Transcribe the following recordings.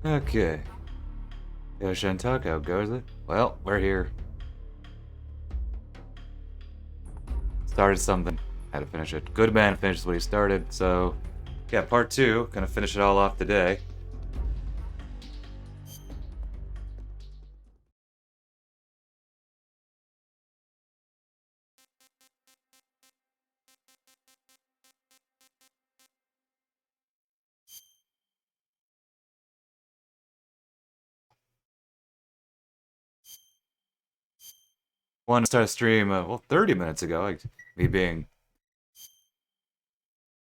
Okay. Yeah, Shantuck, how goes it? Well, we're here. Started something. Had to finish it. Good man finishes what he started, so... Yeah, part 2. Gonna finish it all off today. Wanted to start a stream, well, 30 minutes ago. Like, me being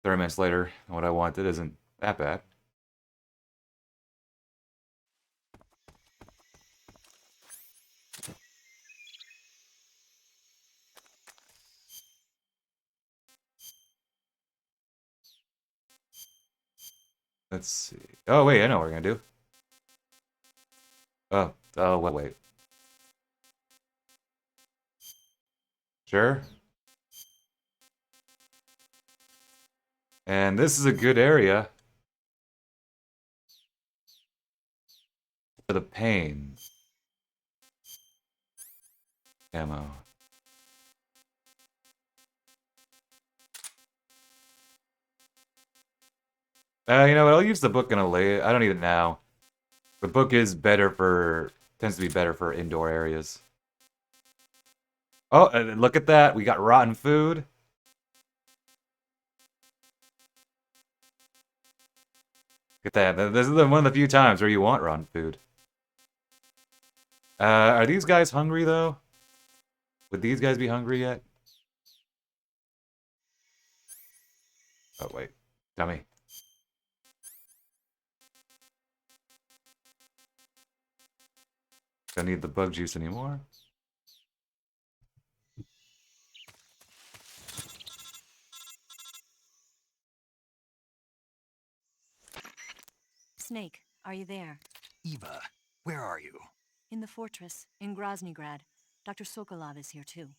30 minutes later, what I wanted isn't that bad. Let's see. Oh, wait, I know what we're gonna do. Oh, wait. Sure. And this is a good area for the pain ammo. You know what? I'll use the book in a lay. I don't need it now. The book is better for tends to be better for indoor areas. Oh, look at that! We got rotten food. Look at that. This is one of the few times where you want rotten food. Are these guys hungry though? Would these guys be hungry yet? Oh wait, tell me. Don't need the bug juice anymore. Snake, are you there? Eva, where are you? In the fortress, in Groznygrad. Dr. Sokolov is here too.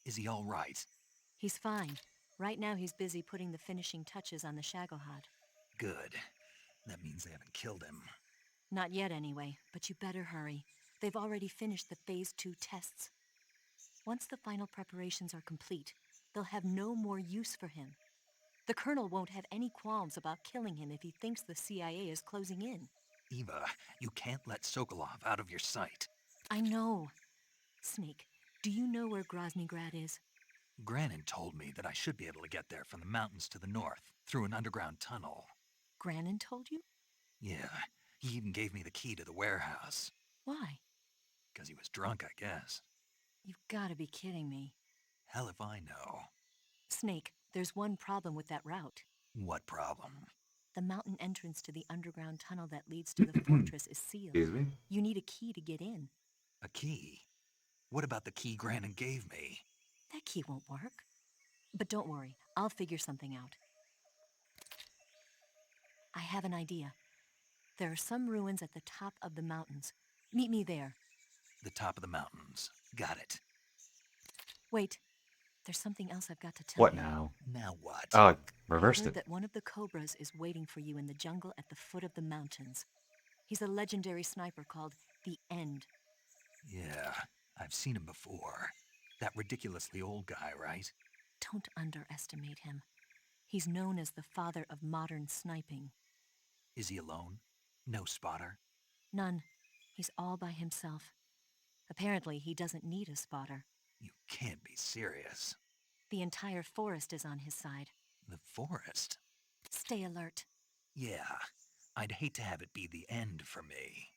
Is he all right? He's fine. Right now he's busy putting the finishing touches on the Shagohod. Good. That means they haven't killed him. Not yet anyway, but you better hurry. They've already finished the Phase 2 tests. Once the final preparations are complete, they'll have no more use for him. The Colonel won't have any qualms about killing him if he thinks the CIA is closing in. Eva, you can't let Sokolov out of your sight. I know. Snake, do you know where Groznygrad is? Granin told me that I should be able to get there from the mountains to the north, through an underground tunnel. Granin told you? Yeah, he even gave me the key to the warehouse. Why? 'Cause he was drunk, I guess. You've got to be kidding me. hell if I know. Snake, there's one problem with that route. What problem? The mountain entrance to the underground tunnel that leads to the fortress is sealed. Excuse me? You need a key to get in. A key? What about the key Grannon gave me? That key won't work. But don't worry, I'll figure something out. I have an idea. There are some ruins at the top of the mountains. Meet me there. The top of the mountains. Got it. Wait, there's something else I've got to tell What you. now? Now what? Oh, I reversed heard it. that one of the Cobras is waiting for you in the jungle at the foot of the mountains. He's a legendary sniper called the End. Yeah, I've seen him before. That ridiculously old guy, right? Don't underestimate him. He's known as the father of modern sniping. Is he alone? No spotter? None. He's all by himself. Apparently, he doesn't need a spotter. You can't be serious. The entire forest is on his side. The forest? Stay alert. Yeah, I'd hate to have it be the end for me.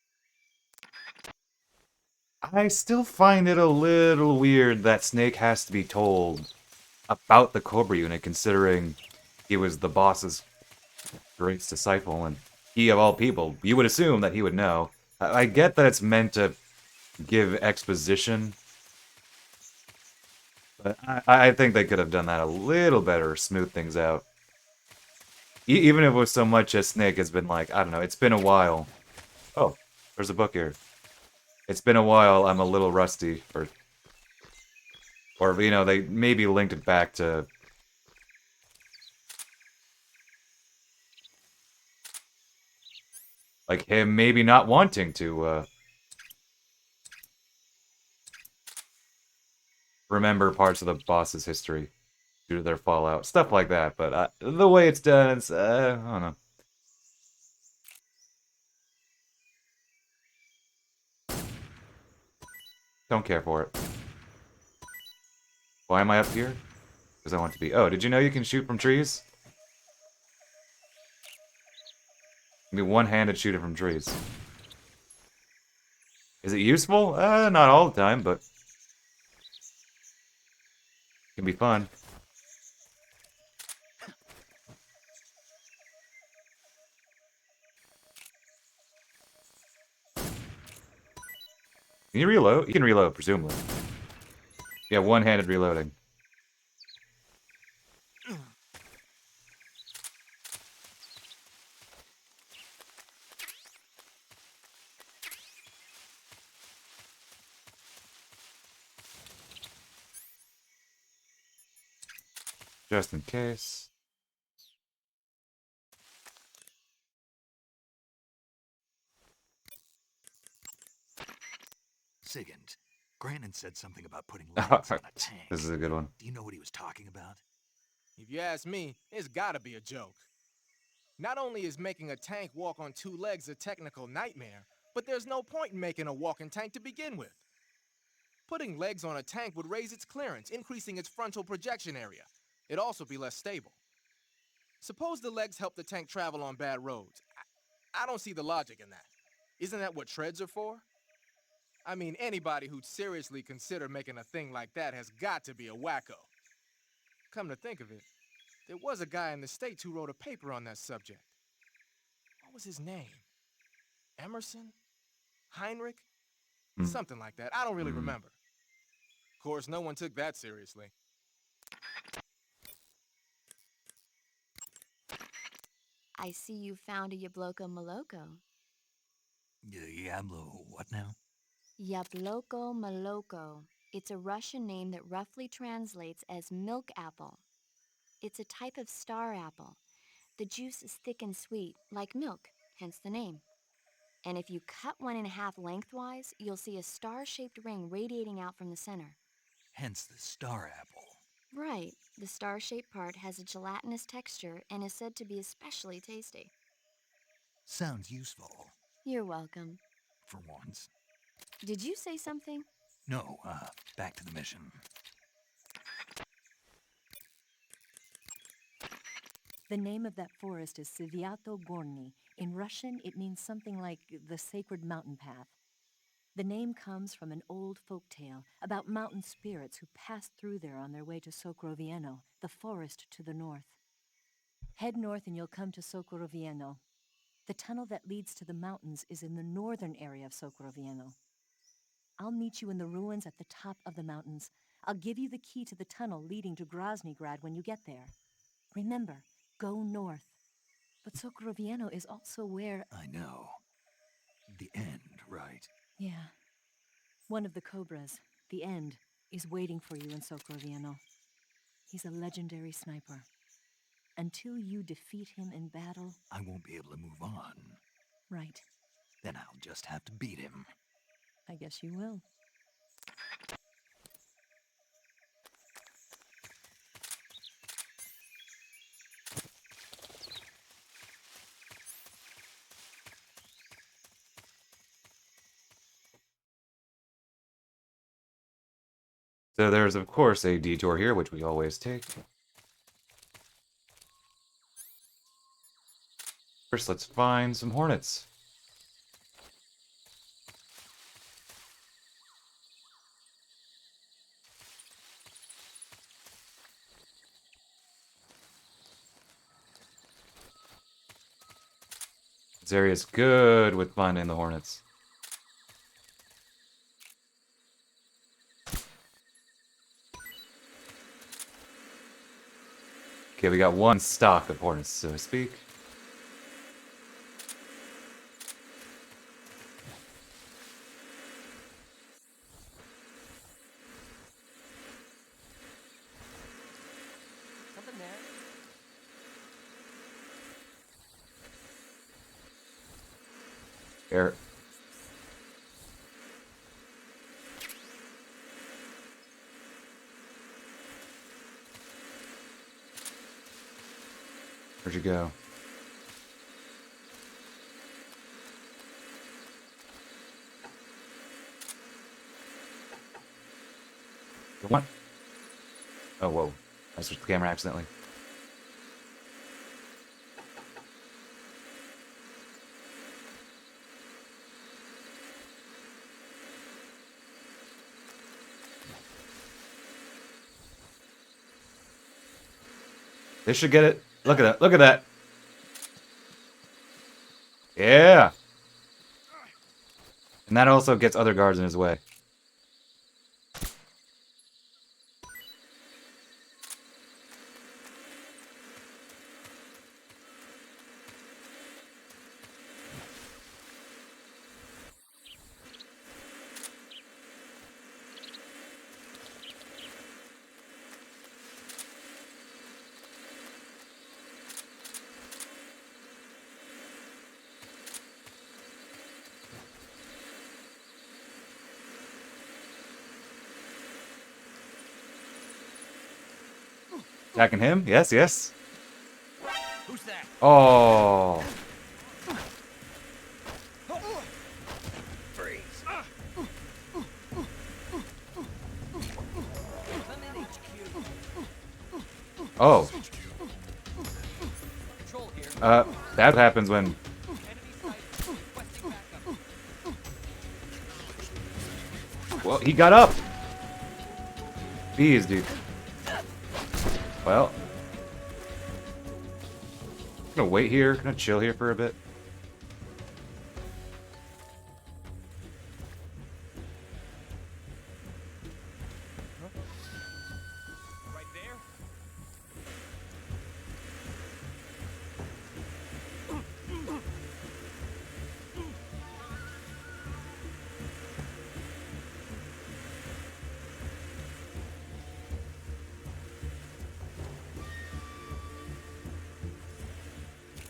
I still find it a little weird that Snake has to be told about the Cobra unit, considering he was the boss's great disciple, and he, of all people, you would assume that he would know. I get that it's meant to give exposition, but I think they could have done that a little better, smooth things out. Even if it was so much as Snake has been like, I don't know, it's been a while. Oh, there's a book here. It's been a while, I'm a little rusty, or you know, they maybe linked it back to like him maybe not wanting to remember parts of the boss's history due to their fallout, stuff like that. But the way it's done, it's I don't know. Don't care for it. Why am I up here? Because I want to be. Oh, did you know you can shoot from trees? I mean, one-handed shooting from trees. Is it useful? Not all the time, but it can be fun. Can you reload? You can reload, presumably. Yeah, one-handed reloading. Just in case. Sigint, Grannon said something about putting legs on a tank. This is a good one. Do you know what he was talking about? If you ask me, it's gotta be a joke. Not only is making a tank walk on two legs a technical nightmare, but there's no point in making a walking tank to begin with. Putting legs on a tank would raise its clearance, increasing its frontal projection area. It'd also be less stable. Suppose the legs help the tank travel on bad roads. I don't see the logic in that. Isn't that what treads are for? I mean, anybody who'd seriously consider making a thing like that has got to be a wacko. Come to think of it, there was a guy in the States who wrote a paper on that subject. What was his name? Emerson? Heinrich? Something like that. I don't really remember. Of course, no one took that seriously. I see you found a Yabloko Maloko. Yablo, what now? Yabloko Maloko. It's a Russian name that roughly translates as milk apple. It's a type of star apple. The juice is thick and sweet, like milk, hence the name. And if you cut one in half lengthwise, you'll see a star-shaped ring radiating out from the center. Hence the star apple. Right. The star-shaped part has a gelatinous texture and is said to be especially tasty. Sounds useful. You're welcome. For once. Did you say something? No, back to the mission. The name of that forest is Sviato Gorny. In Russian, it means something like the sacred mountain path. The name comes from an old folk tale about mountain spirits who passed through there on their way to Socrovieno, the forest to the north. Head north and you'll come to Socrovieno. The tunnel that leads to the mountains is in the northern area of Socrovieno. I'll meet you in the ruins at the top of the mountains. I'll give you the key to the tunnel leading to Groznygrad when you get there. Remember, go north. But Socrovieno is also where... I know. The end, right? Yeah. One of the Cobras, the End, is waiting for you in Socrovieno. He's a legendary sniper. Until you defeat him in battle... I won't be able to move on. Right. Then I'll just have to beat him. I guess you will. So there's, of course, a detour here, which we always take. First, let's find some hornets. This area's good with finding the hornets. Okay, we got one stock of hornets, so to speak. Something there. Air. Where'd you go? What? Oh, whoa. I switched the camera accidentally. They should get it. Look at that. Look at that. Yeah. And that also gets other guards in his way. Attacking him? Yes, yes. Who's that? Oh. Freeze. Oh. That happens when... Well, he got up! Bees, dude. Well. Gonna wait here, gonna chill here for a bit. Right there?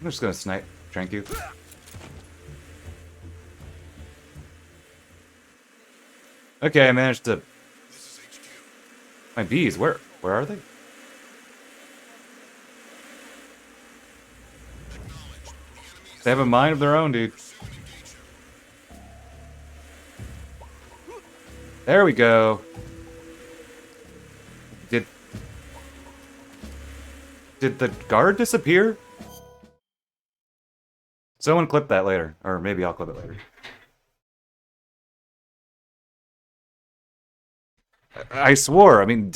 I'm just gonna snipe. Thank you. Okay, I managed to... My bees, where are they? They have a mind of their own, dude. There we go. Did the guard disappear? Someone clip that later. Or maybe I'll clip it later. I swore. I mean,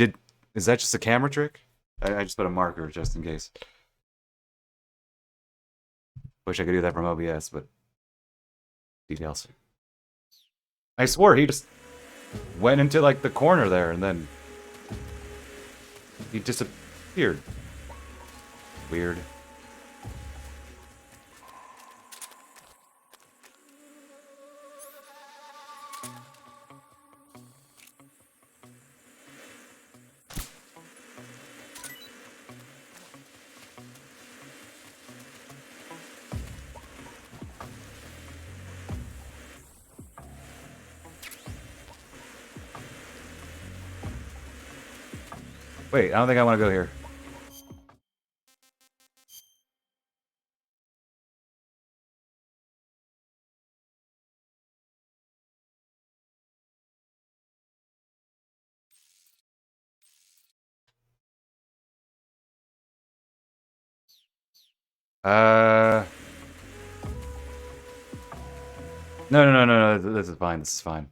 is that just a camera trick? I just put a marker just in case. Wish I could do that from OBS, but details. I swore he just went into like the corner there and then he disappeared. Weird. Wait, I don't think I want to go here. No. This is fine. This is fine.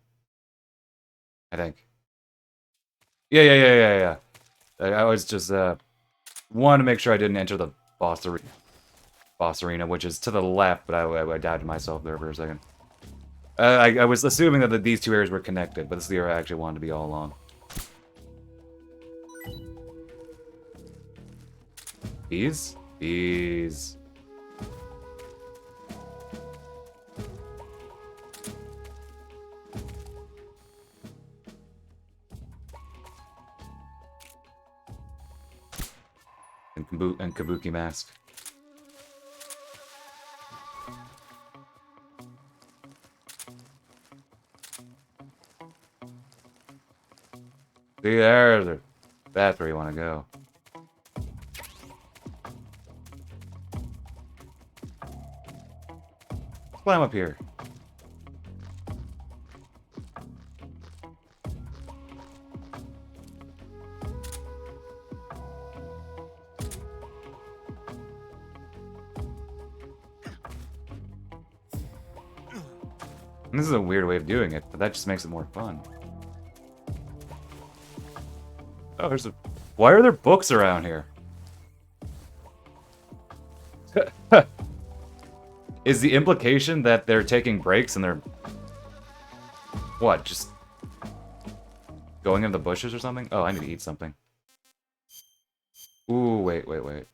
I think. Yeah. I was just wanted to make sure I didn't enter the boss arena, which is to the left, but I doubted myself there for a second. I was assuming that these two areas were connected, but this is the area I actually wanted to be all along. Bees? Bees. And Kabuki mask. See, that's where you want to go. Climb up here. This is a weird way of doing it, but that just makes it more fun. Oh, there's a... Why are there books around here? Is the implication that they're taking breaks and they're... What, just... going in the bushes or something? Oh, I need to eat something. Ooh, wait. Wait.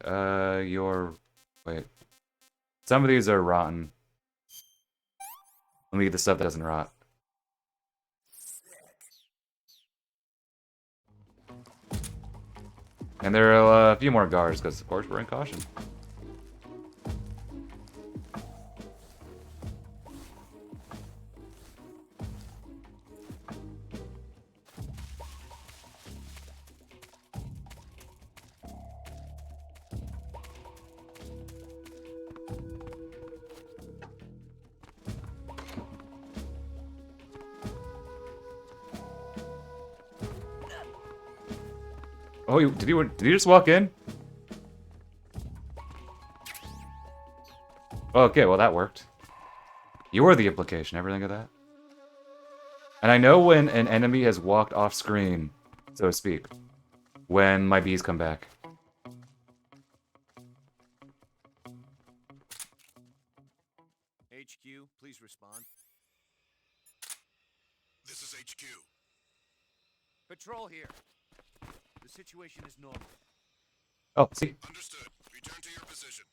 Some of these are rotten. Let me eat the stuff that doesn't rot. And there are a few more guards, because of course we're in caution. Oh, did he just walk in? Okay, well that worked. You were the implication, ever think of that? And I know when an enemy has walked off screen, so to speak, when my bees come back. HQ, please respond. This is HQ. Patrol here. The situation is normal. Oh, see? Understood. Return to your position.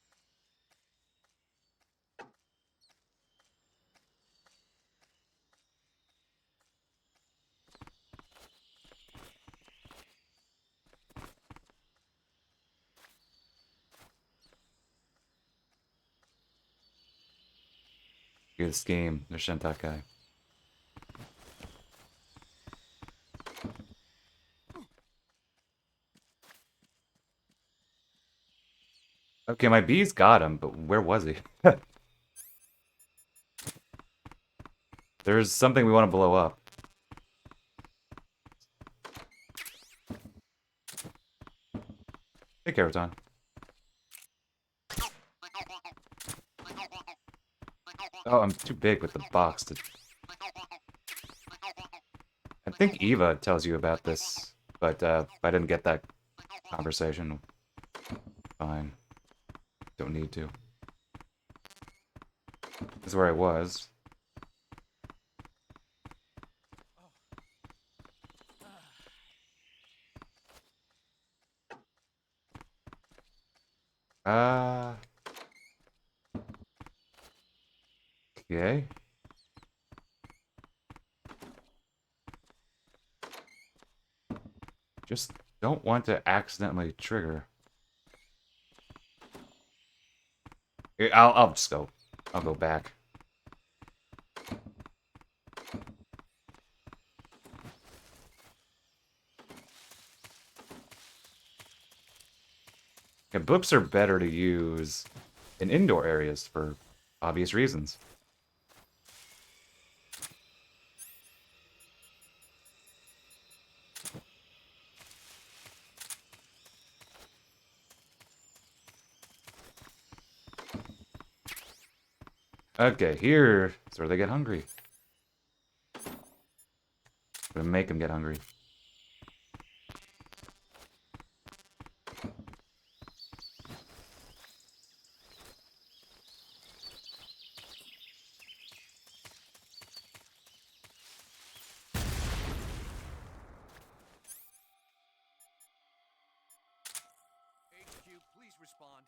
This game, the Shintakai. Okay, my bees got him, but where was he? There's something we want to blow up. Hey, Keraton. Oh, I'm too big with the box to... I think Eva tells you about this, but I didn't get that conversation. Fine. Don't need to. This is where I was. Okay. Just don't want to accidentally trigger. Here, I'll just go. I'll go back. Yeah, blips are better to use in indoor areas for obvious reasons. Okay, here is where they get hungry. I'm gonna make them get hungry. HQ, please respond.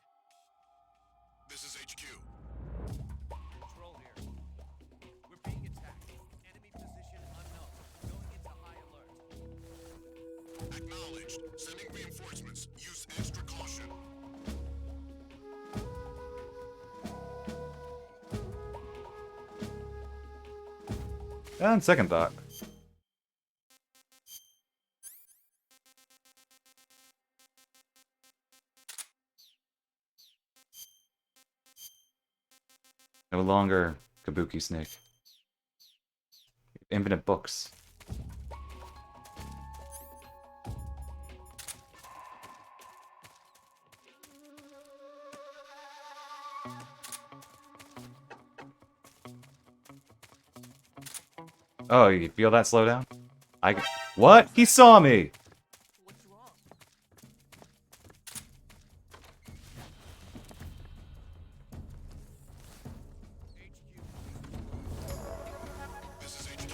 This is HQ. Control here. We're being attacked. Enemy position unknown. Going into high alert. Acknowledged. Sending reinforcements. Use extra caution. On second thought. No longer Kabuki Snake. Infinite books. Oh, you feel that slowdown? What? He saw me! What's wrong? This is HQ.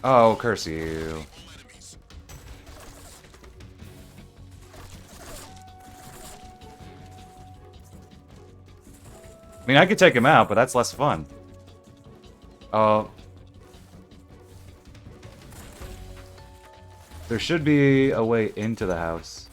Oh, curse you. All enemies. I mean, I could take him out, but that's less fun. Oh. There should be a way into the house.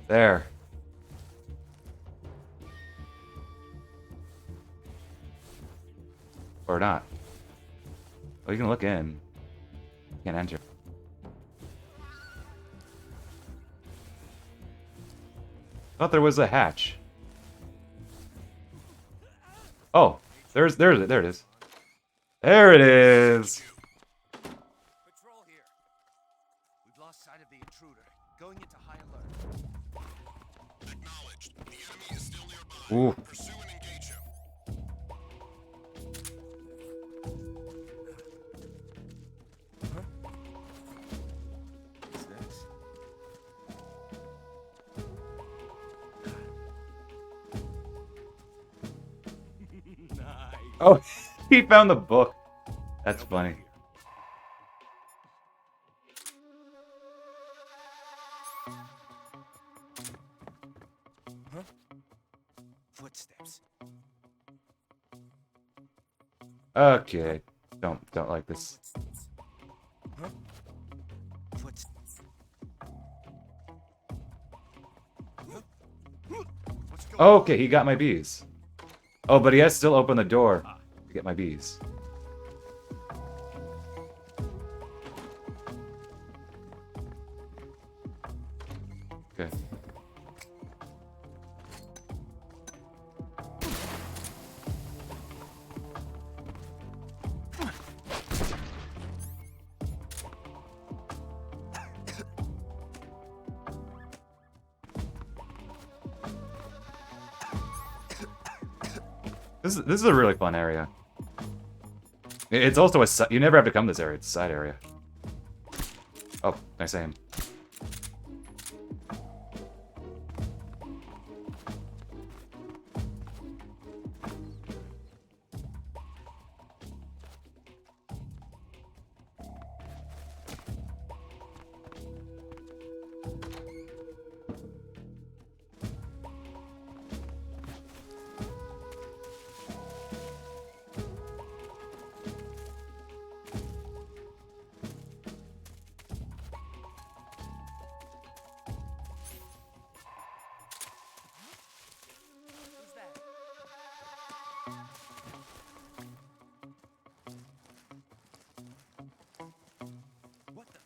There. Or not. Oh, you can look in. Can't enter. Thought there was a hatch. Oh, there it is. There it is. There it is. Patrol here. We've lost sight of the intruder. Going into high alert. Acknowledged. The enemy is still nearby. Ooh. Pursue and engage him. What's this? Oh, he found the book. That's funny. Footsteps. Okay. Don't like this. Huh? Footsteps. What's going Okay, he got my bees. Oh, but he has to still open the door to get my bees. Okay. This is a really fun area. It's also you never have to come to this area. It's a side area. Oh, nice aim. Who's that? What the?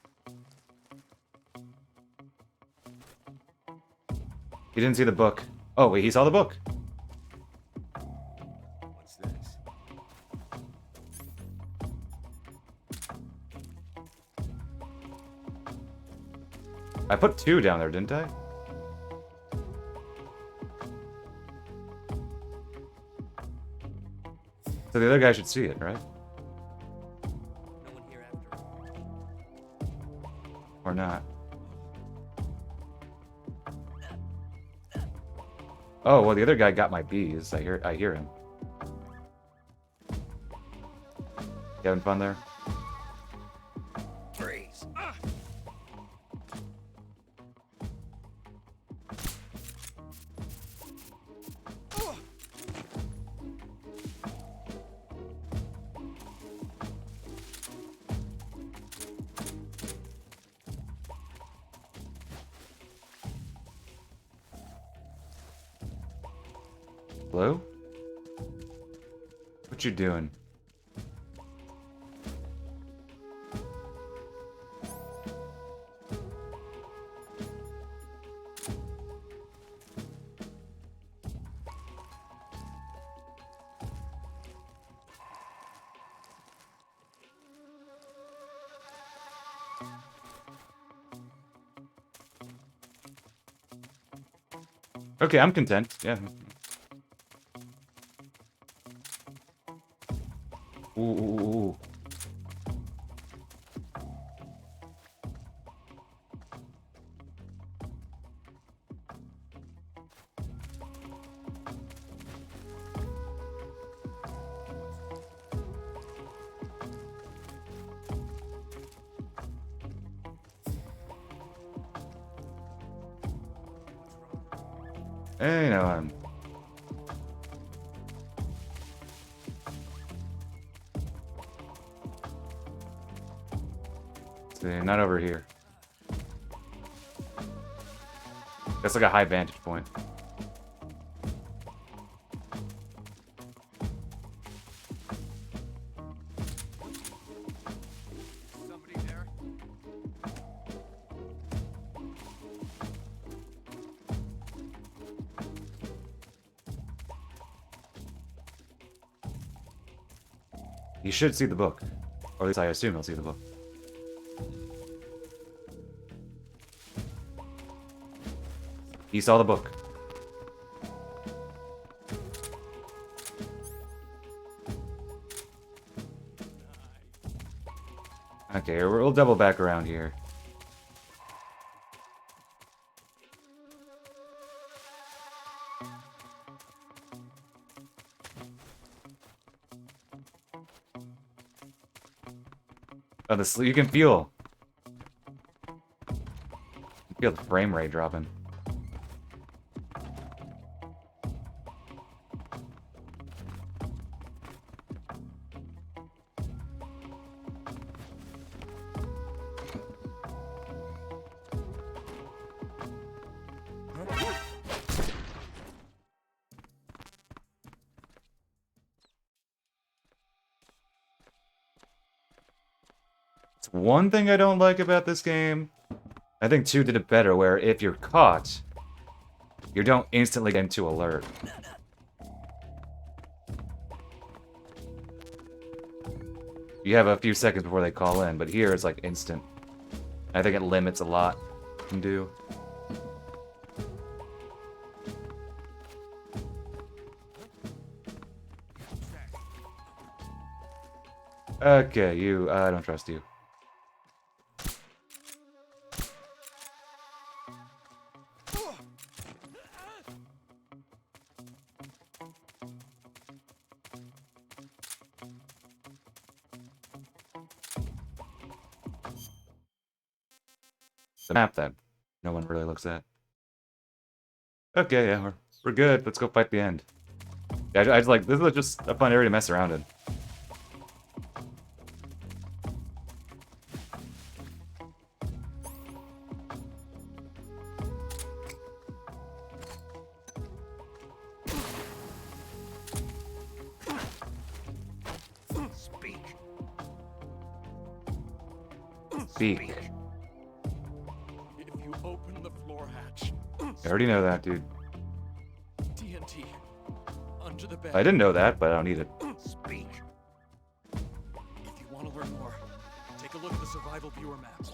He didn't see the book. Oh, wait, he saw the book. What's this? I put 2 down there, didn't I? So the other guy should see it, right? No one here after all. Or not? Oh, well, the other guy got my bees. I hear him. You having fun there? Freeze! Hello? What you doing? Okay, I'm content. Yeah. Ooh, ooh, ooh, ooh. Hey, no, see, not over here. That's like a high vantage point. Somebody there? He should see the book. Or at least I assume he'll see the book. He saw the book. Okay, we'll double back around here. Oh, you can feel the frame rate dropping. It's one thing I don't like about this game. I think 2 did it better, where if you're caught, you don't instantly get into alert. You have a few seconds before they call in, but here it's like instant. I think it limits a lot you can do. Okay, you. I don't trust you. The map that no one really looks at. Okay, yeah, we're good. Let's go fight the end. Yeah, I just like this is just a fun area to mess around in. Speak. Speak. If you open the floor hatch, I already know that, dude. TNT under the bed. I didn't know that, but I don't need it. Speak. If you want to learn more, take a look at the survival viewer maps.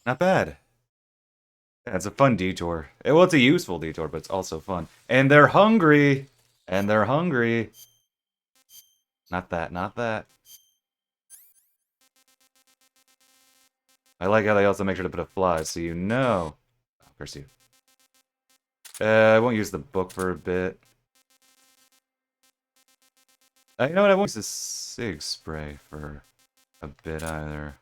Not bad. Yeah, it's a fun detour. Well, it's a useful detour, but it's also fun. And they're hungry. And they're hungry. Not that, not that. I like how they also make sure to put a fly, so you know. Oh, curse you. I won't use the book for a bit. You know what? I won't use the sig spray for a bit either.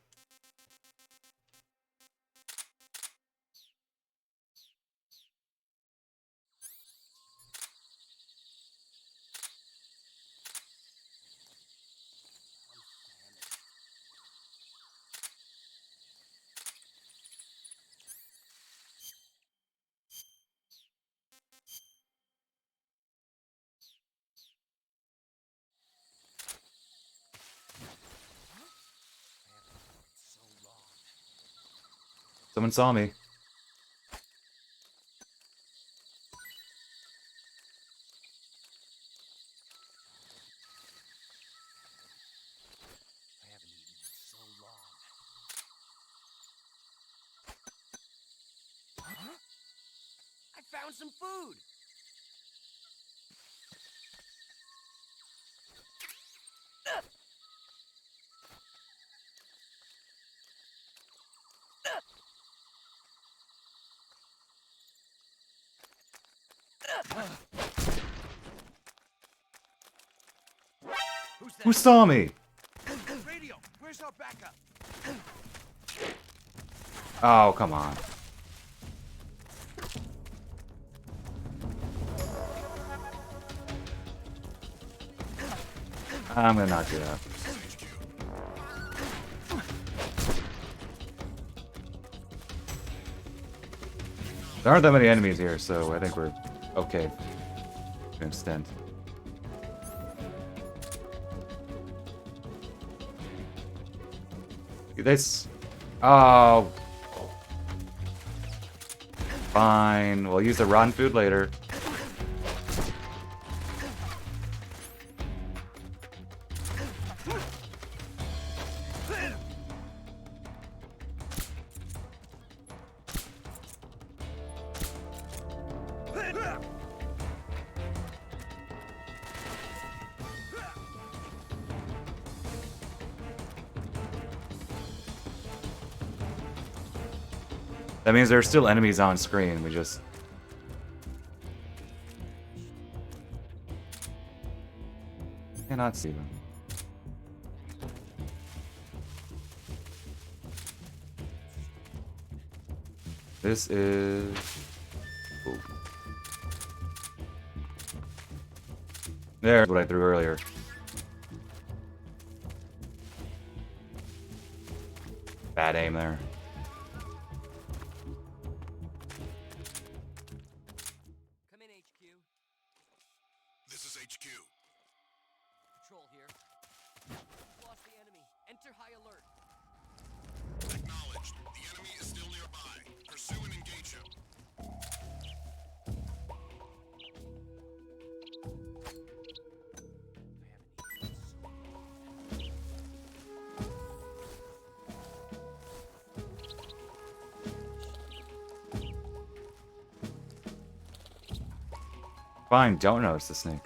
Someone saw me. I haven't eaten in so long. Huh? I found some food. Who's Who that? saw me? Radio, where's our backup? Oh, come on. I'm gonna knock you out. There aren't that many enemies here, so I think we're okay to an extent. This... Oh... Fine. We'll use the rotten food later. That means there are still enemies on screen. We just... cannot see them. This is... Ooh. There's what I threw earlier. Bad aim there. Come in, HQ. This is HQ. Patrol here. Lost the enemy. Enter high alert. Acknowledged. The enemy is still nearby. Pursue and engage him. Fine, don't notice the snake.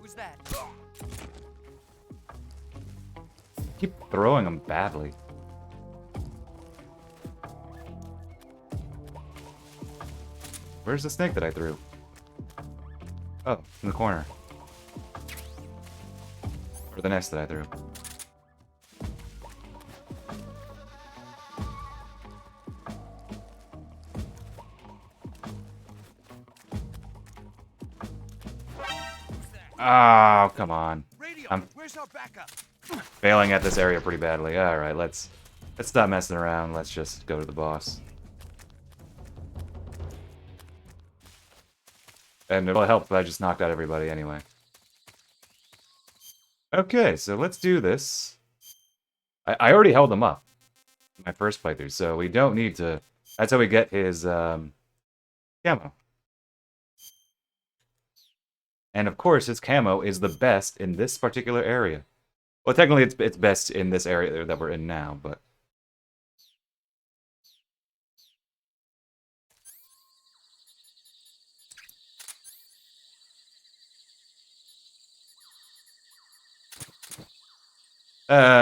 Who's that? Keep throwing them badly. Where's the snake that I threw? Oh, in the corner. Or the nest that I threw. Oh, come on. Radio, I'm where's our backup? failing at this area pretty badly. Alright, let's stop messing around. Let's just go to the boss. And it'll help if I just knocked out everybody anyway. Okay, so let's do this. I already held him up in my first playthrough, so we don't need to... That's how we get his camo. And of course, his camo is the best in this particular area. Well, technically, it's best in this area that we're in now, but...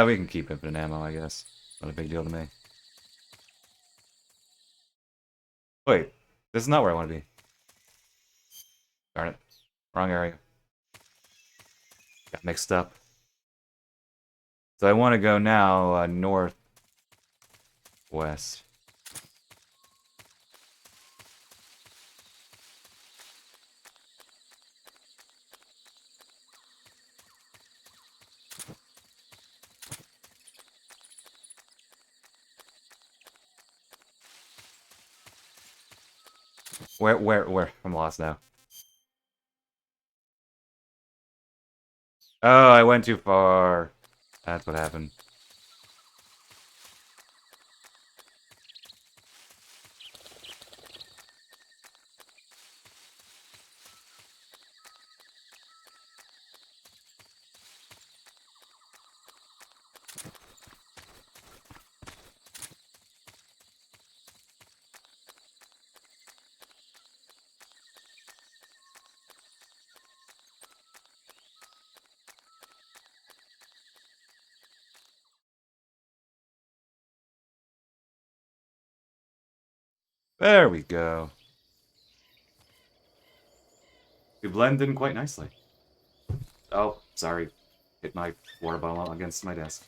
we can keep infinite ammo, I guess. Not a big deal to me. Wait, this is not where I want to be. Darn it. Wrong area. Got mixed up. So I want to go now northwest. Where? I'm lost now. Oh, I went too far. That's what happened. There we go. We blend in quite nicely. Oh, sorry. Hit my water bottle against my desk.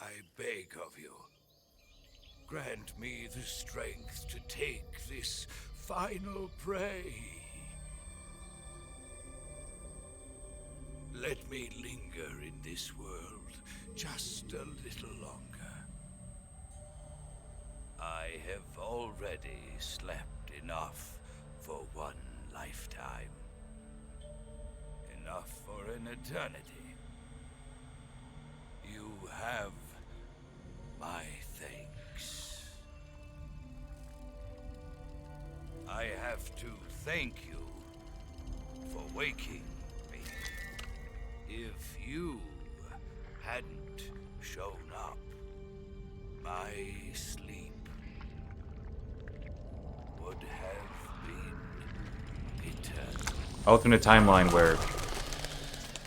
I beg of you, grant me the strength to take this final prey. Let me linger in this world just a little longer. I have already slept enough for one lifetime. Enough for an eternity. You have my thanks. I have to thank you for waking me. If you hadn't shown up, my sleep would have been eternal. Alternate timeline where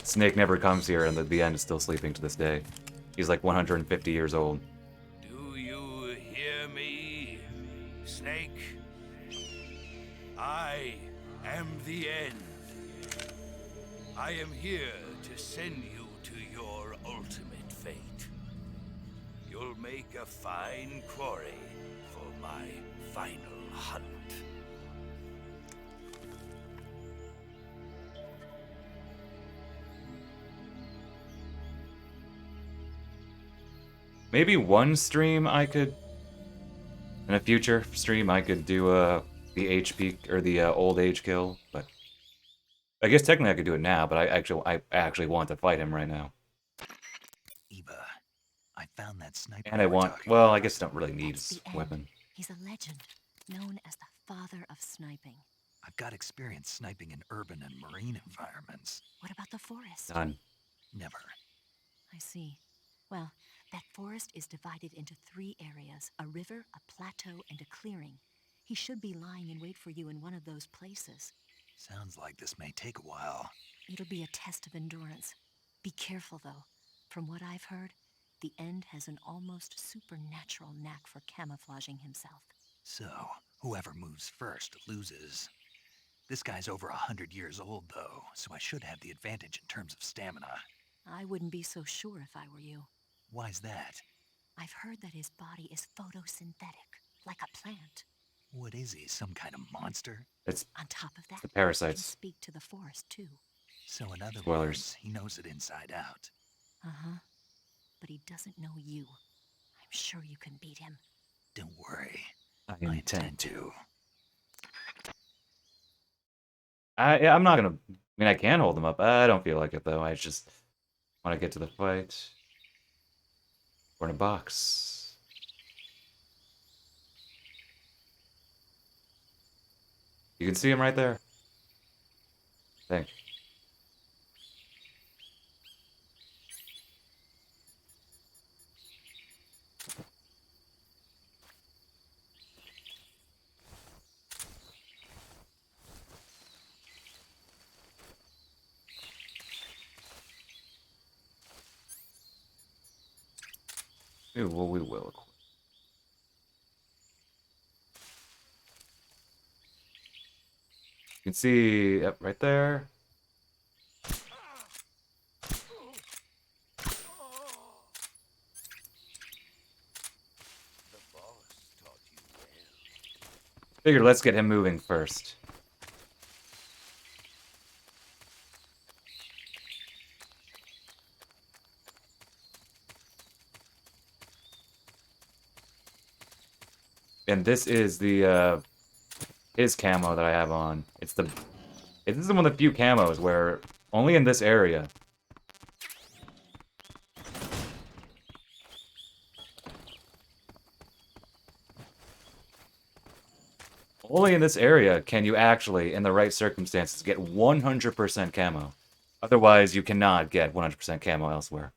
Snake never comes here and at the end is still sleeping to this day. He's like 150 years old. Do you hear me, Snake? I am the end. I am here to send you to your ultimate fate. You'll make a fine quarry for my final hunt. Maybe one stream I could, in a future stream, I could do the HP or the old age kill, but I guess technically I could do it now. But I actually want to fight him right now, Eva, I found that sniper. and I you were want. talking Well, about. I guess I don't really need That's his the end. weapon. He's a legend, known as the father of sniping. I've got experience sniping in urban and marine environments. What about the forest? None. Never. I see. Well, that forest is divided into 3 areas, a river, a plateau, and a clearing. He should be lying in wait for you in one of those places. Sounds like this may take a while. It'll be a test of endurance. Be careful, though. From what I've heard, the End has an almost supernatural knack for camouflaging himself. So, whoever moves first loses. This guy's over 100 years old, though, so I should have the advantage in terms of stamina. I wouldn't be so sure if I were you. Why's that? I've heard that his body is photosynthetic, like a plant. What is he, some kind of monster? It's On top of that, the he can parasites. speak to the forest, too. So in other Spoilers. words, he knows it inside out. Uh-huh. But he doesn't know you. I'm sure you can beat him. Don't worry. I I intend to. Yeah, I'm not gonna. I mean, I can hold him up. I don't feel like it though. I just want to get to the fight. We're in a box. You can see him right there. I think. Ooh, well, we will. You can see, yep, right there. The boss taught you well. Figure, let's get him moving first. And this is the his camo that I have on. This is one of the few camos where only in this area. Only in this area can you actually, in the right circumstances, get 100% camo. Otherwise, you cannot get 100% camo elsewhere.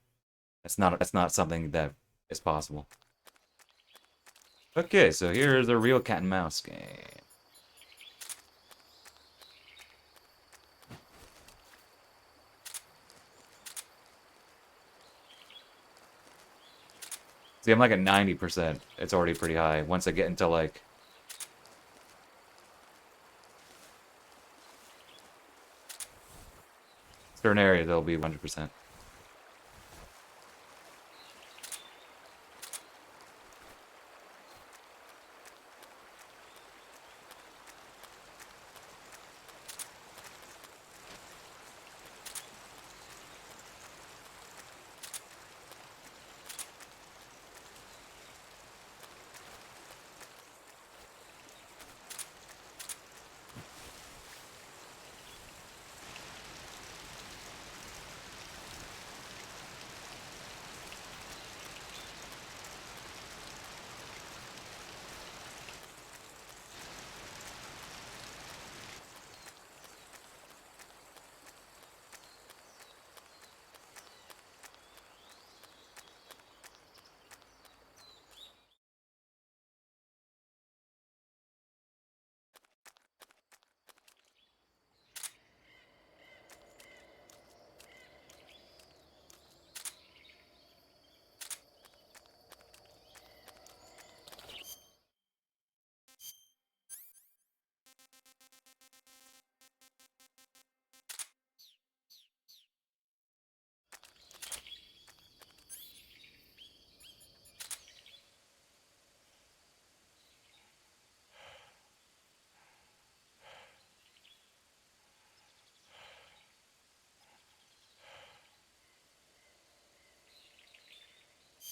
That's not something that is possible. Okay, so here's a real cat and mouse game. See, I'm like at 90%. It's already pretty high. Once I get into like certain areas, it'll be 100%.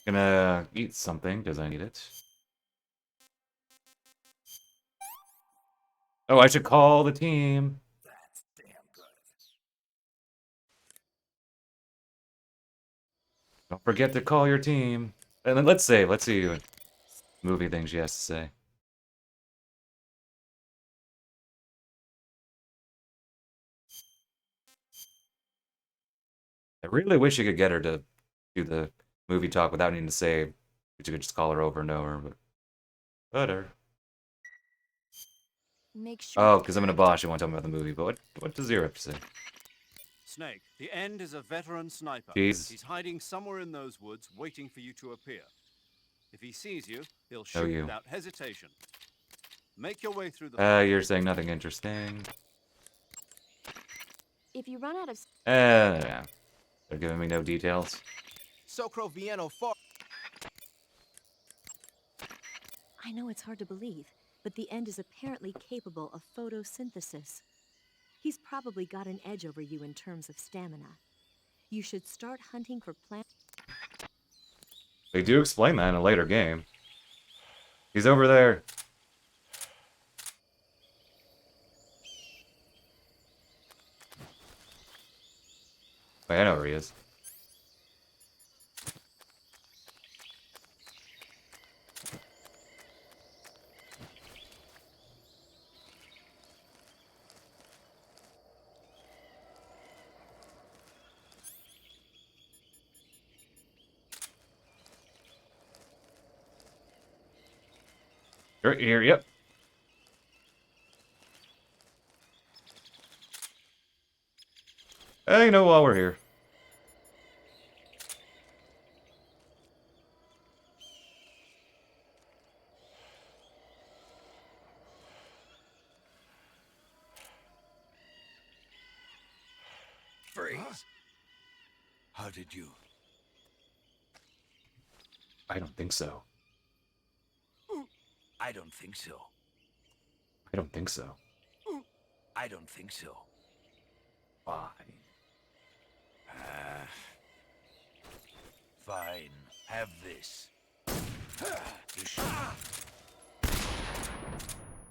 Gonna eat something because I need it. Oh, I should call the team. That's damn good. Don't forget to call your team. And then let's see what movie things she has to say. I really wish you could get her to do the movie talk without needing to say, but you could just call her over and over, but better. Make sure. Oh, because I'm in a boss, you want to tell me about the movie, but what does Zero have to say? Snake, the End is a veteran sniper. Jeez. He's hiding somewhere in those woods, waiting for you to appear. If he sees you, he'll Oh, shoot you. without hesitation. Make your way through the You're saying nothing interesting. If you run out of Yeah. They're giving me no details. Socro Vieno far. I know it's hard to believe, but the End is apparently capable of photosynthesis. He's probably got an edge over you in terms of stamina. You should start hunting for plants. They do explain that in a later game. He's over there. Wait, I know where he is. Right here, yep. You know, while we're here. Freeze. How did you? I don't think so. I don't think so. I don't think so. I don't think so. Why? Fine. Have this. You should.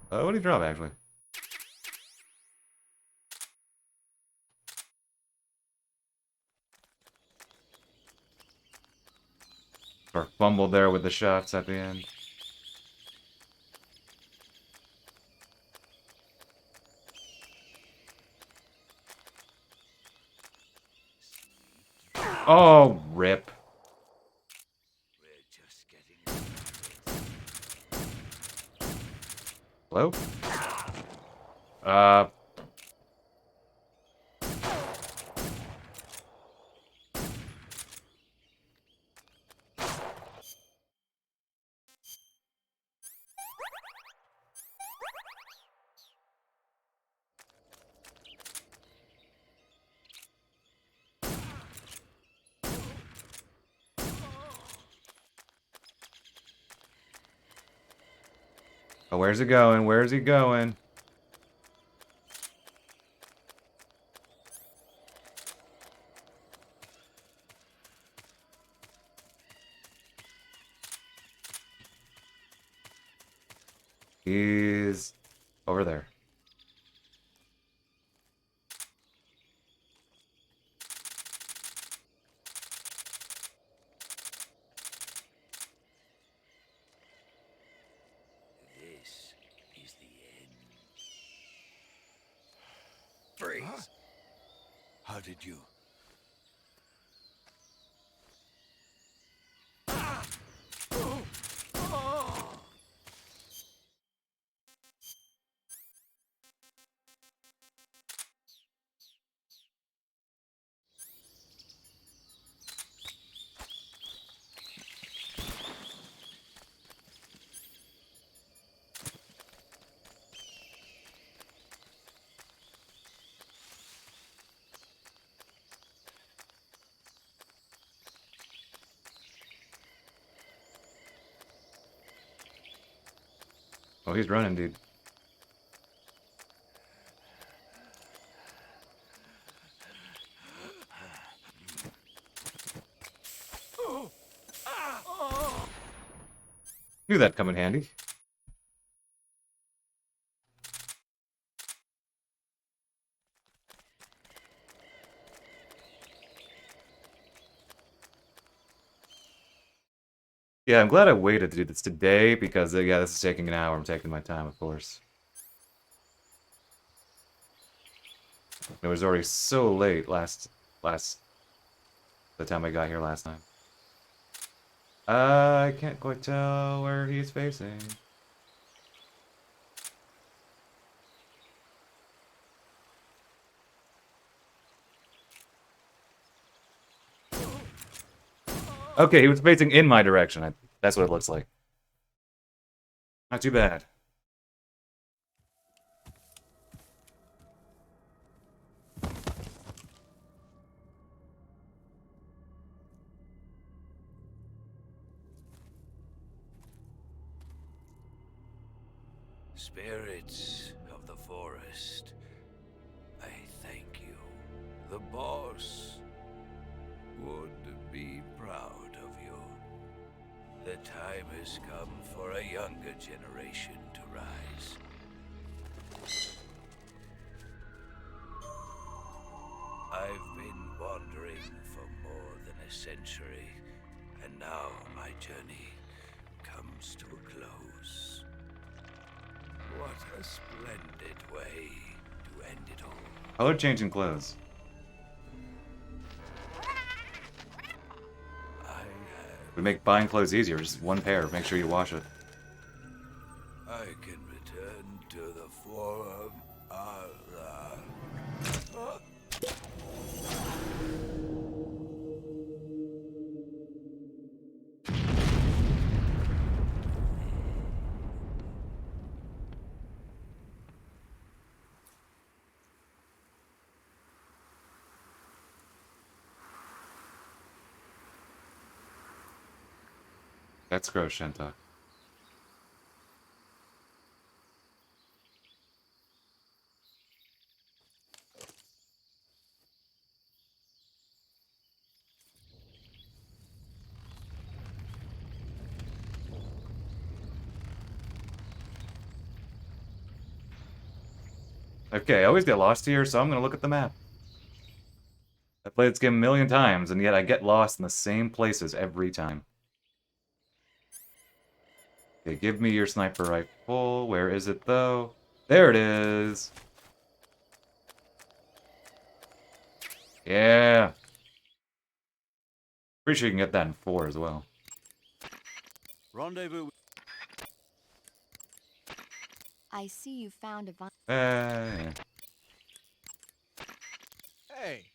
What did he drop, actually? Or fumbled there with the shots at the end. Oh, rip. We're just getting. Hello? Oh, where's it going? Where's he going? He's over there. This is the end. Freeze. How did you? Oh, he's running, dude. Knew that'd come in handy. Yeah, I'm glad I waited to do this today because, yeah, this is taking an hour. I'm taking my time, of course. It was already so late the time I got here last time. I can't quite tell where he's facing. Okay, he was facing in my direction. That's what it looks like. Not too bad. Spirits of the forest, I thank you. The boss would be proud of you. The time has come for a younger generation to rise. I've been wandering for more than a century, and now my journey comes to a close. What a splendid way to end it all. Color changing clothes. Would make buying clothes easier. Just one pair. Make sure you wash it. I can return to the forum. That's gross, Shenta. Okay, I always get lost here, so I'm gonna look at the map. I played this game a million times, and yet I get lost in the same places every time. Okay, give me your sniper rifle. Where is it, though? There it is! Yeah! Pretty sure you can get that in 4 as well. Rendezvous. I see you found a Yeah. Hey,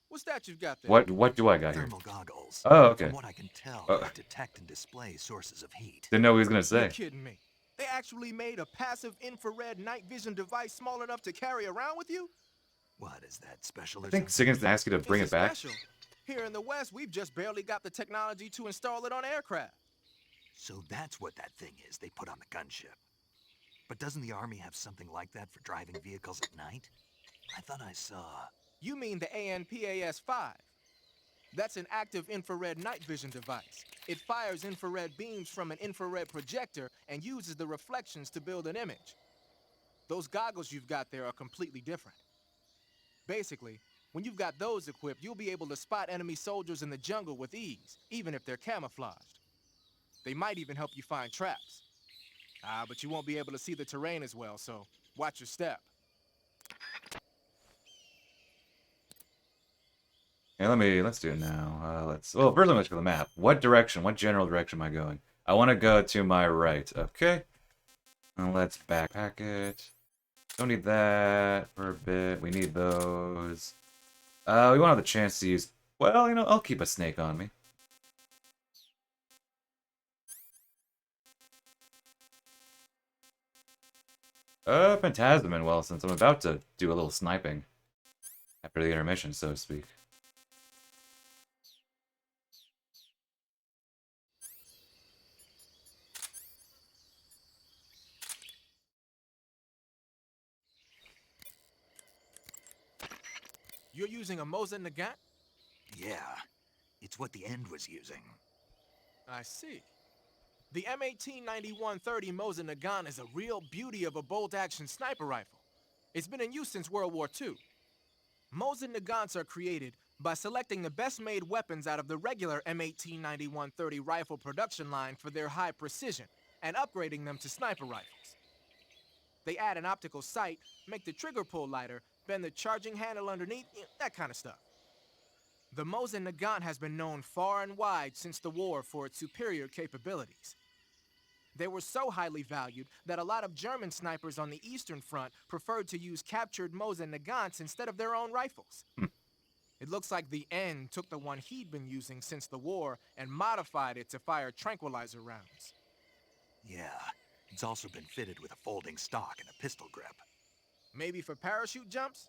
what's that you've got there? What do I got here? Thermal goggles. Oh, okay. From what I can tell, Uh. they detect and display sources of heat. Didn't know what he was gonna You're say. kidding me. They actually made a passive infrared night vision device small enough to carry around with you? What is that special I or think something? Siggins asked you to bring It's it back. special. Here in the West, we've just barely got the technology to install it on aircraft. So that's what that thing is they put on the gunship. But doesn't the Army have something like that for driving vehicles at night? I thought I saw... You mean the ANPAS-5? That's an active infrared night vision device. It fires infrared beams from an infrared projector and uses the reflections to build an image. Those goggles you've got there are completely different. Basically, when you've got those equipped, you'll be able to spot enemy soldiers in the jungle with ease, even if they're camouflaged. They might even help you find traps. But you won't be able to see the terrain as well, so watch your step. Yeah, let's do it now. Well, first I'm gonna look at the map. What general direction am I going? I want to go to my right. Okay. And let's backpack it. Don't need that for a bit. We need those. We won't have the chance to use... Well, I'll keep a snake on me. Phantasm, well, since I'm about to do a little sniping. After the intermission, so to speak. You're using a Mosin Nagant? Yeah, it's what the End was using. I see. The M1891-30 Mosin Nagant is a real beauty of a bolt-action sniper rifle. It's been in use since World War II. Mosin Nagants are created by selecting the best-made weapons out of the regular M1891-30 rifle production line for their high precision, and upgrading them to sniper rifles. They add an optical sight, make the trigger pull lighter, bend the charging handle underneath, that kind of stuff. The Mosin Nagant has been known far and wide since the war for its superior capabilities. They were so highly valued that a lot of German snipers on the Eastern Front preferred to use captured Mosin Nagants instead of their own rifles. It looks like the N took the one he'd been using since the war and modified it to fire tranquilizer rounds. Yeah, it's also been fitted with a folding stock and a pistol grip. Maybe for parachute jumps?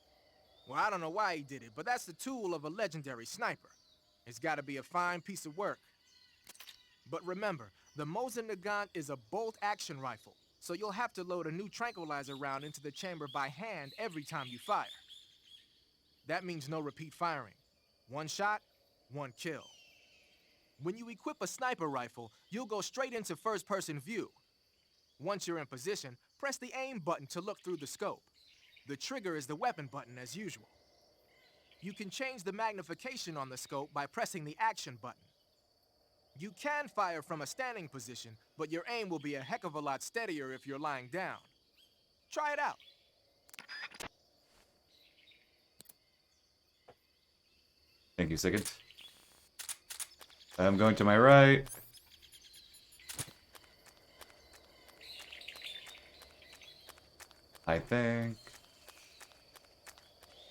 Well, I don't know why he did it, but that's the tool of a legendary sniper. It's gotta be a fine piece of work. But remember, the Mosin Nagant is a bolt-action rifle, so you'll have to load a new tranquilizer round into the chamber by hand every time you fire. That means no repeat firing. One shot, one kill. When you equip a sniper rifle, you'll go straight into first-person view. Once you're in position, press the aim button to look through the scope. The trigger is the weapon button as usual. You can change the magnification on the scope by pressing the action button. You can fire from a standing position, but your aim will be a heck of a lot steadier if you're lying down. Try it out. Thank you, Sigurd. I'm going to my right. I think.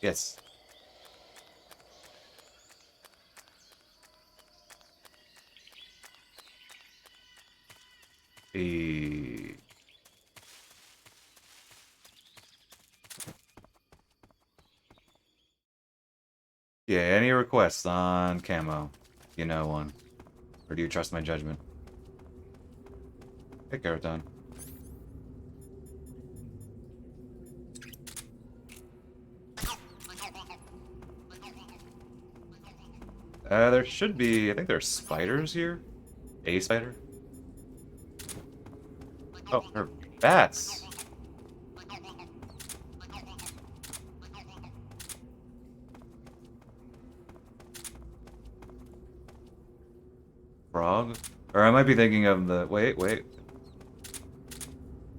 Yes. E. Yeah, any requests on camo? You know one. Or do you trust my judgment? Hey, Keraton. There should be... I think there's spiders here? A spider? Oh, they're bats! Frog? Or I might be thinking of the... Wait.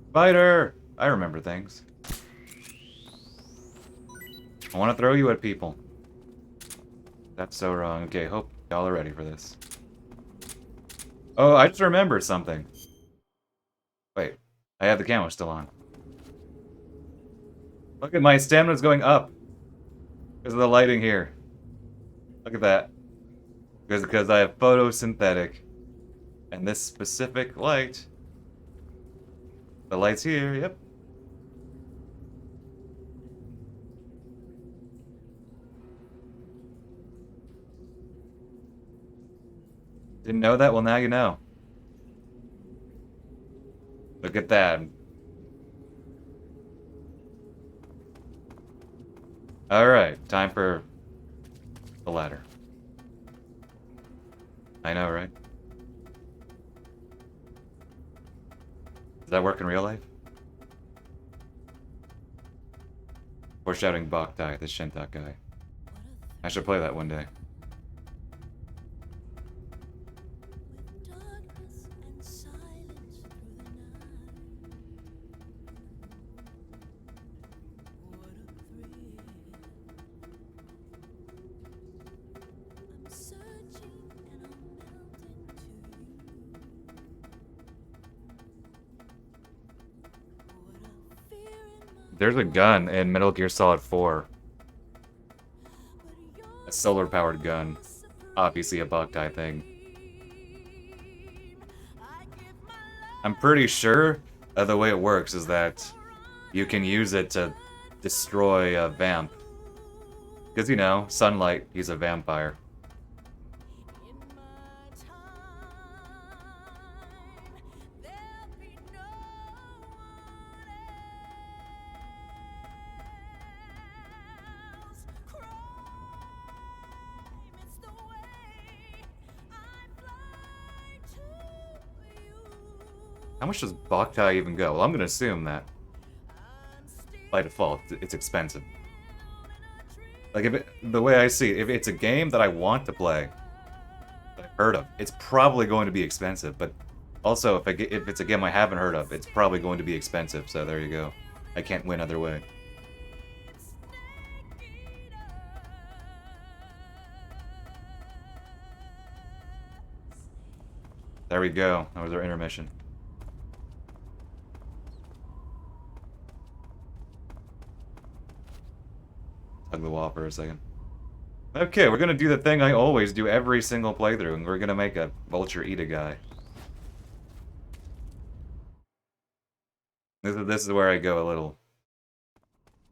Spider! I remember things. I want to throw you at people. That's so wrong. Okay, hope y'all are ready for this. Oh, I just remembered something. Wait, I have the camera still on. Look at my stamina's going up. Because of the lighting here. Look at that. Because I have photosynthetic. And this specific light. The light's here, yep. Didn't know that? Well, now you know. Look at that. Alright, time for the ladder. I know, right? Does that work in real life? Foreshadowing Boktai, the Shintak guy. I should play that one day. There's a gun in Metal Gear Solid 4. A solar-powered gun. Obviously a Boktai thing. I'm pretty sure the way it works is that you can use it to destroy a vamp. Because, you know, sunlight, he's a vampire. How much does Boktai even go? Well, I'm gonna assume that by default it's expensive. Like the way I see it, if it's a game that I want to play, that I've heard of, it's probably going to be expensive. But also, if it's a game I haven't heard of, it's probably going to be expensive. So there you go. I can't win either way. There we go. That was our intermission. Hug the wall for a second. Okay, we're gonna do the thing I always do every single playthrough, and we're gonna make a vulture eat a guy. This is where I go a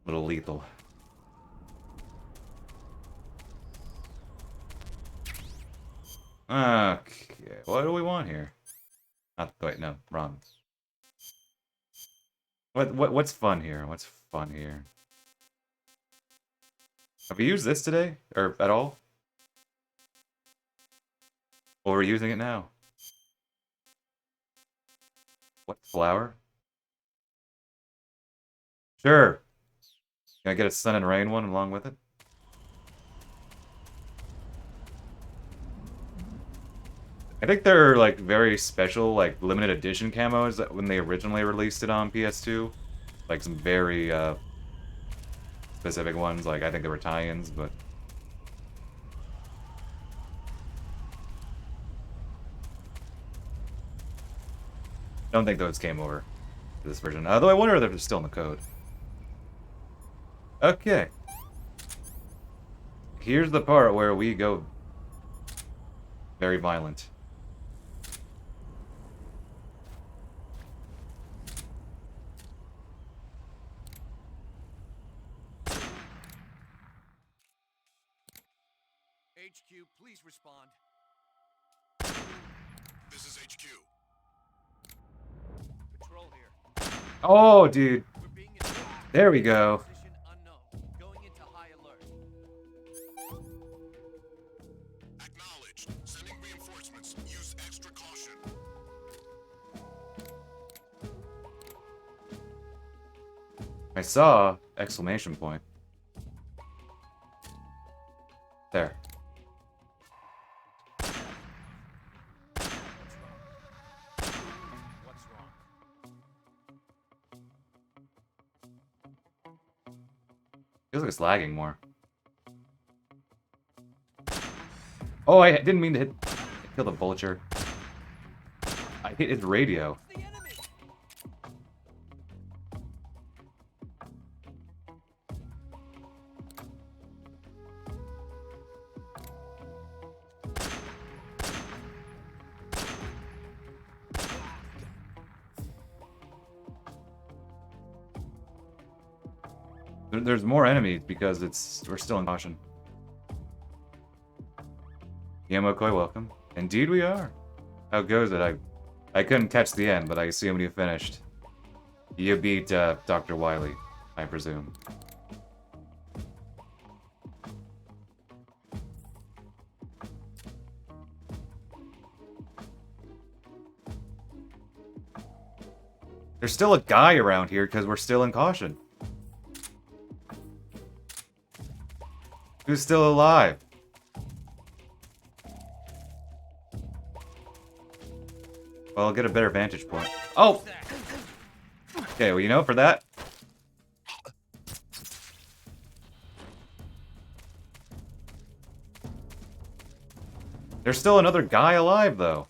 little lethal. Okay, what do we want here? Wait, no, wrong. What's fun here? What's fun here? Have we used this today? Or at all? Or we're using it now? What, flower? Sure! Can I get a sun and rain one along with it? I think there are, like, very special, like, limited edition camos that when they originally released it on PS2. Like, some very, specific ones. Like, I think they were tie-ins, but... I don't think those came over to this version. Although I wonder if they're still in the code. Okay. Here's the part where we go very violent. HQ, please respond. This is HQ. Patrol here. Oh, dude. We're being attacked. There we go. Position unknown. Going into high alert. Acknowledged. Sending reinforcements. Use extra caution. I saw exclamation point. There. What's wrong? Feels like it's lagging more. Oh, I didn't mean to kill the vulture. I hit his radio. The enemy! There's more enemies because we're still in caution. Yamokoi, welcome. Indeed we are. How goes it? I couldn't catch the end, but I assumed you finished. You beat Dr. Wily, I presume. There's still a guy around here because we're still in caution. Who's still alive? Well, I'll get a better vantage point. Oh! Okay, well, you know, for that... There's still another guy alive, though.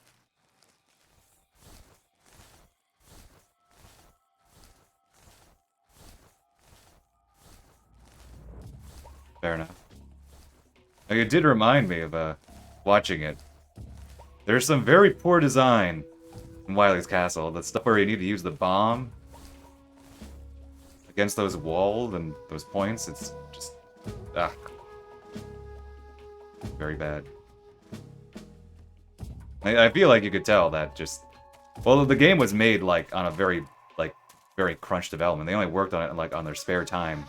Fair enough. Now, it did remind me of, watching it. There's some very poor design in Wily's Castle. The stuff where you need to use the bomb against those walls and those points, it's just... ah. Very bad. I feel like you could tell that just... Well, the game was made, like, on a very crunch development. They only worked on it, like, on their spare time.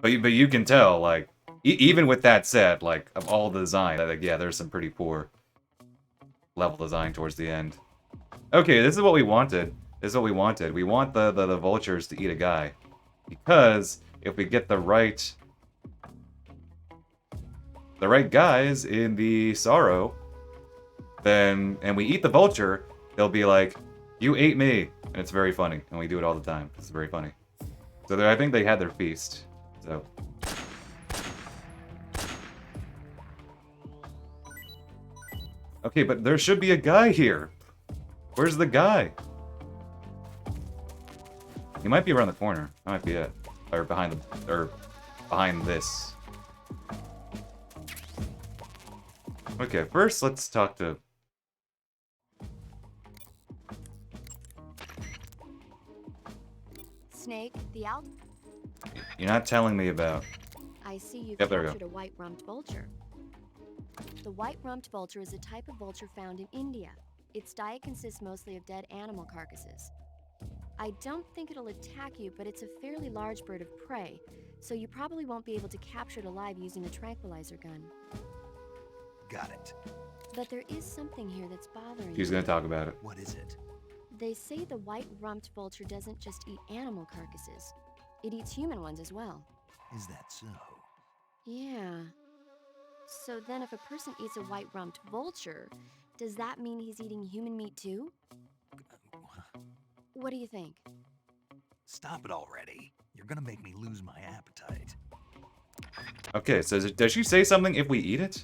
But you can tell, like, even with that said, like, of all the design, like, yeah, there's some pretty poor level design towards the end. Okay, this is what we wanted. This is what we wanted. We want the vultures to eat a guy. Because if we get the right guys in the sorrow, then, and we eat the vulture, they'll be like, you ate me. And it's very funny. And we do it all the time. It's very funny. So I think they had their feast. So. Okay, but there should be a guy here. Where's the guy? He might be around the corner. That might be it. Or behind the, or behind this. Okay, first let's talk to... Snake, the owl. You're not telling me about... I see you've Yep, there we go. captured a white-rumped vulture. The white-rumped vulture is a type of vulture found in India. Its diet consists mostly of dead animal carcasses. I don't think it'll attack you, but it's a fairly large bird of prey, so you probably won't be able to capture it alive using a tranquilizer gun. Got it. But there is something here that's bothering He's me. gonna talk about it. What is it? They say the white-rumped vulture doesn't just eat animal carcasses. It eats human ones as well. Is that so? Yeah. So then if a person eats a white-rumped vulture, does that mean he's eating human meat too? What do you think? Stop it already. You're gonna make me lose my appetite. Okay, so does she say something if we eat it?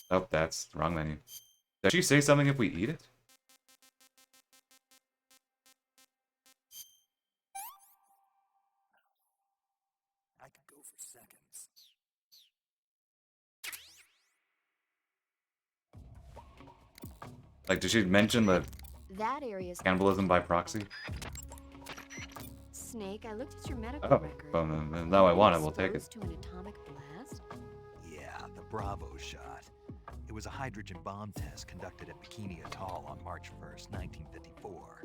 Oh, that's the wrong menu. Does she say something if we eat it? I could go for seconds. Like, did she mention the That area's cannibalism by proxy? Snake, I looked at your medical Oh, record. well, now I want it, we'll take it. Exposed to an atomic blast? Yeah, the Bravo shot. It was a hydrogen bomb test conducted at Bikini Atoll on March 1st, 1954.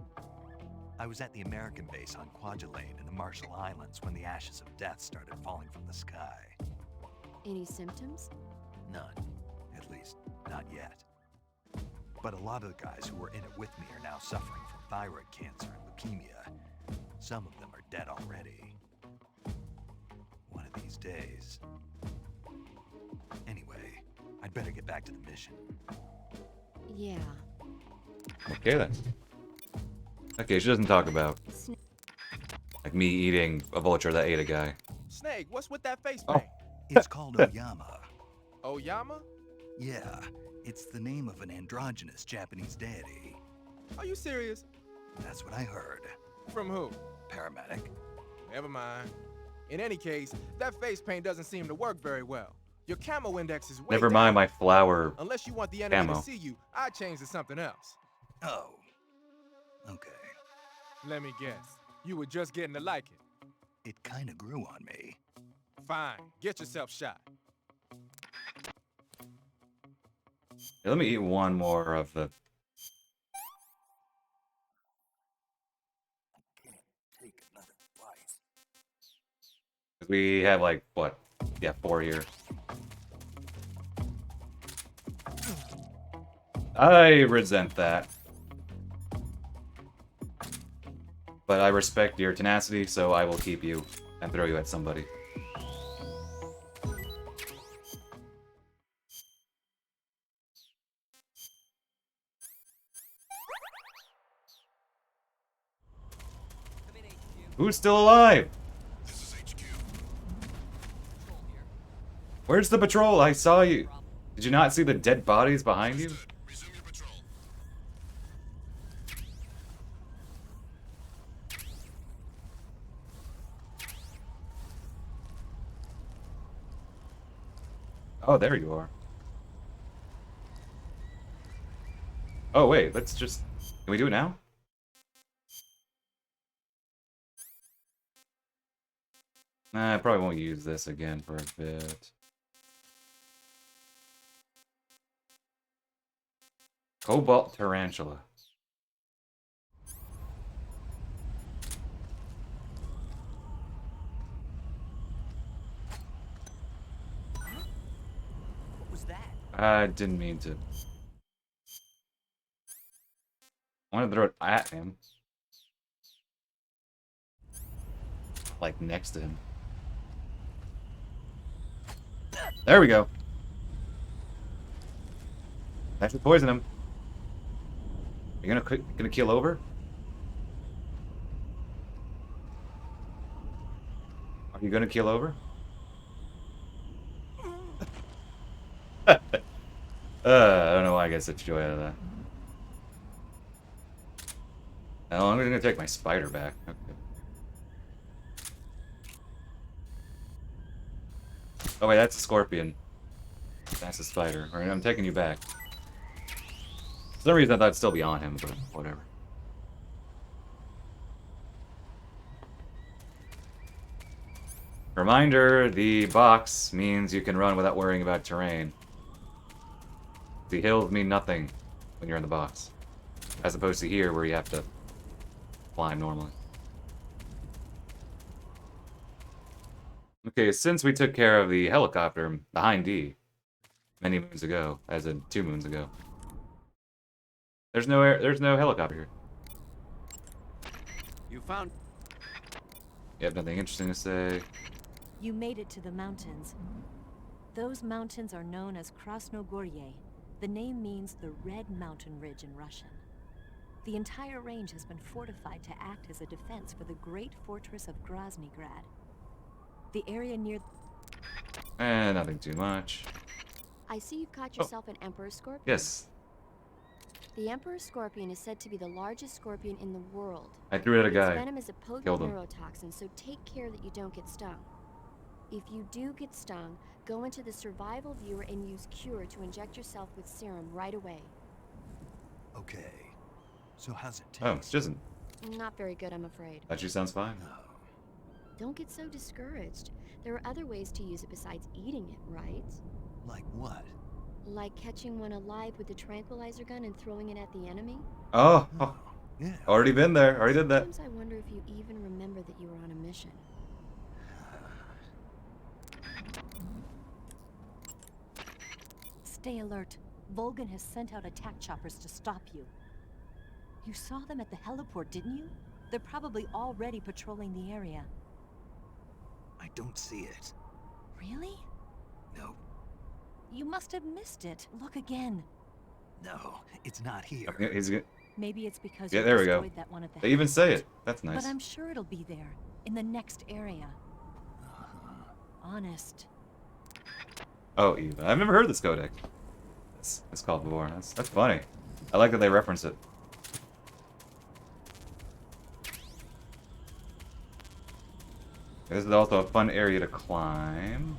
I was at the American base on Kwajalein in the Marshall Islands when the ashes of death started falling from the sky. Any symptoms? None. At least, not yet. But a lot of the guys who were in it with me are now suffering from thyroid cancer and leukemia. Some of them are dead already. One of these days. Anyway, I'd better get back to the mission. Yeah. Okay, then. Okay, she doesn't talk about, Snake. like, me eating a vulture that ate a guy. Snake, what's with that face Oh. paint? It's called Oyama. Oyama? Yeah, it's the name of an androgynous Japanese deity. Are you serious? That's what I heard. From who? Paramedic. Never mind. In any case, that face paint doesn't seem to work very well. Your camo index is way Never down. mind my flower. Unless you want the enemy Camo. to see you, I'd change to something else. Oh. Okay. Let me guess. You were just getting to like it. It kinda grew on me. Fine. Get yourself shot. Here, let me eat one more of the... Can't take another bite. 'Cause we have, like, what? Yeah, 4 here. I resent that. But I respect your tenacity, so I will keep you and throw you at somebody. Come in, HQ. Who's still alive? This is HQ. Control here. Where's the patrol? I saw you. Did you not see the dead bodies behind you? Understood. Resume your patrol. Oh, there you are. Oh, wait, let's just... Can we do it now? Nah, I probably won't use this again for a bit. Cobalt Tarantula. What was that? I didn't mean to. I wanted to throw it at him. Like next to him. There we go. That should poison him. Are you gonna keel over? Are you gonna keel over? I don't know why I get such joy out of that. Oh, I'm gonna take my spider back. Okay. Oh wait, that's a scorpion. That's a spider. Alright, I'm taking you back. For some reason I thought it'd still be on him, but whatever. Reminder, the box means you can run without worrying about terrain. The hills mean nothing when you're in the box. As opposed to here where you have to climb normally. Okay, since we took care of the helicopter behind D many moons ago, as in 2 moons ago, there's no helicopter here. You found. You have nothing interesting to say. You made it to the mountains. Those mountains are known as Krasnogorye. The name means the Red Mountain Ridge in Russian. The entire range has been fortified to act as a defense for the great fortress of Groznygrad. The area near... Nothing too much. I see you've caught yourself an Emperor Scorpion. Yes, The Emperor Scorpion is said to be the largest scorpion in the world. I threw it at a Its guy. venom is a potent Killed him. neurotoxin, so take care that you don't get stung. If you do get stung, go into the survival viewer and use Cure to inject yourself with serum right away. Okay. So how's it taste? Oh, it doesn't. Not very good, I'm afraid. Actually sounds fine. No. Don't get so discouraged. There are other ways to use it besides eating it, right? Like what? Like catching one alive with the tranquilizer gun and throwing it at the enemy? Oh, Oh, yeah. already been there. Already did that. Sometimes I wonder if you even remember that you were on a mission. Stay alert. Volgan has sent out attack choppers to stop you. You saw them at the heliport, didn't you? They're probably already patrolling the area. I don't see it. Really? No. You must have missed it. Look again. No, it's not here. Yeah, he's good. Maybe it's because Yeah, you there we go. destroyed that one at the They even say heliport. it. That's nice. But I'm sure it'll be there, in the next area. Honest. Oh, even. I've never heard this codec. It's called before. That's funny. I like that they reference it. This is also a fun area to climb.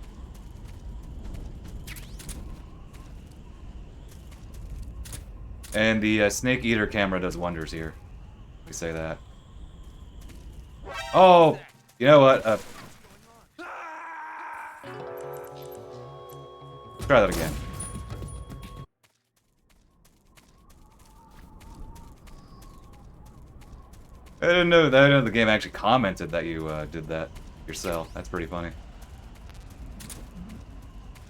And the Snake Eater camera does wonders here. We say that. Oh! You know what? Try that again. I didn't know the game actually commented that you did that yourself. That's pretty funny.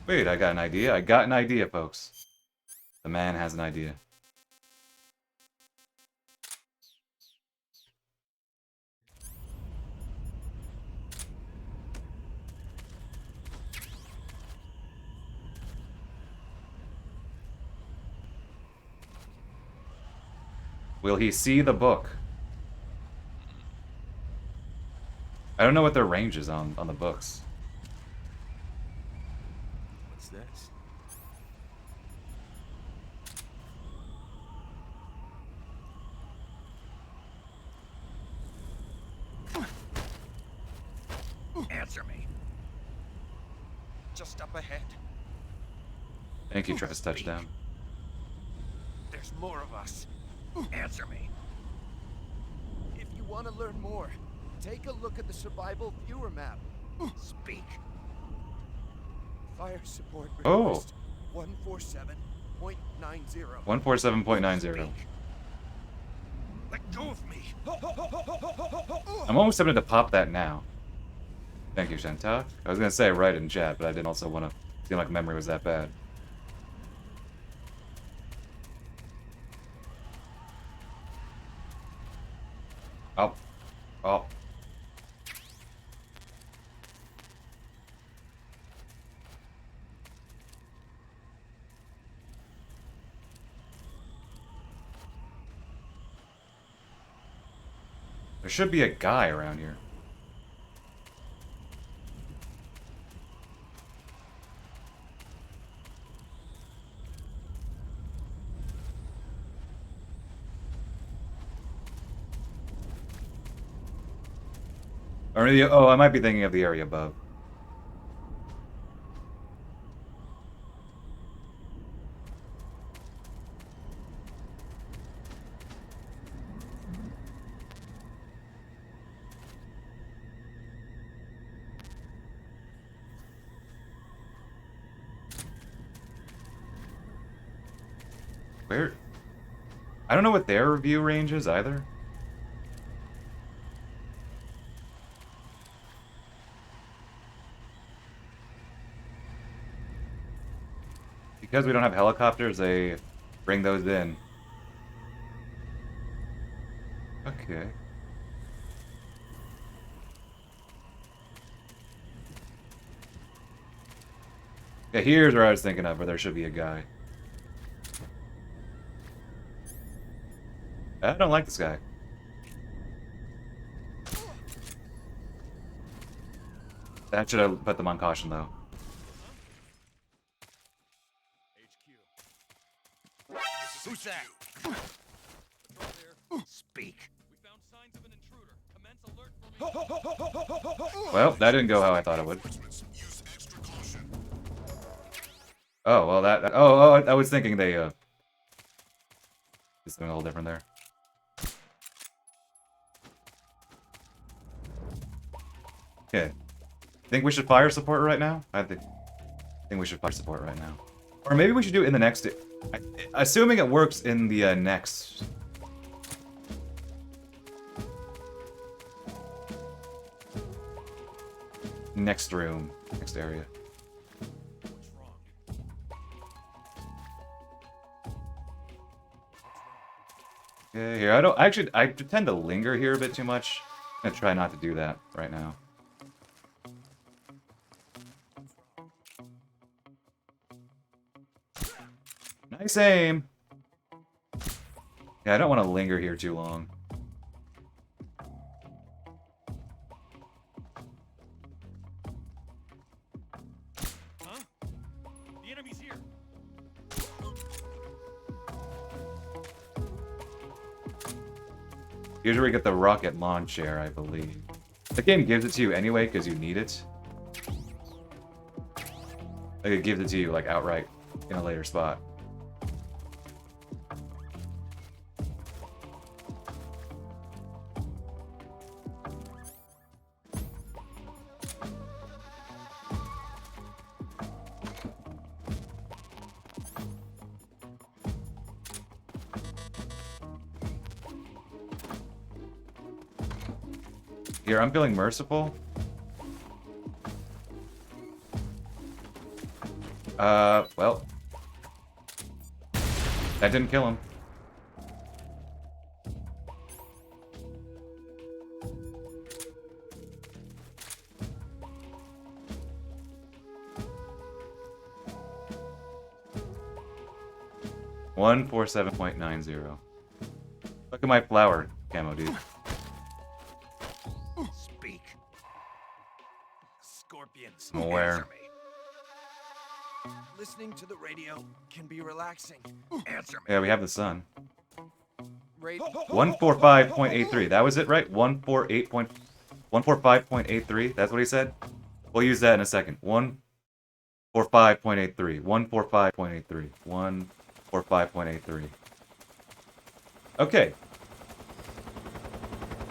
Wait, I got an idea. I got an idea, folks. The man has an idea. Will he see the book? I don't know what their range is on the books. What's this? Answer me. Just up ahead. Thank you, Travis Touchdown. There's more of us. Answer me. If you want to learn more, take a look at the survival viewer map. Speak. Fire support Oh. request 147.90. 147.90. Let go of me. I'm almost tempted to pop that now. Thank you, Shantak. I was gonna say right in chat, but I didn't also want to seem like memory was that bad. Oh. Oh. There should be a guy around here. Or maybe, oh, I might be thinking of the area above. Where? I don't know what their review range is either. Because we don't have helicopters, they bring those in. Okay. Yeah, here's where I was thinking of, where there should be a guy. I don't like this guy. That should have put them on caution, though. HQ. Who's that? Control here. Speak. We found signs of an intruder. Commence alert formation. Well, that didn't go how I thought it would. Use extra caution. Oh, well, oh, I was thinking they, did something a little different there. Okay. Think we should fire support right now? I think we should fire support right now. Or maybe we should do it in the next... assuming it works in the next... Next room. Next area. What's wrong? Yeah, here, I tend to linger here a bit too much. I'm gonna try not to do that right now. Nice aim! Yeah, I don't want to linger here too long. Huh? The enemy's here. Here's where we get the rocket launcher, I believe. The game gives it to you anyway, because you need it. Like, it gives it to you, like, outright in a later spot. Here, I'm feeling merciful. Well. That didn't kill him. $147.90. Look at my flower camo, dude. Speak. Scorpions. I'm aware. Answer me. Listening to the radio can be relaxing. Answer me. Yeah, we have the sun. Rate 145.83. That was it, right? 145.83. That's what he said? We'll use that in a second. 145.83. 145.83. 145.83. Okay.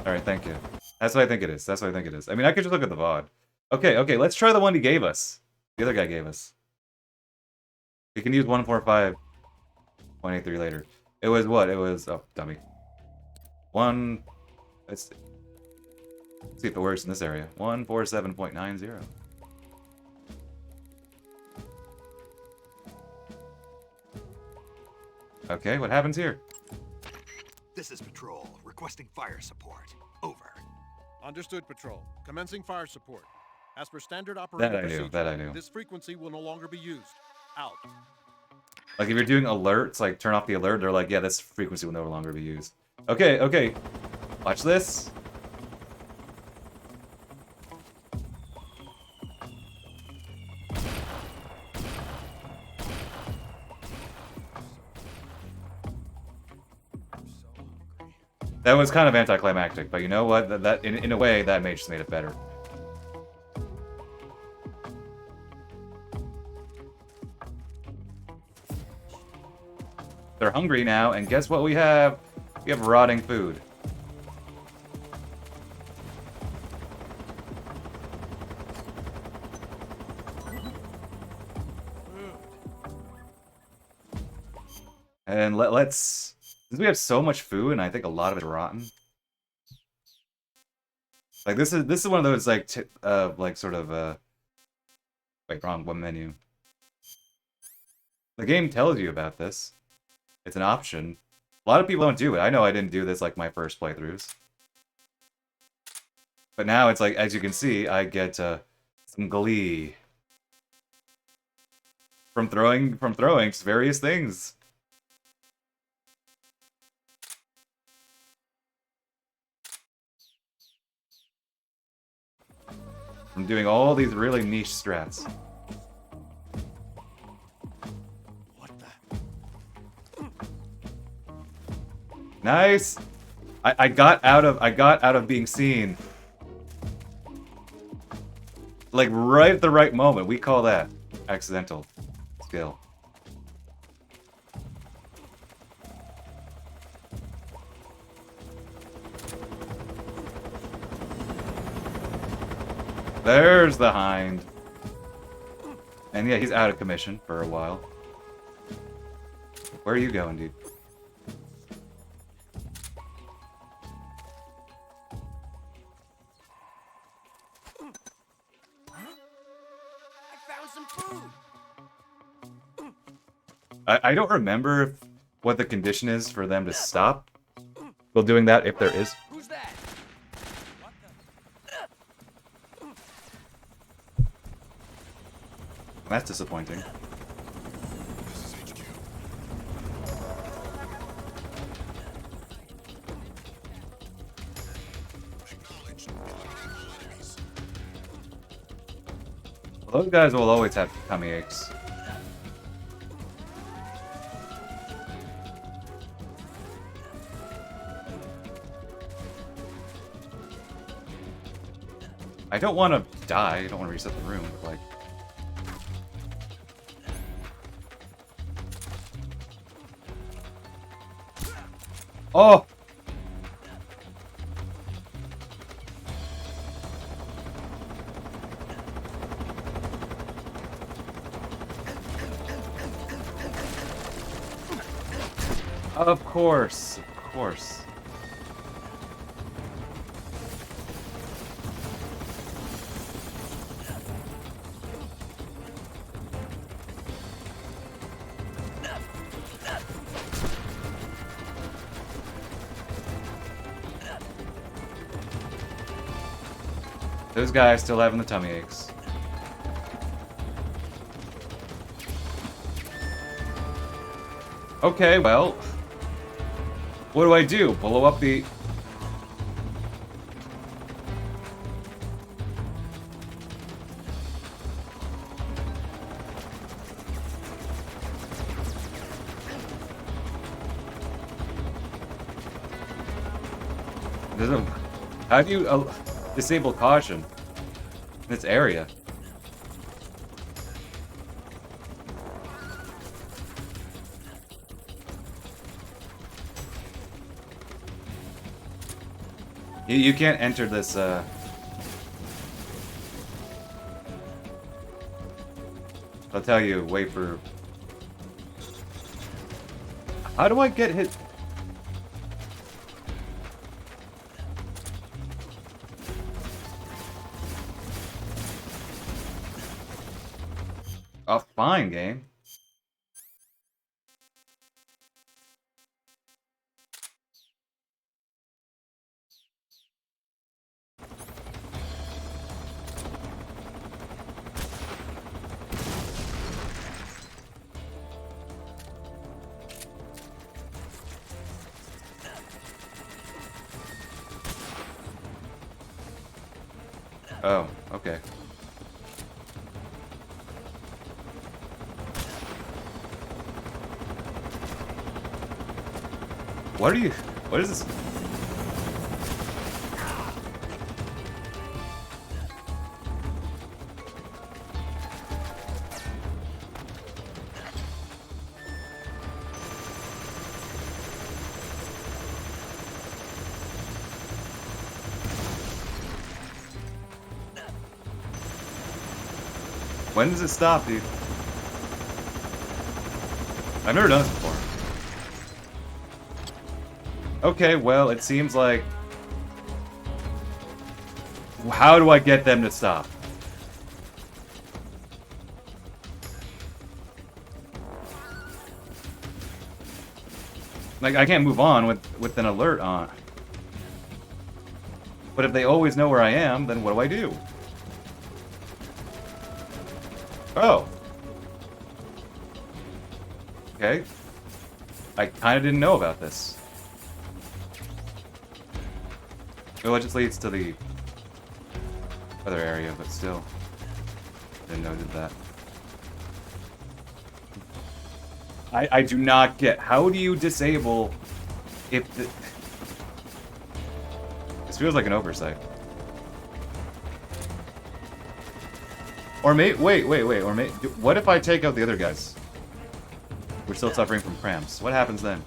Alright, thank you. That's what I think it is. That's what I think it is. I mean, I could just look at the VOD. Okay, let's try the one he gave us. The other guy gave us. We can use 145.83 later. It was what? It was... Oh, dummy. Let's see if it works in this area. 147.90. Okay, what happens here? This is Patrol, requesting fire support. Understood, Patrol. Commencing fire support. As per standard That operating I knew, procedure, that I knew. this frequency will no longer be used. Out. Like, if you're doing alerts, like, turn off the alert, they're like, yeah, this frequency will no longer be used. Okay, okay. Watch this. That was kind of anticlimactic, but you know what? That in a way, that just made it better. They're hungry now, and guess what we have? We have rotting food. And let's... Since we have so much food, and I think a lot of it's rotten. Like, this is one of those, like, sort of, wait, wrong, one menu. The game tells you about this. It's an option. A lot of people don't do it. I know I didn't do this, like, my first playthroughs. But now it's like, as you can see, I get, some glee. From throwing various things. From doing all these really niche strats. What the? Nice! I got out of being seen. Like, right at the right moment. We call that accidental skill. There's the Hind. And yeah, he's out of commission for a while. Where are you going, dude? I found some food. I don't remember what the condition is for them to stop. Well, doing that if there is. Who's that? That's disappointing. This is HQ. Acknowledged. Eliminate all enemies. Well, those guys will always have tummy aches. I don't want to die. I don't want to reset the room, but like... Oh! Of course, of course. Those guys still having the tummy aches. Okay, well... What do I do? Blow up the... How do you disable caution in this area? You can't enter this, I'll tell you, wait for... How do I get hit? Oh, fine, game. Oh, okay. What are you... What is this? When does it stop, dude? I've never done this before. Okay, well, it seems like... How do I get them to stop? Like, I can't move on with an alert on. But if they always know where I am, then what do I do? Oh. Okay. I kind of didn't know about this. Well, it just leads to the other area, but still. Didn't know it did that. I do not get... How do you disable if the... This feels like an oversight. Or wait. Or what if I take out the other guys? We're still suffering from cramps. What happens then?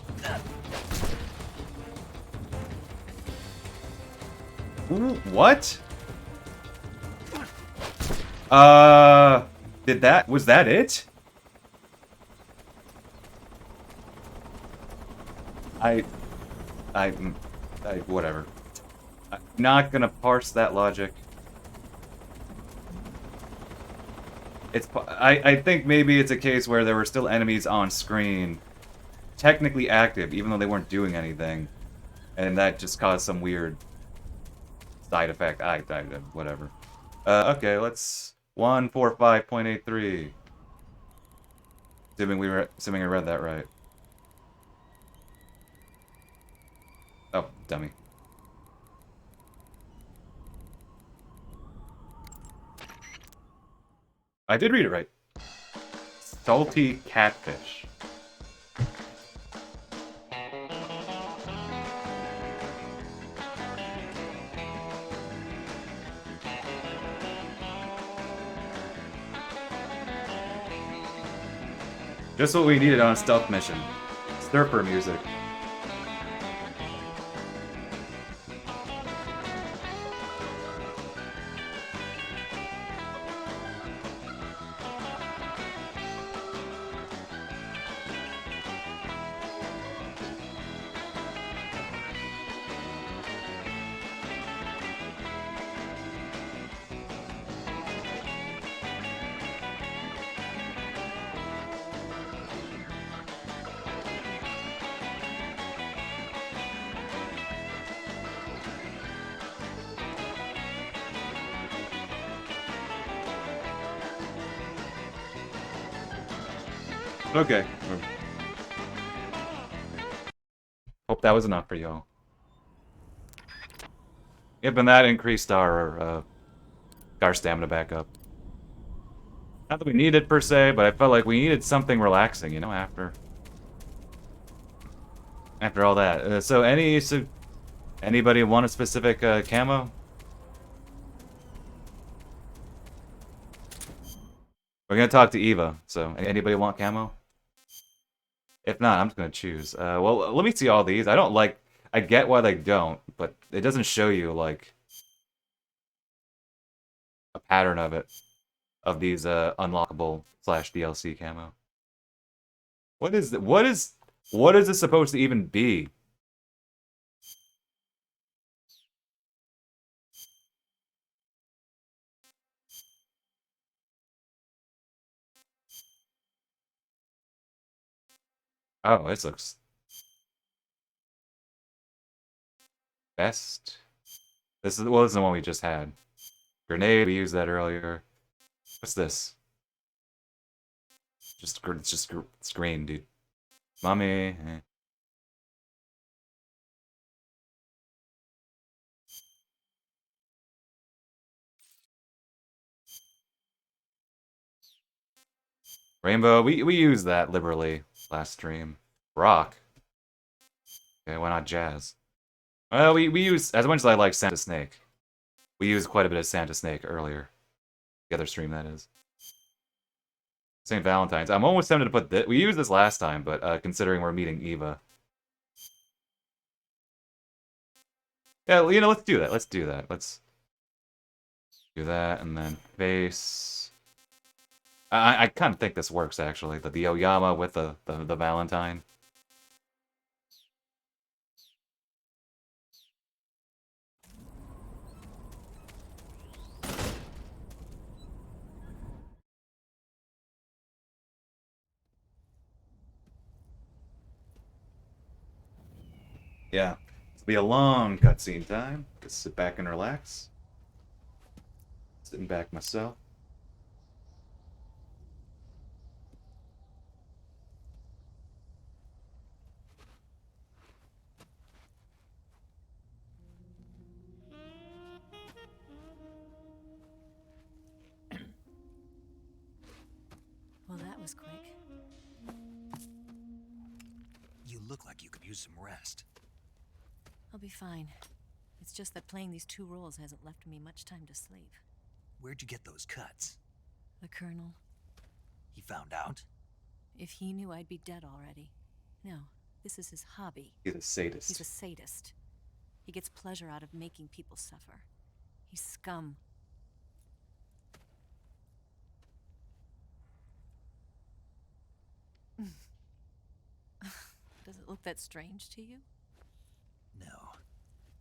Ooh, what? Was that it? Whatever. I'm not gonna parse that logic. I think maybe it's a case where there were still enemies on screen, technically active, even though they weren't doing anything, and that just caused some weird side effect. Whatever. Okay, let's 145.83. Assuming I read that right. Oh, dummy. I did read it right. Salty catfish. Just what we needed on a stealth mission. Surfer music. Okay. Hope that was enough for y'all. Yep, and that increased our stamina back up. Not that we need it per se, but I felt like we needed something relaxing, you know, after all that. So anybody want a specific camo? We're gonna talk to Eva. So anybody want camo? If not, I'm just gonna choose. Well, let me see all these. I get why they don't, but it doesn't show you like a pattern of these unlockable / DLC camo. What is this supposed to even be? Oh, this looks best. This is the one we just had. Grenade, we used that earlier. What's this? It's just screen, dude. Mummy. Eh. Rainbow, we used that liberally last stream. Rock. Okay, why not jazz? Well, we use, as much as I like Santa Snake, we used quite a bit of Santa Snake earlier. The other stream, that is. St. Valentine's. I'm almost tempted to put this. We used this last time, but considering we're meeting Eva. Yeah, you know, let's do that. Let's do that. Let's do that, and then face... I kind of think this works, actually. The Oyama with the Valentine. Yeah. It'll be a long cutscene time. Just sit back and relax. Sitting back myself. Well, that was quick. You look like you could use some rest. I'll be fine. It's just that playing these 2 roles hasn't left me much time to sleep. Where'd you get those cuts? The Colonel. He found out? If he knew, I'd be dead already. No, this is his hobby. He's a sadist. He's a sadist. He gets pleasure out of making people suffer. He's scum. Does it look that strange to you? No.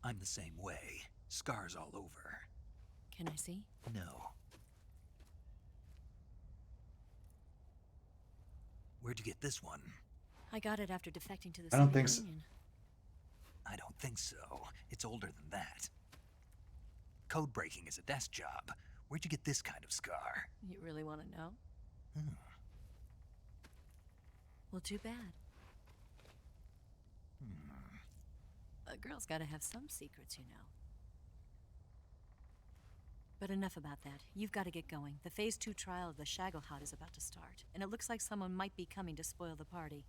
I'm the same way. Scars all over. Can I see? No. Where'd you get this one? I got it after defecting to the I don't Soviet think so. Union. I don't think so. It's older than that. Code breaking is a desk job. Where'd you get this kind of scar? You really want to know? Well, too bad. A girl's got to have some secrets, you know. But enough about that. You've got to get going. The Phase 2 trial of the Shagelhot is about to start, and it looks like someone might be coming to spoil the party.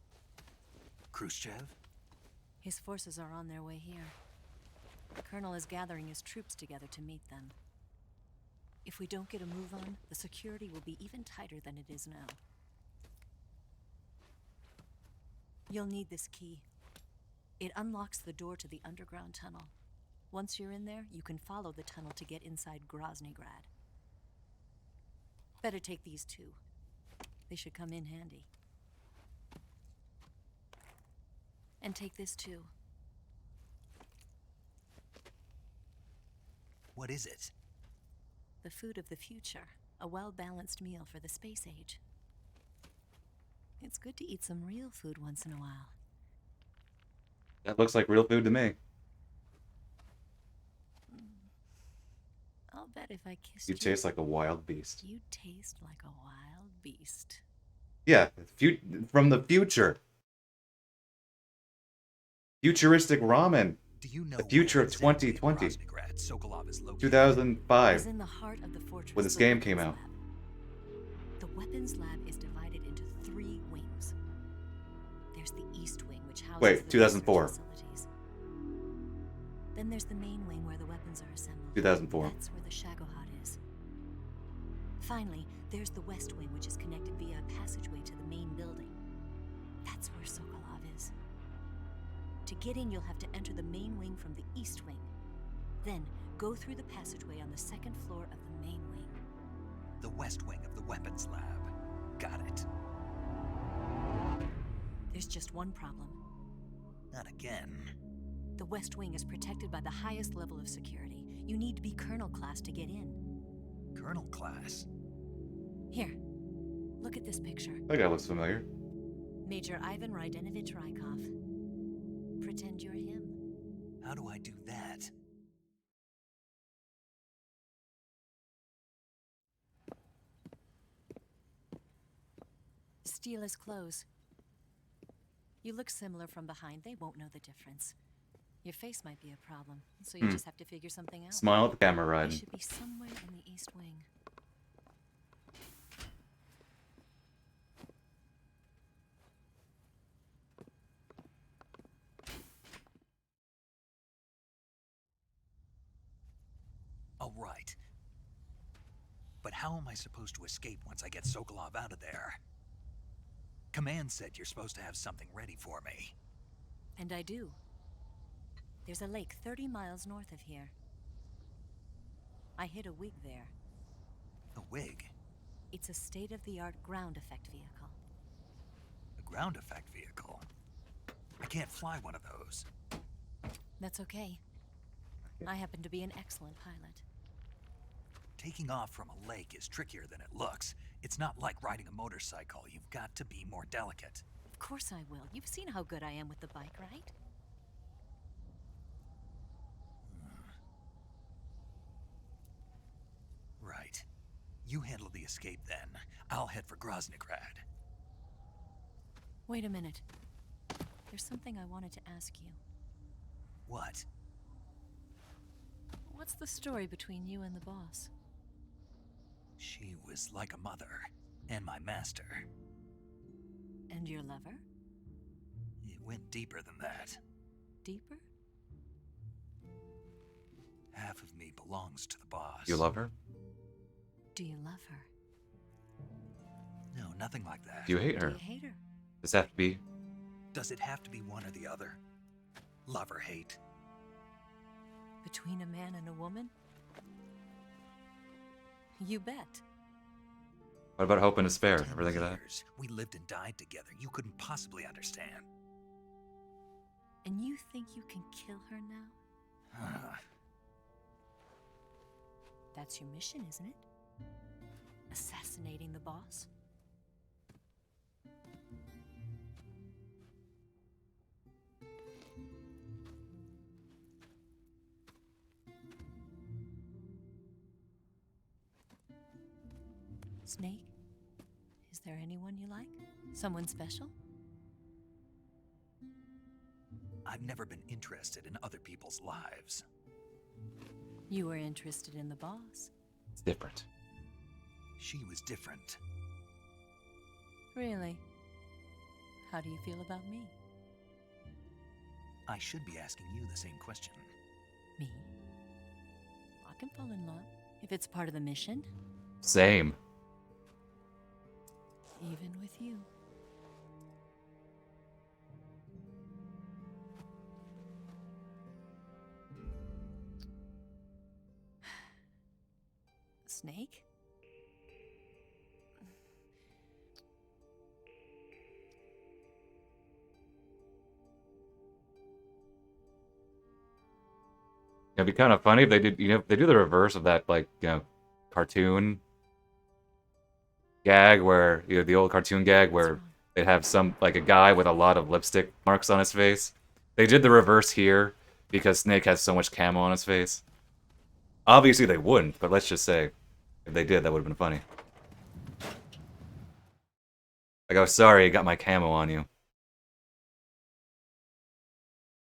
Khrushchev? His forces are on their way here. The Colonel is gathering his troops together to meet them. If we don't get a move on, the security will be even tighter than it is now. You'll need this key. It unlocks the door to the underground tunnel. Once you're in there, you can follow the tunnel to get inside Groznygrad. Better take these 2. They should come in handy. And take this too. What is it? The food of the future. A well-balanced meal for the space age. It's good to eat some real food once in a while. That looks like real food to me. I'll bet if I kissed You you... taste like a wild beast. You taste like a wild beast. Yeah, from the future. Futuristic ramen. Do you know The future where of exactly 2020. Groznygrad Sokolov is located? 2005. It's in the heart of the fortress, when this the game weapons came out. lab. The weapons lab is divided into 3 wings. There's the east wing, which houses Wait, the 2004. research facilities. Then there's the main wing where the weapons are assembled. 2004. That's where the Shagohod is. Finally, there's the west wing, which is connected via a passageway to the main building. That's where Sokolov is. To get in, you'll have to enter the main wing from the east wing. Then, go through the passageway on the 2nd floor of the main wing. The west wing of the weapons lab. Got it. There's just one problem. Not again. The west wing is protected by the highest level of security. You need to be Colonel class to get in. Colonel class? Here, look at this picture. That guy looks familiar. Major Ivan Rydenovich Rykov. Pretend you're him. How do I do that? Steal his clothes. You look similar from behind. They won't know the difference. Your face might be a problem, so you just have to figure something out. Smile at the camera, He Ryden. should be somewhere in the east wing. All right. But how am I supposed to escape once I get Sokolov out of there? Command said you're supposed to have something ready for me. And I do. There's a lake 30 miles north of here. I hid a wig there. A wig? It's a state-of-the-art ground effect vehicle. A ground effect vehicle? I can't fly one of those. That's okay. I happen to be an excellent pilot. Taking off from a lake is trickier than it looks. It's not like riding a motorcycle. You've got to be more delicate. Of course I will. You've seen how good I am with the bike, right? Right. You handle the escape then. I'll head for Groznygrad. Wait a minute. There's something I wanted to ask you. What? What's the story between you and the boss? She was like a mother, and my master. And your lover? It went deeper than that. Deeper? Half of me belongs to the boss. You love her? Do you love her? No, nothing like that. Do you hate Do her? you hate her? Does that have to be? Does it have to be one or the other? Love or hate? Between a man and a woman? You bet. What about hope and despair? 10 Ever think of that? years. We lived and died together. You couldn't possibly understand. And you think you can kill her now? That's your mission, isn't it? Assassinating the boss? Snake? Is there anyone you like? Someone special? I've never been interested in other people's lives. You were interested in the boss. It's different. She was different. Really? How do you feel about me? I should be asking you the same question. Me? I can fall in love if it's part of the mission, Same. even with you. Snake? It'd be kind of funny if they did, if they do the reverse of that, like, cartoon gag where, the old cartoon gag where they'd have like a guy with a lot of lipstick marks on his face. They did the reverse here because Snake has so much camo on his face. Obviously they wouldn't, but let's just say if they did, that would have been funny. Like, oh, sorry, I got my camo on you.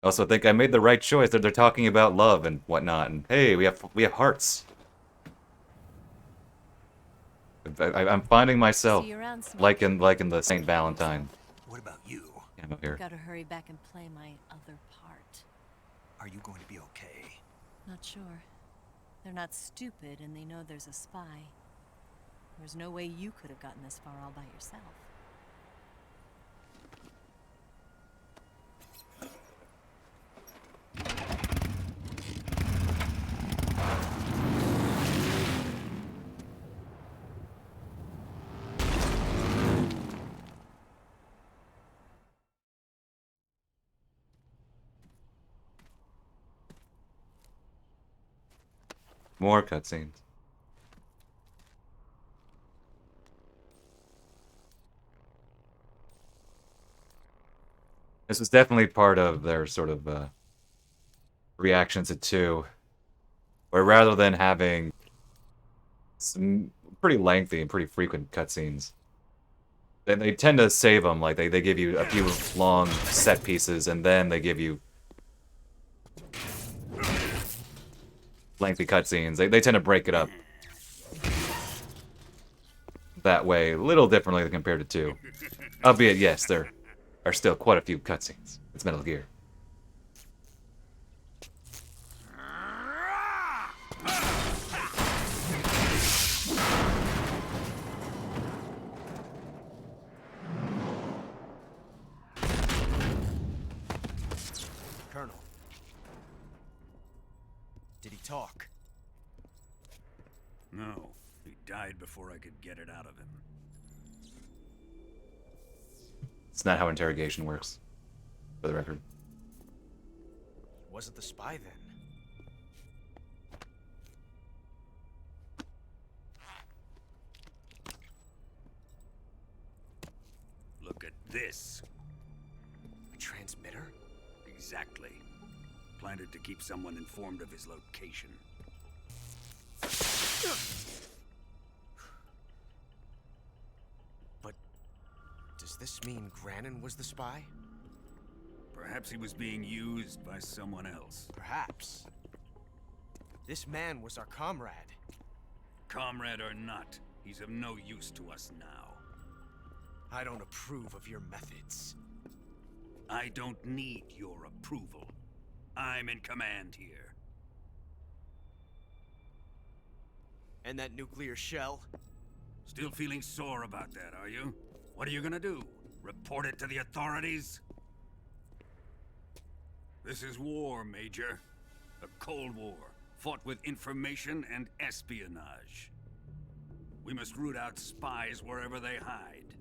I also think I made the right choice. They're talking about love and whatnot, and hey, we have hearts. I'm finding myself See you around, Snake. like in the Saint Valentine What about you? camo here. Gotta hurry back and play my other part. Are you going to be okay? Not sure. They're not stupid, and they know there's a spy. There's no way you could have gotten this far all by yourself. More cutscenes. This was definitely part of their sort of reaction to 2, where rather than having some pretty lengthy and pretty frequent cutscenes, they tend to save them. Like they give you a few long set pieces, and then they give you lengthy cutscenes. They tend to break it up that way, a little differently than compared to 2. Albeit, yes, there are still quite a few cutscenes. It's Metal Gear. Did he talk? No, he died before I could get it out of him. It's not how interrogation works, for the record. He wasn't the spy then. Look at this. A transmitter? Exactly. Planted to keep someone informed of his location. But does this mean Grannon was the spy? Perhaps he was being used by someone else. Perhaps. This man was our comrade. Comrade or not, he's of no use to us now. I don't approve of your methods. I don't need your approval. I'm in command here. And that nuclear shell? Still feeling sore about that, are you? What are you gonna do? Report it to the authorities? This is war, Major. A Cold War, fought with information and espionage. We must root out spies wherever they hide.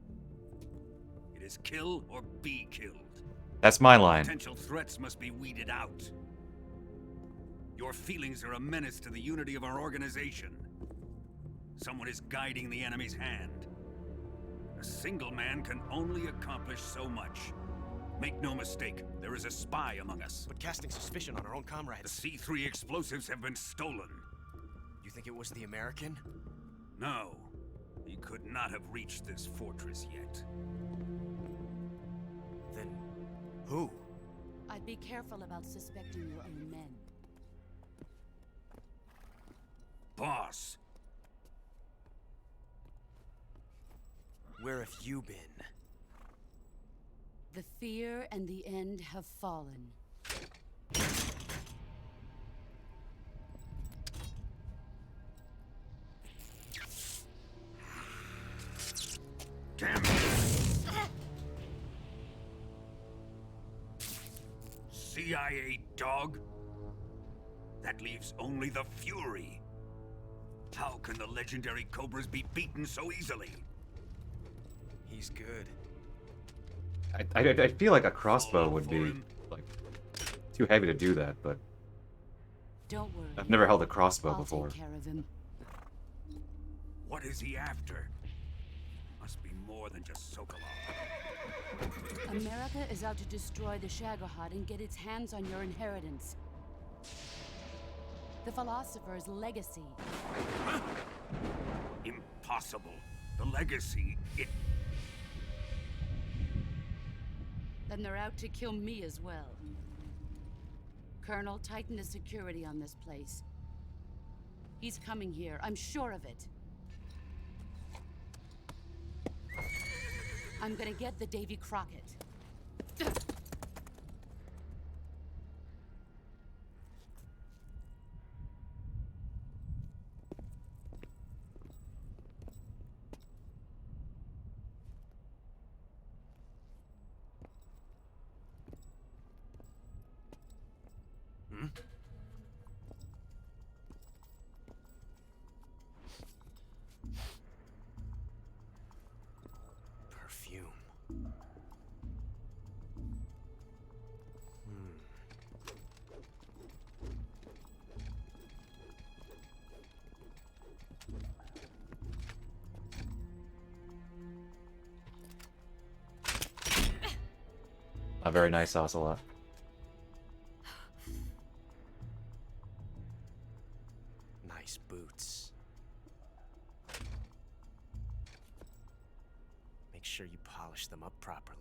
It is kill or be killed. That's my line. Potential threats must be weeded out. Your feelings are a menace to the unity of our organization. Someone is guiding the enemy's hand. A single man can only accomplish so much. Make no mistake, there is a spy among us. But casting suspicion on our own The comrades. C3 explosives have been stolen. You think it was the American? No, he could not have reached this fortress yet. Then who? I'd be careful about suspecting your own men. Boss, Where have you been? The fear and the end have fallen. damn it! CIA dog? That leaves only the Fury. How can the legendary Cobras be beaten so easily? He's good. I feel like a crossbow Fall would for be him. like too heavy to do that, but Don't worry. I've never held a crossbow I'll before. take care of him. What is he after? Must be more than just Sokolov. America is out to destroy the Shagohod and get its hands on your inheritance. The philosopher's legacy. Impossible. The legacy, it... Then they're out to kill me as well. Colonel, tighten the security on this place. He's coming here, I'm sure of it. I'm gonna get the Davy Crockett. Perfume. A very nice ocelot. Nice boots. Make sure you polish them up properly.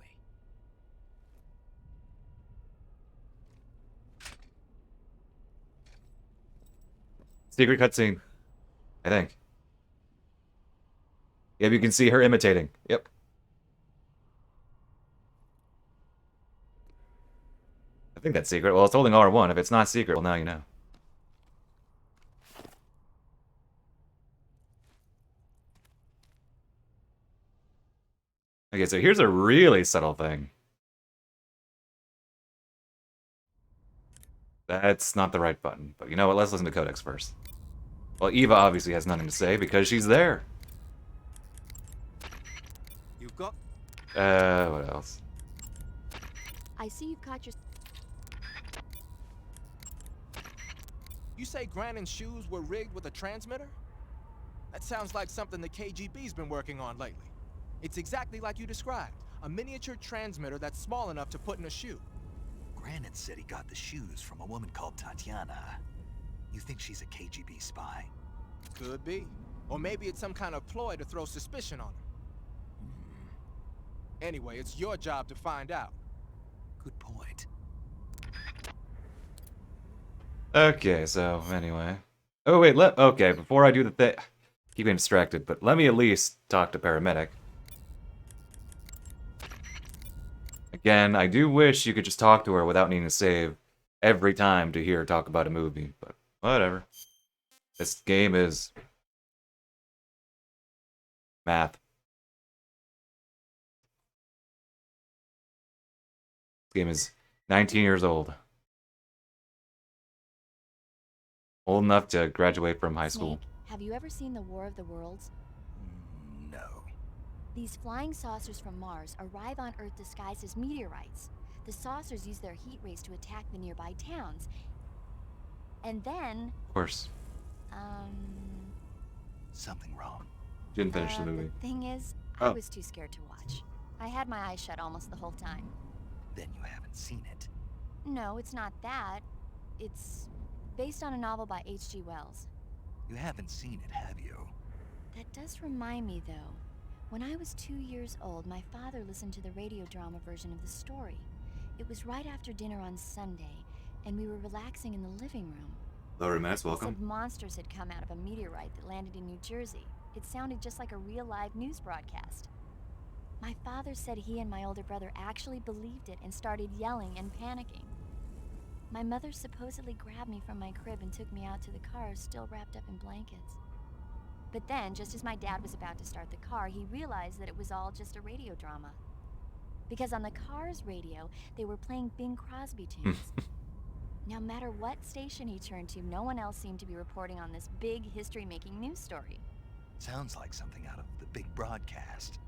Secret cutscene. I think. Yep, you can see her imitating. Yep. I think that's secret. Well, it's holding R1. If it's not secret, well, now you know. Okay, so here's a really subtle thing. That's not the right button. But you know what? Let's listen to Codex first. Well, Eva obviously has nothing to say because she's there. You've got... What else? I see you've caught your... You say Grannon's shoes were rigged with a transmitter? That sounds like something the KGB's been working on lately. It's exactly like you described. A miniature transmitter that's small enough to put in a shoe. Grannon said he got the shoes from a woman called Tatiana. You think she's a KGB spy? Could be. Or maybe it's some kind of ploy to throw suspicion on her. Anyway, it's your job to find out. Good point. Okay, so anyway. Oh wait, okay, before I do the thing, keep getting distracted, but let me at least talk to paramedic. Again, I do wish you could just talk to her without needing to save every time to hear her talk about a movie, but whatever. This game is math. This game is 19 years old. Old enough to graduate from high school. Snake, have you ever seen the War of the Worlds? No. These flying saucers from Mars arrive on Earth disguised as meteorites. The saucers use their heat rays to attack the nearby towns. And then... Of course. Something wrong. Didn't finish the movie. The thing is, I was too scared to watch. I had my eyes shut almost the whole time. Then you haven't seen it. No, it's not that. It's based on a novel by H.G. Wells. You haven't seen it, have you? That does remind me, though. When I was 2 years old, my father listened to the radio drama version of the story. It was right after dinner on Sunday, and we were relaxing in the living room. Laurie Mass, He welcome. said monsters had come out of a meteorite that landed in New Jersey. It sounded just like a real live news broadcast. My father said he and my older brother actually believed it and started yelling and panicking. My mother supposedly grabbed me from my crib and took me out to the car, still wrapped up in blankets. But then, just as my dad was about to start the car, he realized that it was all just a radio drama. Because on the car's radio, they were playing Bing Crosby tunes. No matter what station he turned to, no one else seemed to be reporting on this big history-making news story. Sounds like something out of the big broadcast.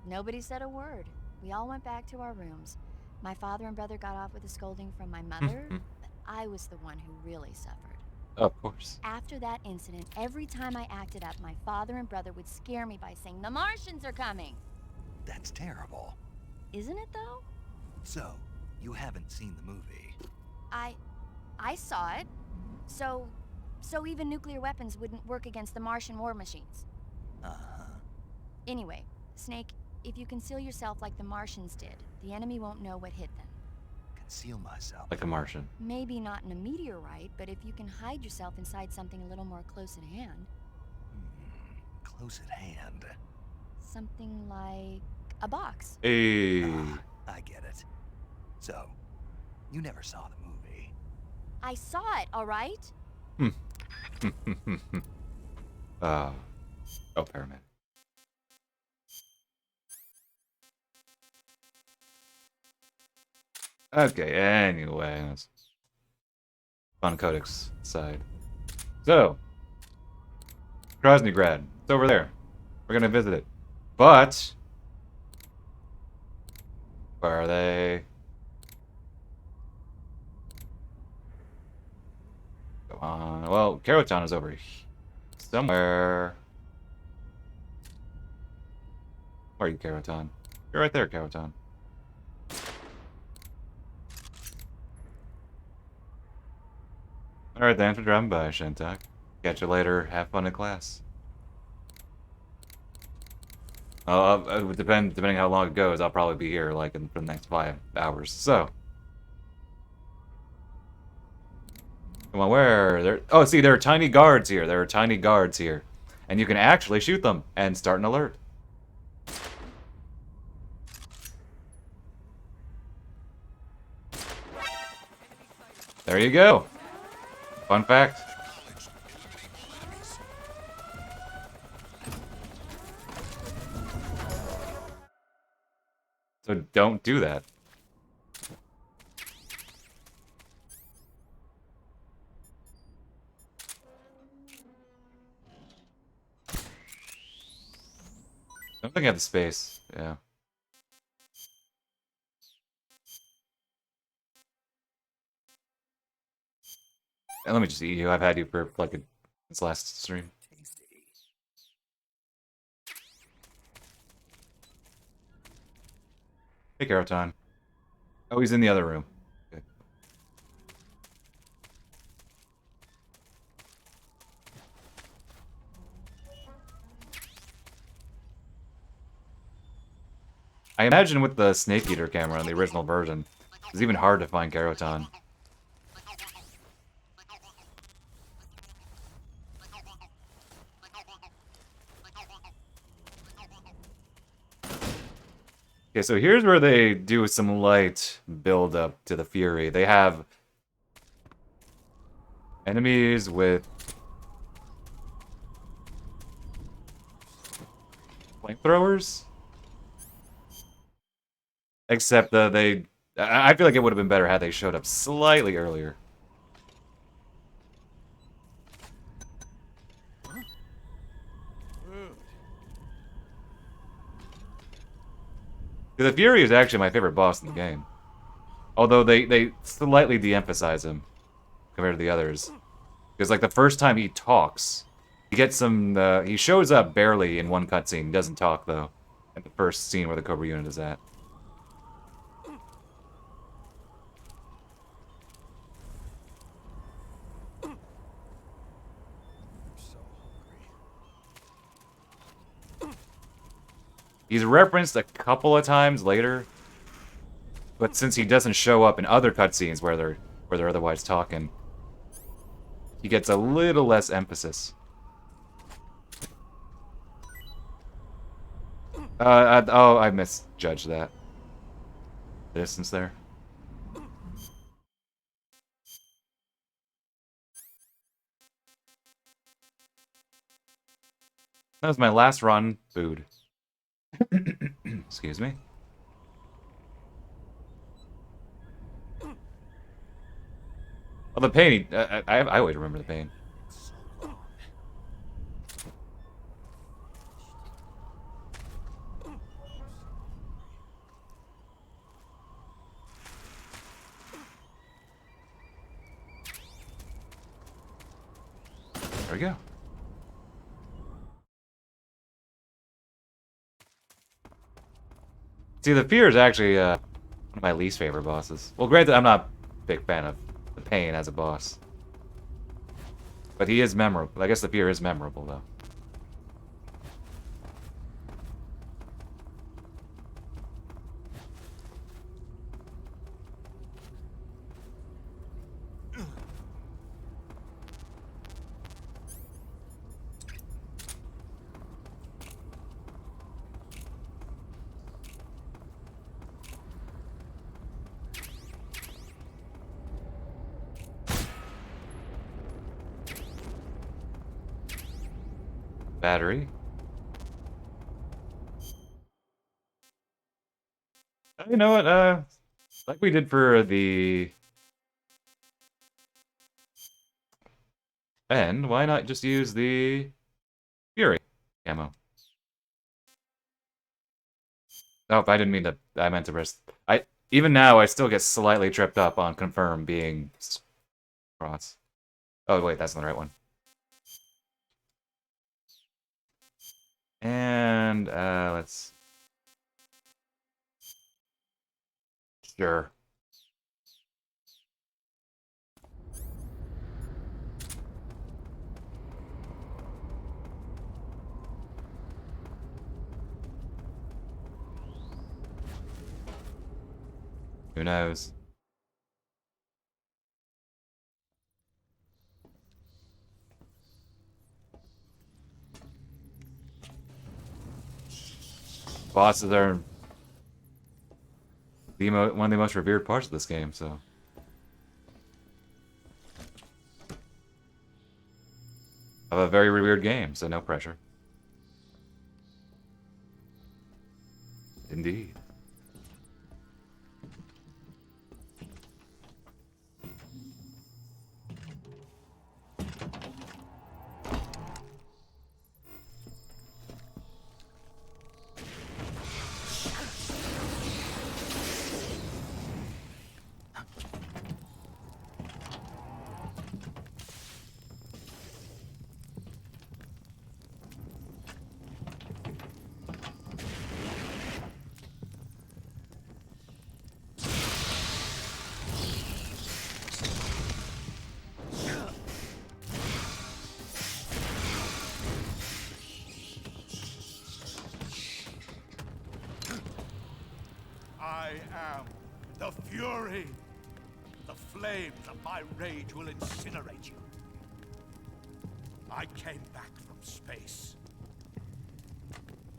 Nobody said a word. We all went back to our rooms. My father and brother got off with a scolding from my mother, but I was the one who really suffered. Of course. After that incident, every time I acted up, my father and brother would scare me by saying, "The Martians are coming!" That's terrible. Isn't it, though? So, you haven't seen the movie? I saw it. So even nuclear weapons wouldn't work against the Martian war machines. Uh-huh. Anyway, Snake, if you conceal yourself like the Martians did, the enemy won't know what hit them. Conceal myself. Like a Martian. Maybe not in a meteorite, but if you can hide yourself inside something a little more close at hand. Close at hand. Something like a box. Hey. I get it. So, you never saw the movie. I saw it, all right? Oh, paramedic. Okay, anyway. That's fun Codex side. So, Krasnygrad. It's over there. We're gonna visit it. But, where are they? Come on. Well, Karotan is over here. Somewhere. Where are you, Karotan? You're right there, Karotan. Alright, thanks for dropping by, Shintak. Catch you later. Have fun in class. Depending how long it goes, I'll probably be here, like, for the next 5 hours. So. Come on, where? There. Oh, see, there are tiny guards here. There are tiny guards here. And you can actually shoot them and start an alert. There you go. Fun fact. So don't do that. think I have the space. Yeah. And let me just eat you. I've had you for like this last stream. Hey, Caroton. Oh, he's in the other room. Good. I imagine with the Snake Eater camera on the original version, it's even hard to find Caroton. Okay, so here's where they do some light build up to the Fury. They have enemies with flamethrowers, except I feel like it would have been better had they showed up slightly earlier. The Fury is actually my favorite boss in the game. Although they slightly de-emphasize him compared to the others. Because like the first time he talks, he gets some he shows up barely in one cutscene, doesn't talk though. At the first scene where the Cobra unit is at. He's referenced a couple of times later, but since he doesn't show up in other cutscenes where they're otherwise talking, he gets a little less emphasis. Oh, I misjudged that. The distance there. That was my last run. Food. Excuse me. Well, the pain. I always remember the pain. There we go. See, the Fear is actually one of my least favorite bosses. Well, granted, I'm not a big fan of the Pain as a boss. But he is memorable. I guess the Fear is memorable, though. Battery. You know what, like we did for the end, why not just use the Fury ammo? Oh, I didn't mean to, I meant to rest. Even now, I still get slightly tripped up on confirm being cross. Oh, wait, that's not the right one. And, let's... Sure. Who knows? Bosses are one of the most revered parts of this game, so... Of a very revered game, so no pressure. Indeed. I am the Fury. The flames of my rage will incinerate you. I came back from space.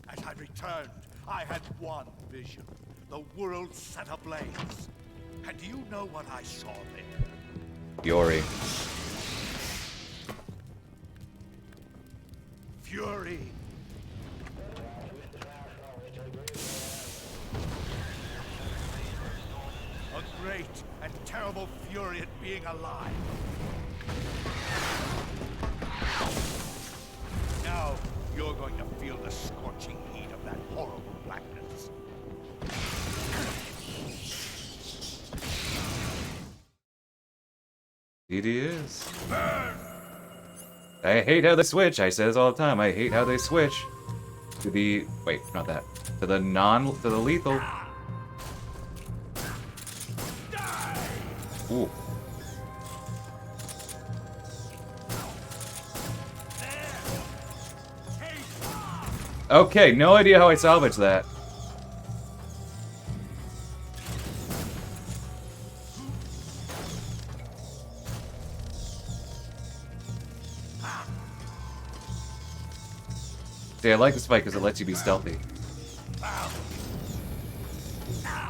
As I returned, I had one vision. The world set ablaze. And do you know what I saw there? Fury. Fury. A great and terrible fury at being alive. Now you're going to feel the scorching heat of that horrible blackness. It is. I hate how they switch. I say this all the time. I hate how they switch to the wait, not that. To the lethal. Ooh. Okay, no idea how I salvaged that. See, I like this fight because it lets you be stealthy.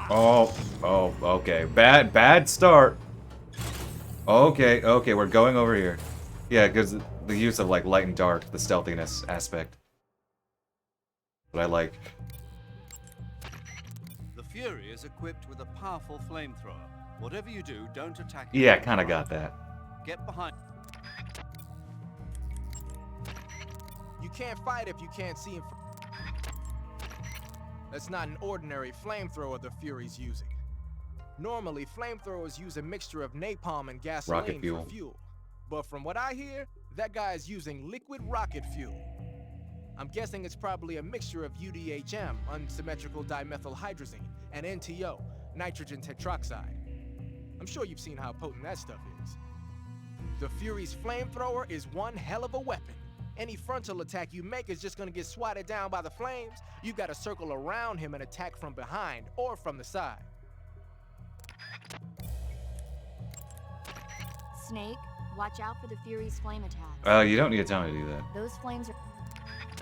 Oh, okay. Bad start. Okay, we're going over here. Yeah, because the use of, like, light and dark, the stealthiness aspect. What I like. The Fury is equipped with a powerful flamethrower. Whatever you do, don't attack. Yeah, kind of got that. Get behind. You can't fight if you can't see him. That's not an ordinary flamethrower the Fury's using. Normally, flamethrowers use a mixture of napalm and gasoline for fuel. But from what I hear, that guy is using liquid rocket fuel. I'm guessing it's probably a mixture of UDHM, unsymmetrical dimethylhydrazine, and NTO, nitrogen tetroxide. I'm sure you've seen how potent that stuff is. The Fury's flamethrower is one hell of a weapon. Any frontal attack you make is just gonna get swatted down by the flames. You've got to circle around him and attack from behind or from the side. Snake, watch out for the Fury's flame attacks. You don't need to tell me to do that. Those flames are...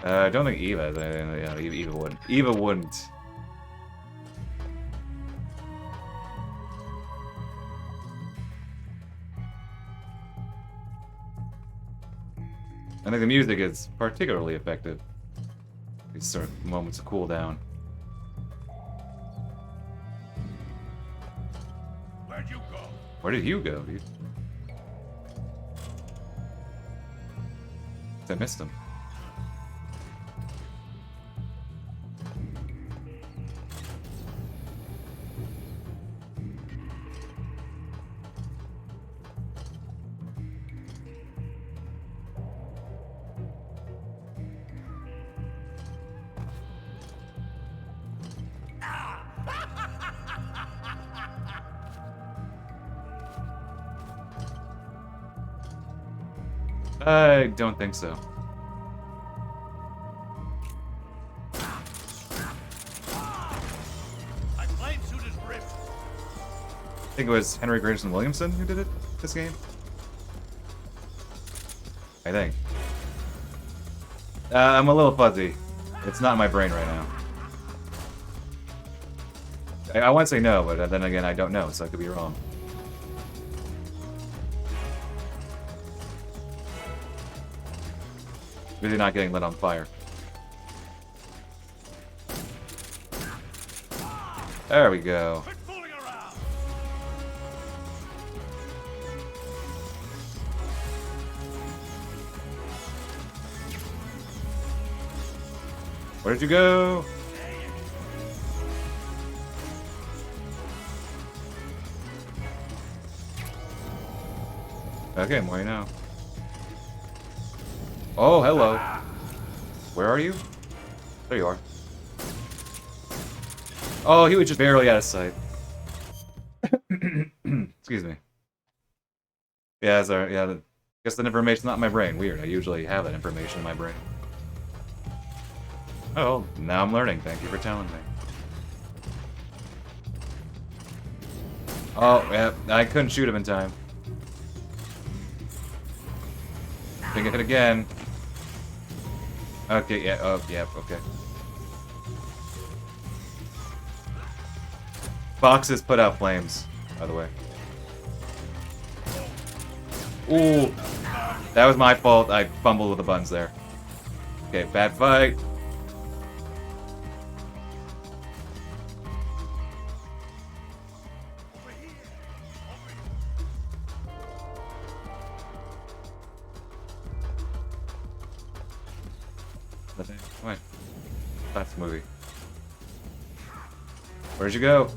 I don't think Eva has anything. Yeah, Eva wouldn't. Eva wouldn't. I think the music is particularly effective. These sort of moments of cool down. Where'd you go? Where did you go, dude? I missed him. I don't think so. My flame suit is ripped. I think it was Henry Grayson Williamson who did it this game. I think. I'm a little fuzzy. It's not in my brain right now. I want to say no, but then again, I don't know, so I could be wrong. Really not getting lit on fire. There we go. Quit fooling around. Where did you go? Okay, more you know. Oh, hello. Where are you? There you are. Oh, he was just barely out of sight. Excuse me. Yeah, sorry. Yeah, I guess that information's not in my brain. Weird. I usually have that information in my brain. Oh, now I'm learning. Thank you for telling me. Oh, yeah, I couldn't shoot him in time. Think of it again. Okay, yeah, oh, yeah, okay. Boxes put out flames, by the way. Ooh, that was my fault. I fumbled with the buttons there. Okay, bad fight. Come on. That's the movie. Where'd you go?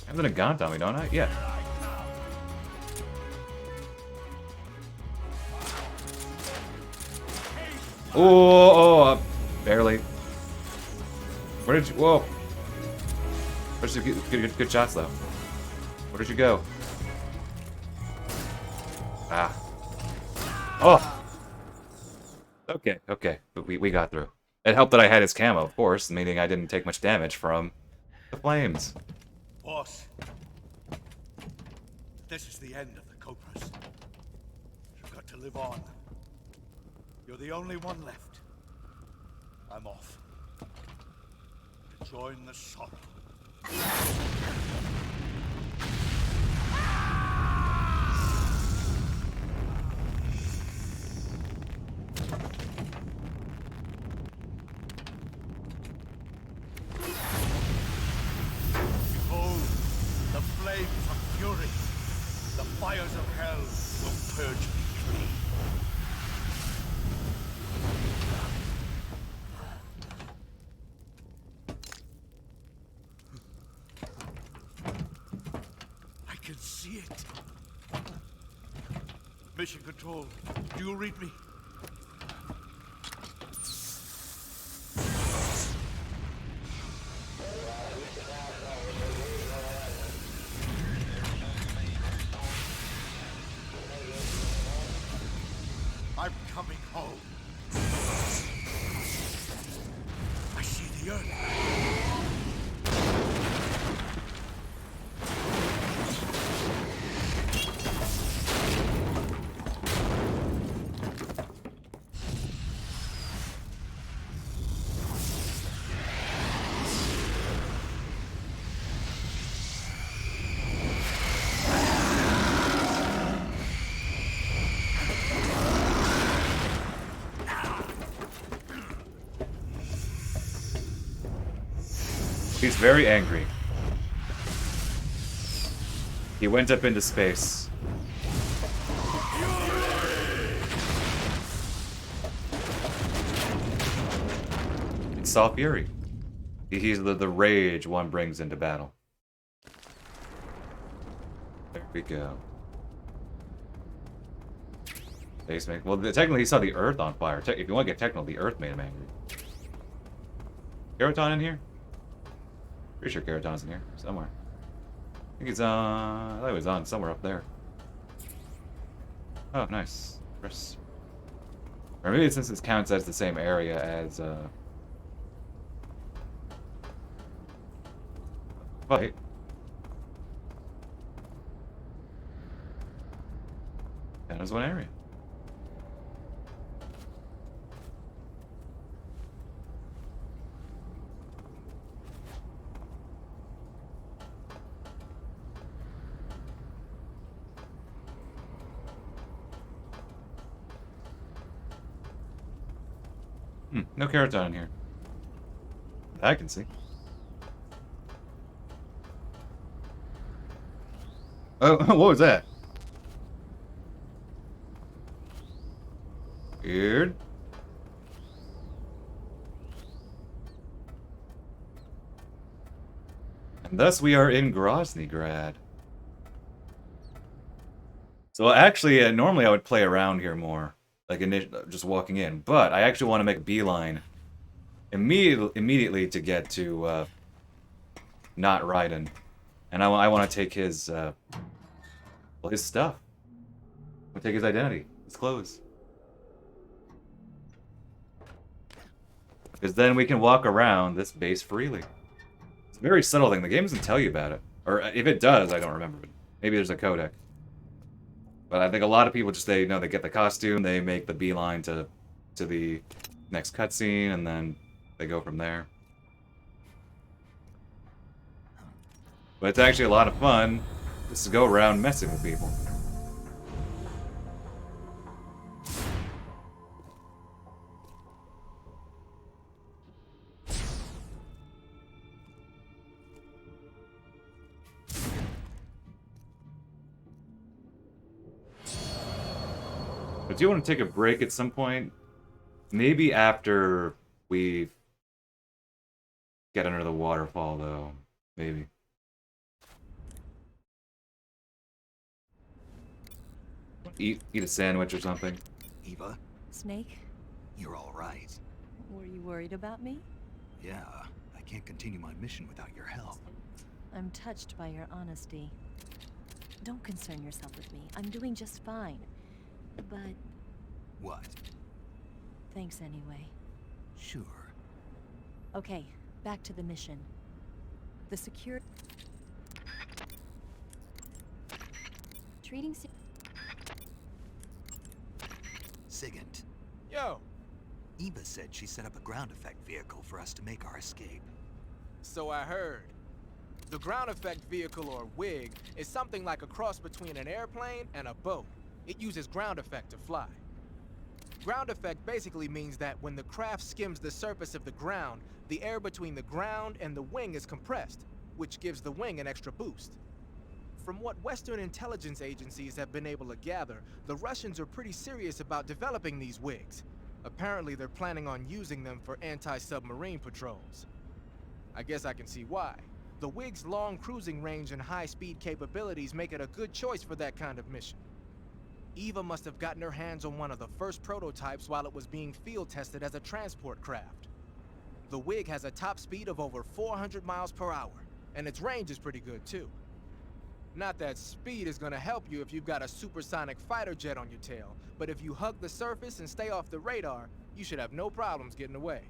I have a gun on me, don't I? Yeah. Oh, barely. Where did you? Whoa. Where'd you get good shots though? Where did you go? Ah. Oh. Okay, okay. But we got through. It helped that I had his camo, of course, meaning I didn't take much damage from the flames. Boss, this is the end of the Cobras. You've got to live on. You're the only one left. I'm off. To join the sorrow. Behold, the flames of fury. The fires of hell will purge me clean. I can see it. Mission Control, do you read me? I'm coming home. I see the earth. He's very angry. He went up into space. It's Saw Fury. He's the rage one brings into battle. There we go. Well, technically he saw the Earth on fire. If you want to get technical, the Earth made him angry. Keraton in here? Pretty sure Keraton's in here somewhere. I think he's on. I thought he was on somewhere up there. Oh, nice. Chris. Or maybe since this counts as the same area as fight. That was one area. No Keraton in here. I can see. Oh, what was that? Weird. And thus we are in Groznygrad. So actually, normally I would play around here more. Like just walking in, but I actually want to make a beeline immediately to get to not Raiden. And I want to take his, well, his stuff. I'll take his identity, his clothes. Because then we can walk around this base freely. It's a very subtle thing. The game doesn't tell you about it. Or if it does, I don't remember. But maybe there's a codec. But I think a lot of people just, they get the costume, they make the beeline to the next cutscene, and then they go from there. But it's actually a lot of fun just to go around messing with people. But do you want to take a break at some point? Maybe after we get under the waterfall, though. Maybe. Eat a sandwich or something. Eva, Snake, you're all right. were you worried about me? Yeah, I can't continue my mission without your help. I'm touched by your honesty. Don't concern yourself with me. I'm doing just fine. But What? thanks anyway. Sure. Okay, back to the mission. The secure... Treating Sigint, Yo, Eva said she set up a ground effect vehicle for us to make our escape. so I heard. The ground effect vehicle, or WIG, is something like a cross between an airplane and a boat. It uses ground effect to fly. Ground effect basically means that when the craft skims the surface of the ground, the air between the ground and the wing is compressed, which gives the wing an extra boost. From what Western intelligence agencies have been able to gather, the Russians are pretty serious about developing these WIGs. Apparently, they're planning on using them for anti-submarine patrols. I guess I can see why. The WIG's long cruising range and high-speed capabilities make it a good choice for that kind of mission. Eva must have gotten her hands on one of the first prototypes while it was being field tested as a transport craft. The WIG has a top speed of over 400 miles per hour, and its range is pretty good too. Not that speed is gonna help you if you've got a supersonic fighter jet on your tail, but if you hug the surface and stay off the radar, you should have no problems getting away.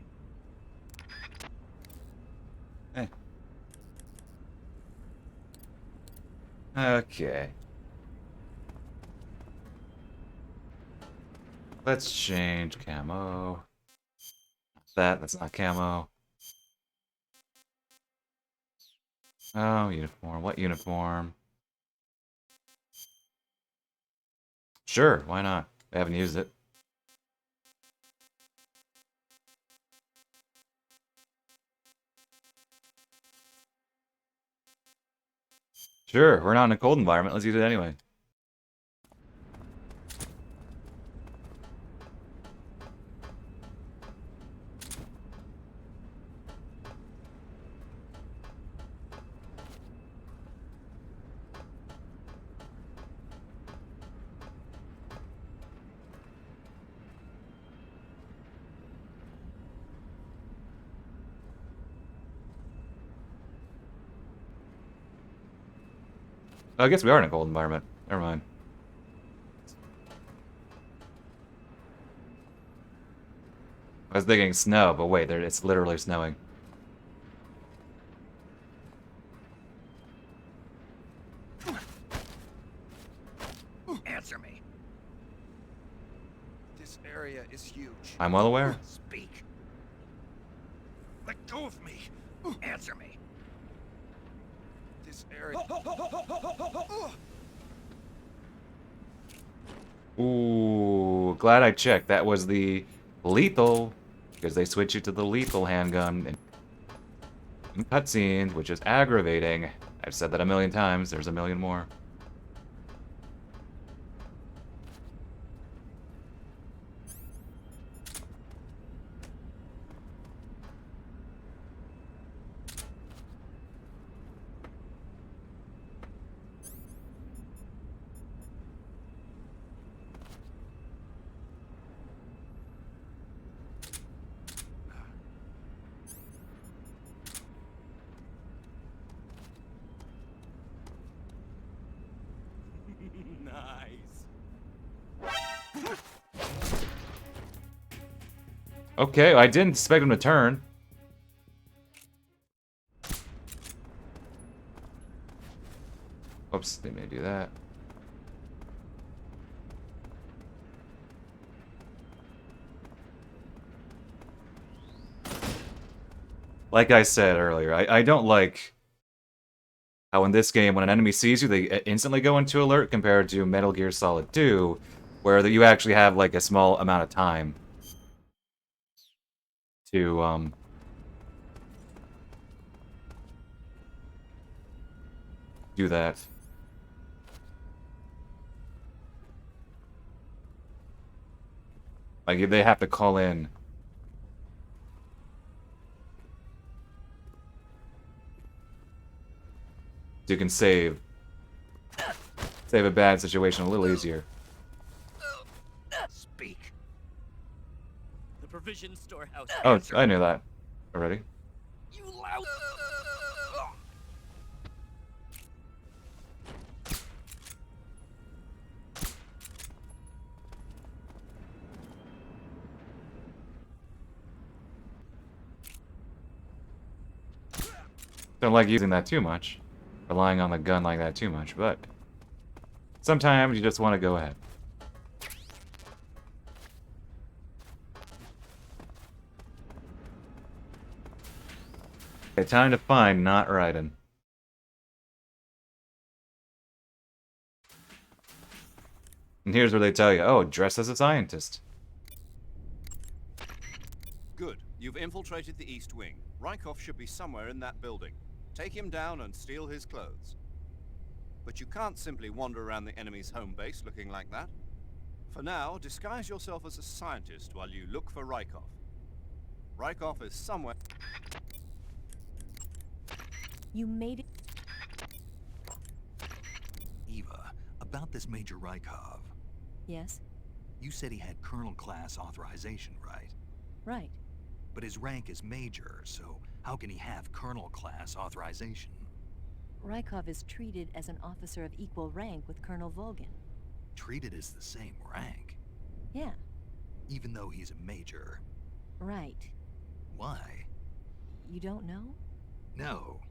Eh. Okay. Let's change camo. That's not camo. Oh, uniform. What uniform? Sure, why not? I haven't used it. Sure, we're not in a cold environment. Let's use it anyway. Oh, I guess we are in a cold environment. Never mind. I was thinking snow, but wait, it's literally snowing. Answer me. This area is huge. I'm well aware. Speak. Let go of me. Answer me. This area... Ooh, glad I checked. That was the lethal, because they switch you to the lethal handgun in cutscenes, which is aggravating. I've said that a million times. There's a million more. Nice. Okay, I didn't expect him to turn. Oops, they may do that. Like I said earlier, I don't like how in this game, when an enemy sees you, they instantly go into alert compared to Metal Gear Solid 2, where you actually have, like, a small amount of time to, do that. Like, they have to call in. So you can save a bad situation a little easier. Speak. The provision storehouse. Oh, I knew that already. You loud. Don't like using that too much. Relying on the gun like that too much, but sometimes you just want to go ahead. Okay, time to find Not Raiden. And here's where they tell you, oh, dress as a scientist. Good. You've infiltrated the East Wing. Rykov should be somewhere in that building. Take him down and steal his clothes. But you can't simply wander around the enemy's home base looking like that. For now, disguise yourself as a scientist while you look for Rykov. Rykov is somewhere... You made it. Eva, about this Major Rykov. Yes, You said he had Colonel class authorization, right? right. But his rank is Major, so how can he have Colonel class authorization? Rykov is treated as an officer of equal rank with Colonel Volgin. Treated as the same rank, Yeah, even though he's a Major. right. Why? You don't know? No.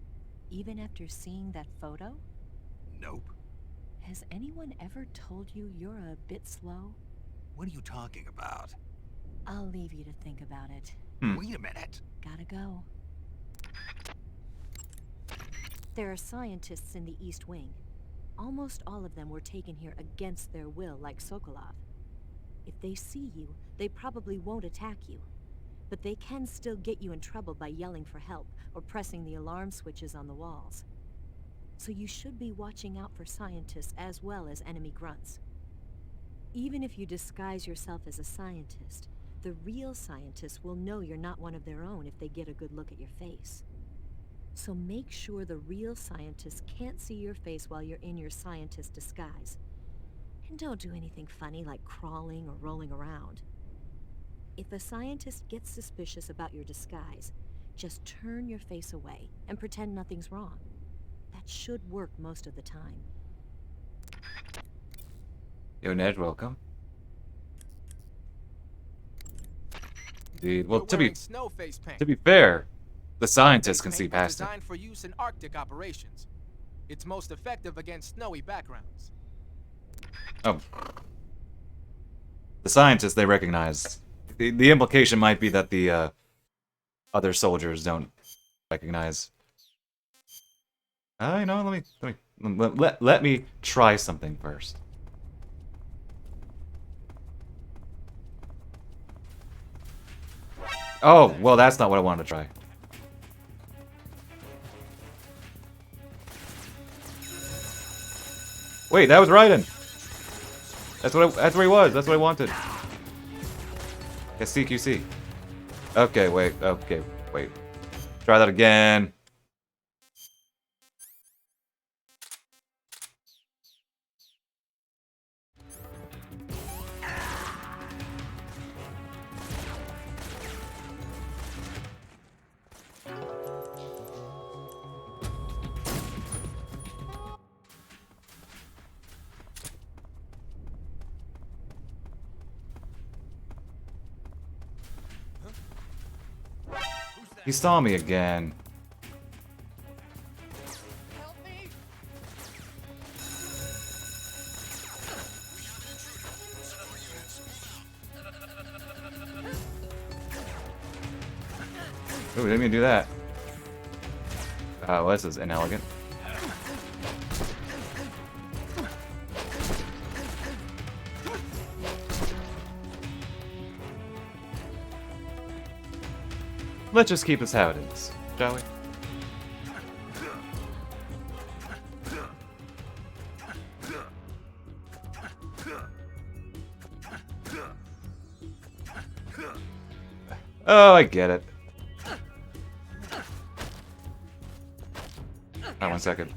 Even after seeing that photo? Nope. Has anyone ever told you you're a bit slow? What are you talking about? I'll leave you to think about it. Wait a minute. Gotta go. There are scientists in the East Wing. Almost all of them were taken here against their will, like Sokolov. If they see you, they probably won't attack you. But they can still get you in trouble by yelling for help or pressing the alarm switches on the walls. So you should be watching out for scientists as well as enemy grunts. Even if you disguise yourself as a scientist, the real scientists will know you're not one of their own if they get a good look at your face. So make sure the real scientists can't see your face while you're in your scientist disguise. And don't do anything funny like crawling or rolling around. If a scientist gets suspicious about your disguise, just turn your face away and pretend nothing's wrong. That should work most of the time. Yo, Ned, welcome. Indeed. Well, You're to be wearing snow face paint. fair, the scientists Face can see paint was past it. designed for use in Arctic operations. It's most effective against snowy backgrounds. Oh. The scientists, they recognize. The implication might be that the other soldiers don't recognize. You know, let me try something first. Oh, well, that's not what I wanted to try. Wait, that was Raiden. That's where he was. That's what I wanted. Yes, CQC. Okay, wait. Okay, wait. Try that again. He saw me again. Help me! Ooh, didn't mean to do that. Oh, this is inelegant. Let's just keep this how it is, shall we? Oh, I get it. Oh, 1 second.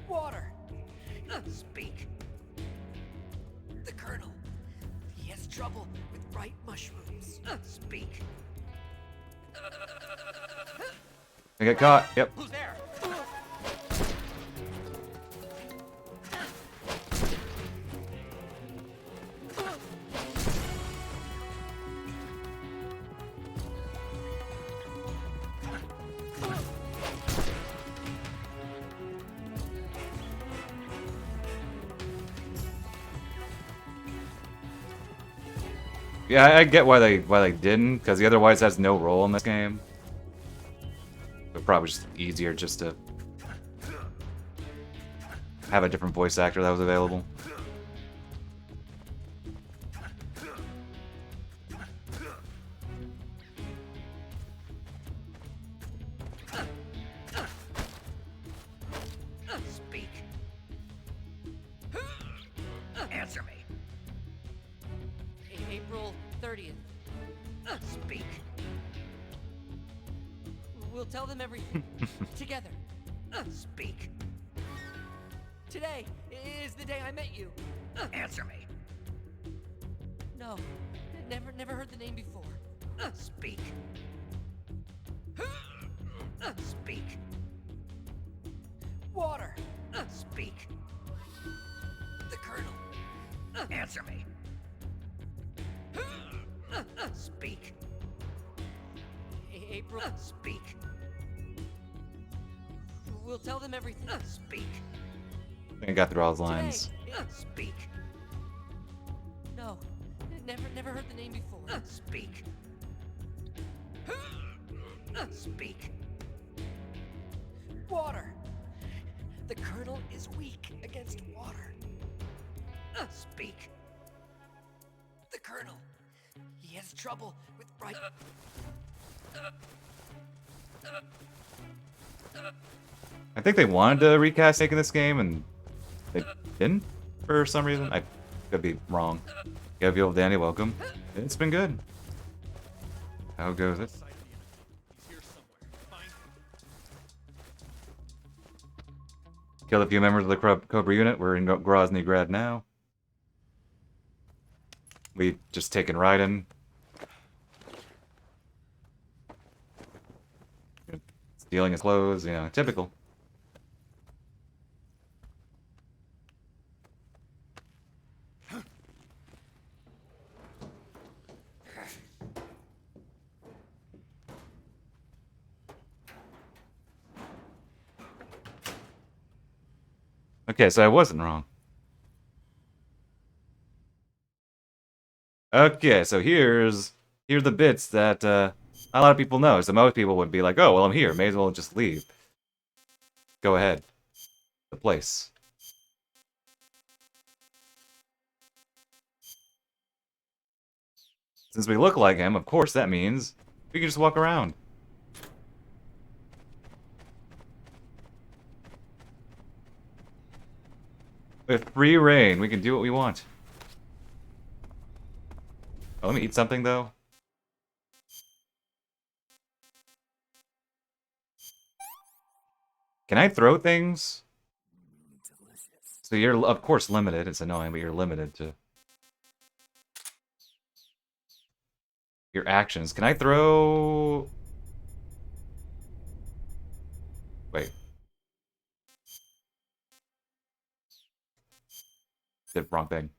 Water! Speak. The Colonel. He has trouble with bright mushrooms. Speak. I get caught. Yep. Who's there? Yeah, I get why they didn't, because he otherwise has no role in this game. But probably just easier just to have a different voice actor that was available. Speak. Answer me. April 30th. Speak. We'll tell them everything. Together. Speak. Today is the day I met you. Answer me. No. Never heard the name before. Speak. Speak. Water. Speak. The Colonel. Answer me. Speak. April. Speak. We'll tell them everything. Speak. I think I got through all his lines. Today. Speak. No. Never heard the name before. Speak. Speak. Water. The Colonel is weak against water. Speak. The Colonel. He has trouble with bright... I think they wanted to recast Snake in this game, and they didn't for some reason. I could be wrong. Gabriel, Danny, welcome. It's been good. How goes it? Killed a few members of the Cobra unit. We're in Grozny Grad now. We just taken Raiden. Stealing his clothes, you know, typical. Okay, so I wasn't wrong. Okay, so here's the bits that a lot of people know. So most people would be like, "Oh, well, I'm here. May as well just leave." Go ahead. The place. Since we look like him, of course that means we can just walk around. With free reign, we can do what we want. Oh, let me eat something, though. Can I throw things? So you're, of course, limited. It's annoying, but you're limited to your actions. Can I throw... Wait. Did wrong thing.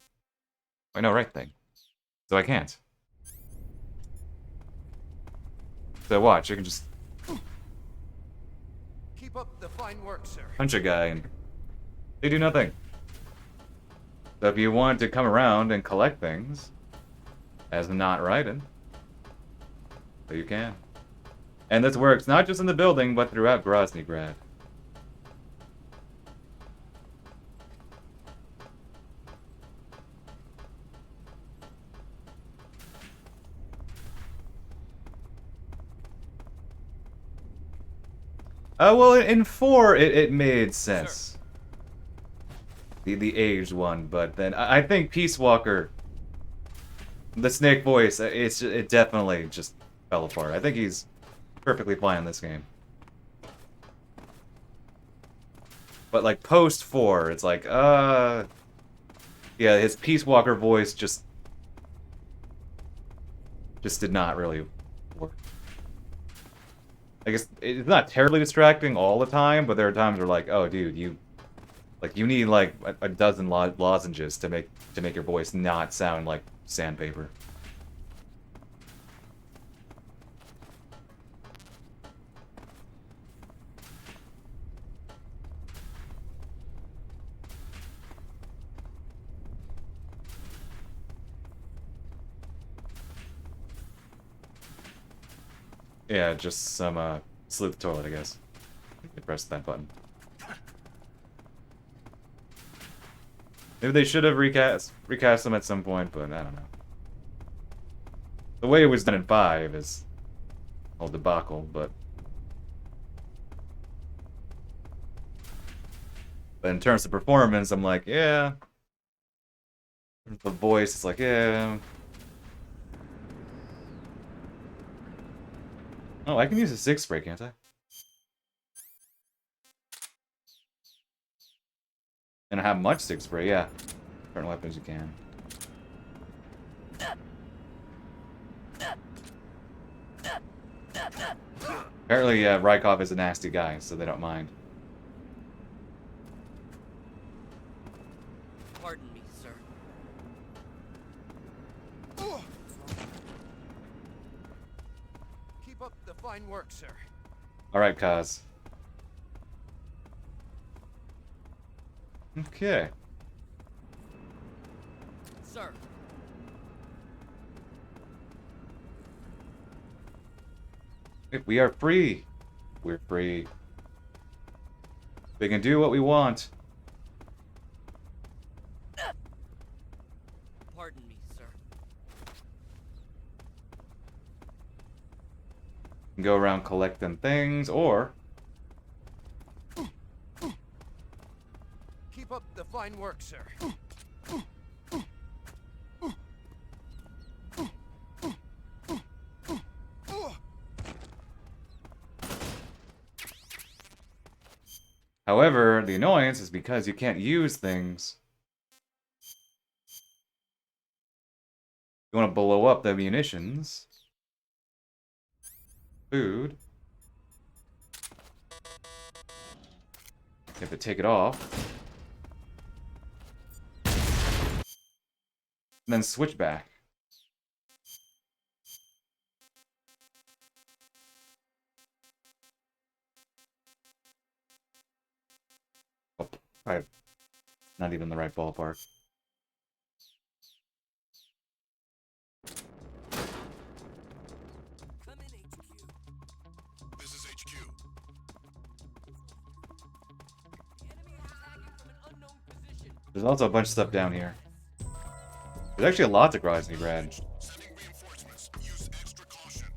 Wait, no, right thing. So I can't. So watch, you can just Keep up the fine work, sir. punch a guy and they do nothing. So if you want to come around and collect things, as not Raiden, so you can. And this works not just in the building, but throughout Groznygrad. Well, in 4, it made sense. The aged one, but then I think Peace Walker, the Snake voice, it definitely just fell apart. I think he's perfectly fine in this game. But like post 4, it's like, yeah, his Peace Walker voice just did not really work. I guess it's not terribly distracting all the time, but there are times where like, oh dude, you need like a dozen lozenges to make your voice not sound like sandpaper. Yeah, just some salute the toilet, I guess. You press that button. Maybe they should have recast them at some point, but I don't know. The way it was done in 5 is a whole debacle, but in terms of performance, I'm like, yeah. The voice is like, yeah. Oh, I can use a 6 spray, can't I? And I have much 6 spray, yeah. Certain weapons you can. Apparently, Rykov is a nasty guy, so they don't mind. Pardon me, sir. Keep up the fine work, sir. Alright, Kaz. Okay. Sir. We are free. We're free. We can do what we want. Pardon me, sir. We can go around collecting things, or Keep up the fine work, sir. however, the annoyance is because you can't use things. You want to blow up the munitions. Food. You have to take it off. And then switch back. Oh, I'm not even in the right ballpark. Come in, HQ. This is HQ. The enemy is attacking from an unknown position. There's also a bunch of stuff down here. There's actually a lot to Groznygrad. Sending reinforcements. Use extra caution.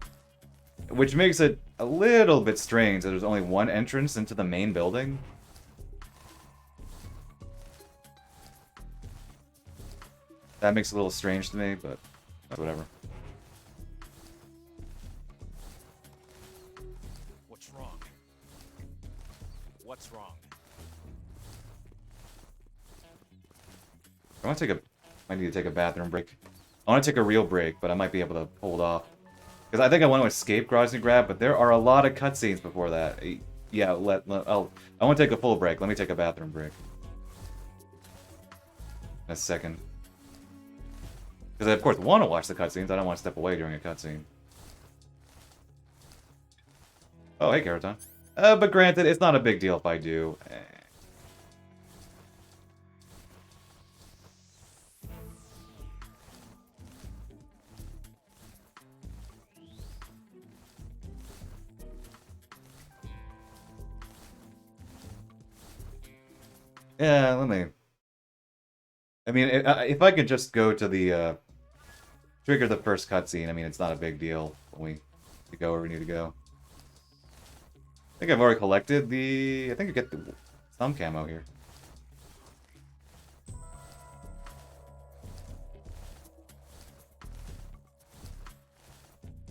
Which makes it a little bit strange that there's only one entrance into the main building. That makes it a little strange to me, but whatever. What's wrong? What's wrong? I want to take a... I need to take a bathroom break. I want to take a real break, but I might be able to hold off. Because I think I want to escape Groznygrad, but there are a lot of cutscenes before that. Yeah, I want to take a full break. Let me take a bathroom break. In a second. Because I, of course, want to watch the cutscenes. I don't want to step away during a cutscene. Oh, hey, Keraton. But granted, it's not a big deal if I do. Yeah, let me... I mean, if I could just go to the, trigger the first cutscene, I mean, it's not a big deal when we go where we need to go. I think I've already collected the... I think you get some camo here.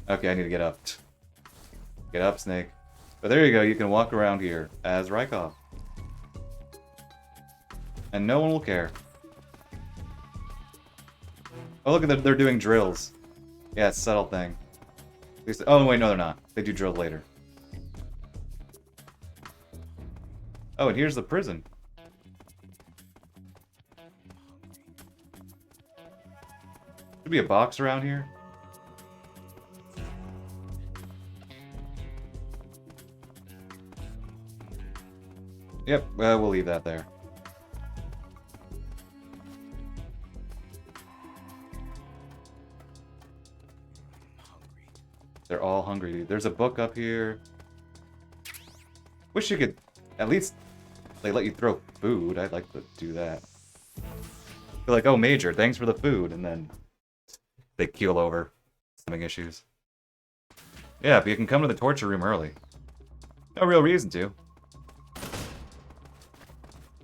Okay, I need to get up. Get up, Snake. But there you go, you can walk around here as Rykov. And no one will care. Oh, look at them, they're doing drills. Yeah, it's a subtle thing. At least, oh, wait, no, they're not. They do drills later. Oh, and here's the prison. Should be a box around here. Yep, we'll leave that there. They're all hungry, dude. There's a book up here. Wish you could at least let you throw food. I'd like to do that. Be like, oh, Major, thanks for the food, and then they keel over. Stomach issues. Yeah, but you can come to the torture room early. No real reason to.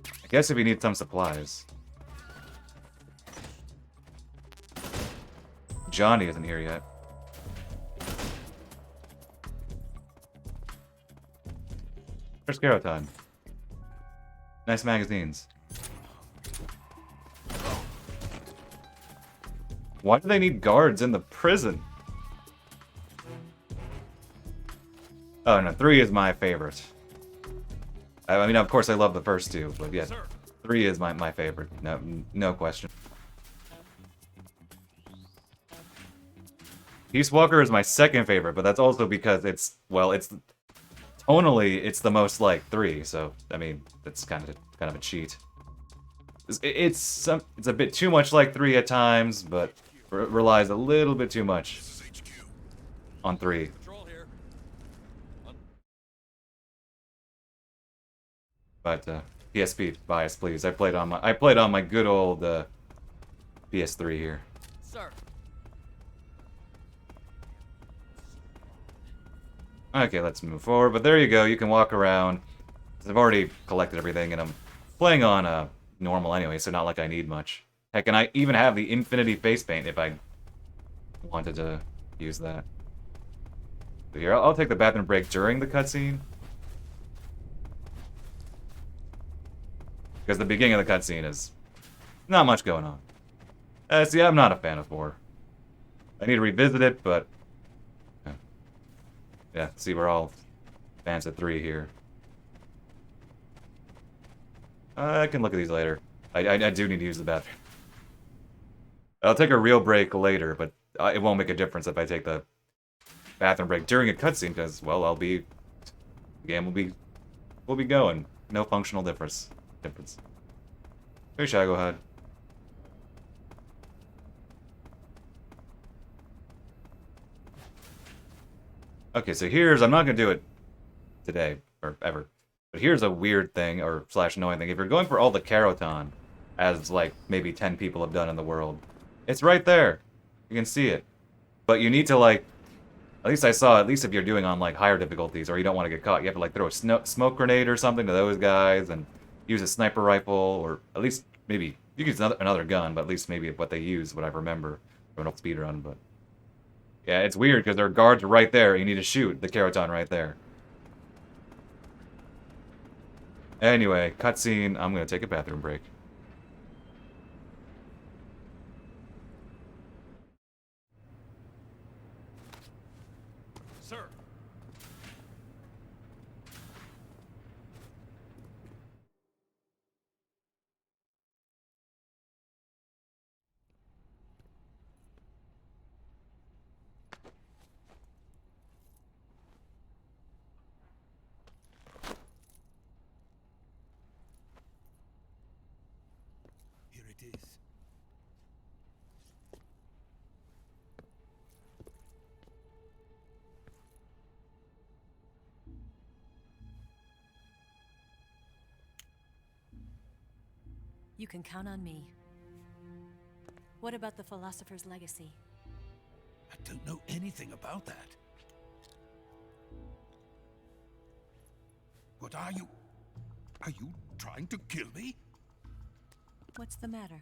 I guess if you need some supplies. Johnny isn't here yet. Where's Keraton? Nice magazines. Why do they need guards in the prison? Oh no, 3 is my favorite. I mean, of course I love the first 2, but yeah, 3 is my favorite. No question. Peace Walker is my second favorite, but that's also because it's, well, it's tonally it's the most like 3, so I mean that's kind of a cheat. It's a bit too much like 3 at times, but relies a little bit too much on 3. But PSP bias, please. I played on my good old PS3 here. Sir. Okay, let's move forward. But there you go. You can walk around. I've already collected everything, and I'm playing on normal anyway, so not like I need much. Heck, and I even have the Infinity face paint if I wanted to use that. But here, I'll take the bathroom break during the cutscene. Because the beginning of the cutscene is not much going on. See, I'm not a fan of 4. I need to revisit it, but... yeah, see, we're all fans of 3 here. I can look at these later. I do need to use the bathroom. I'll take a real break later, but it won't make a difference if I take the bathroom break during a cutscene, because, well, the game will be going. No functional difference. Hey, Shagowhead. Okay, so here's, I'm not gonna do it today, or ever, but here's a weird thing, or slash annoying thing. If you're going for all the Keraton, as like maybe 10 people have done in the world, it's right there. You can see it. But you need to like, at least I saw, at least if you're doing on like higher difficulties, or you don't want to get caught, you have to like throw a smoke grenade or something to those guys, and use a sniper rifle, or at least maybe, you can use another gun, but at least maybe what they use, what I remember from an old speedrun, but... yeah, it's weird because there are guards right there. You need to shoot the Keraton right there. Anyway, cutscene. I'm gonna take a bathroom break. Sir. it is. You can count on me. What about the philosopher's legacy? I don't know anything about that. What are you? Are you trying to kill me? What's the matter?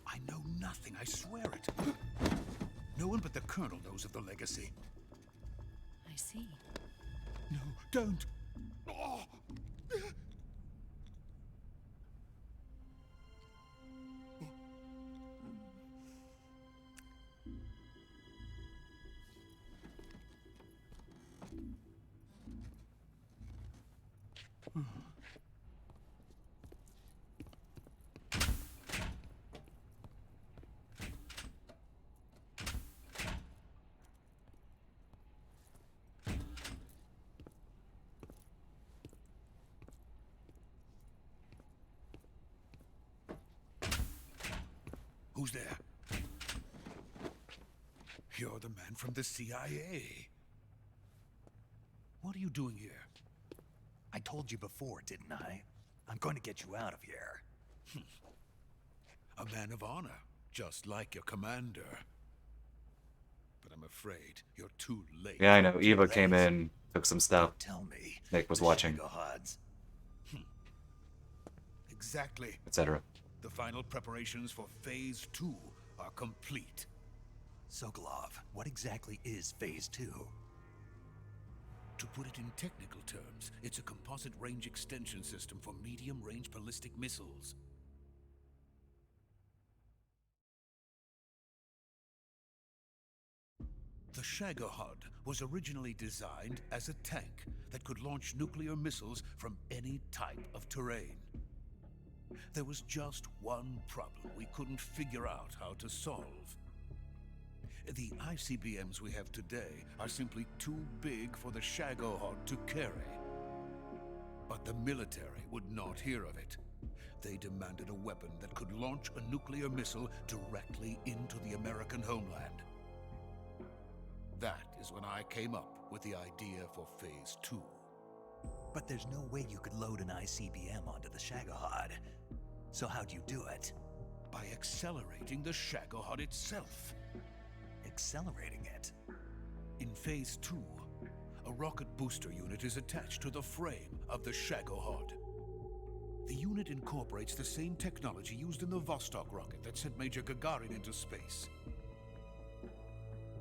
I know nothing, I swear it. No one but the Colonel knows of the legacy. I see. No, don't. Oh. Who's there? You're the man from the CIA. What are you doing here? I told you before, didn't I? I'm going to get you out of here. A man of honor, just like your commander. But I'm afraid you're too late. Yeah, I know. Eva came in, took some stuff. Tell me. Nick was the watching, Shagohods. Exactly. etc. The final preparations for Phase 2 are complete. Sokolov, what exactly is Phase 2? To put it in technical terms, it's a composite range extension system for medium-range ballistic missiles. The Shagohod was originally designed as a tank that could launch nuclear missiles from any type of terrain. There was just one problem we couldn't figure out how to solve. The ICBMs we have today are simply too big for the Shagohod to carry. But the military would not hear of it. They demanded a weapon that could launch a nuclear missile directly into the American homeland. That is when I came up with the idea for Phase 2. But there's no way you could load an ICBM onto the Shagohod. So how'd you do it? By accelerating the Shagohod itself. Accelerating it? In Phase 2, a rocket booster unit is attached to the frame of the Shagohod. The unit incorporates the same technology used in the Vostok rocket that sent Major Gagarin into space.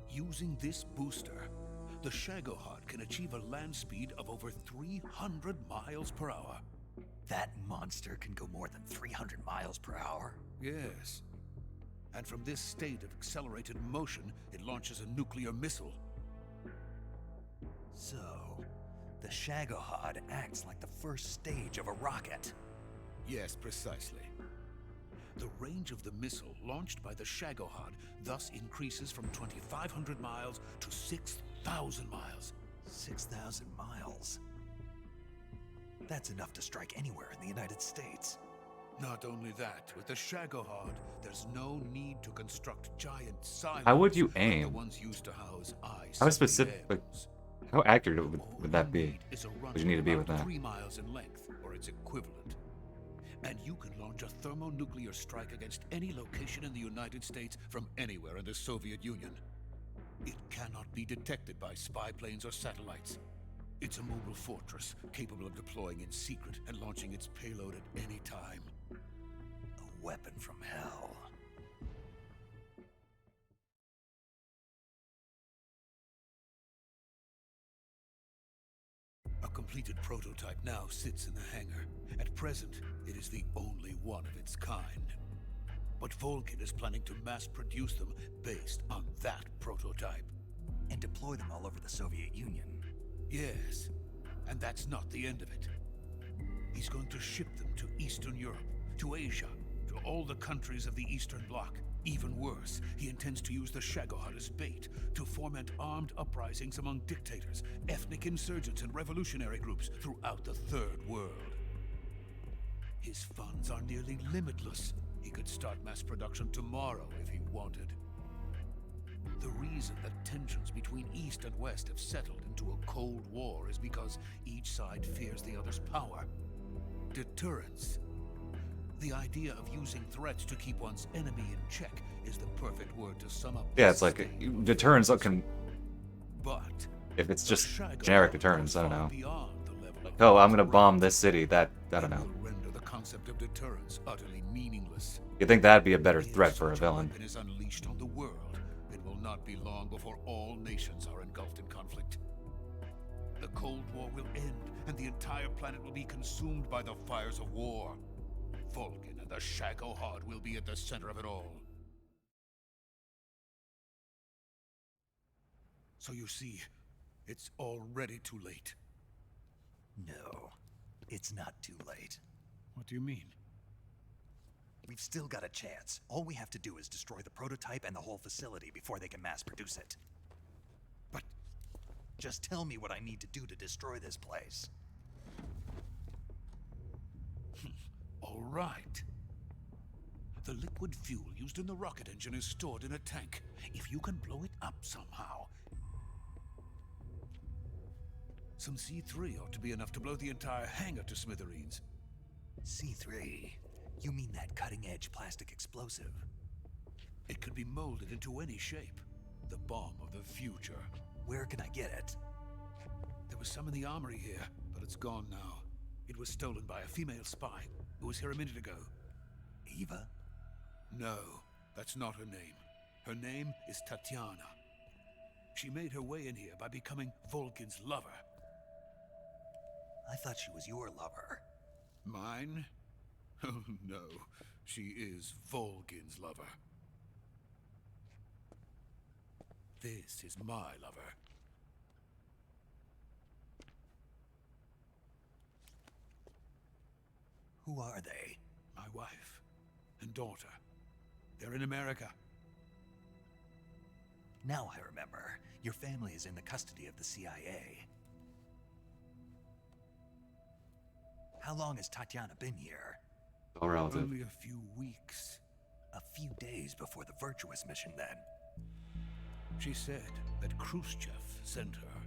Using this booster, the Shagohod can achieve a land speed of over 300 miles per hour. That monster can go more than 300 miles per hour? Yes. And from this state of accelerated motion, it launches a nuclear missile. So, the Shagohod acts like the first stage of a rocket. Yes, precisely. The range of the missile launched by the Shagohod thus increases from 2,500 miles to 6,000 miles. 6,000 miles? That's enough to strike anywhere in the United States. Not only that, with the Shagohod, there's no need to construct giant silos. How would you like aim? the ones used to house How specific? Like, how accurate would that be? Would Would you need to be with that? 3 miles in length, or its equivalent. And you can launch a thermonuclear strike against any location in the United States from anywhere in the Soviet Union. It cannot be detected by spy planes or satellites. It's a mobile fortress, capable of deploying in secret and launching its payload at any time. A weapon from hell. A completed prototype now sits in the hangar. At present, it is the only one of its kind. But Volkin is planning to mass-produce them based on that prototype. And deploy them all over the Soviet Union. Yes, and that's not the end of it. He's going to ship them to Eastern Europe, to Asia, to all the countries of the Eastern Bloc. Even worse, he intends to use the Shagohod as bait to foment armed uprisings among dictators, ethnic insurgents, and revolutionary groups throughout the Third World. His funds are nearly limitless. He could start mass production tomorrow if he wanted. The reason that tensions between East and West have settled into a Cold War is because each side fears the other's power. Deterrence. The idea of using threats to keep one's enemy in check is the perfect word to sum up. Yeah, it's like deterrence can. But if it's just Shagohod generic deterrence, goes I don't far know. beyond the level Like, of oh, I'm gonna threat. bomb this city. That I don't It know. will render the concept of deterrence utterly meaningless. You think that'd be a better If threat for a such villain? weapon is unleashed on the world, it will not be long before all nations are engulfed in conflict. The Cold War will end, and the entire planet will be consumed by the fires of war. Vulcan and the Shagohod will be at the center of it all. So you see, it's already too late. No, it's not too late. What do you mean? We've still got a chance. All we have to do is destroy the prototype and the whole facility before they can mass produce it. But just tell me what I need to do to destroy this place. All right. The liquid fuel used in the rocket engine is stored in a tank. If you can blow it up somehow, some C3 ought to be enough to blow the entire hangar to smithereens. C3? You mean that cutting-edge plastic explosive? It could be molded into any shape. The bomb of the future. Where can I get it? There was some in the armory here, but it's gone now. It was stolen by a female spy who was here a minute ago. Eva? No, that's not her name. Her name is Tatiana. She made her way in here by becoming Vulcan's lover. I thought she was your lover. Mine? Oh no, she is Vulcan's lover. This is my lover. Who are they? My wife and daughter. They're in America. Now I remember. Your family is in the custody of the CIA. How long has Tatiana been here? All relative. Only a few weeks. A few days before the Virtuous mission, then. She said that Khrushchev sent her.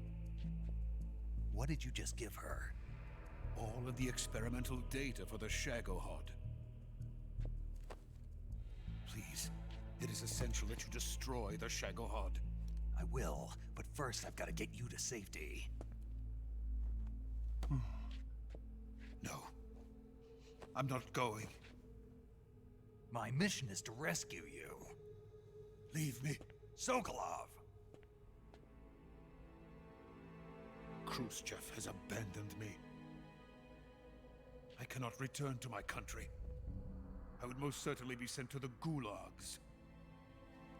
What did you just give her? All of the experimental data for the Shagohod. Please, it is essential that you destroy the Shagohod. I will, but first I've got to get you to safety. No. I'm not going. My mission is to rescue you. Leave me. Sokolov! Khrushchev has abandoned me. I cannot return to my country. I would most certainly be sent to the gulags.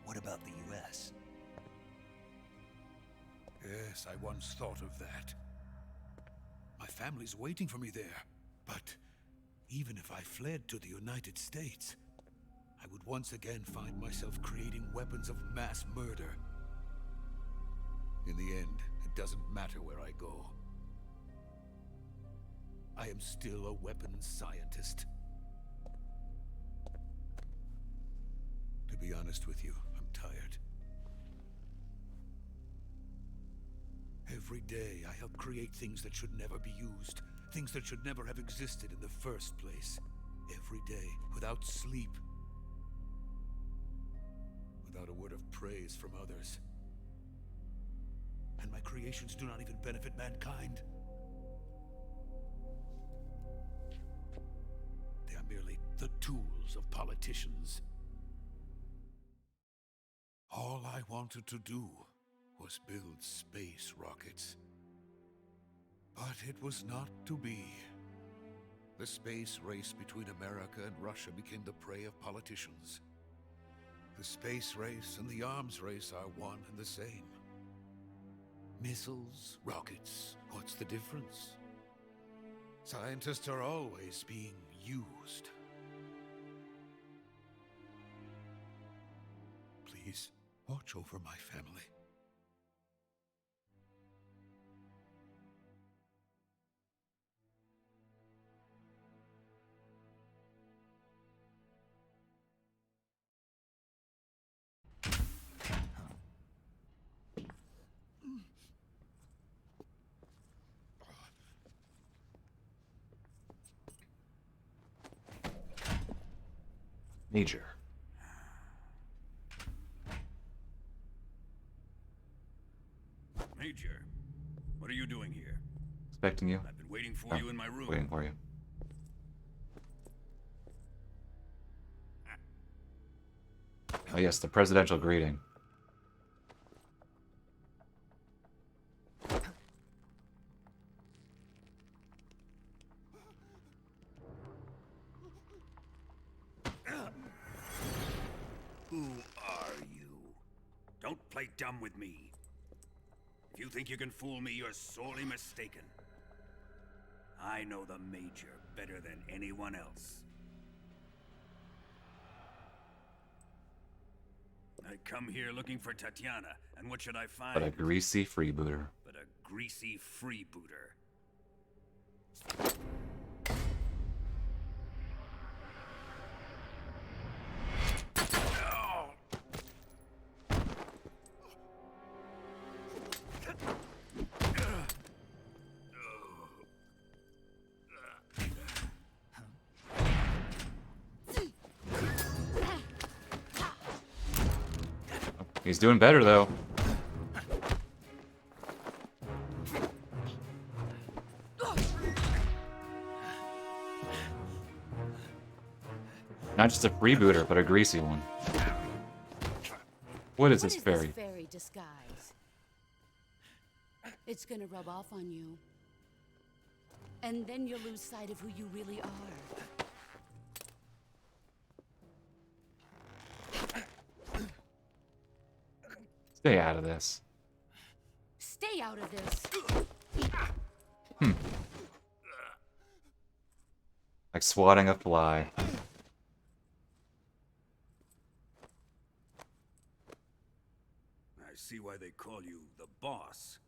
What about the US? Yes, I once thought of that. My family's waiting for me there. But even if I fled to the United States, I would once again find myself creating weapons of mass murder. In the end, it doesn't matter where I go. I am still a weapons scientist. To be honest with you, I'm tired. Every day, I help create things that should never be used. Things that should never have existed in the first place. Every day, without sleep. Without a word of praise from others. And my creations do not even benefit mankind. They are merely the tools of politicians. All I wanted to do was build space rockets. But it was not to be. The space race between America and Russia became the prey of politicians. The space race and the arms race are one and the same. Missiles, rockets, what's the difference? Scientists are always being used. Please, watch over my family. Major. Major, what are you doing here? Expecting you. I've been waiting for you in my room. Waiting for you. Oh yes, the presidential greeting. Who are you? Don't play dumb with me. If you think you can fool me, you're sorely mistaken. I know the Major better than anyone else. I come here looking for Tatiana, and what should I find? But a greasy freebooter. But a greasy freebooter. He's doing better though. Not just a freebooter, but a greasy one. What is this fairy? This fairy disguise? It's gonna rub off on you. And then you'll lose sight of who you really are. Stay out of this. Stay out of this. Like swatting a fly. I see why they call you the boss.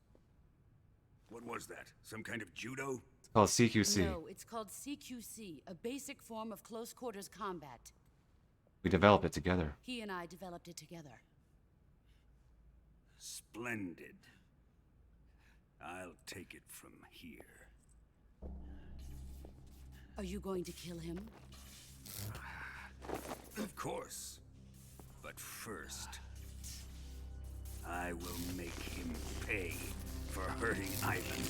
What was that? Some kind of judo? It's called CQC. No, it's called CQC, a basic form of close quarters combat. We developed it together. He and I developed it together. Splendid. I'll take it from here. Are you going to kill him? Of course. But first, I will make him pay for hurting Ivan.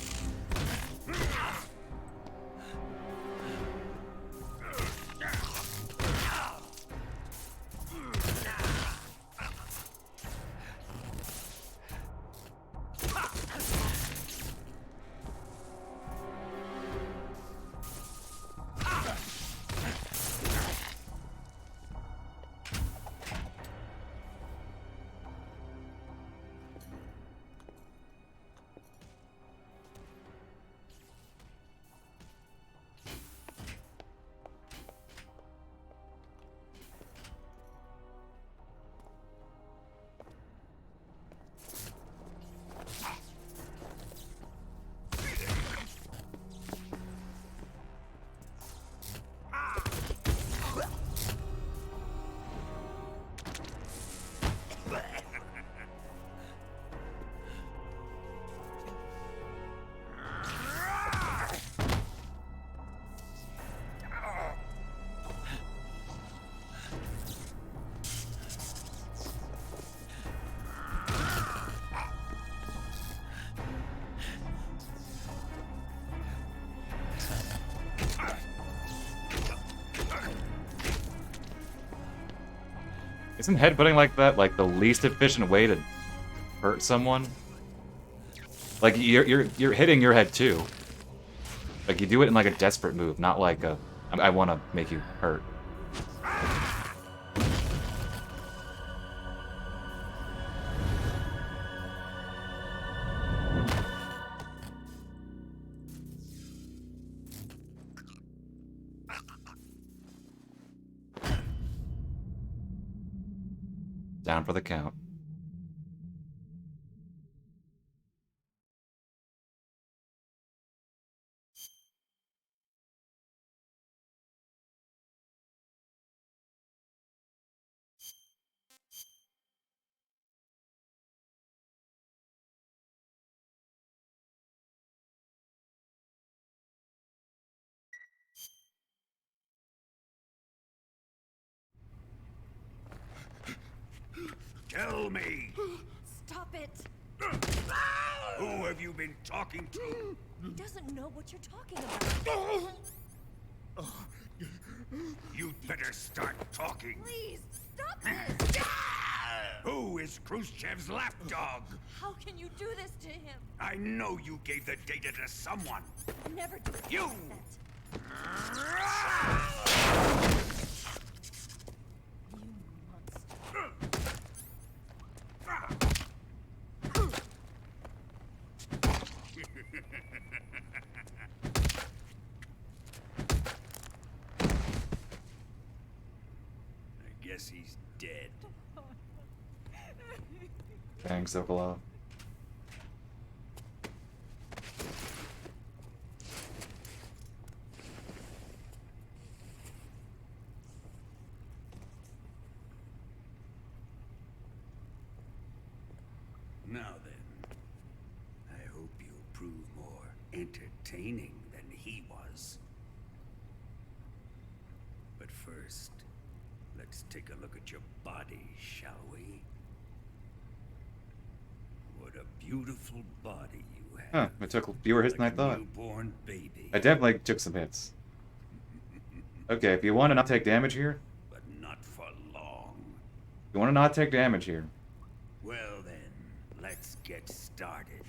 Isn't headbutting like that like the least efficient way to hurt someone? Like you're hitting your head too. Like you do it in like a desperate move, not like a I want to make you hurt. Down for the count. me! Stop it! Who have you been talking to? He doesn't know what you're talking about. You'd better start talking. Please, stop this! Who is Khrushchev's lapdog? How can you do this to him? I know you gave the data to someone. Never do You! that. You monster. I guess he's dead. Dang, Sokolov. Now then, I hope you'll prove more entertaining than he was. But first, let's take a look at your body, shall we? What a beautiful body you have. Huh, it took fewer hits than I Like a thought. newborn baby. I definitely took some hits. Okay, if you want to not take damage here, But not for long. you want to not take damage here, Well then, let's get started.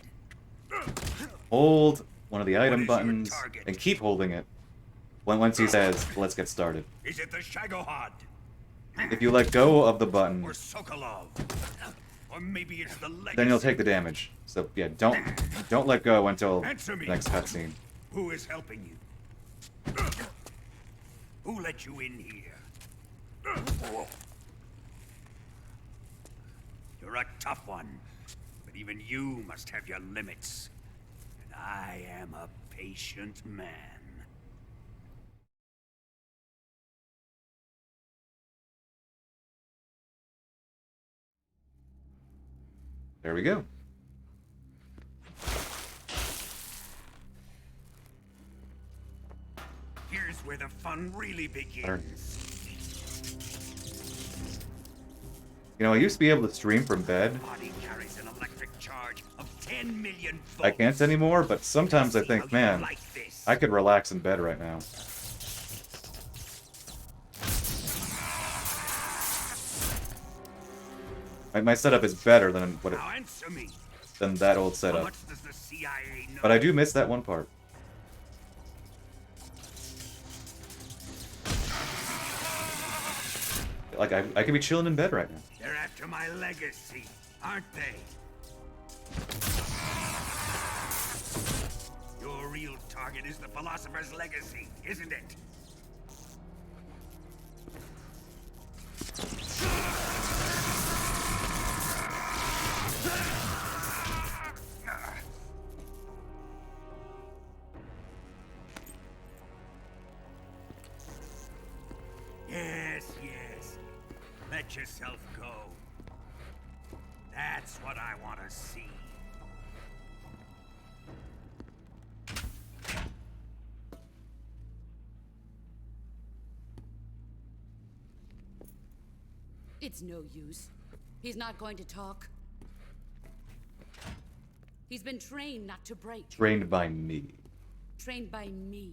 hold one of the What item is your buttons target? and keep holding it once he says, let's get started. Is it the Shagohod? If you let go of the button, Or Sokolov? Or maybe it's the Legacy? then you'll take the damage. So yeah, don't let go until Answer me. the next cutscene. Who is helping you? Who let you in here? You're a tough one, but even you must have your limits. And I am a patient man. There we go. Here's where the fun really begins. You know, I used to be able to stream from bed. Body carries an electric charge of 10 million volts. I can't anymore, but sometimes I See think, how you man, like this. I could relax in bed right now. My setup is better than what it, Now answer me. than that old How setup. much does the CIA know? But I do miss that one part. Like, I could be chilling in bed right now. They're after my legacy, aren't they? Your real target is the Philosopher's Legacy, isn't it? Yes, yes. Let yourself go. That's what I want to see. It's no use. He's not going to talk. He's been trained not to break. Trained by me. Trained by me.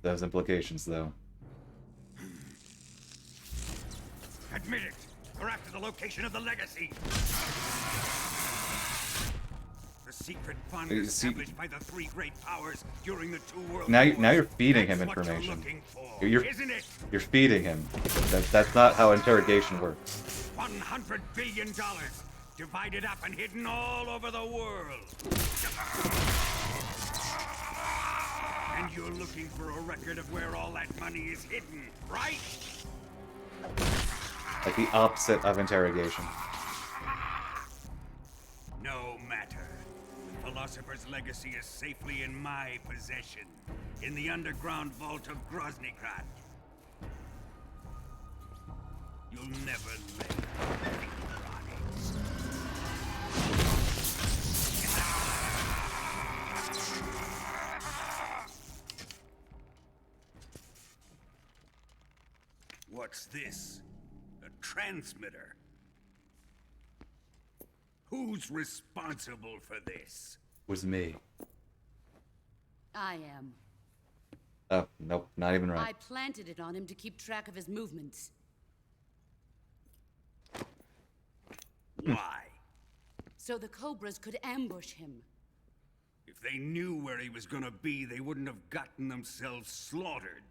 Those implications, though. Admit it. We're after the location of the legacy. The secret fund You see- established by the three great powers during the two world Now, wars. now you're feeding him That's what information. You're looking for, You're isn't it? you're feeding him. That's not how interrogation works. $100 billion divided up and hidden all over the world. And you're looking for a record of where all that money is hidden, right? Like the opposite of interrogation. No matter. The Philosopher's Legacy is safely in my possession, in the underground vault of Groznygrad. You'll never lay a finger on it. What's this? A transmitter? Who's responsible for this? Was me. I am. Oh, nope, not even I right. planted it on him to keep track of his movements. Why? So the Cobras could ambush him. If they knew where he was gonna be, they wouldn't have gotten themselves slaughtered.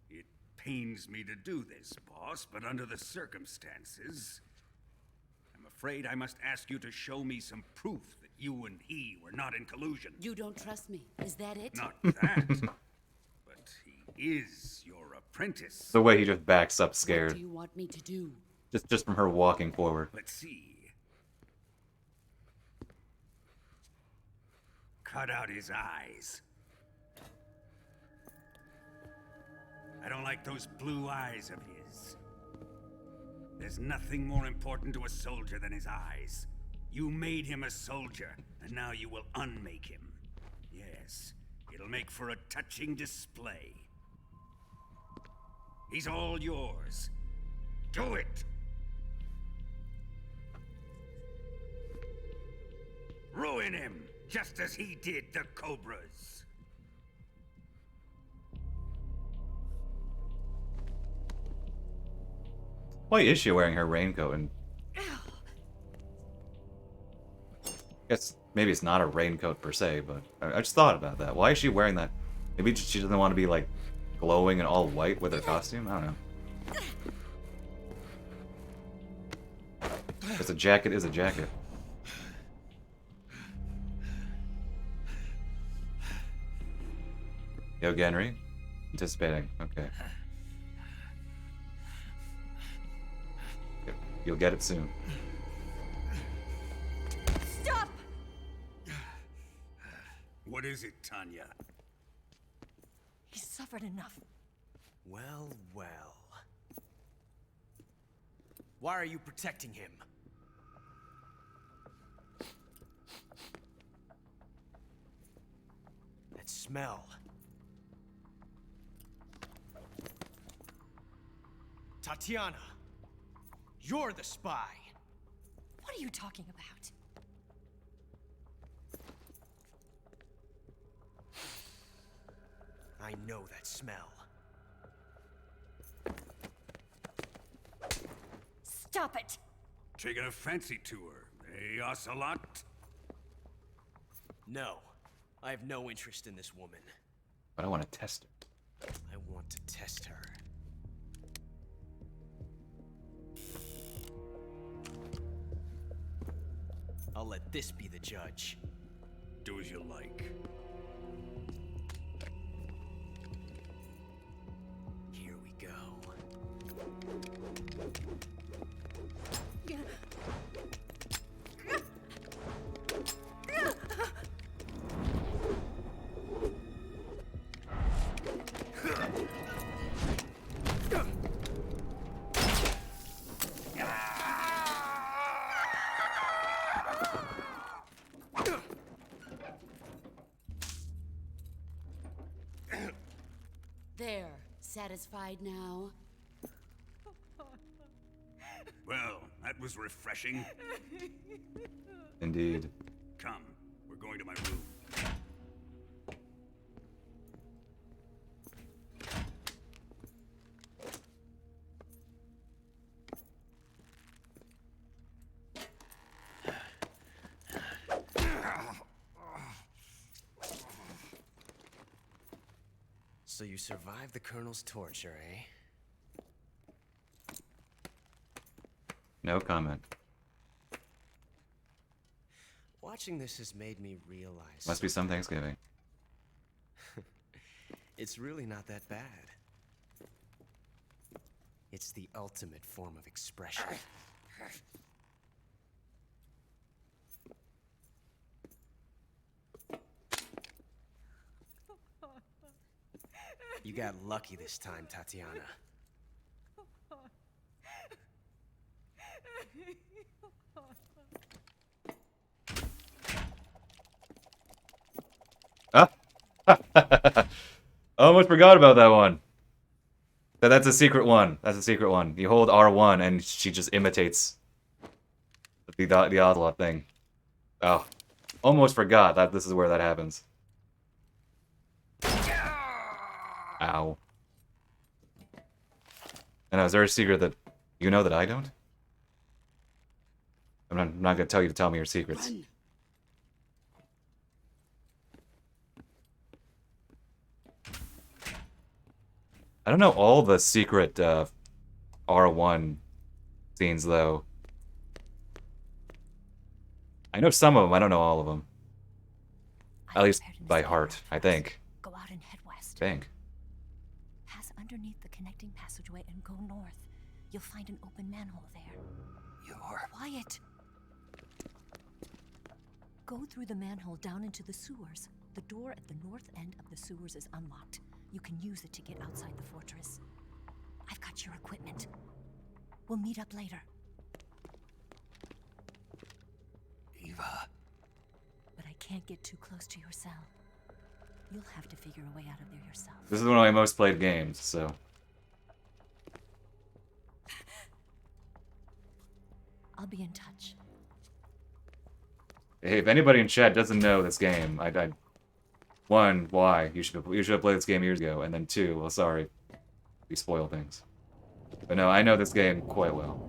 It pains me to do this, boss, but under the circumstances, I'm afraid I must ask you to show me some proof that you and he were not in collusion. You don't trust me, is that it? Not that. But he is your apprentice. The way he just backs up What scared. do you want me to do? Just from her walking forward. Let's see. Cut out his eyes. I don't like those blue eyes of his. There's nothing more important to a soldier than his eyes. You made him a soldier, and now you will unmake him. Yes, it'll make for a touching display. He's all yours. Do it! Ruin him, just as he did the Cobras. Why is she wearing her raincoat? And guess maybe it's not a raincoat per se, but I just thought about that. Why is she wearing that? Maybe she doesn't want to be like glowing and all white with her costume. I don't know. Because a jacket is a jacket. Yo, Genry. Anticipating. Okay. You'll get it soon. Stop! What is it, Tanya? He's suffered enough. Well, well. Why are you protecting him? That smell. Tatiana, you're the spy. What are you talking about? I know that smell. Stop it! Taking a fancy tour, eh, Ocelot? No, I have no interest in this woman. But I want to test her. I want to test her. I'll let this be the judge. Do as you like. Here we go. There, satisfied now? Well, that was refreshing. Indeed. Come, we're going to my room. So you survived the Colonel's torture, eh? No comment. Watching this has made me realize... Must be some Thanksgiving. It's really not that bad. It's the ultimate form of expression. You got lucky this time, Tatiana. Ah! Almost forgot about that one. That's a secret one. That's a secret one. You hold R1 and she just imitates The Ocelot thing. Oh, almost forgot that this is where that happens. Ow. And is there a secret that you know that I don't? I'm not gonna tell you to tell me your secrets. Run. I don't know all the secret R1 scenes though. I know some of them. I don't know all of them. At least by heart, I think. Go out and head west. Think. Pass underneath the connecting passageway and go north. You'll find an open manhole there. You're... Quiet! Go through the manhole down into the sewers. The door at the north end of the sewers is unlocked. You can use it to get outside the fortress. I've got your equipment. We'll meet up later. Eva. But I can't get too close to your cell. You'll have to figure a way out of there yourself. This is one of my most played games, so. I'll be in touch. Hey, if anybody in chat doesn't know this game, one, why? You should have played this game years ago, and then two, well, sorry, we spoil things. But no, I know this game quite well.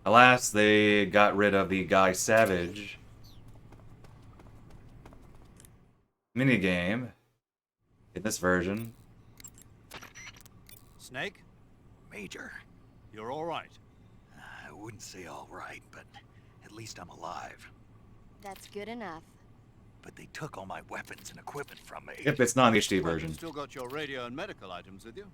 Alas, they got rid of the Guy Savage minigame in this version. Snake? Major. You're alright. I wouldn't say all right, but at least I'm alive. That's good enough. But they took all my weapons and equipment from me. If it's not an HD Well, version. you've still got your radio and medical items with you.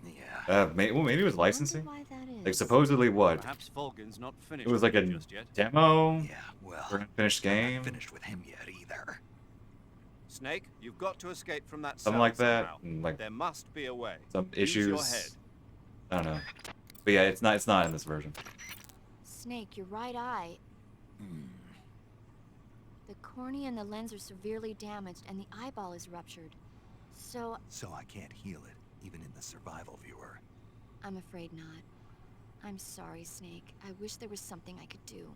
Yeah. Well, maybe it was licensing? Why that is. Like, supposedly what? Perhaps Volgin's not finished It was like a just yet. demo? Yeah, well, Or a finished I'm game? not finished with him yet either. Snake, you've got to escape from that Something cell like that? somehow. And, like, There must be a way. some Use your issues. head. I don't know. But yeah, it's not in this version. Snake, your right eye. The cornea and the lens are severely damaged, and the eyeball is ruptured. So, So I can't heal it, even in the survival viewer. I'm afraid not. I'm sorry, Snake. I wish there was something I could do.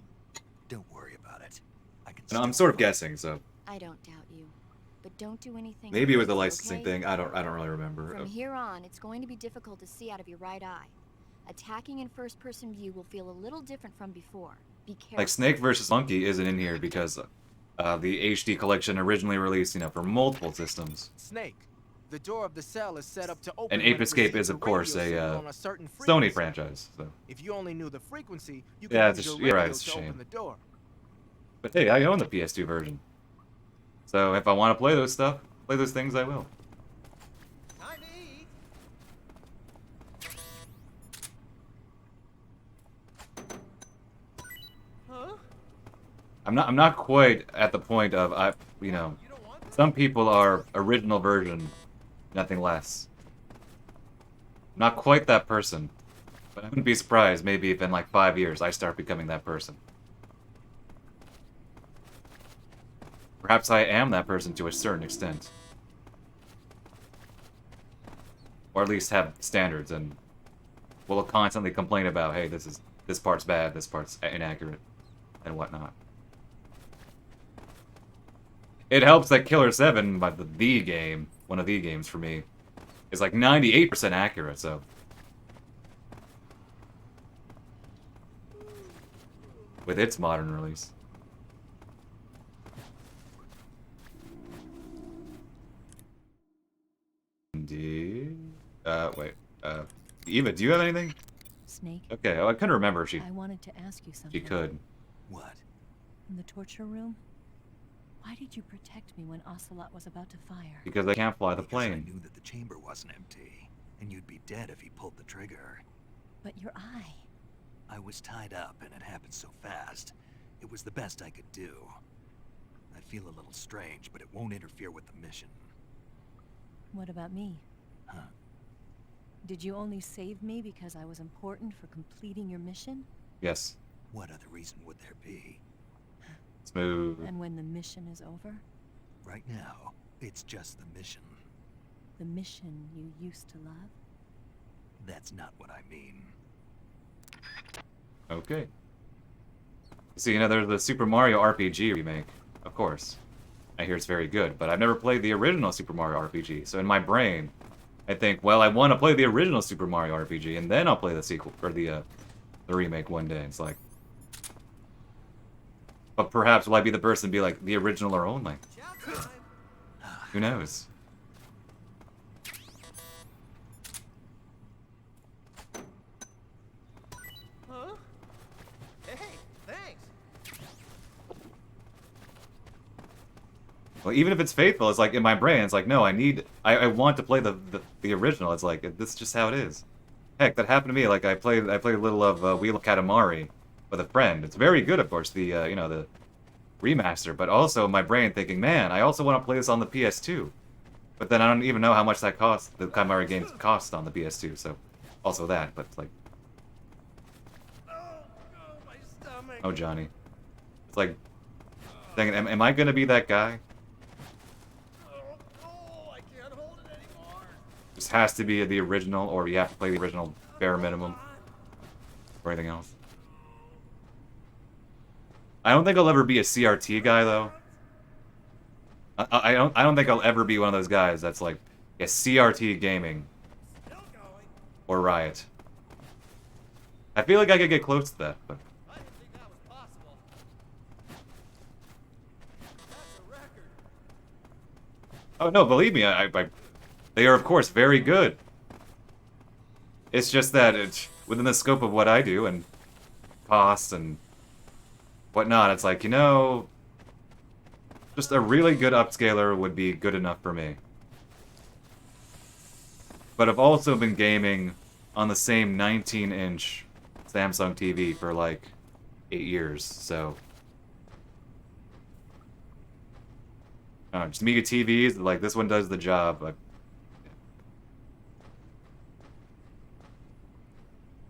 Don't worry about it. I can. And I'm still sort of fight. guessing, so I don't doubt you. But don't do anything. maybe it was a crazy, licensing okay? thing. I don't really remember. From here on, it's going to be difficult to see out of your right eye. Attacking in first-person view will feel a little different from before. Be careful. Like Snake versus Monkey isn't in here because the HD collection originally released, for multiple systems. Snake, the door of the cell is set up to open. And when Ape it Escape receives is, of course, radio signal a on a certain Sony frequency. franchise. So, If you only knew the frequency, you could yeah, use your you're right. radio It's a to shame. open the door. But hey, I own the PS2 version, so if I want to play those things, I will. Huh? I'm not quite at the point of some people are original version, nothing less. Not quite that person, but I wouldn't be surprised maybe if in like 5 years I start becoming that person. Perhaps I am that person to a certain extent. Or at least have standards and will constantly complain about, hey, this part's bad, this part's inaccurate, and whatnot. It helps that Killer 7, by the game, one of the games for me, is like 98% accurate, so. With its modern release. Indeed. Wait. Eva, do you have anything? Snake, Okay, I couldn't remember if she I wanted to ask you something. could. What? In the torture room, why did you protect me when Ocelot was about to fire? Because I can't fly the Because I plane. knew that the chamber wasn't empty, and you'd be dead if he pulled the trigger. But your eye. I was tied up, and it happened so fast. It was the best I could do. I feel a little strange, but it won't interfere with the mission. What about me? Huh? Did you only save me because I was important for completing your mission? Yes. What other reason would there be? Smooth. And when the mission is over? Right now, it's just the mission. The mission you used to love? That's not what I mean. Okay. See, you know, there's the Super Mario RPG remake, of course. I hear it's very good, but I've never played the original Super Mario RPG, so in my brain, I think, well, I want to play the original Super Mario RPG, and then I'll play the sequel, or the remake one day. It's like... But perhaps will I be the person to be like, the original or only? Who knows? Huh? Hey, thanks. Well, even if it's faithful, it's like, in my brain, it's like, no, I want to play the original. It's like, this is just how it is. Heck, that happened to me. Like, I played a little of Wheel of Katamari with a friend. It's very good, of course, the, you know, the remaster, but also in my brain thinking, man, I also want to play this on the PS2. But then I don't even know how much that costs, the Katamari games cost on the PS2, so also that, but it's like... My stomach. Oh, Johnny. It's like, thinking, am I gonna be that guy? I can't hold it anymore. Just has to be the original, or you have to play the original bare minimum, or anything else. I don't think I'll ever be a CRT guy, though. I don't think I'll ever be one of those guys that's like, yeah, CRT gaming. Or Riot. I feel like I could get close to that, but... I didn't think that was possible. That's a record. Oh, no, believe me, they are, of course, very good. It's just that it's within the scope of what I do, and costs, and whatnot, it's like, you know... Just a really good upscaler would be good enough for me. But I've also been gaming on the same 19-inch Samsung TV for like 8 years, so... just Amiga TVs, like this one does the job.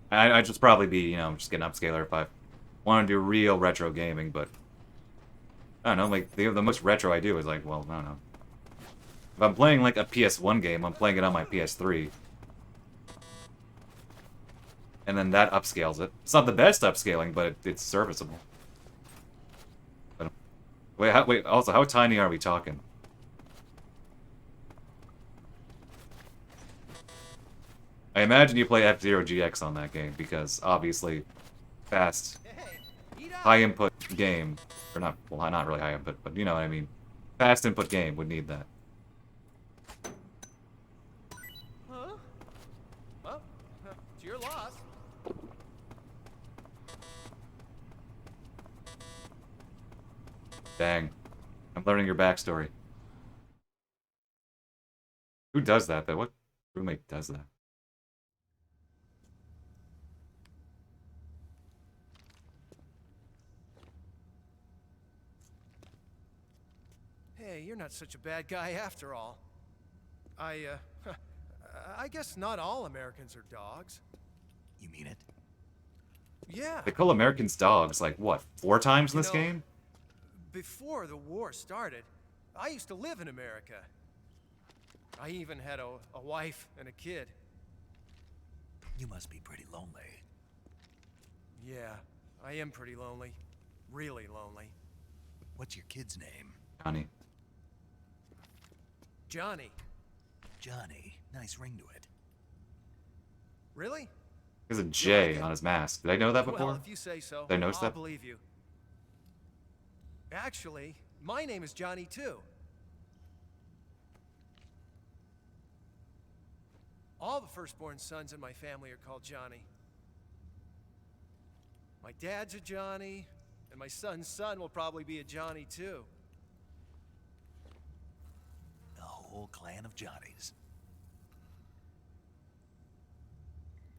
I'd just probably be, you know, just get an upscaler if I want to do real retro gaming, but... I don't know, like, the most retro I do is like, well, I don't know. If I'm playing like a PS1 game, I'm playing it on my PS3. And then that upscales it. It's not the best upscaling, but it's serviceable. But, wait, also, how tiny are we talking? I imagine you play F-Zero GX on that game, because obviously, fast, high input game, or not, well, not really high input, but you know what I mean. Fast input game would need that. Huh? Well, it's your loss. Dang. I'm learning your backstory. Who does that, though? What roommate does that? Hey, you're not such a bad guy after all. I guess not all Americans are dogs. You mean it? Yeah. They call Americans dogs, like, what, 4 times in this know, game? Before the war started, I used to live in America. I even had a wife and a kid. You must be pretty lonely. Yeah, I am pretty lonely. Really lonely. What's your kid's name? Johnny. Johnny. Johnny. Nice ring to it. Really? There's a J on his mask. Did I know that before? Well, if you say so, Did I notice I'll that? believe you. Actually, my name is Johnny too. All the firstborn sons in my family are called Johnny. My dad's a Johnny, and my son's son will probably be a Johnny too. A whole clan of Johnnies.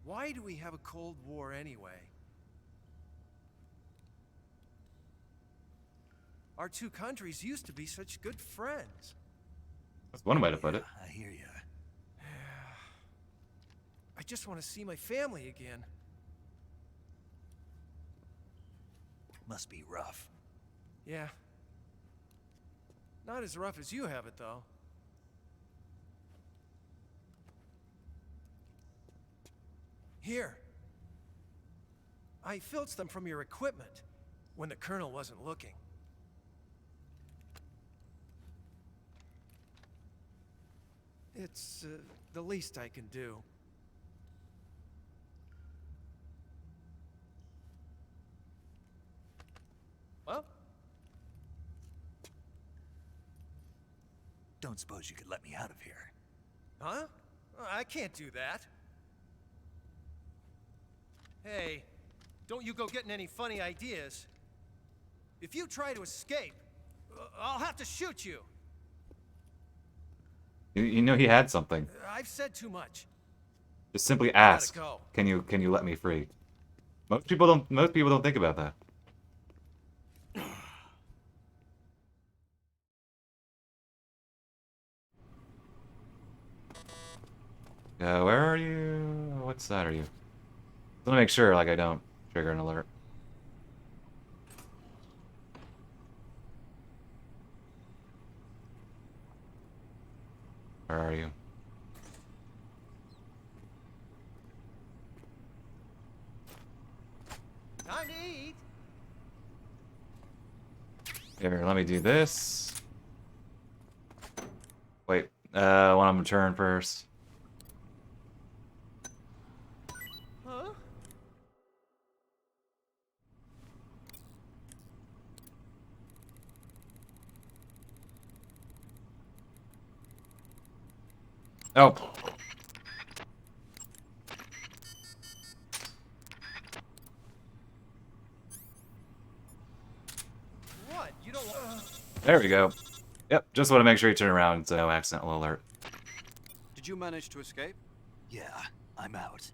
Why do we have a Cold War anyway? Our two countries used to be such good friends. That's one way to put it. I hear you. I just want to see my family again. Must be rough. Yeah. Not as rough as you have it, though. Here. I filched them from your equipment when the Colonel wasn't looking. It's the least I can do. Well? Don't suppose you could let me out of here? Huh? I can't do that. Hey, don't you go getting any funny ideas. If you try to escape, I'll have to shoot you. You know he had something. I've said too much. Just simply gotta ask. go. Can you let me free? Most people don't think about that. Where are you? What side are you? I want to make sure, like, I don't trigger an alert. Where are you? Time to eat. Here, let me do this. Wait, I want him to turn first. Huh? Oh. What? You don't want... There we go. Yep, just want to make sure you turn around so no accidental alert. Did you manage to escape? Yeah, I'm out.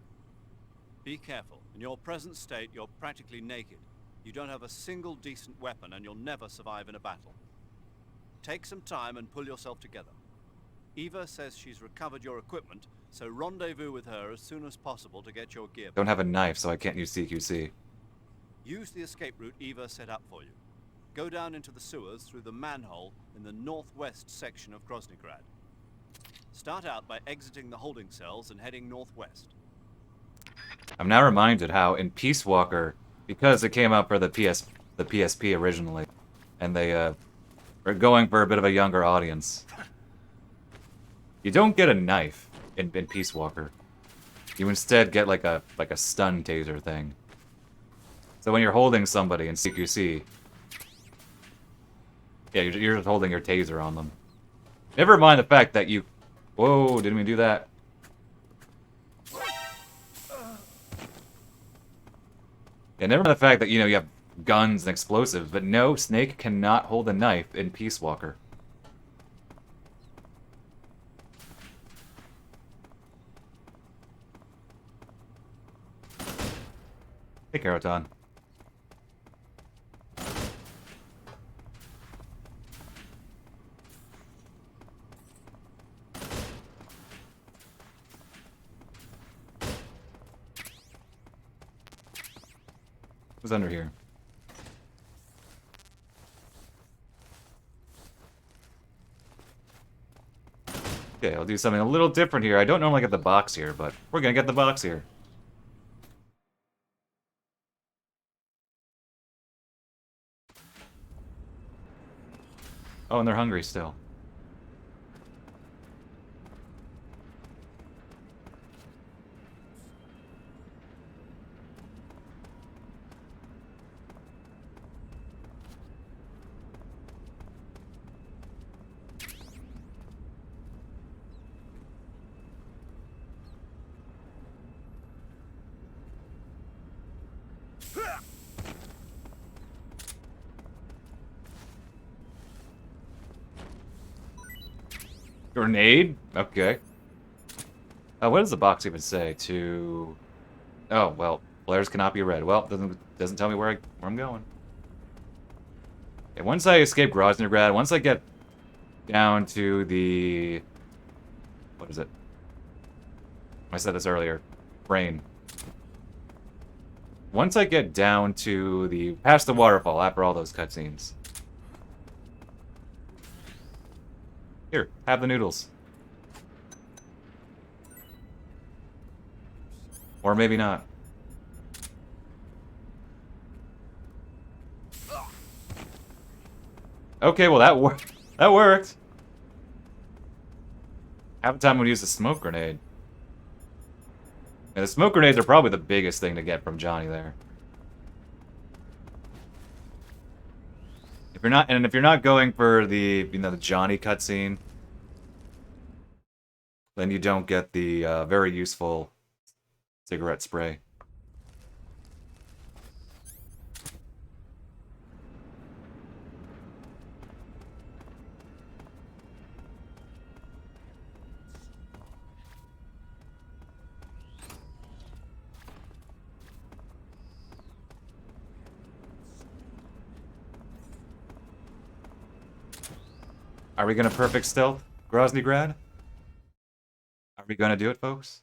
Be careful. In your present state, you're practically naked. You don't have a single decent weapon, and you'll never survive in a battle. Take some time and pull yourself together. Eva says she's recovered your equipment, so rendezvous with her as soon as possible to get your gear back. Don't have a knife, so I can't use CQC. Use the escape route Eva set up for you. Go down into the sewers through the manhole in the northwest section of Groznygrad. Start out by exiting the holding cells and heading northwest. I'm now reminded how in Peace Walker, because it came out for the PSP originally, and they were going for a bit of a younger audience. You don't get a knife in Peace Walker. You instead get like a stun taser thing. So when you're holding somebody in CQC, yeah, you're just holding your taser on them. Never mind the fact that you... Whoa, didn't we do that? Yeah, never mind the fact that, you know, you have guns and explosives, but no, Snake cannot hold a knife in Peace Walker. Hey, Karoton. Who's under here? Okay, I'll do something a little different here. I don't normally get the box here, but we're gonna get the box here. Oh, and they're hungry still. Grenade? Okay. What does the box even say? To... Oh, well, flares cannot be read. Well, doesn't tell me where I'm going. Okay, once I escape Groznygrad, once I get down to the... What is it? I said this earlier. Brain. Once I get down to the... Past the waterfall, after all those cutscenes, Here, have the noodles. Or maybe not. Okay, well that worked. That worked. Half the time we use a smoke grenade. And the smoke grenades are probably the biggest thing to get from Johnny there. If you're not going for the the Johnny cutscene, then you don't get the very useful cigarette spray. Are we gonna perfect stealth Grozny Grad? Are we gonna do it, folks?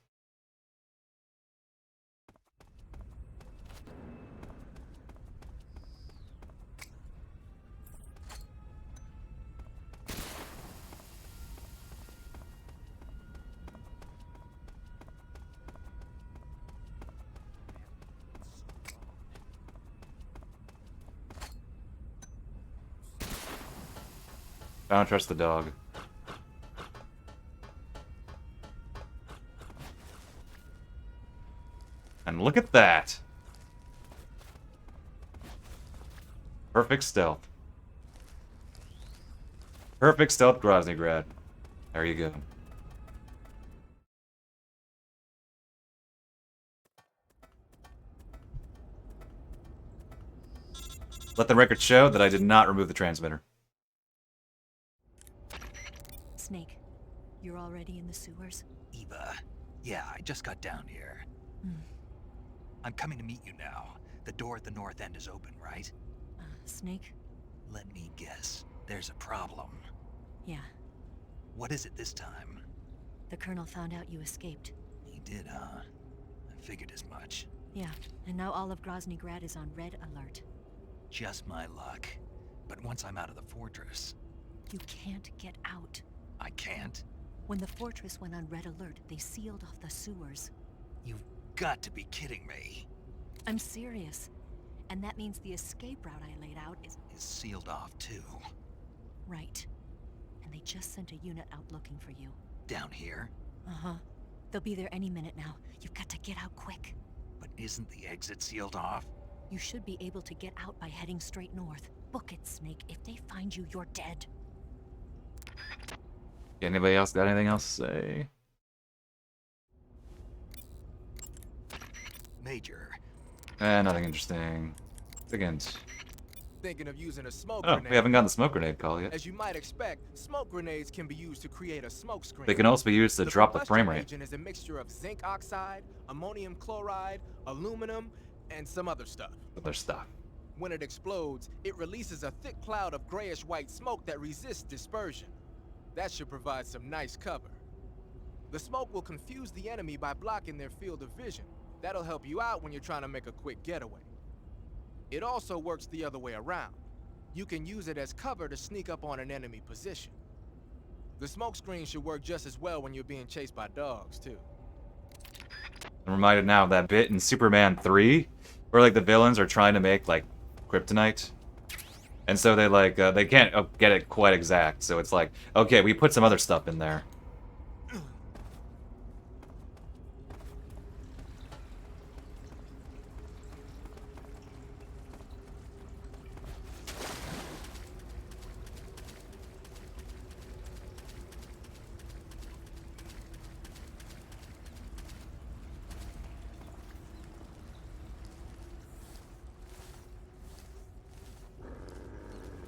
I don't trust the dog. And look at that! Perfect stealth. Perfect stealth Grozny Grad. There you go. Let the record show that I did not remove the transmitter. Snake, you're already in the sewers? Eva, yeah, I just got down here. I'm coming to meet you now. The door at the north end is open, right? Snake? Let me guess. There's a problem. Yeah. What is it this time? The Colonel found out you escaped. He did, huh? I figured as much. Yeah, and now all of Grozny Grad is on red alert. Just my luck. But once I'm out of the fortress... You can't get out. I can't? When the fortress went on red alert, they sealed off the sewers. You've got to be kidding me. I'm serious. And that means the escape route I laid out is sealed off, too. Right. And they just sent a unit out looking for you. Down here? Uh-huh. They'll be there any minute now. You've got to get out quick. But isn't the exit sealed off? You should be able to get out by heading straight north. Book it, Snake. If they find you, you're dead. Anybody else got anything else to say? Major. Nothing interesting. Again. Thinking of using a smoke Oh, grenade. we haven't gotten the smoke grenade call yet. As you might expect, smoke grenades can be used to create a smoke screen. They can also be used to drop the frame rate. Agent is a mixture of zinc oxide, ammonium chloride, aluminum, and some other stuff. Other stuff. When it explodes, it releases a thick cloud of grayish-white smoke that resists dispersion. That should provide some nice cover. The smoke will confuse the enemy by blocking their field of vision. That'll help you out when you're trying to make a quick getaway. It also works the other way around. You can use it as cover to sneak up on an enemy position. The smoke screen should work just as well when you're being chased by dogs, too. I'm reminded now of that bit in Superman 3, where like the villains are trying to make like kryptonite. And so they like, they can't get it quite exact, so it's like, okay, we put some other stuff in there.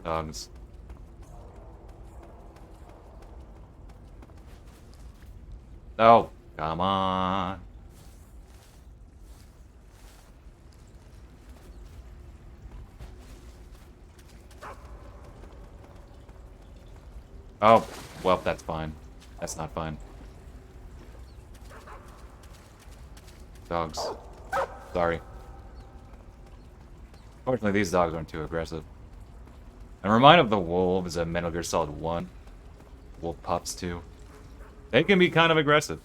Dogs. Oh, come on. Oh, well, that's fine. That's not fine. Dogs. Sorry. Fortunately, these dogs aren't too aggressive. I'm reminded of the wolves in Metal Gear Solid 1. Wolf pups too. They can be kind of aggressive.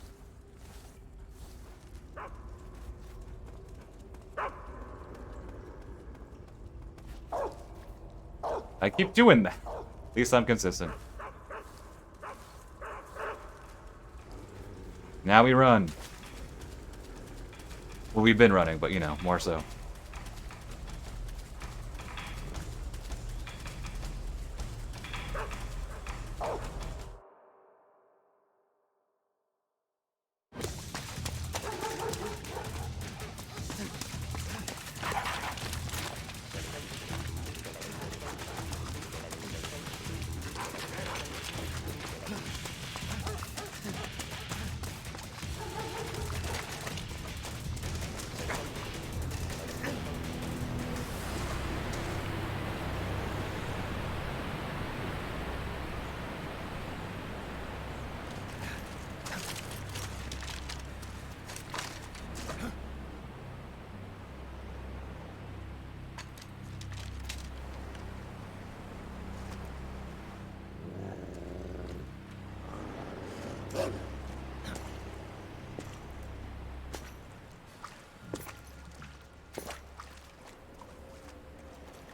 I keep doing that. At least I'm consistent. Now we run. Well, we've been running, but you know, more so.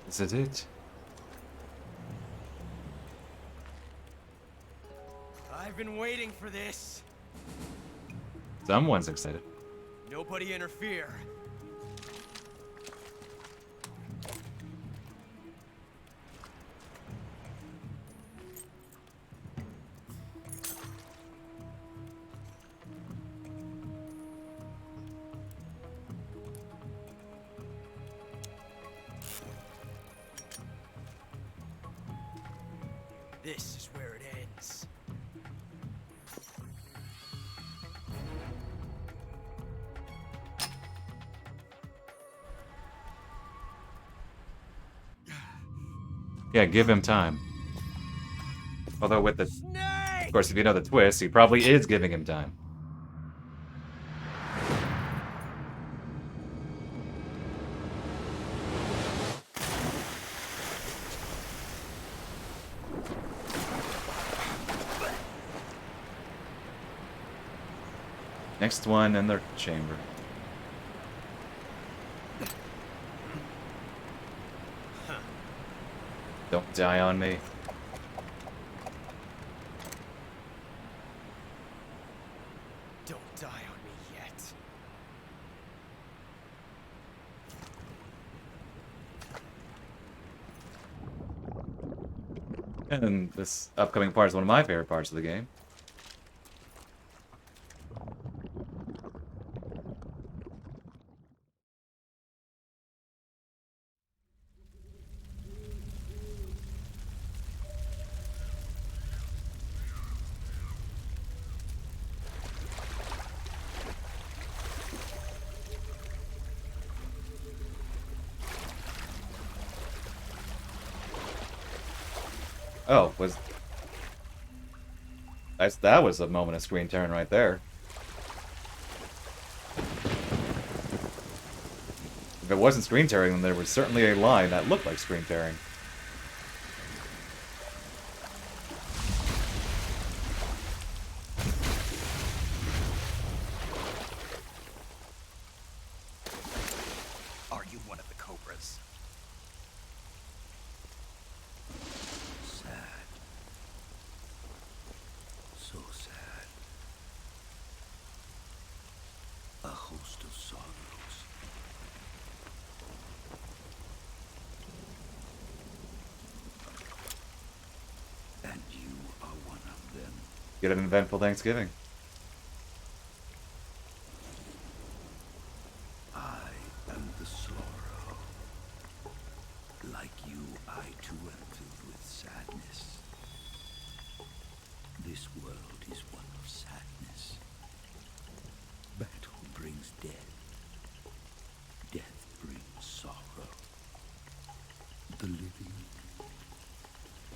Is it it? I've been waiting for this. Someone's excited. Nobody interfere. This is where it ends. Yeah, give him time. Although with the... Of course, if you know the twist, he probably is giving him time. Next one in the chamber. Don't die on me. Don't die on me yet. And this upcoming part is one of my favorite parts of the game. Oh, that was a moment of screen tearing right there. If it wasn't screen tearing, then there was certainly a line that looked like screen tearing. Are you one of the Cobras? Sad. So sad. A host of sorrows. And you are one of them. Get an eventful Thanksgiving. I am the sorrow. Like you, I too am filled with sadness. This world is one of sadness. Battle brings death. Death brings sorrow. The living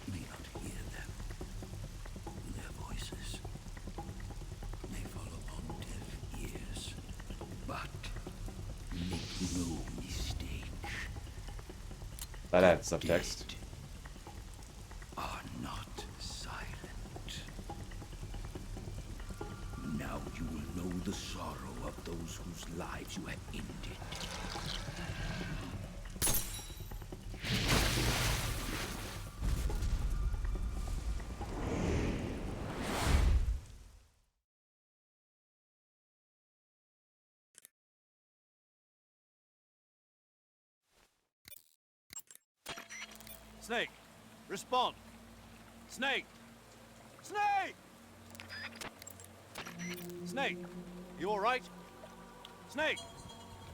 may not hear them. Their voices may fall upon deaf ears. But make no mistake. That adds subtext. Are not silent. the sorrow of those whose lives you have ended. Snake, respond. Snake! Snake! Snake, you all right? Snake!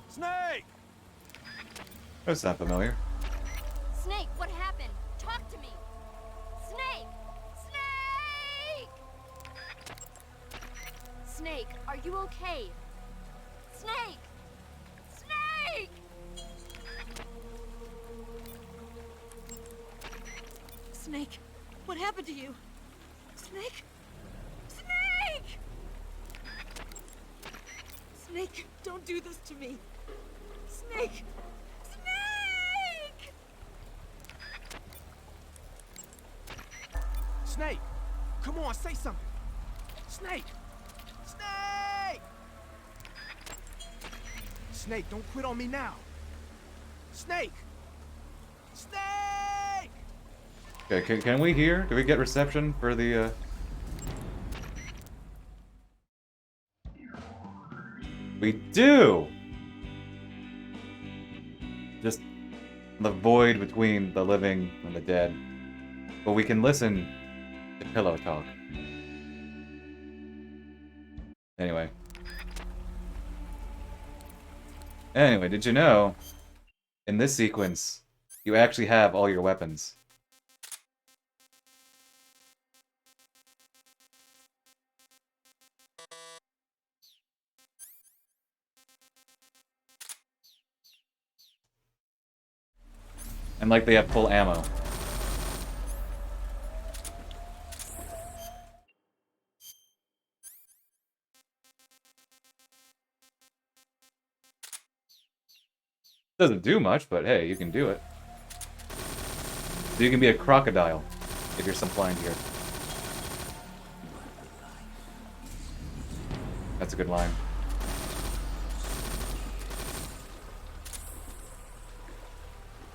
Snake! That's not familiar. Snake, what happened? Talk to me! Snake! Snake! Snake, are you okay? Snake! Snake! Snake, what happened to you? Snake? Snake! Snake, don't do this to me. Snake! Snake! Snake! Come on, say something! Snake! Snake! Snake, don't quit on me now! Snake! Snake! Okay, can we hear? Do we get reception for the, We do! Just the void between the living and the dead. But we can listen to pillow talk. Anyway. Anyway, did you know, in this sequence, you actually have all your weapons. And like they have full ammo. Doesn't do much, but hey, you can do it. So you can be a crocodile, if you're so inclined here. That's a good line.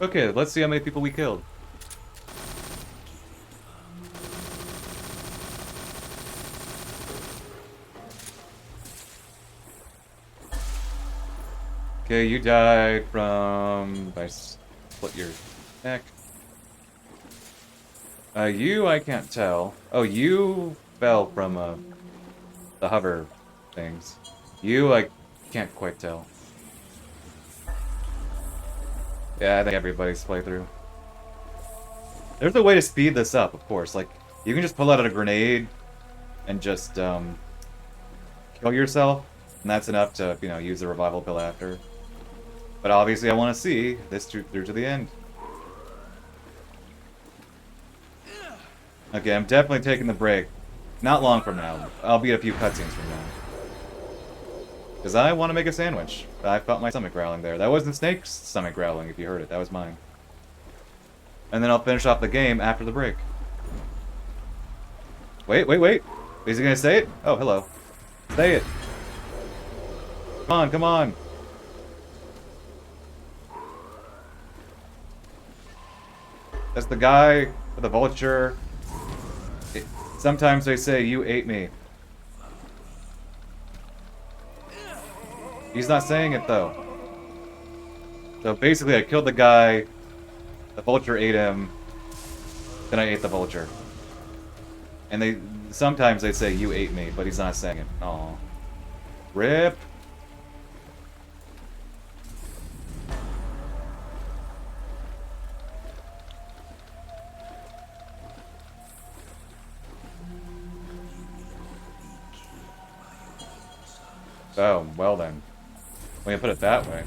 Okay, let's see how many people we killed. Okay, you died from... I split your neck. You, I can't tell. Oh, you fell from, the hover things. You, I can't quite tell. Yeah, I think everybody's playthrough. There's a way to speed this up, of course. Like, you can just pull out a grenade and just, kill yourself. And that's enough to, you know, use the revival pill after. But obviously I want to see this through to the end. Okay, I'm definitely taking the break. Not long from now. I'll be a few cutscenes from now. Because I want to make a sandwich. I felt my stomach growling there. That wasn't Snake's stomach growling, if you heard it. That was mine. And then I'll finish off the game after the break. Wait. Is he going to say it? Oh, hello. Say it. Come on. That's the guy with the vulture. Sometimes they say, you ate me. He's not saying it, though. So basically, I killed the guy, the vulture ate him, then I ate the vulture. And sometimes they say, you ate me, but he's not saying it. Aw. RIP! Oh, well then. When you put it that way.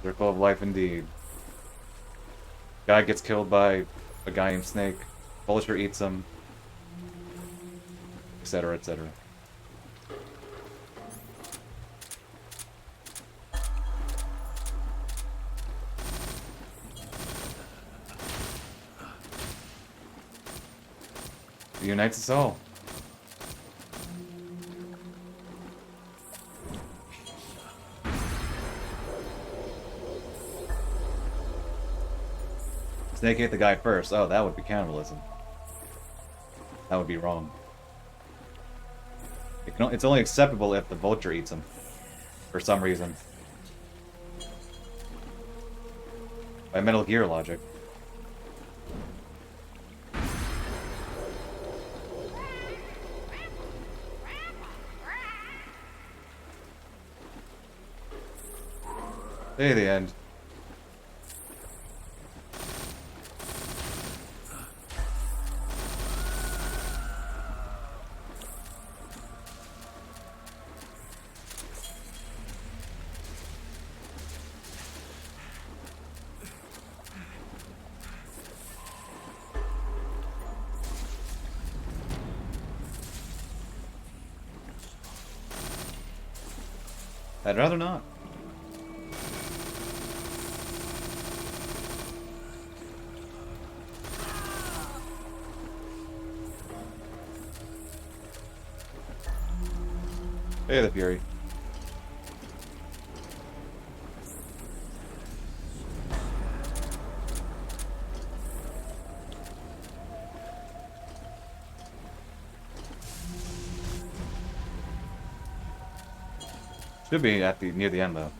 Circle of life indeed. Guy gets killed by a guy named Snake. Vulture eats him. Etc, etc. It unites us all. Snake ate the guy first. Oh, that would be cannibalism. That would be wrong. It's only acceptable if the vulture eats him. For some reason. By Metal Gear logic. Hey, the end. I'd rather not. Hey, the Fury. Should be at the near the end though.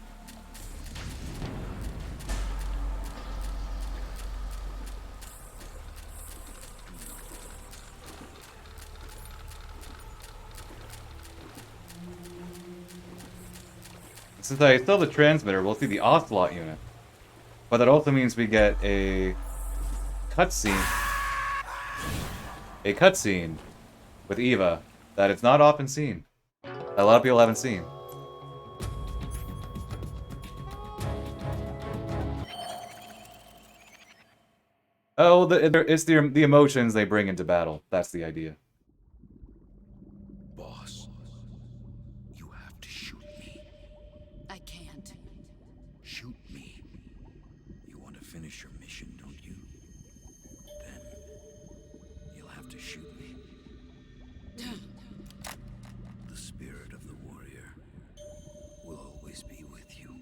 Since I still have the transmitter, we'll see the Ocelot unit. But that also means we get a cutscene. A cutscene with Eva that it's not often seen. That a lot of people haven't seen. Oh, it's the emotions they bring into battle. That's the idea. Boss, you have to shoot me. I can't. Shoot me. You want to finish your mission, don't you? Then you'll have to shoot me. The spirit of the warrior will always be with you.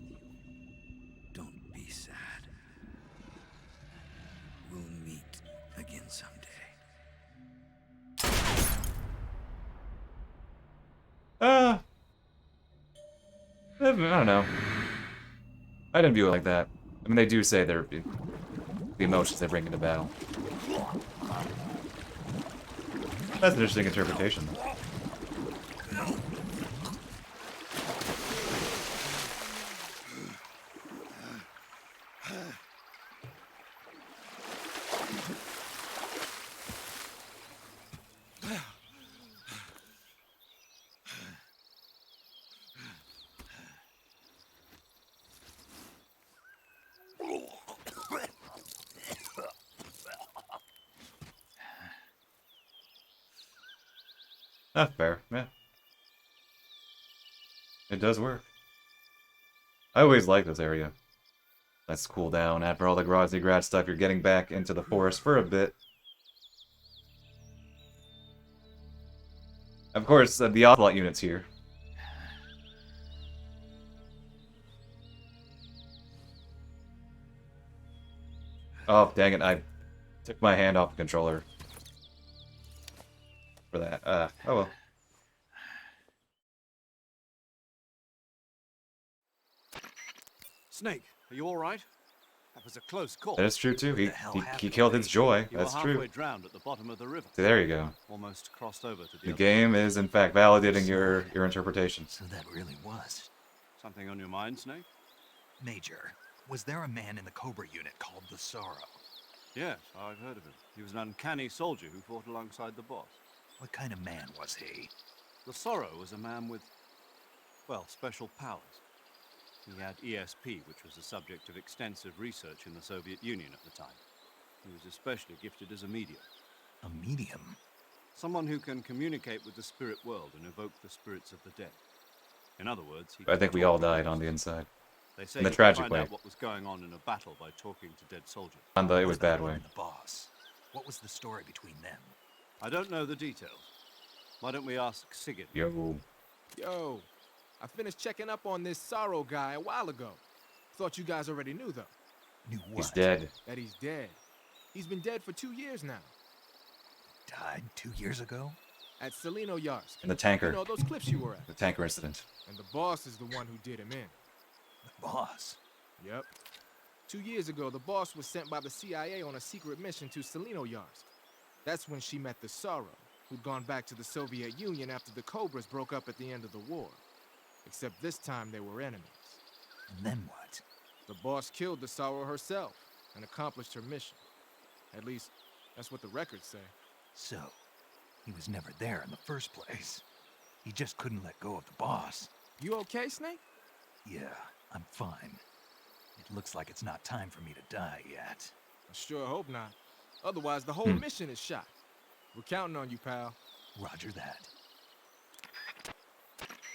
Don't be sad. We'll meet again someday. I don't know. I didn't view it like that. I mean, they do say they're the emotions they bring into battle. That's an interesting interpretation. That's fair, yeah. It does work. I always like this area. Let's cool down after all the Groznygrad stuff. You're getting back into the forest for a bit. Of course, the Ocelot unit's here. Oh, dang it, I took my hand off the controller. For that. Oh well. Snake, are you all right? That was a close call. That is true too. What the hell He happened killed to its me? joy. You That's were true. halfway drowned at the bottom of the river. See, there you go. Almost crossed over to the The other game is, in fact, validating your interpretation. So that really was. Something on your mind, Snake? Major, was there a man in the Cobra unit called the Sorrow? Yes, I've heard of him. He was an uncanny soldier who fought alongside the boss. What kind of man was he? The Sorrow was a man with, well, special powers. He had ESP, which was the subject of extensive research in the Soviet Union at the time. He was especially gifted as a medium. A medium? Someone who can communicate with the spirit world and evoke the spirits of the dead. In other words, he I think we all died on the inside. They say In the you could tragic find way. out what was going on in a battle by talking to dead soldiers. It was bad way. The boss. What was the story between them? I don't know the details. Why don't we ask Sigurd? Yo. Yo, I finished checking up on this Sorrow guy a while ago. Thought you guys already knew, though. Knew what? He's dead. That he's dead. He's been dead for 2 years now. Died 2 years ago? At Selino Yarsk. In the tanker. You know, those cliffs you were at. The tanker incident. And the boss is the one who did him in. The boss? Yep. 2 years ago, the boss was sent by the CIA on a secret mission to Selino Yarsk. That's when she met the Sorrow, who'd gone back to the Soviet Union after the Cobras broke up at the end of the war. Except this time they were enemies. And then what? The boss killed the Sorrow herself and accomplished her mission. At least, that's what the records say. So, he was never there in the first place. He just couldn't let go of the boss. You okay, Snake? Yeah, I'm fine. It looks like it's not time for me to die yet. I sure hope not. Otherwise, the whole mission is shot. We're counting on you, pal. Roger that.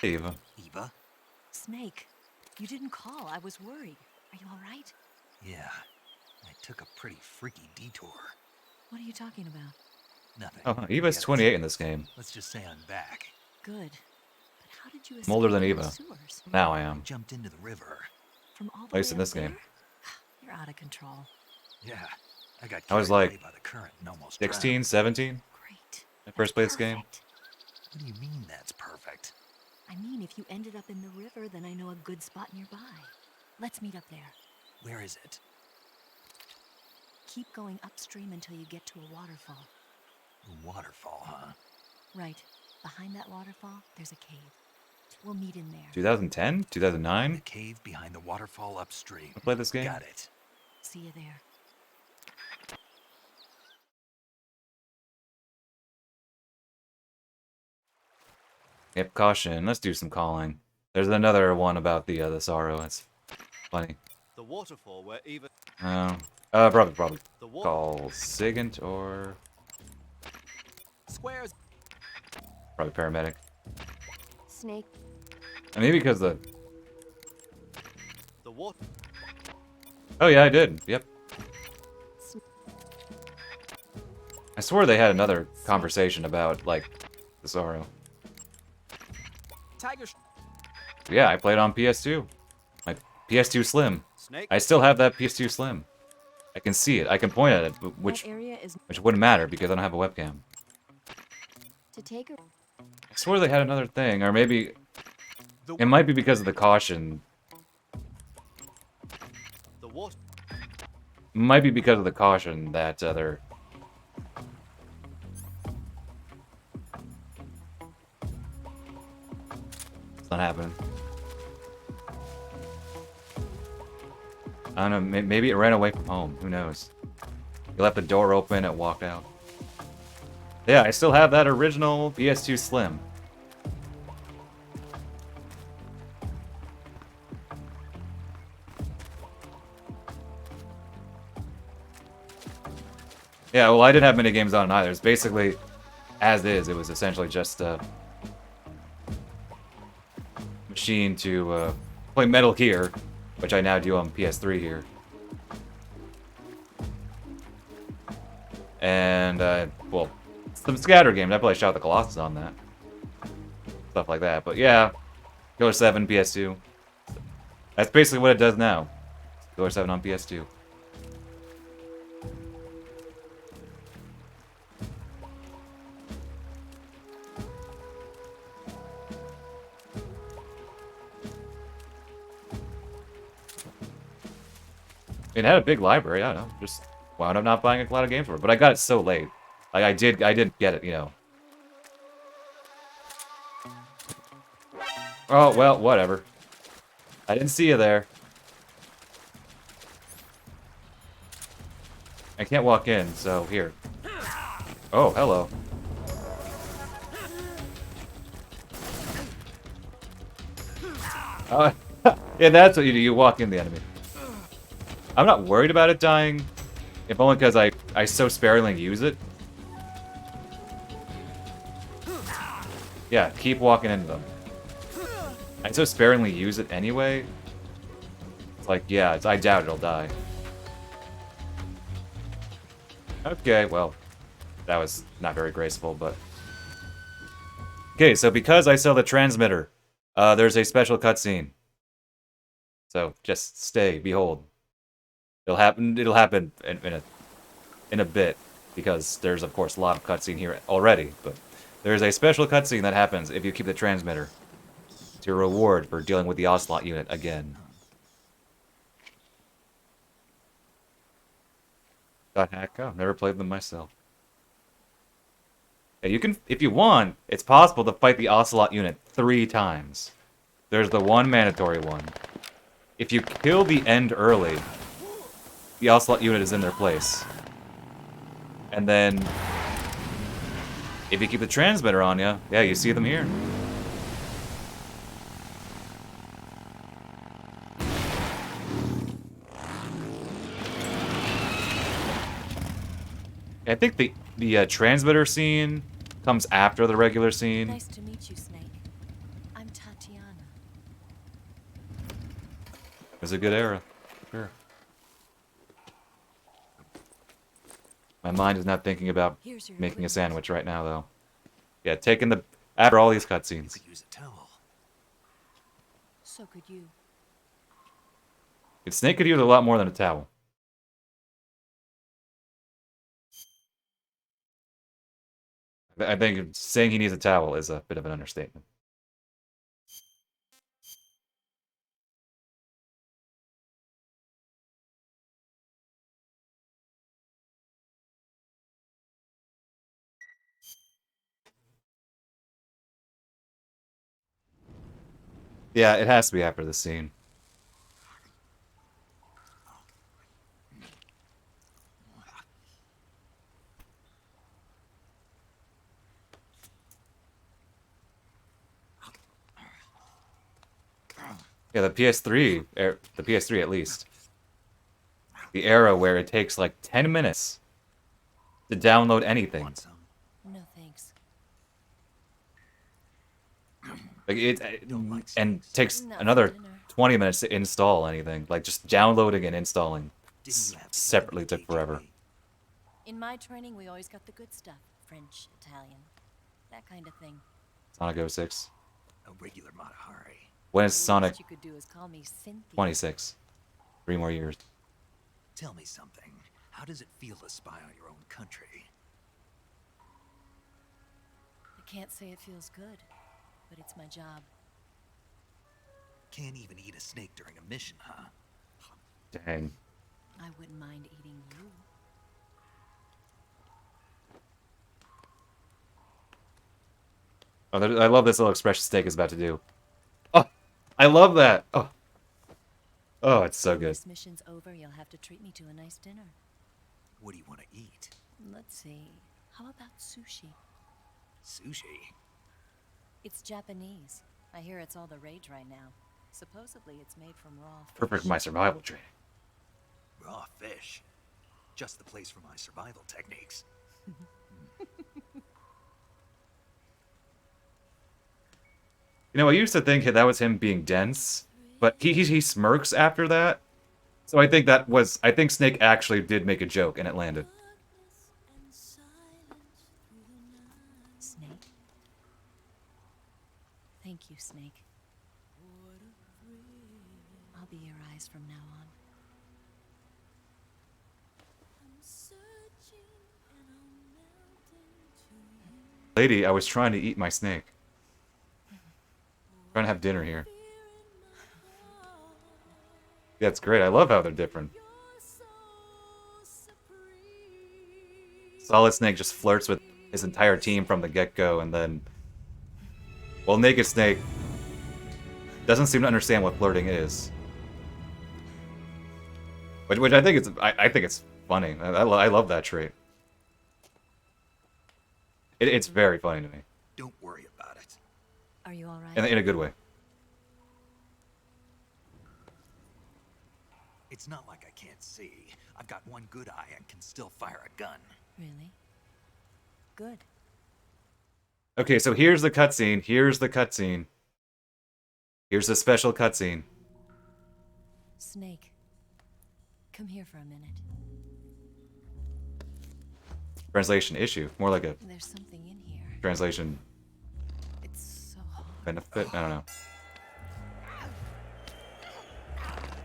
Eva. Eva? Snake, you didn't call. I was worried. Are you all right? Yeah, I took a pretty freaky detour. What are you talking about? Nothing. Oh, Eva's 28 in this game. Let's just say I'm back. Good. But how did you escape I'm older than the Eva. sewers? Now I I am. jumped into the river. From all the At least way in up this game. there? You're out of control. Yeah, I got I was carried away like by the current and almost 16, drowned. 17? Great. I first played this game. Perfect. What do you mean that's perfect? I mean, if you ended up in the river, then I know a good spot nearby. Let's meet up there. Where is it? Keep going upstream until you get to a waterfall. A waterfall, huh? Right. Behind that waterfall, there's a cave. We'll meet in there. 2010? The 2009? cave behind the waterfall upstream. I played this game. Got it. See you there. Yep, caution. Let's do some calling. There's another one about the Sorrow. It's funny. The waterfall where even... Probably. The water... Call Sigint or... Squares. Probably paramedic. Snake. Maybe because the... The water... Oh yeah, I did. Yep. I swore they had another conversation about, like, the Sorrow. Tiger... Yeah, I played on PS2. My PS2 Slim. Snake? I still have that PS2 Slim. I can see it. I can point at it, which That area is wouldn't matter because I don't have a webcam. To take a... I swore they had another thing, or maybe The... it might be because of the caution. The water... Might be because of the caution that they're... It's not happening. I don't know, maybe it ran away from home. Who knows? You left the door open, it walked out. Yeah, I still have that original PS2 Slim. Yeah, well, I didn't have many games on it either. It's basically as is. It was essentially just a machine to play Metal Gear, which I now do on PS3 here. And, well, some scatter games. I probably shot the Colossus on that. Stuff like that. But yeah, Killer 7, PS2. That's basically what it does now. Killer 7 on PS2. It had a big library, I don't know, just wound up not buying a lot of games for it. But I got it so late. Like, I did get it, you know. Oh, well, whatever. I didn't see you there. I can't walk in, so here. Oh, hello. Yeah, that's what you do. You walk in the enemy. I'm not worried about it dying, if only because I so sparingly use it. Yeah, keep walking into them. I so sparingly use it anyway. It's like, yeah, I doubt it'll die. Okay, well, that was not very graceful, but... Okay, so because I sell the transmitter, there's a special cutscene. So, just stay, behold. It'll happen in in a bit, because there's, of course, a lot of cutscene here already, but there's a special cutscene that happens if you keep the transmitter. It's your reward for dealing with the Ocelot unit again. Hack. I've never played them myself. Yeah, you can, if you want, it's possible to fight the Ocelot unit 3 times. There's the one mandatory one. If you kill the end early, the Ocelot unit is in their place. And then, if you keep the transmitter on you, yeah, you see them here. I think the transmitter scene comes after the regular scene. Nice to meet you, Snake. I'm Tatiana. It was a good era. Sure. My mind is not thinking about making a sandwich right now, though. Yeah, taking the... After all these cutscenes. Use a towel. So could you. Snake could use a lot more than a towel. I think saying he needs a towel is a bit of an understatement. Yeah, it has to be after the scene. Yeah, the PS3, the PS3 at least. The era where it takes like 10 minutes to download anything. No thanks. Like and takes another 20 minutes to install anything. Like just downloading and installing separately took forever. In my training, we always got the good stuff. French, Italian, that kind of thing. Sonic 06. A regular Matahari. When is Sonic You could do is call me Cynthia. 26? 3 more years. Tell me something. How does it feel to spy on your own country? I can't say it feels good, but it's my job. Can't even eat a snake during a mission, huh? Dang. I wouldn't mind eating you. Oh, I love this little expression Snake is about to do. Oh, I love that. Oh, oh, it's so good. This mission's over, you'll have to treat me to a nice dinner. What do you want to eat? Let's see. How about sushi? Sushi? It's Japanese. I hear it's all the rage right now. Supposedly, it's made from raw fish. Perfect for my survival training. Raw fish. Just the place for my survival techniques. You know, I used to think that was him being dense, but he smirks after that. So I think I think Snake actually did make a joke and it landed. Snake? Thank you, Snake. I'll be your eyes from now on. Lady, I was trying to eat my snake. Trying to have dinner here. Yeah, it's great. I love how they're different. Solid Snake just flirts with his entire team from the get-go, and then... Well, Naked Snake doesn't seem to understand what flirting is. Which I think it's funny. I love that trait. It's very funny to me. Don't worry about it. Are you alright? In a good way. It's not like I can't see. I've got one good eye and can still fire a gun. Really? Good. Okay, so here's the cutscene. Here's the cutscene. Here's the special cutscene. Snake, come here for a minute. Translation issue. More like a There's something in here. translation It's so hard. benefit. I don't know.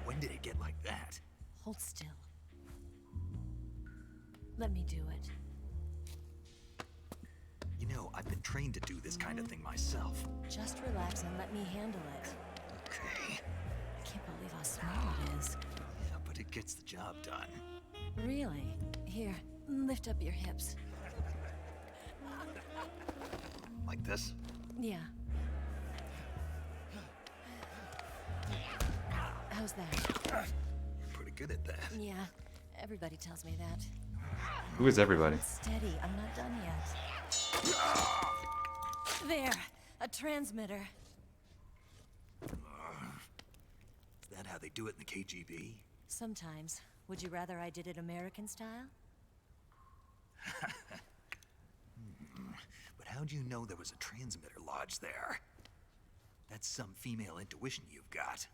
When did it get like that? Hold still. Let me do it. You know, I've been trained to do this kind of thing myself. Just relax and let me handle it. Okay. I can't believe how small it is. Yeah, but it gets the job done. Really? Here, lift up your hips. Like this? Yeah. How's that? You're pretty good at that. Yeah, everybody tells me that. Who is everybody? Steady, I'm not done yet. There, a transmitter. Is that how they do it in the KGB? Sometimes. Would you rather I did it American style? But how'd you know there was a transmitter lodged there? That's some female intuition you've got.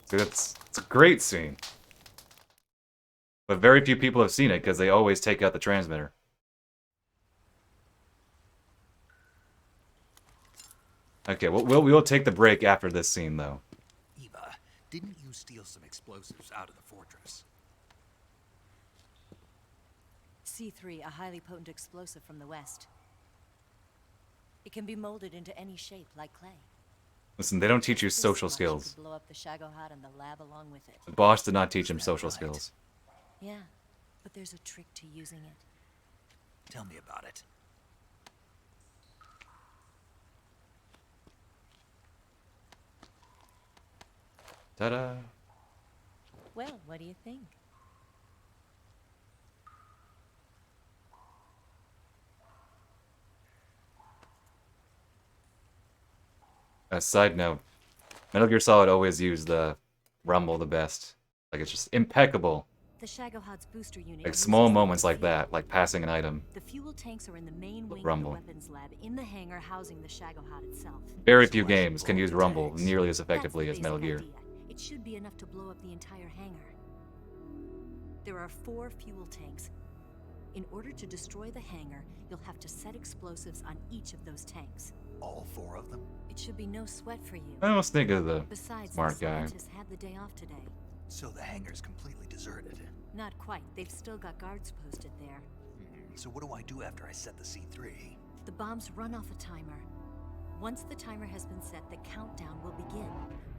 See, it's a great scene. But very few people have seen it because they always take out the transmitter. Okay, we'll take the break after this scene, though. Eva, didn't you steal some explosives out of the fortress? C3, a highly potent explosive from the west. It can be molded into any shape, like clay. Listen, they don't teach you This social much, you skills. could blow up the Shagohod and the lab along with it. The boss did not teach him social skills. Yeah, but there's a trick to using it. Tell me about it. Ta-da! Well, what do you think? A side note, Metal Gear Solid always used the rumble the best. Like, it's just impeccable. The Shagohod's booster unit. Like, uses small the moments like fuel. that, like passing an item. The fuel tanks are in the main wing Rumble. of the weapons lab, in the hangar housing the Shagohod itself. Very few games can use rumble nearly as effectively That's as the Metal basic Gear. idea. It should be enough to blow up the entire hangar. There are 4 fuel tanks. In order to destroy the hangar, you'll have to set explosives on each of those tanks. All 4 of them? It should be no sweat for you. I almost think of the Besides, smart the guy. scientists had the day off today. So the hangar's completely deserted. Not quite. They've still got guards posted there. So what do I do after I set the C3? The bombs run off a timer. Once the timer has been set, the countdown will begin.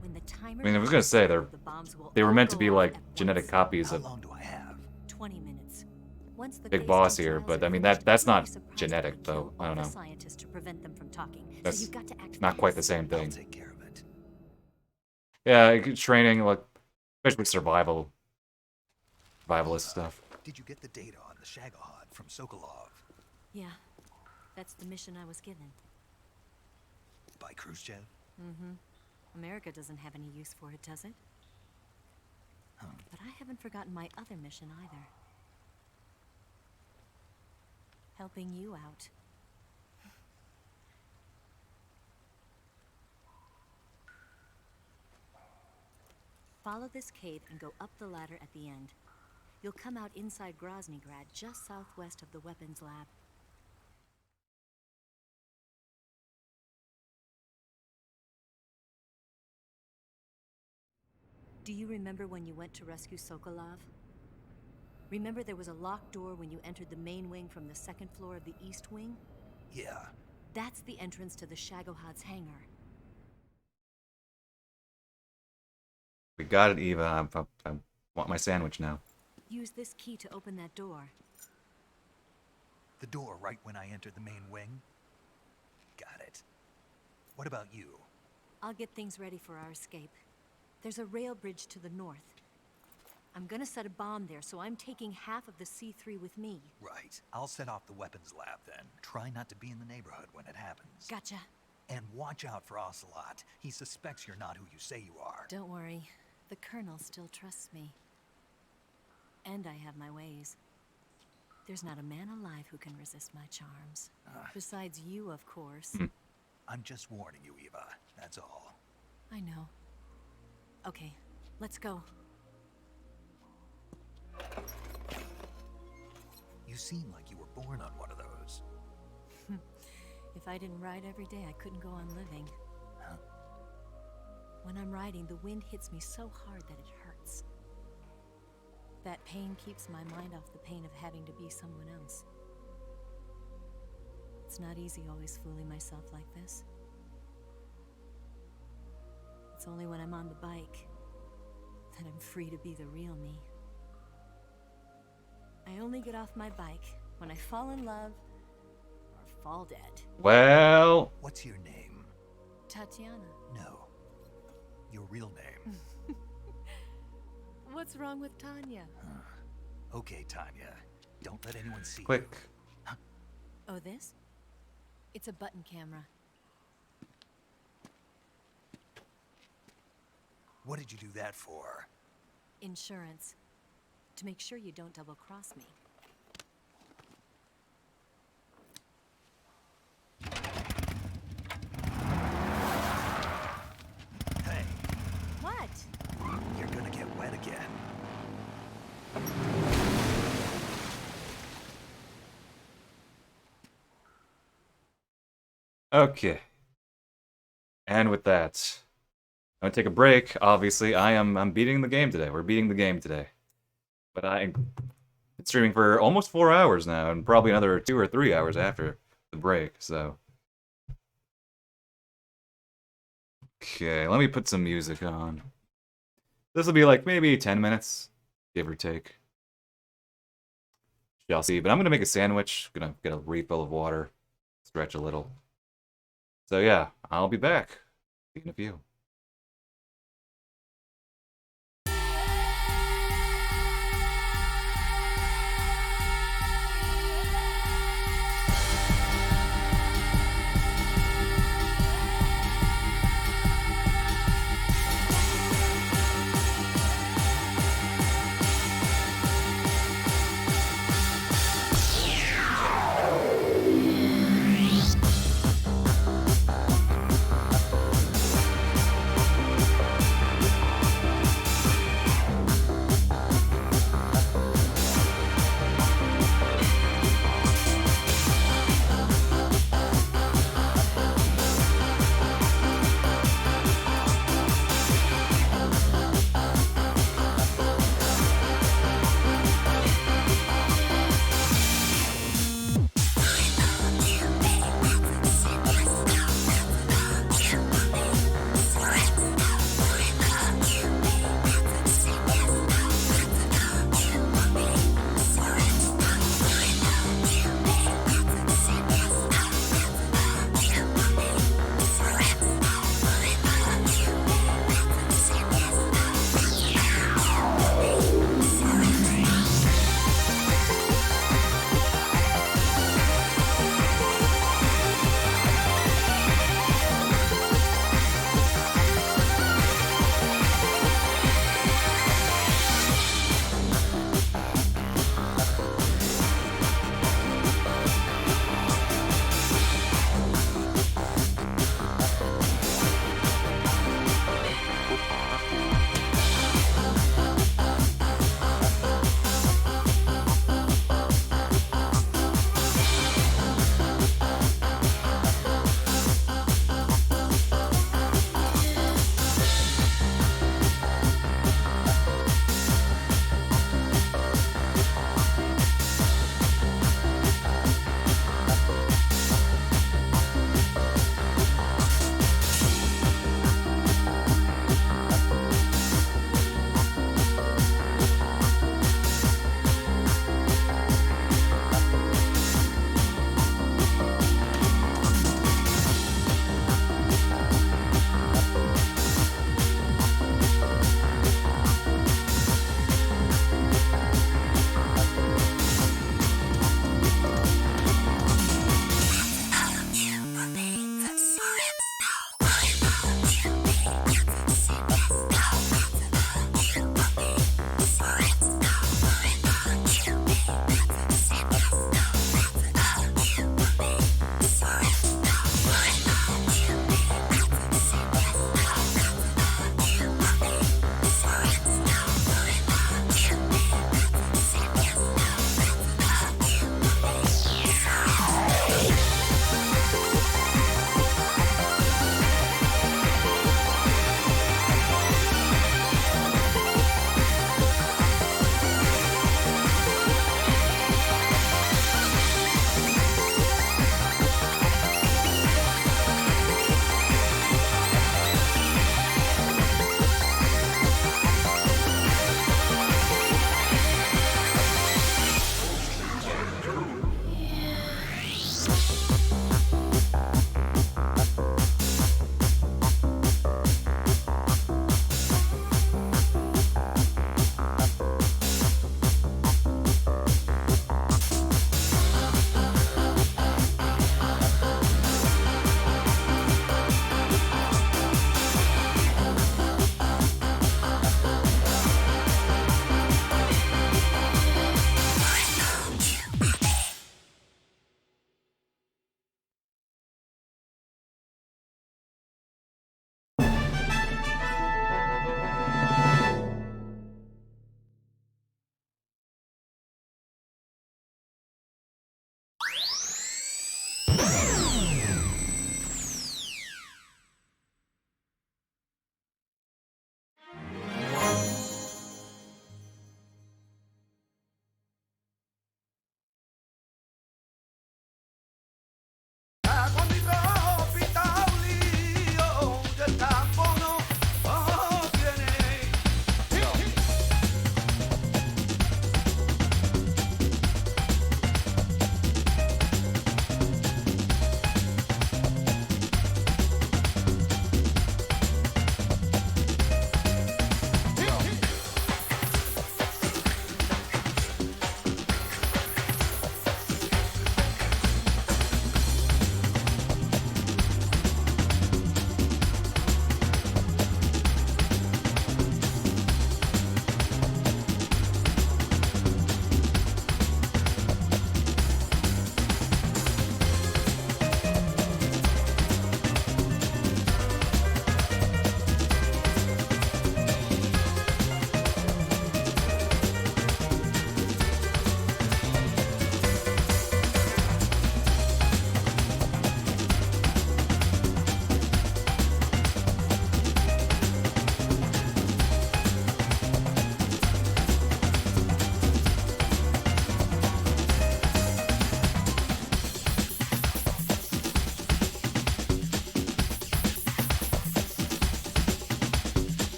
When the timer I mean, I was gonna say the bombs will they were all meant to go be off like at genetic once. copies How of long do I have? 20 minutes. Once the Big phase Boss 2 here, trials but are I mean finished, that's you'll not be surprised genetic if they though. kill I don't all the know. scientists to prevent them from talking. That's so you've got to act not quite the fast. same I'll thing. take care of it. Yeah, training, like, especially with survivalist stuff. Did you get the data on the Shagohod from Sokolov? Yeah, that's the mission I was given. By Khrushchev? Mm-hmm. America doesn't have any use for it, does it? But I haven't forgotten my other mission either. Helping you out. Follow this cave and go up the ladder at the end. You'll come out inside Groznygrad, just southwest of the weapons lab. Do you remember when you went to rescue Sokolov? Remember there was a locked door when you entered the main wing from the second floor of the east wing? Yeah. That's the entrance to the Shagohod's hangar. We got it, Eva. I want my sandwich now. Use this key to open that door. The door right when I entered the main wing? Got it. What about you? I'll get things ready for our escape. There's a rail bridge to the north. I'm gonna set a bomb there, so I'm taking half of the C3 with me. Right. I'll set off the weapons lab then. Try not to be in the neighborhood when it happens. Gotcha. And watch out for Ocelot. He suspects you're not who you say you are. Don't worry. The Colonel still trusts me. And I have my ways. There's not a man alive who can resist my charms. Besides you, of course. I'm just warning you, Eva. That's all. I know. Okay, let's go. You seem like you were born on one of those. If I didn't ride every day, I couldn't go on living. Huh? When I'm riding, the wind hits me so hard that it hurts. That pain keeps my mind off the pain of having to be someone else. It's not easy always fooling myself like this. It's only when I'm on the bike that I'm free to be the real me. I only get off my bike when I fall in love or fall dead. Well... What's your name? Tatiana. No. Your real name. What's wrong with Tanya? Okay, Tanya. Don't let anyone see Quick. you. Oh, this? It's a button camera. What did you do that for? Insurance. To make sure you don't double-cross me. Hey, What? you're gonna get wet again. Okay. And with that, I'm gonna take a break. Obviously, I'm beating the game today. We're beating the game today. But I've been streaming for almost 4 hours now, and probably another 2 or 3 hours after the break, so. Okay, let me put some music on. This will be like maybe 10 minutes, give or take. Shall see, but I'm gonna make a sandwich. Gonna get a refill of water, stretch a little. So yeah, I'll be back. See you in a few.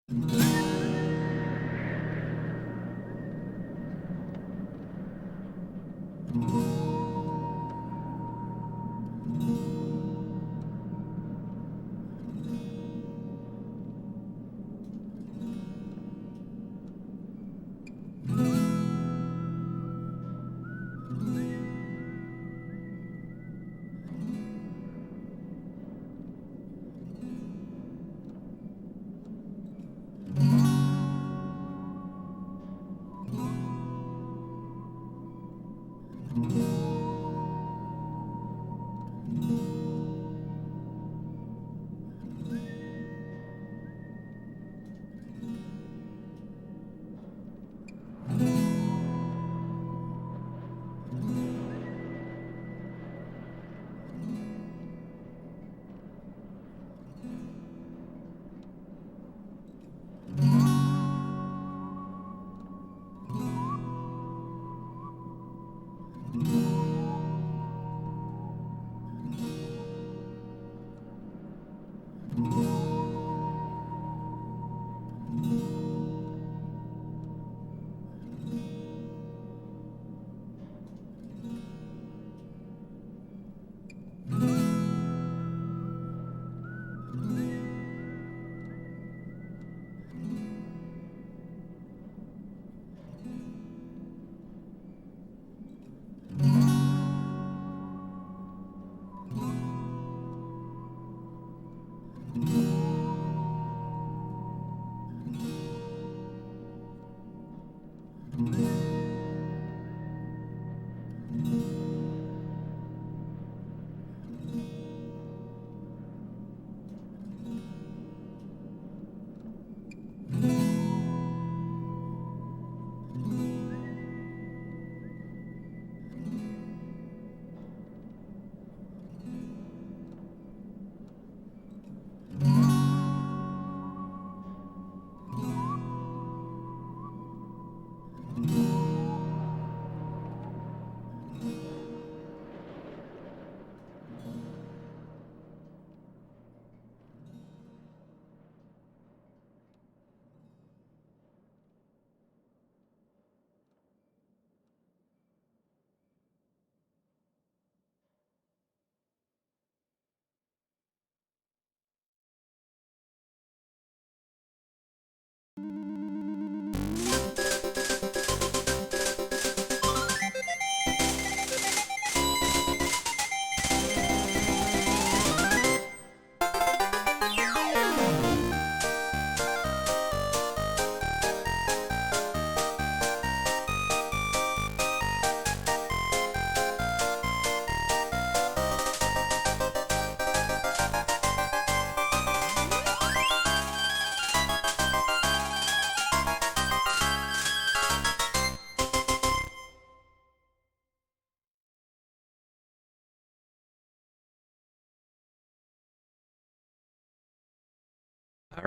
All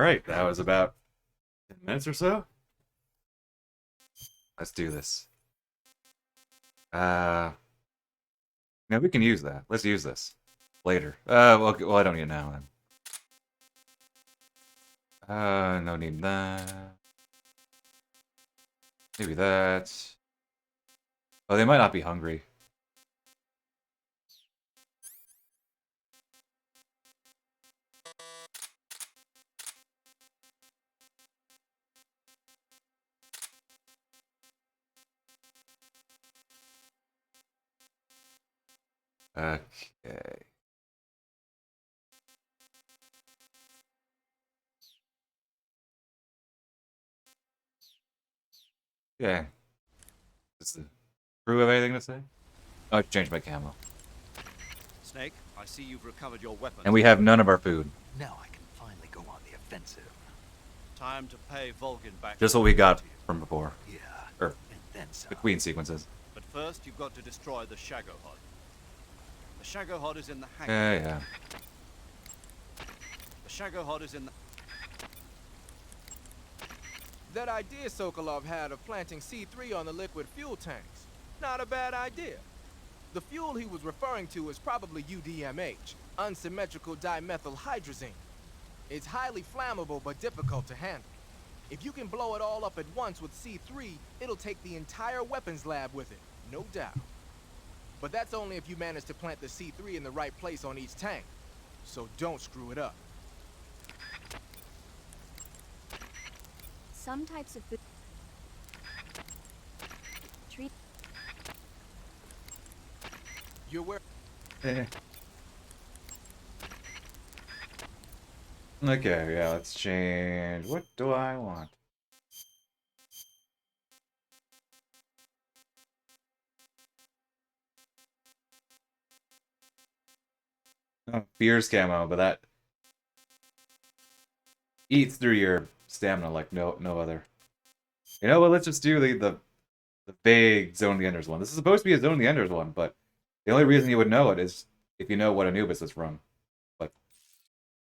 right, that was about 10 minutes or so. Let's do this. No, we can use that. Let's use this later. Well, I don't need it now then. No need that. Maybe that. Oh, they might not be hungry. Okay. Yeah. Does the crew have anything to say? Oh, I changed my camo. Snake, I see you've recovered your weapons. And we have none of our food. Now I can finally go on the offensive. Time to pay Vulcan back. Just what we got from before. Yeah. Or And then some. between sequences. But first, you've got to destroy the Shagohod. The Shagohod is in the hangar. Yeah. The Shagohod is in the... That idea Sokolov had of planting C3 on the liquid fuel tanks. Not a bad idea. The fuel he was referring to is probably UDMH, unsymmetrical dimethylhydrazine. It's highly flammable but difficult to handle. If you can blow it all up at once with C3, it'll take the entire weapons lab with it, no doubt. But that's only if you manage to plant the C3 in the right place on each tank. So don't screw it up. Some types of food treat You're where. Okay, yeah, let's change. What do I want? Oh, fierce camo, but that eats through your stamina like no other. You know what? Let's just do the vague Zone of the Enders one. This is supposed to be a Zone of the Enders one, but the only reason you would know it is if you know what Anubis is from. But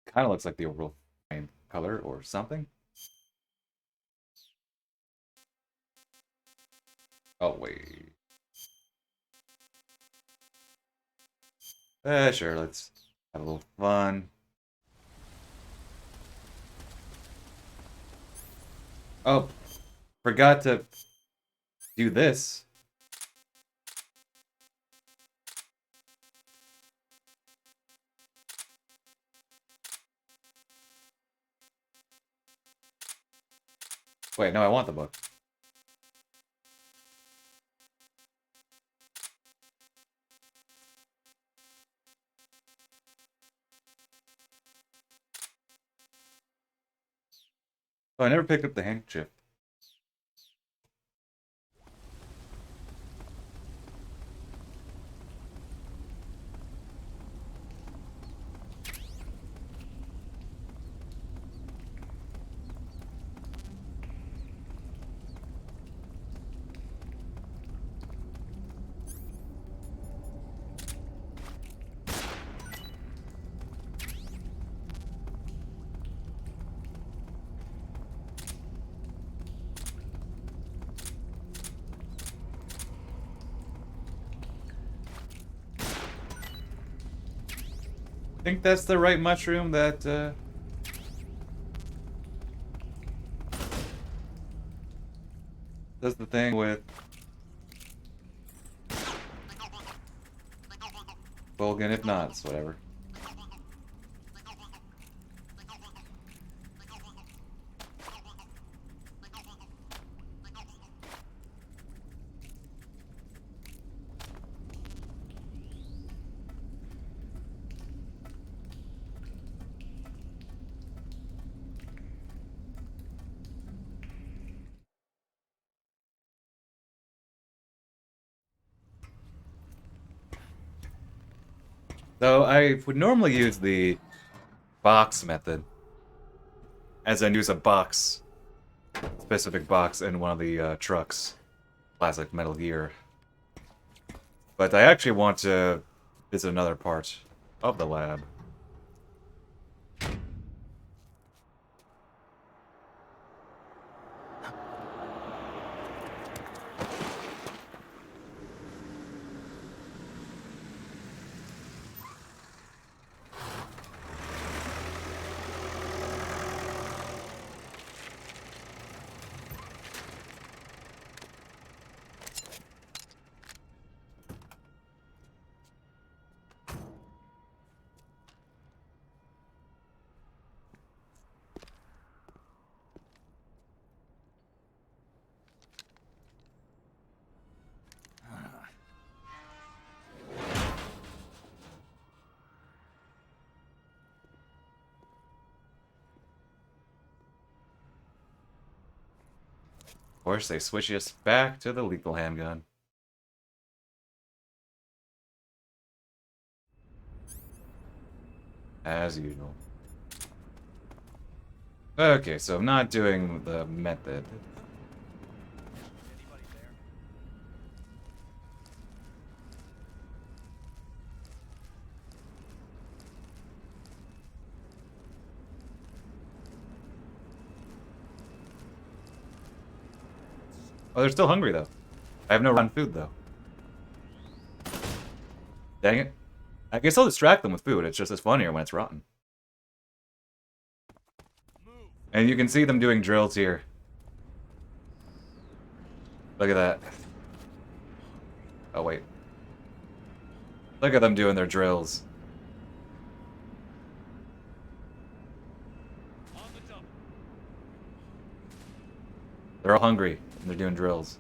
kind of looks like the overall same color or something. Oh wait. Sure. Let's have a little fun. Oh, forgot to do this. Wait, no, I want the book. Oh, I never picked up the handkerchief. I think that's the right mushroom that, does the thing with Vulcan, if not, it's whatever. Though I would normally use the box method, as in use a box, specific box in one of the trucks, classic Metal Gear. But I actually want to visit another part of the lab. Of course, they switch us back to the lethal handgun. As usual. Okay, so I'm not doing the method. Oh, they're still hungry, though. I have no rotten food, though. Dang it. I guess I'll distract them with food. It's just as funnier when it's rotten. And you can see them doing drills here. Look at that. Oh, wait. Look at them doing their drills. They're all hungry, and they're doing drills.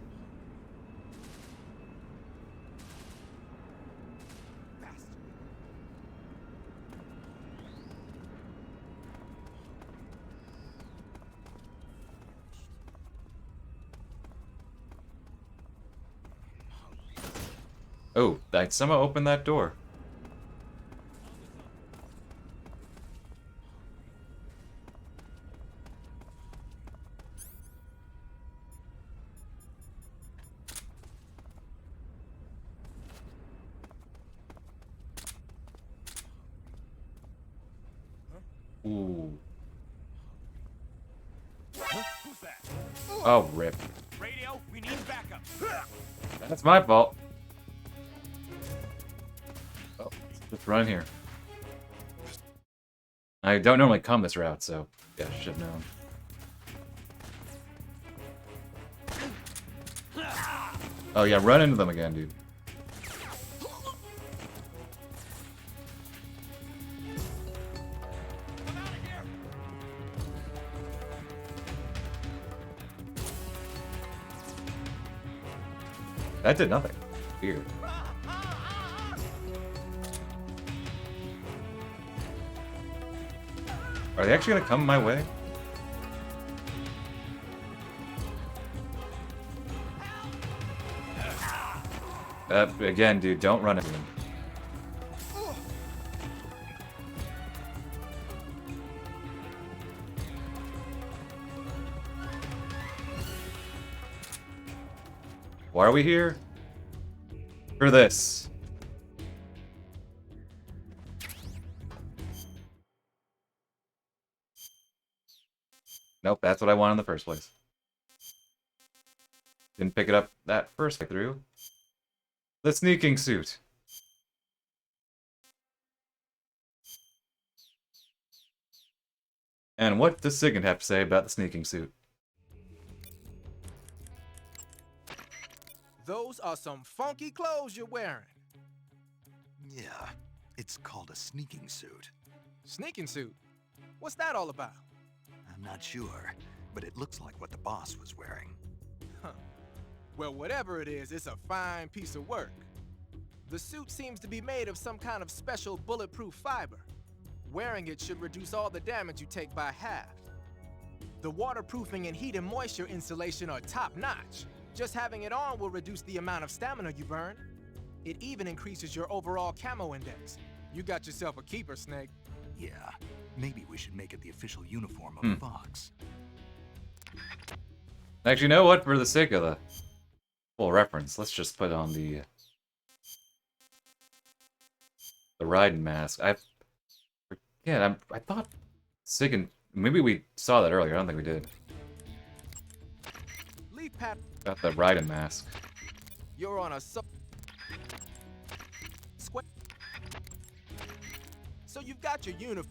Oh, I somehow opened that door. Ooh. Who's that? Oh, rip. Radio, we need backup. That's my fault. Oh, let's run here. I don't normally come this route, so yeah, I should have known. Oh yeah, run into them again, dude. That did nothing. Weird. Are they actually gonna come my way? Again, dude, don't run into them. Why are we here? For this. Nope, that's what I wanted in the first place. Didn't pick it up that first way through. The sneaking suit. And what does Sigurd have to say about the sneaking suit? Those are some funky clothes you're wearing. Yeah, it's called a sneaking suit. Sneaking suit? What's that all about? I'm not sure, but it looks like what the boss was wearing. Huh. Well, whatever it is, it's a fine piece of work. The suit seems to be made of some kind of special bulletproof fiber. Wearing it should reduce all the damage you take by half. The waterproofing and heat and moisture insulation are top-notch. Just having it on will reduce the amount of stamina you burn. It even increases your overall camo index. You got yourself a keeper, Snake. Yeah, maybe we should make it the official uniform of Fox. Actually, you know what? For the sake of the full reference, let's just put on the riding mask. I thought Sigurd. Maybe we saw that earlier. I don't think we did. Leaf Pat. Got the riding mask. You're on a square. So you've got your uniform.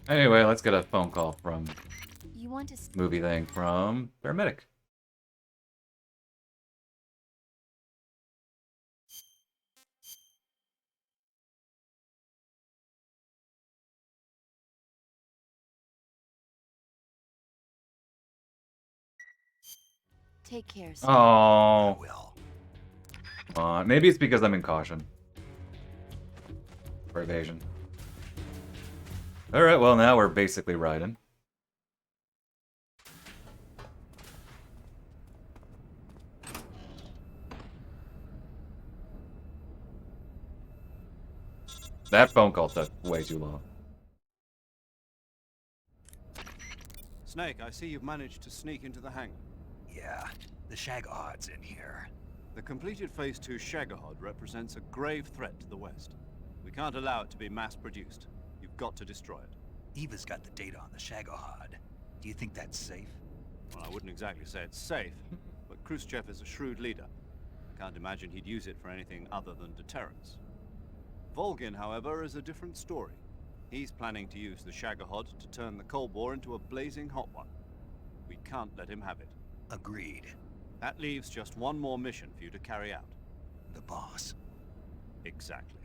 Anyway, let's get a phone call from You want to movie thing from paramedic. take care, sir. Oh. Come on. Maybe it's because I'm in caution. For evasion. Alright, well now we're basically riding. That phone call took way too long. Snake, I see you've managed to sneak into the hangar. Yeah, the Shagahhod's in here. The completed Phase 2 Shagahhod represents a grave threat to the West. We can't allow it to be mass-produced. You've got to destroy it. Eva's got the data on the Shagahhod. Do you think that's safe? Well, I wouldn't exactly say it's safe, but Khrushchev is a shrewd leader. I can't imagine he'd use it for anything other than deterrence. Volgin, however, is a different story. He's planning to use the Shagahhod to turn the Cold War into a blazing hot one. We can't let him have it. Agreed. That leaves just one more mission for you to carry out. The boss. Exactly.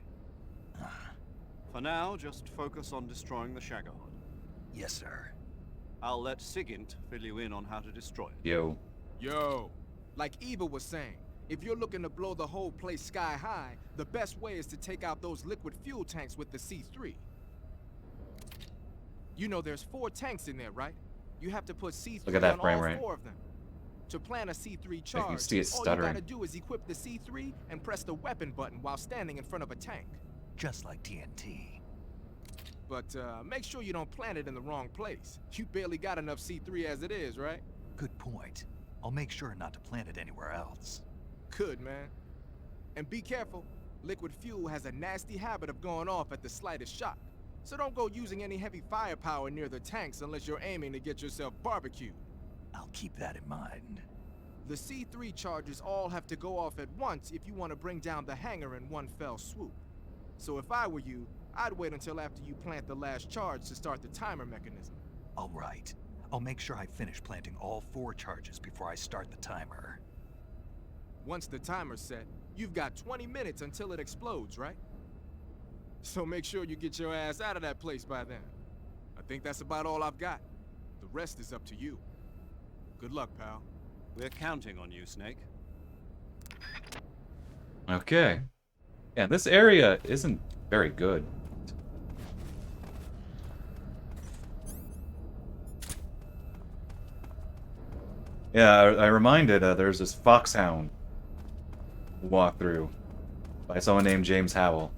For now, just focus on destroying the Shagahod. Yes, sir. I'll let Sigint fill you in on how to destroy it. Yo. Like Eva was saying, if you're looking to blow the whole place sky high, the best way is to take out those liquid fuel tanks with the C3. You know there's 4 tanks in there, right? You have to put C3 Look at that on frame all rate. 4 of them. To plant a C3 I can charge, see it all you stuttering. gotta do is equip the C3 and press the weapon button while standing in front of a tank. Just like TNT. But make sure you don't plant it in the wrong place. You barely got enough C3 as it is, right? Good point. I'll make sure not to plant it anywhere else. Good, man. And be careful. Liquid fuel has a nasty habit of going off at the slightest shock. So don't go using any heavy firepower near the tanks unless you're aiming to get yourself barbecued. I'll keep that in mind. The C3 charges all have to go off at once if you want to bring down the hangar in one fell swoop. So if I were you, I'd wait until after you plant the last charge to start the timer mechanism. All right. I'll make sure I finish planting all 4 charges before I start the timer. Once the timer's set, you've got 20 minutes until it explodes, right? So make sure you get your ass out of that place by then. I think that's about all I've got. The rest is up to you. Good luck, pal. We're counting on you, Snake. Okay. Yeah, this area isn't very good. Yeah, I reminded there's this Foxhound walkthrough by someone named James Howell.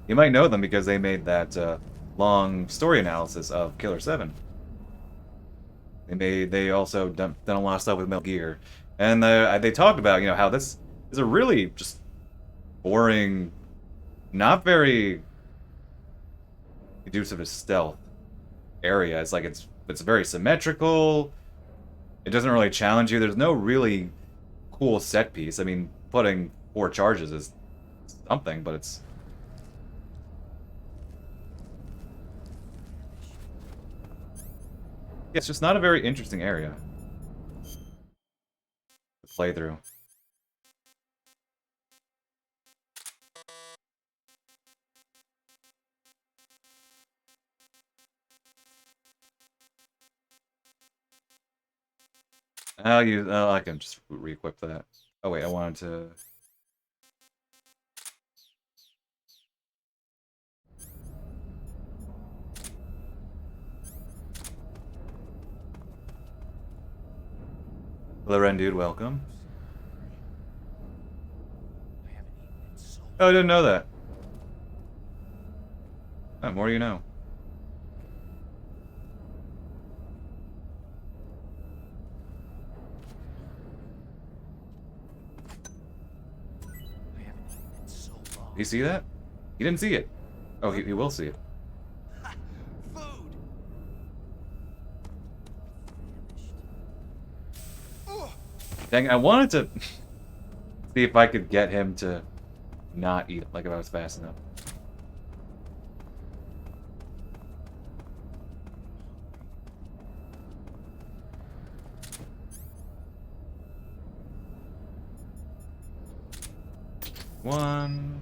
You might know them because they made that long story analysis of Killer 7. They also done a lot of stuff with Metal Gear, and they talked about, you know, how this is a really just boring, not very conducive to stealth area. It's like it's very symmetrical. It doesn't really challenge you. There's no really cool set piece. I mean, putting 4 charges is something, but it's just not a very interesting area to play through. I can just re-equip that. Oh wait, I wanted to. Hello, Ren dude, welcome. Oh, I didn't know that. Oh, more you know. Did you see that? He didn't see it. Oh, he will see it. Dang, I wanted to see if I could get him to not eat it, like if I was fast enough. One.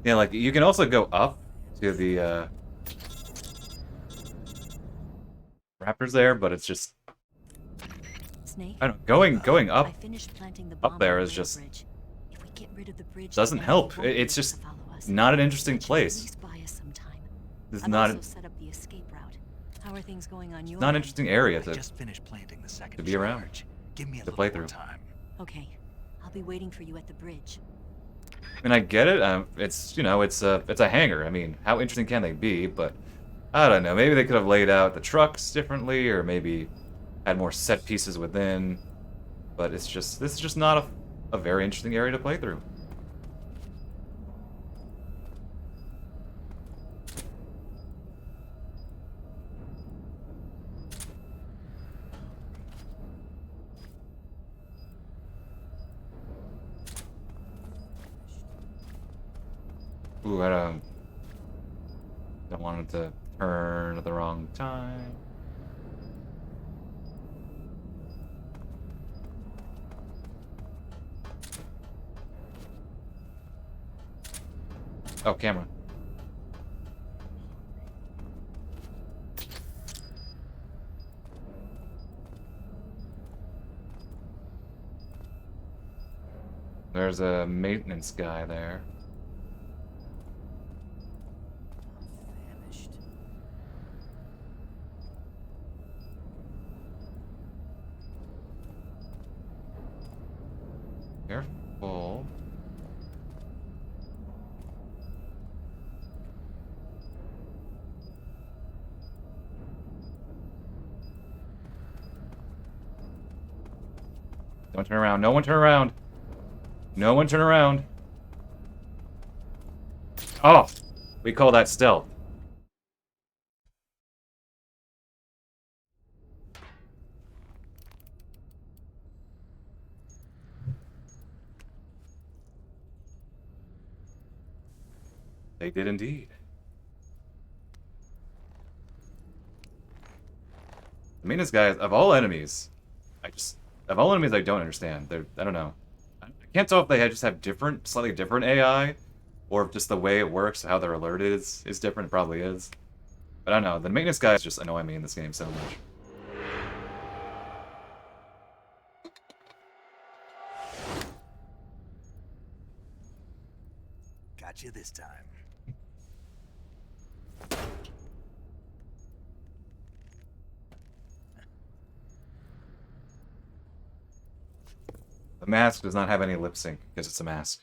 Yeah, like, you can also go up to the, raptors there, but it's just... Snake? I don't know, going up, I finished planting the up bomb there on is the just... bridge. If we get rid of the bridge, doesn't the help. enemy won't It's be able just to follow us. not an interesting They should place. At least buy us some time. This is I've not... also set up the escape route. How are things going on your Not an end? interesting area I to just finished planting the second to be around. charge. Give me a To little play more through. time. Okay, I'll be waiting for you at the bridge. I mean, I get it. It's, you know, it's a hangar. I mean, how interesting can they be? But I don't know. Maybe they could have laid out the trucks differently, or maybe had more set pieces within. But it's just, this is just not a very interesting area to play through. Ooh, I don't want it to turn at the wrong time. Oh, camera. There's a maintenance guy there. Famished. Careful. Don't turn around. No one turn around. No one turn around. Oh! We call that stealth. They did indeed. The maintenance guys, of all enemies, I don't understand. I don't know. I can't tell if they just have different, slightly different AI, or if just the way it works, how they're alerted is different. It probably is. But I don't know. The maintenance guys just annoy me in this game so much. Got you this time. The mask does not have any lip sync because it's a mask.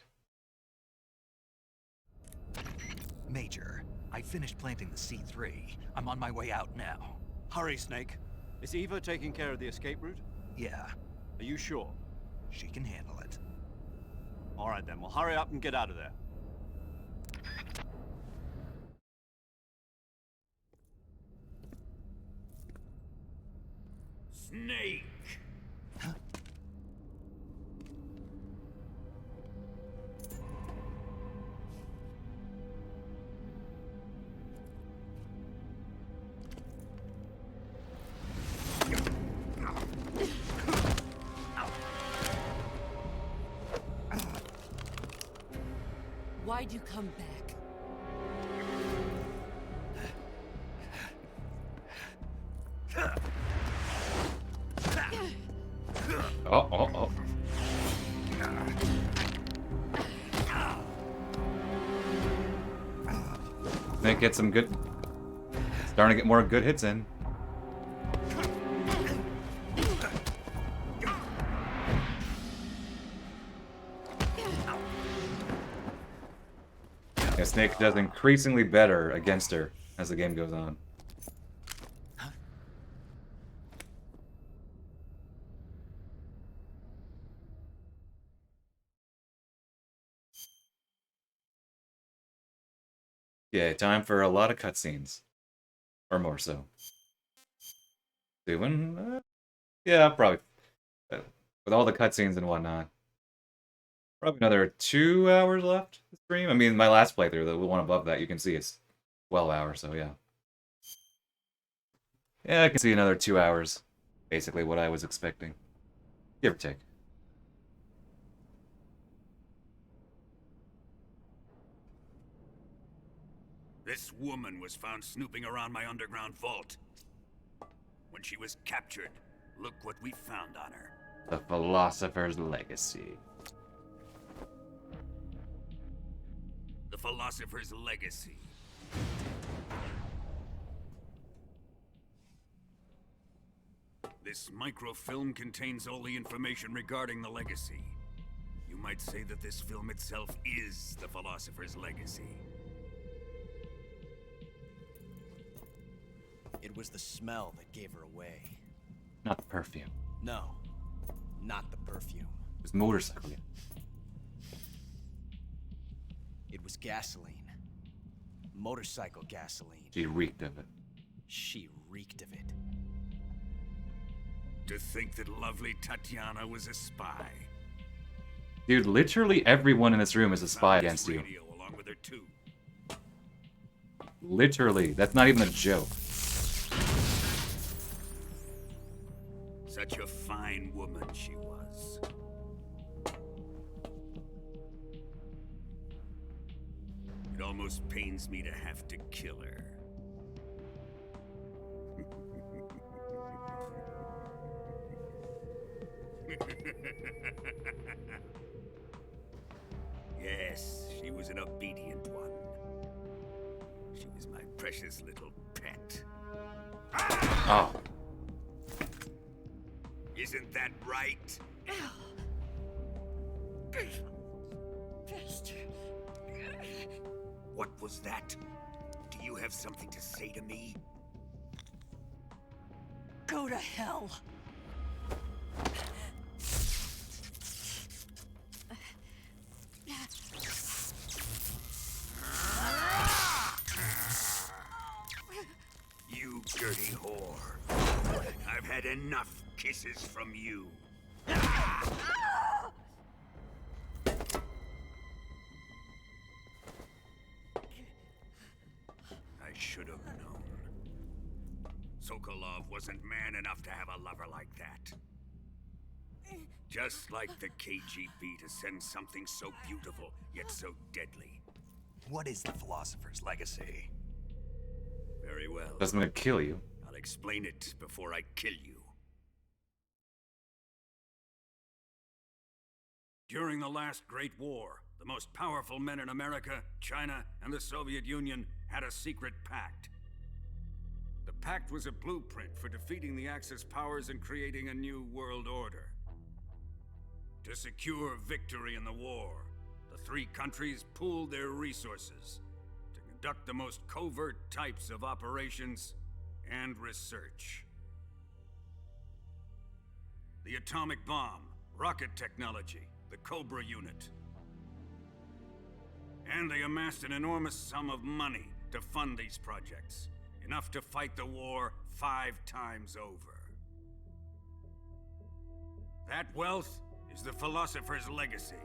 Major, I finished planting the C3. I'm on my way out now. Hurry, Snake. Is Eva taking care of the escape route? Yeah, Are you sure? she can handle it. All right then, well hurry up and get out of there. Snake! Why'd you come back? Oh. Snake get some good... Starting to get more good hits in. Yeah, Snake does increasingly better against her as the game goes on. Yeah, time for a lot of cutscenes. Or more so. Yeah, probably. With all the cutscenes and whatnot. Probably another 2 hours left to stream. I mean, my last playthrough, the one above that, you can see it's 12 hours, so yeah. Yeah, I can see another 2 hours. Basically what I was expecting. Give or take. This woman was found snooping around my underground vault. When she was captured, look what we found on her. The Philosopher's Legacy. The Philosopher's Legacy. This microfilm contains all the information regarding the Legacy. You might say that this film itself is the Philosopher's Legacy. It was the smell that gave her away. Not the perfume. No, not the perfume. It was motorcycle. It was gasoline. Motorcycle gasoline. She reeked of it. She reeked of it. To think that lovely Tatiana was a spy. Dude, literally everyone in this room is a spy against you. Radio along with her too. Literally. That's not even a joke. Such a fine woman she was. It almost pains me to have to kill her. Yes, she was an obedient one. She was my precious little pet. Oh. Isn't that right? What was that? Do you have something to say to me? Go to hell. You dirty whore. I've had enough kisses from you. I should have known. Sokolov wasn't man enough to have a lover like that. Just like the KGB to send something so beautiful, yet so deadly. What is the Philosopher's Legacy? Very well. Doesn't mean to kill you. I'll explain it before I kill you. During the last Great War, the most powerful men in America, China, and the Soviet Union had a secret pact. The pact was a blueprint for defeating the Axis powers and creating a new world order. To secure victory in the war, the three countries pooled their resources to conduct the most covert types of operations and research. The atomic bomb, rocket technology, the Cobra unit. And they amassed an enormous sum of money to fund these projects, enough to fight the war 5 times over. That wealth is the Philosopher's Legacy.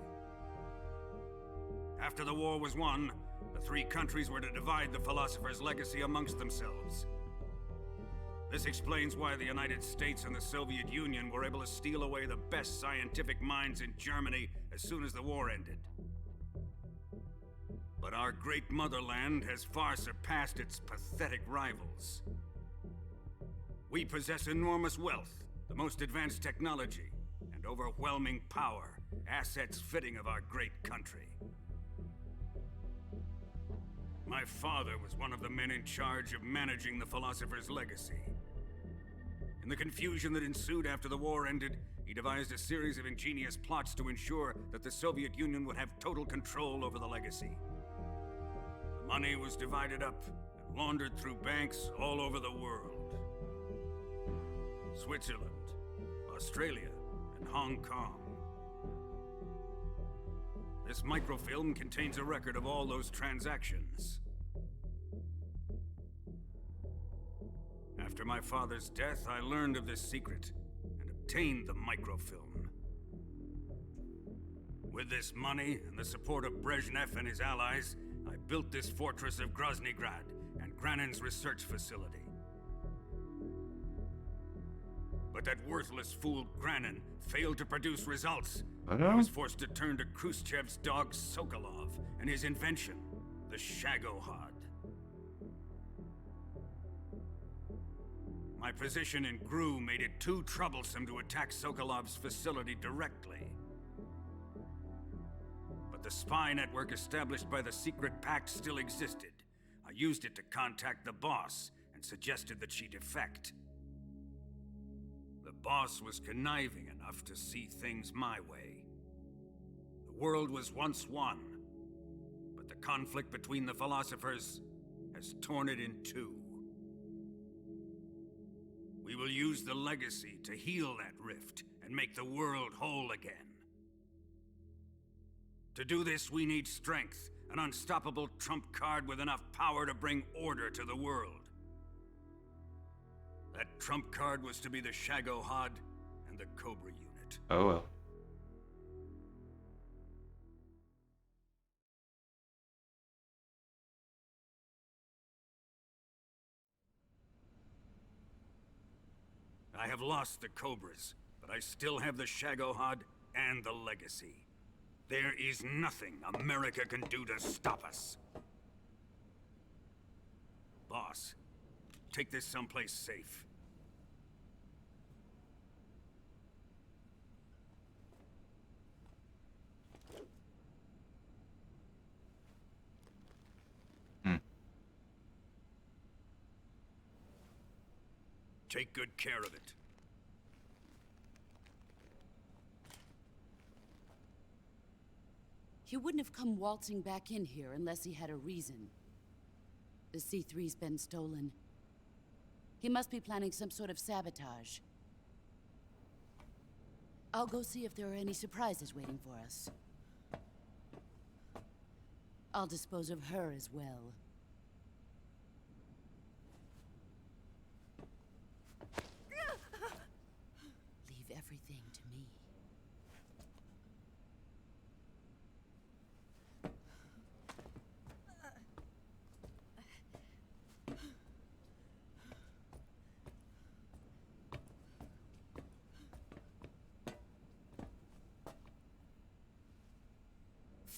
After the war was won, the three countries were to divide the Philosopher's Legacy amongst themselves. This explains why the United States and the Soviet Union were able to steal away the best scientific minds in Germany as soon as the war ended. But our great motherland has far surpassed its pathetic rivals. We possess enormous wealth, the most advanced technology, and overwhelming power, assets fitting of our great country. My father was one of the men in charge of managing the Philosopher's Legacy. In the confusion that ensued after the war ended, he devised a series of ingenious plots to ensure that the Soviet Union would have total control over the legacy. The money was divided up and laundered through banks all over the world. Switzerland, Australia, and Hong Kong. This microfilm contains a record of all those transactions. After my father's death, I learned of this secret and obtained the microfilm. With this money and the support of Brezhnev and his allies, I built this fortress of Groznygrad and Granin's research facility. But that worthless fool Granin failed to produce results. I was forced to turn to Khrushchev's dog Sokolov and his invention, the Shagohod. My position in GRU made it too troublesome to attack Sokolov's facility directly. But the spy network established by the secret pact still existed. I used it to contact the boss and suggested that she defect. The boss was conniving enough to see things my way. The world was once one, but the conflict between the philosophers has torn it in two. We will use the legacy to heal that rift and make the world whole again. To do this, we need strength, an unstoppable trump card with enough power to bring order to the world. That trump card was to be the Shagohod and the Cobra unit. Oh well. I have lost the Cobras, but I still have the Shagohod and the Legacy. There is nothing America can do to stop us. Boss, take this someplace safe. Take good care of it. He wouldn't have come waltzing back in here unless he had a reason. The C3's been stolen. He must be planning some sort of sabotage. I'll go see if there are any surprises waiting for us. I'll dispose of her as well. Leave everything to me.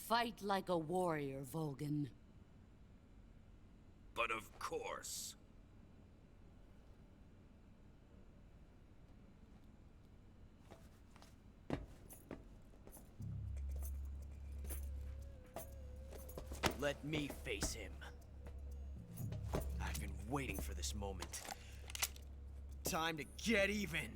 Fight like a warrior, Volgan. But of course. Let me face him. I've been waiting for this moment. Time to get even.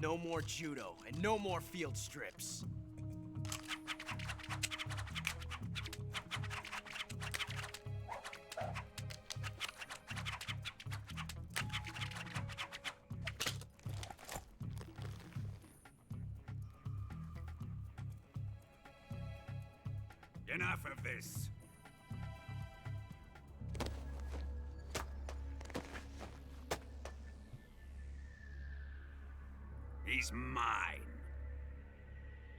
No more judo, and no more field strips. Enough of this. He's mine.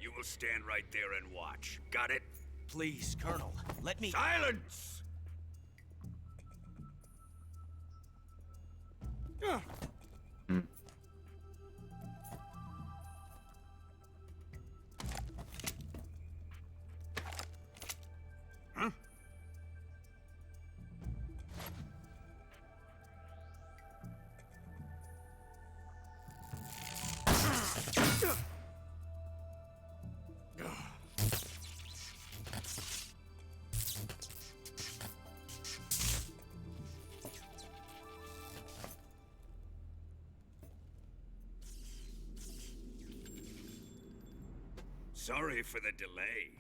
You will stand right there and watch. Got it? Please, Colonel, let me— Silence! Huh? Sorry for the delay.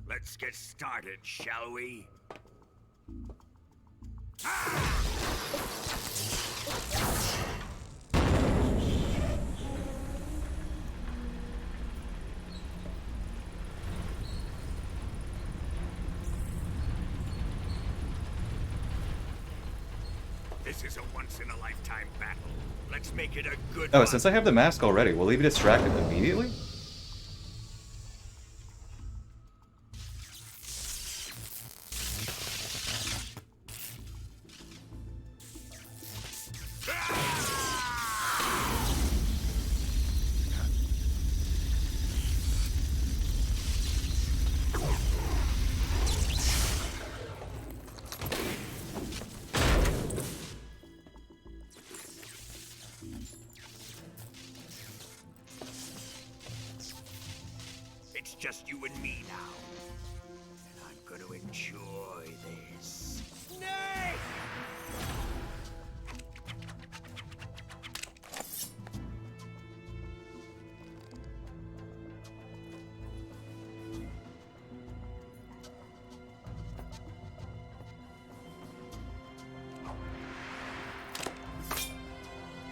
Let's get started, shall we? This is a once-in-a-lifetime battle. Let's make it a good Oh, one. since I have the mask already, will he be distracted immediately? It's just you and me now. And I'm gonna enjoy this. Snake!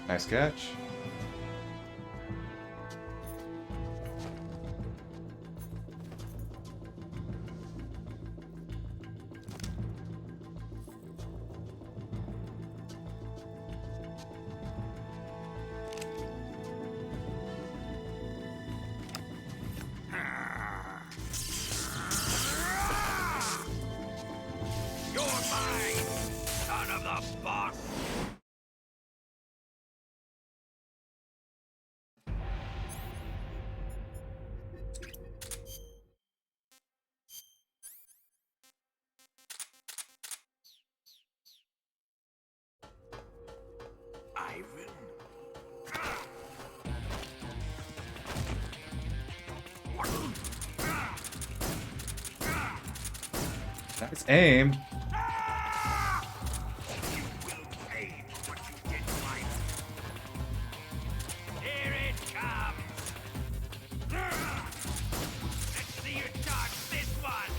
Nice catch. the boss. Ivan. Nice aim. You will pay for what you did, Mike. Here it comes. Let's see you dodge this one.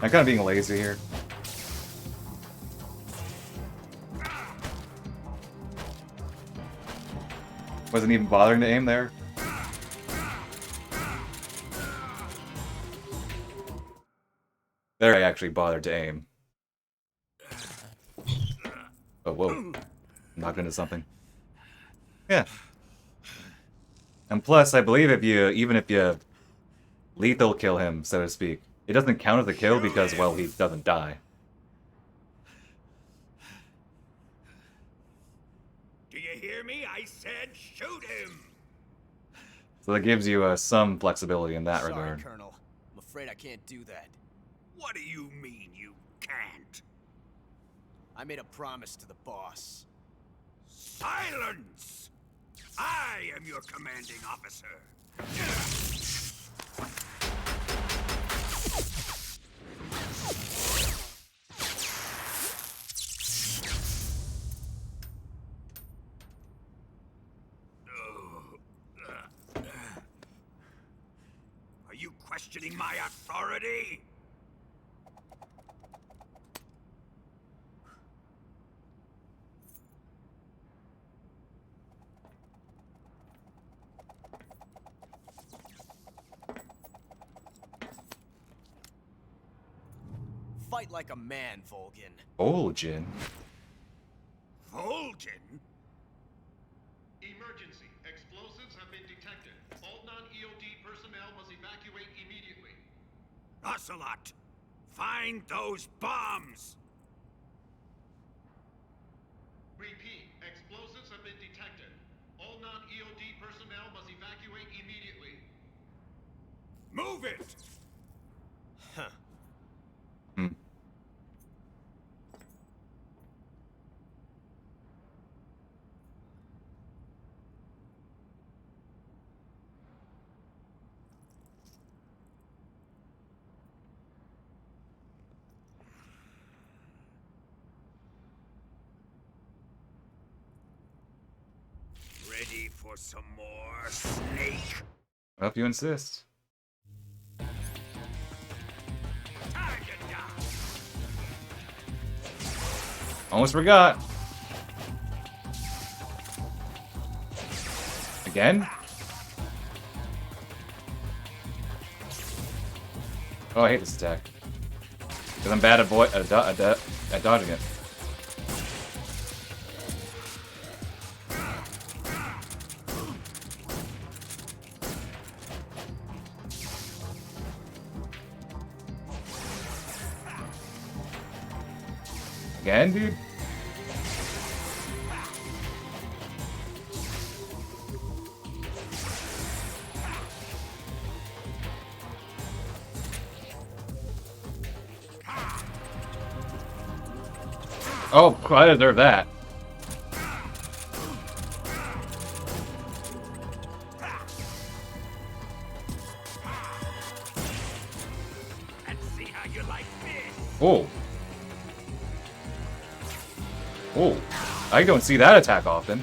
I'm kind of being lazy here. Wasn't even bothering to aim there. There I actually bothered to aim. Oh, whoa. Knocked into something. Yeah. And plus, I believe even if you lethal kill him, so to speak, it doesn't count as a kill because, well, he doesn't die. Do you hear me? I said shoot him. So that gives you some flexibility in that Sorry, regard. Colonel. I'm afraid I can't do that. What do you mean you can't? I made a promise to the boss. Silence! I am your commanding officer. Are you questioning my authority? Fight like a man, Volgin. Volgin? Volgin? Emergency. Explosives have been detected. All non-EOD personnel must evacuate immediately. Ocelot, find those bombs! Repeat. Explosives have been detected. All non-EOD personnel must evacuate immediately. Move it! Huh. Hmm. Ready for some more, Snake? Well, if you insist. Target down! Almost forgot. Again? Oh, I hate this attack. Because I'm bad at dodging it. Again, dude? Oh, I deserve that. Let's see how you like this. Oh. Oh. I don't see that attack often.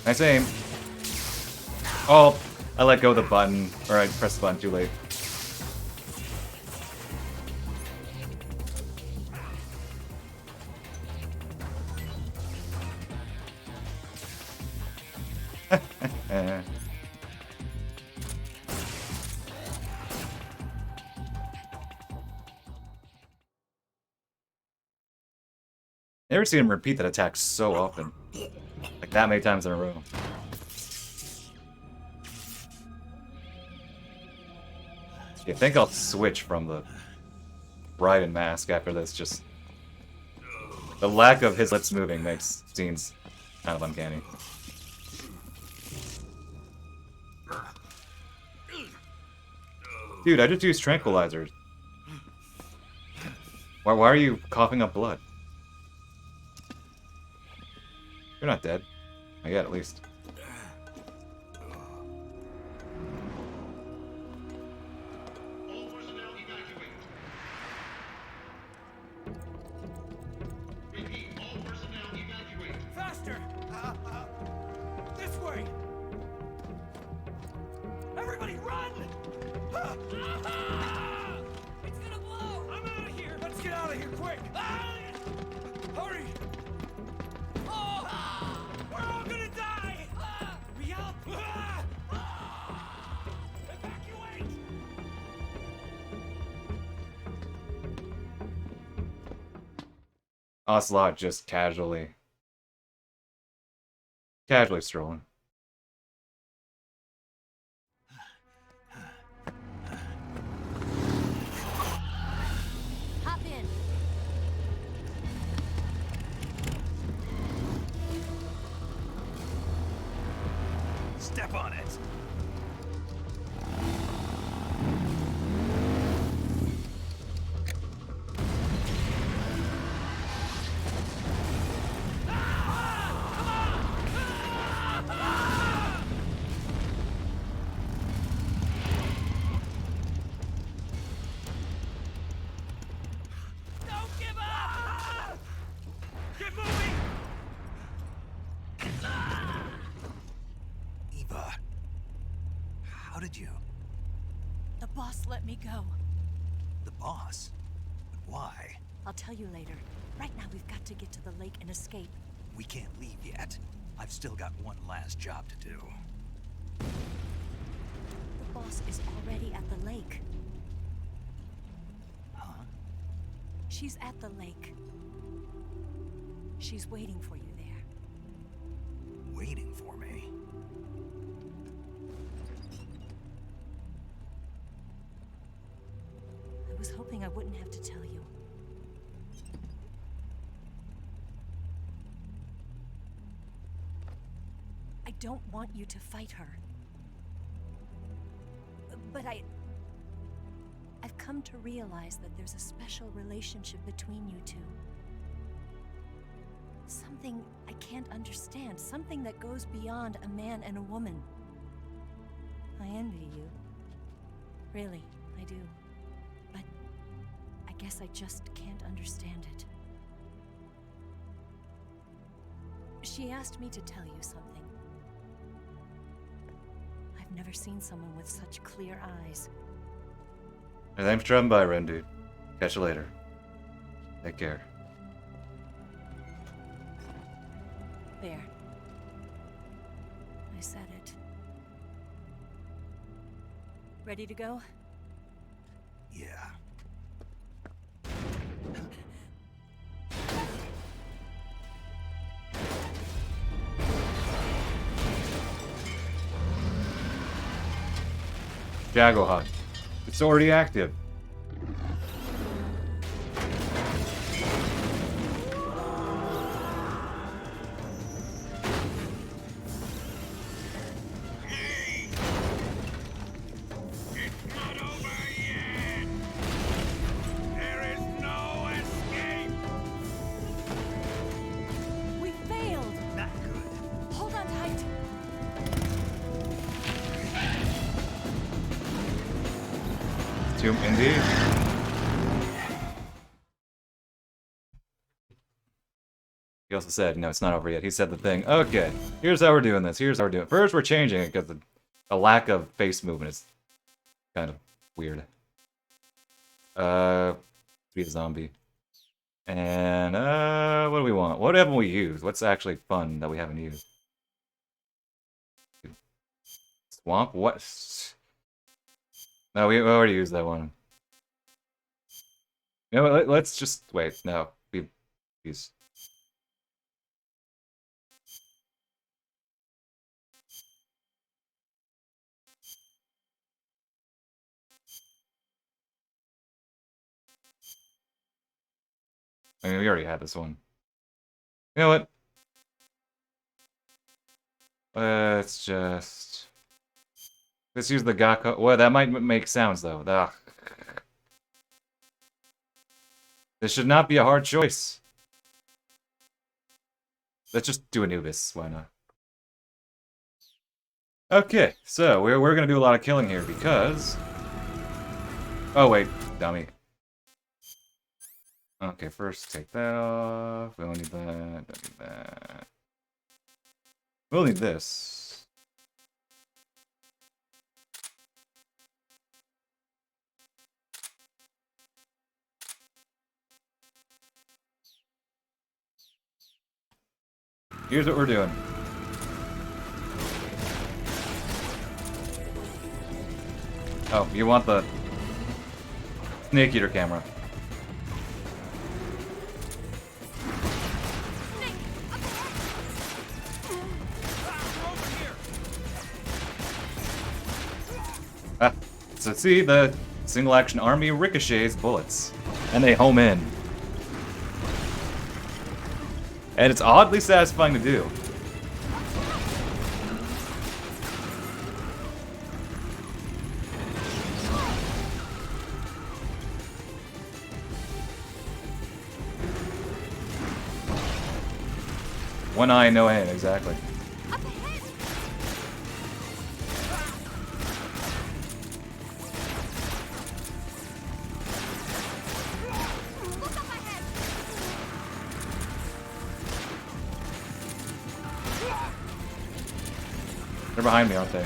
Nice aim. Oh, I let go of the button, or I pressed the button too late. Never seen him repeat that attack so often. Like that many times in a row. I think I'll switch from the Raiden mask after this. Just the lack of his lips moving makes scenes kind of uncanny. Dude, I just used tranquilizers. Why are you coughing up blood? You're not dead. Not yet, at least. All personnel evacuate. Repeat, all personnel evacuate. Faster! This way! Everybody run! It's gonna blow! I'm out of here! Let's get out of here quick! Hurry! We're all gonna die! We help! Evacuate! Ocelot just casually strolling. Hop in. Step on it. Don't give up! Get moving! Eva, how did you? The boss let me go. The boss? But why? I'll tell you later. Right now, we've got to get to the lake and escape. We can't leave yet. I've still got one last job to do. The boss is already at the lake. Huh? She's at the lake. She's waiting for you there. Waiting for me? I was hoping I wouldn't have to tell you. I don't want you to fight her. But I've come to realize that there's a special relationship between you two. Something I can't understand. Something that goes beyond a man and a woman. I envy you. Really, I do. But I guess I just can't understand it. She asked me to tell you something. I've never seen someone with such clear eyes. Hey, thanks for dropping by, Ren, dude. Catch you later. Take care. There. I said it. Ready to go? Yeah. Jago Hut. It's already active. We failed! Not good. Hold on tight! Indeed. He also said, no, it's not over yet. He said the thing, okay, here's how we're doing this. Here's how we're doing it. First, we're changing it because the lack of face movement is kind of weird. Be a zombie. And, what do we want? What haven't we used? What's actually fun that we haven't used? Swamp? What? No, we already used that one. You know what, let's just wait. No, we use. I mean, we already had this one. You know what? Let's use the Gakko. Well, that might make sounds, though. Ugh. This should not be a hard choice. Let's just do Anubis. Why not? Okay, so we're gonna do a lot of killing here because... Oh, wait. Dummy. Okay, first take that off. We don't need that. Don't need that. We'll need this. Here's what we're doing. Oh, you want the Snake Eater camera. Ah, so see, the single action army ricochets bullets, and they home in. And it's oddly satisfying to do. One eye, no aim, exactly. They're behind me, aren't they?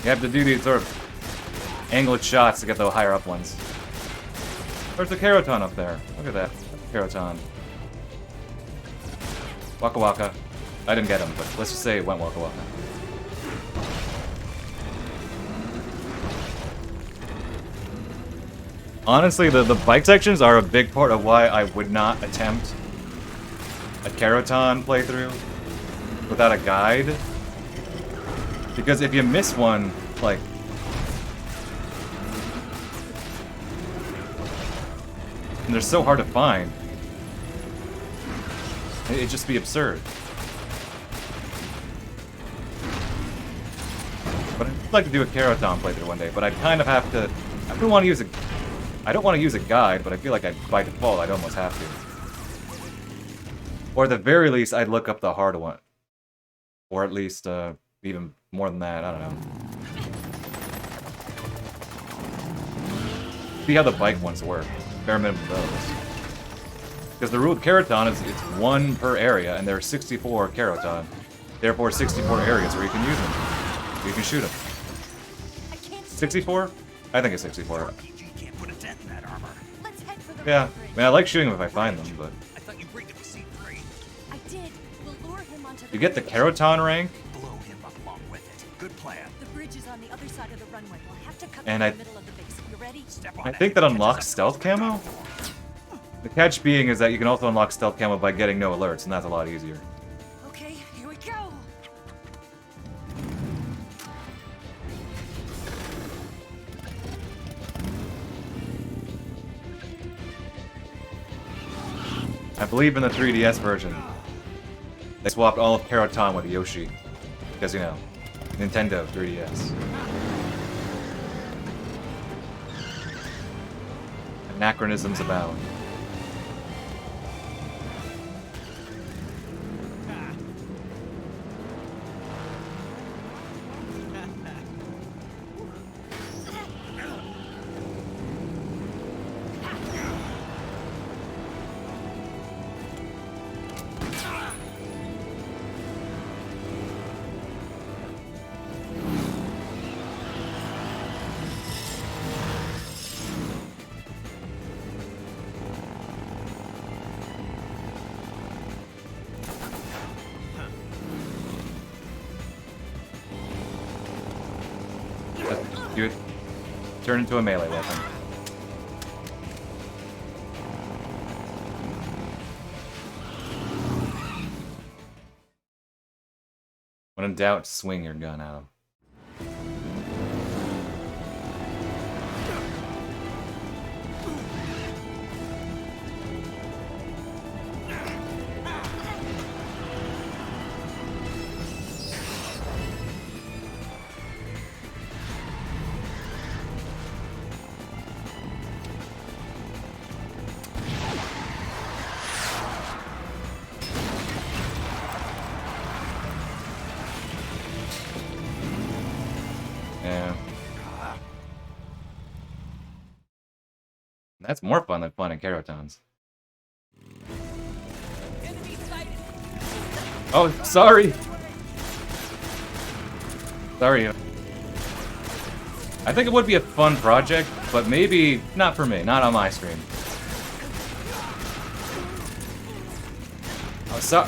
You have to do these sort of angled shots to get the higher up ones. There's a Keraton up there. Look at that. Keraton. Waka Waka. I didn't get him, but let's just say it went Waka Waka. Honestly, the bike sections are a big part of why I would not attempt a Keraton playthrough without a guide. Because if you miss one, like... and they're so hard to find. It'd just be absurd. But I'd like to do a Keraton playthrough one day, but I'd kind of have to... I don't want to use a... I don't want to use a guide, but I feel like by default I'd almost have to. Or at the very least, I'd look up the hard one. Or at least, even more than that, I don't know. See how the bike ones work. Bare minimum those. Because the rule of Keraton is it's one per area, and there are 64 Keraton. Therefore, 64 areas where you can use them. You can shoot them. 64? I think it's 64. Yeah, I mean, I like shooting them if I find them, but... I did. We'll lure him onto the You get the bridge. Keraton rank, Blow him up along with it. Good plan. The bridge is on the other side of the runway. We'll have to cut And through I- the middle of the base. You ready? I think that unlocks stealth camo? The catch being is that you can also unlock stealth camo by getting no alerts, and that's a lot easier. Okay, here we go. I believe in the 3DS version, they swapped all of Keraton with Yoshi. Because, you know, Nintendo 3DS. Anachronisms abound. Dude, turn into a melee weapon. When in doubt, swing your gun at him. Yeah. That's more fun than finding Carotons. Oh, sorry! Sorry. I think it would be a fun project, but maybe not for me, not on my stream. Oh, so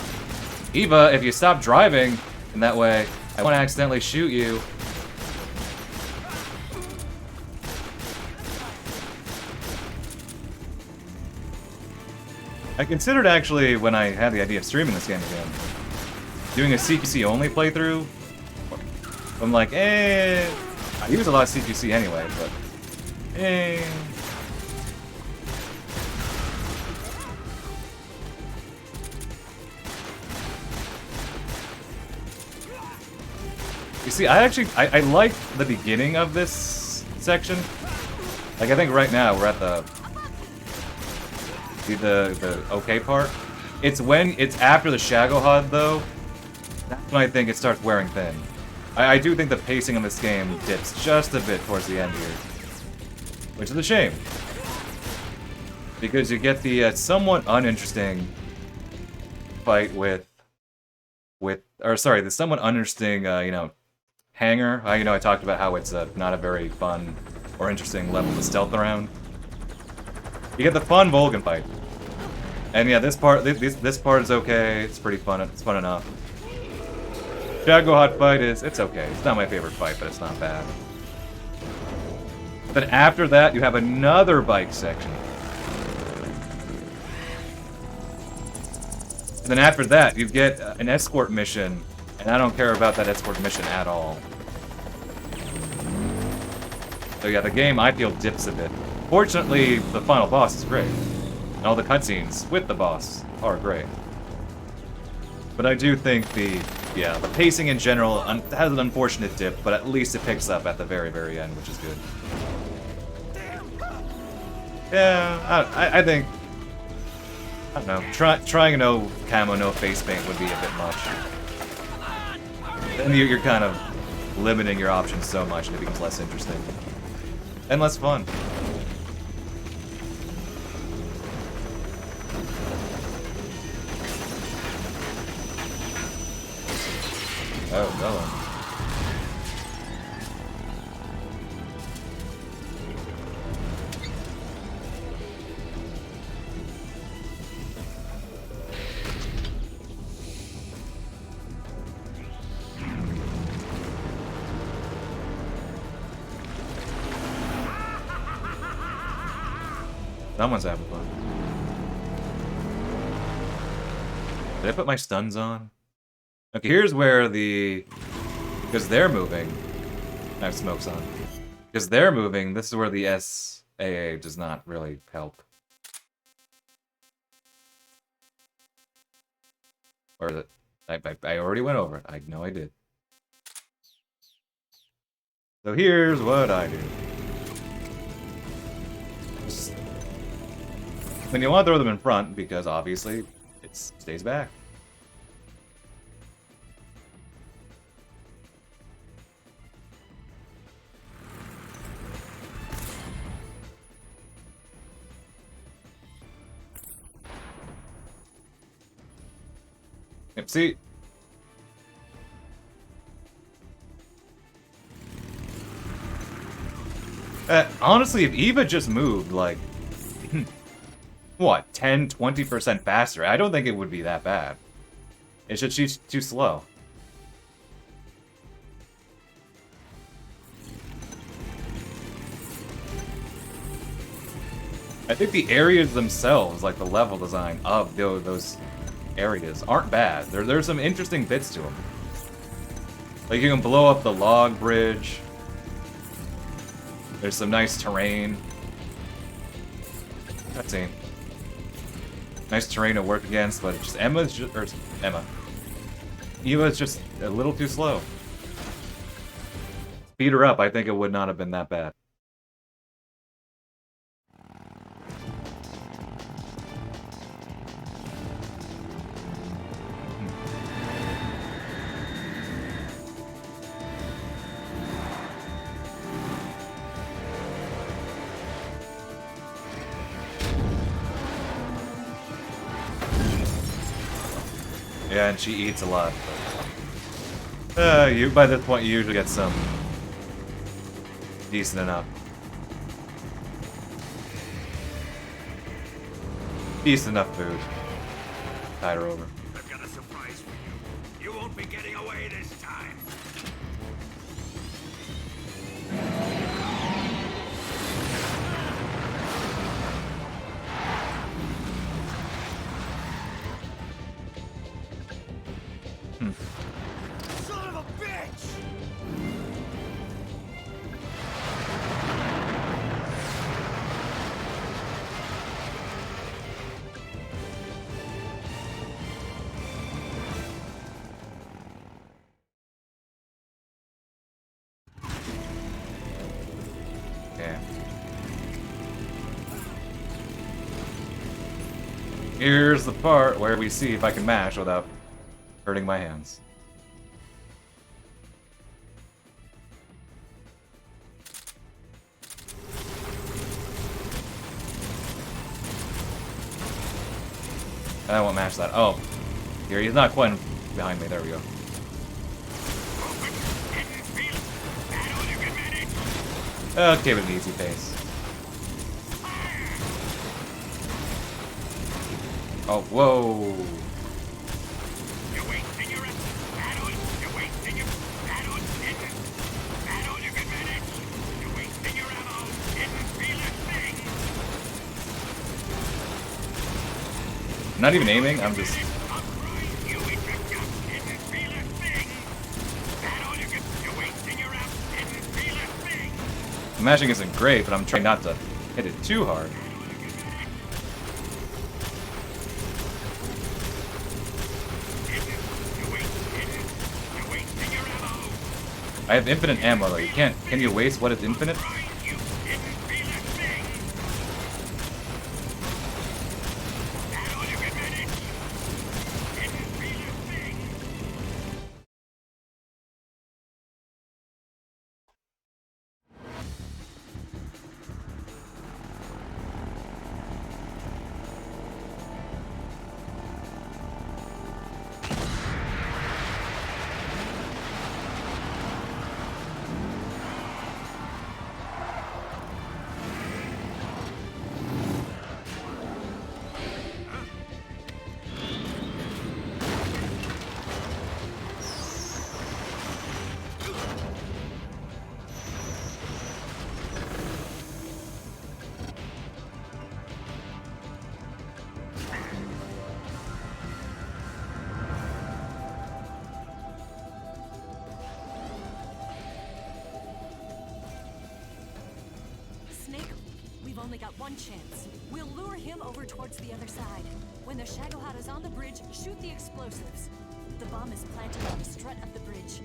Eva, if you stop driving in that way, I won't accidentally shoot you. I considered actually, when I had the idea of streaming this game again, doing a CQC only playthrough. I'm like, I use a lot of CQC anyway, but You see, I like the beginning of this section. Like, I think right now we're at the okay part. It's after the Shagohod, though. That's when I think it starts wearing thin. I do think the pacing of this game dips just a bit towards the end here. Which is a shame. Because you get the somewhat uninteresting fight the somewhat uninteresting, hangar. I talked about how it's not a very fun or interesting level to stealth around. You get the fun Volgan fight. And yeah, this part is okay. It's pretty fun. It's fun enough. Shagohod fight it's okay. It's not my favorite fight, but it's not bad. Then after that, you have another bike section. And then after that, you get an escort mission, and I don't care about that escort mission at all. So yeah, the game, I feel, dips a bit. Fortunately, the final boss is great. And all the cutscenes with the boss are great. But I do think the pacing in general has an unfortunate dip, but at least it picks up at the very, very end, which is good. Yeah, I think... I don't know. Trying a no camo, no face paint would be a bit much. Then you're kind of limiting your options so much and it becomes less interesting. And less fun. Oh, no. Someone's having fun. Did I put my stuns on? Okay, here's where because they're moving. I have smokes on. Because they're moving, this is where the SAA does not really help. Or is it? I already went over it. I know I did. So here's what I do. When you want to throw them in front, because obviously it stays back. Yep, see? Honestly, if Eva just moved, like, what, 10-20% faster, I don't think it would be that bad. It's just she's too slow. I think the areas themselves, like the level design of those areas, aren't bad. There's some interesting bits to them. Like, you can blow up the log bridge. There's some nice terrain. Cutscene. Nice terrain to work against, but just Eva's just a little too slow. Speed her up, I think it would not have been that bad. Yeah, and she eats a lot. But, you by this point you usually get some decent enough. Decent enough food. Tide her over. I've got a surprise for you. You won't be getting away this time. Son of a bitch! Yeah. Here's the part where we see if I can mash without hurting my hands. I won't mash that. Oh, here he's not quite behind me. There we go. Okay, with an easy pace. Oh, whoa. I'm not even aiming, I'm just... The mashing isn't great, but I'm trying not to hit it too hard. I have infinite ammo though, you can't... Can you waste what is infinite? Snake, we've only got one chance. We'll lure him over towards the other side. When the Shagohod is on the bridge, shoot the explosives. The bomb is planted on the strut of the bridge.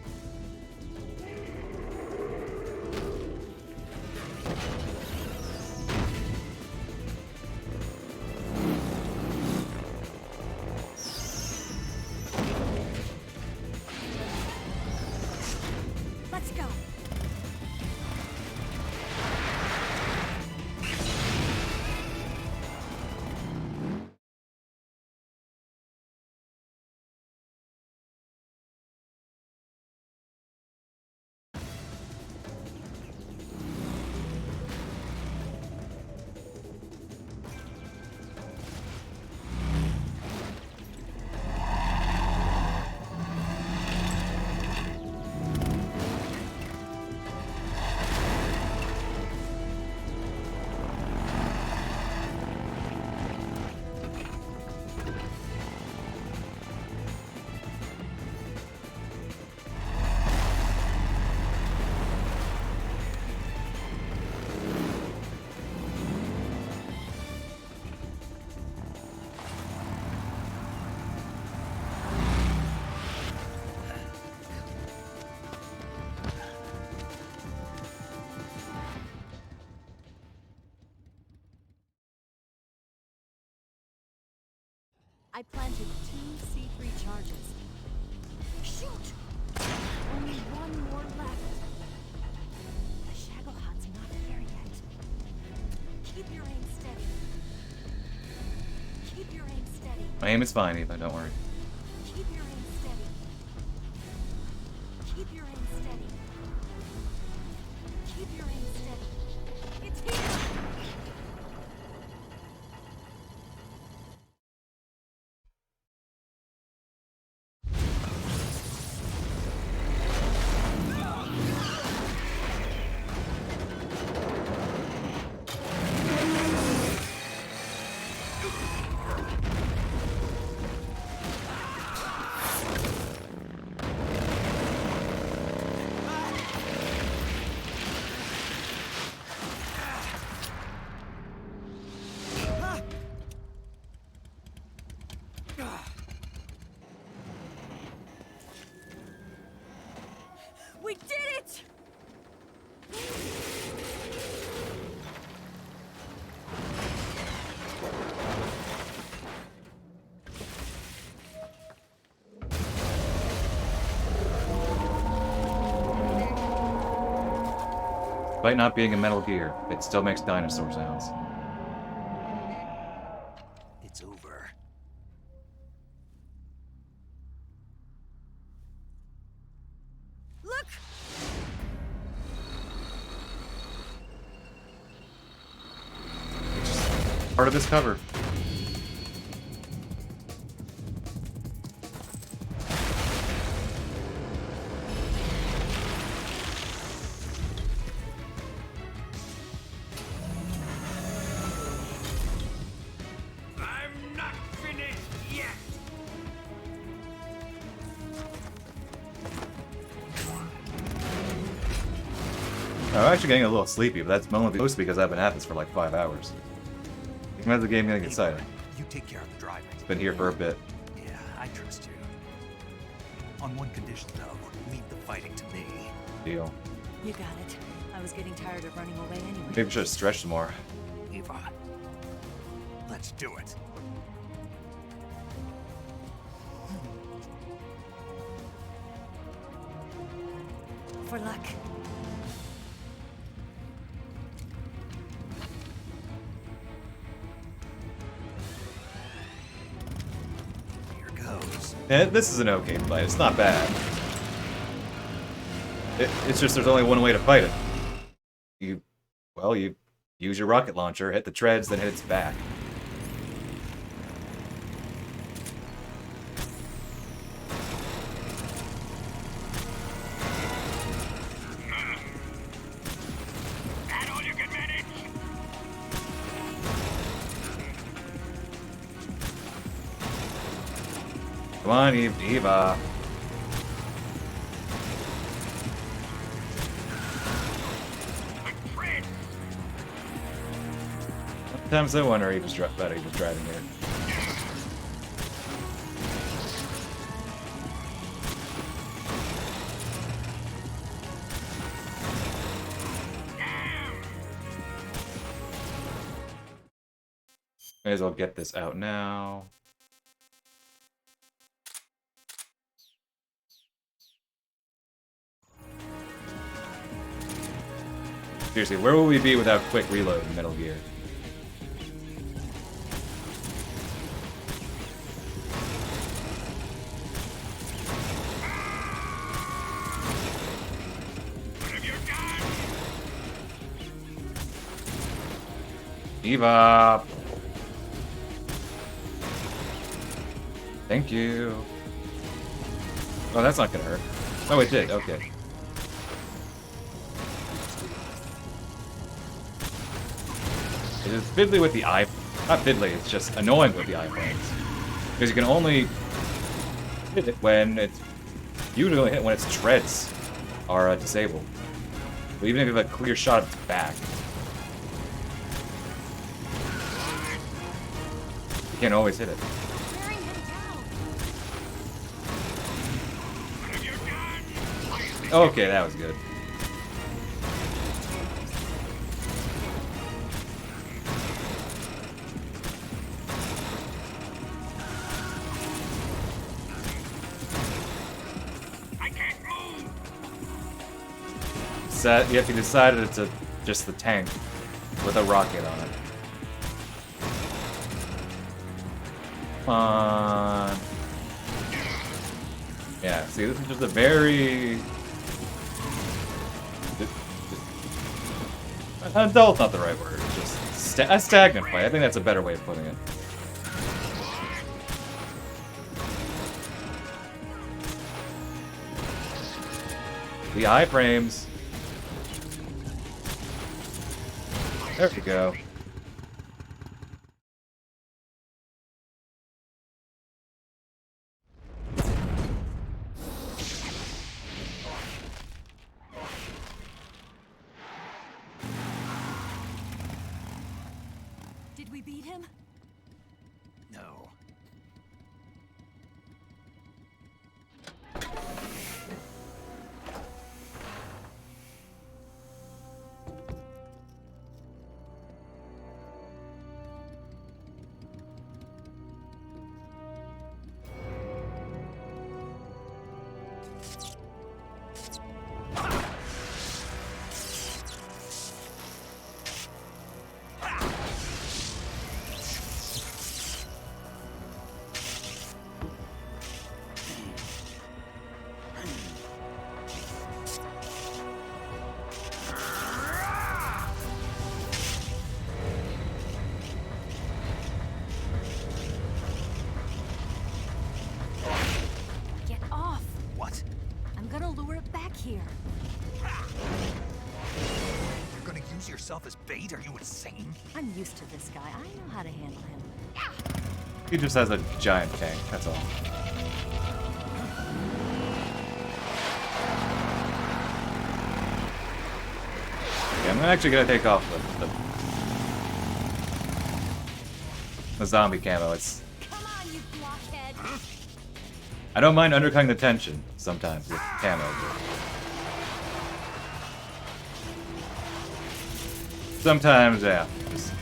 Let's go. I planted 2 C3 charges. Shoot! Only one more left. The Shagohod's not here yet. Keep your aim steady. Keep your aim steady. My aim is fine, Eva, don't worry. Keep your Despite not being a Metal Gear, it still makes dinosaur sounds. It's over. Look! Part of this cover. I'm not finished yet. I'm actually getting a little sleepy, but that's mostly because I've been at this for like 5 hours. How's the game getting excited? You take care of the driving. It's been here for a bit. Yeah, I trust you. On one condition, though, leave the fighting to me. Deal. You got it. I was getting tired of running away anyway. Maybe I should have stretched more. Eva, let's do it. For luck. Here goes. This is an okay fight. It's not bad. It's just there's only one way to fight it. You use your rocket launcher, hit the treads, then hit its back. That all you can manage? Come on, Eva. Sometimes I wonder about Eva's driving here. May as well get this out now. Seriously, where will we be without quick reload in Metal Gear? Eva! Thank you. Oh, that's not gonna hurt. Oh, it did. Okay. It is fiddly with the eye. Not fiddly, it's just annoying with the iframes. Because you can only hit it when it's. Usually only hit when its treads are disabled. But even if you have a clear shot of its back, you can't always hit it. Okay, that was good. You have to decide it's just the tank with a rocket on it. Come on. Yeah, see, this is just a very... Adult's not the right word. It's just a stagnant fight. I think that's a better way of putting it. The iframes. There we go. Did we beat him? No. use yourself as bait? Are you insane? I'm used to this guy. I know how to handle him. He just has a giant tank, that's all. Yeah, I'm actually gonna take off the zombie camo. It's. Come on, you blockhead! I don't mind undercutting the tension sometimes with camo. Sometimes, yeah. Just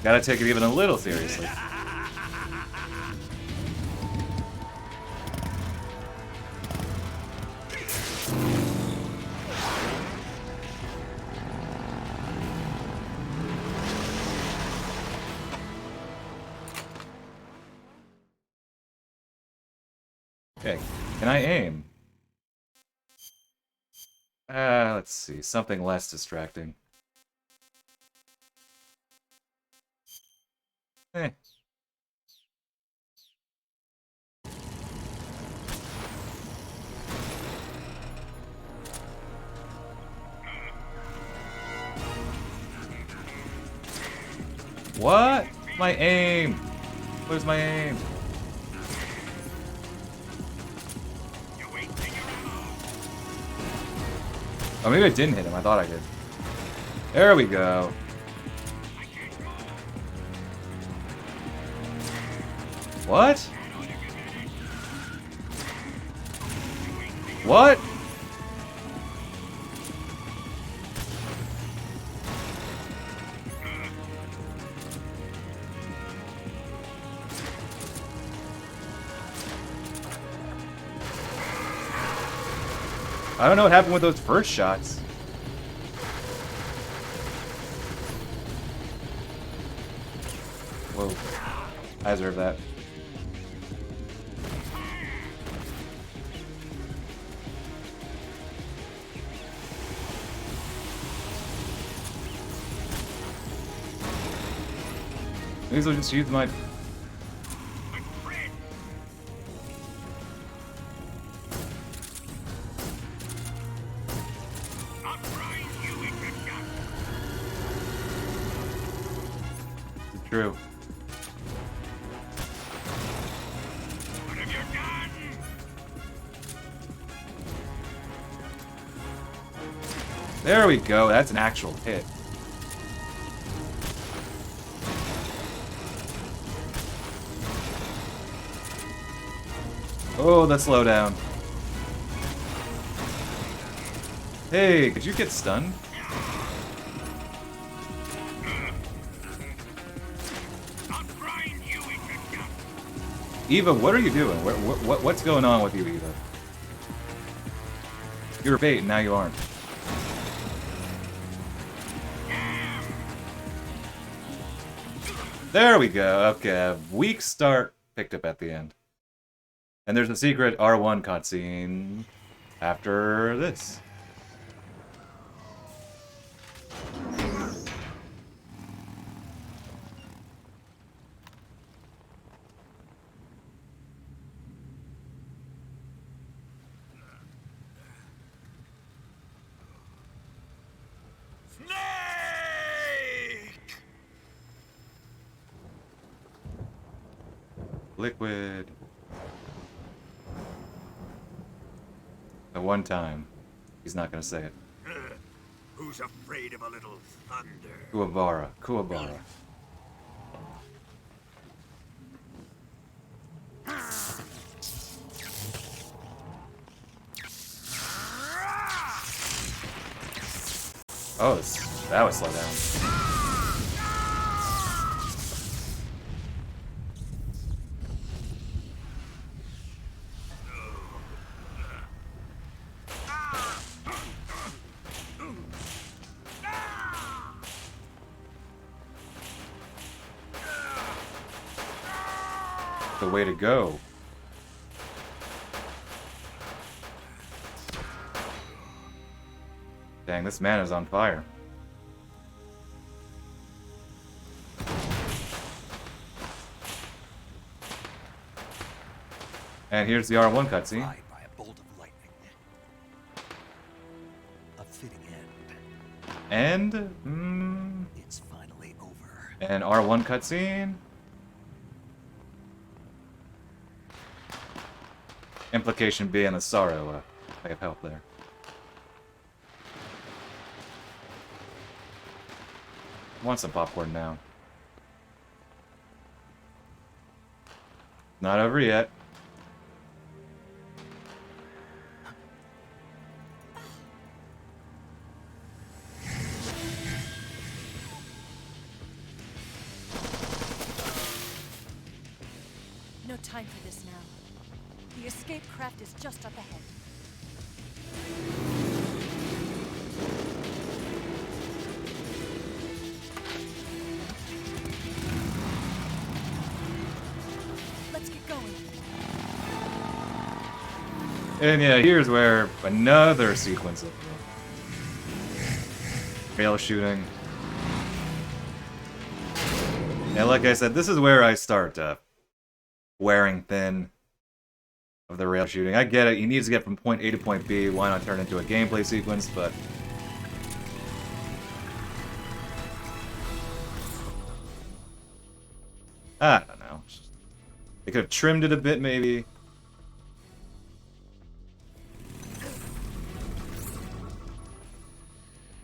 gotta take it even a little seriously. Okay, can I aim? Let's see, something less distracting. Eh. What? My aim! Where's my aim? Oh, maybe I didn't hit him. I thought I did. There we go. What? What? I don't know what happened with those first shots. Whoa. I deserve that. Maybe I'll just use my... True. There we go. That's an actual hit. Oh, the slowdown. Hey, did you get stunned? Eva, what are you doing? What's going on with you, Eva? You were bait, and now you aren't. There we go. Okay, weak start picked up at the end. And there's a secret R1 cutscene after this. Liquid. At one time. He's not gonna say it. Who's afraid of a little thunder? Kuwabara. Kuwabara. Oh, that was slow down. The way to go. Dang, this man is on fire. And here's the R1 cutscene. By a bolt of lightning. A fitting end. And It's finally over. an R1 cutscene. Implication being the sorrow may have helped there. I want some popcorn now. Not over yet. No time for this now. The escape craft is just up ahead. Let's get going. And yeah, here's where another sequence of rail shooting. And like I said, this is where I start wearing thin of the rail shooting. I get it, he needs to get from point A to point B, why not turn it into a gameplay sequence, but... I don't know. They could have trimmed it a bit, maybe.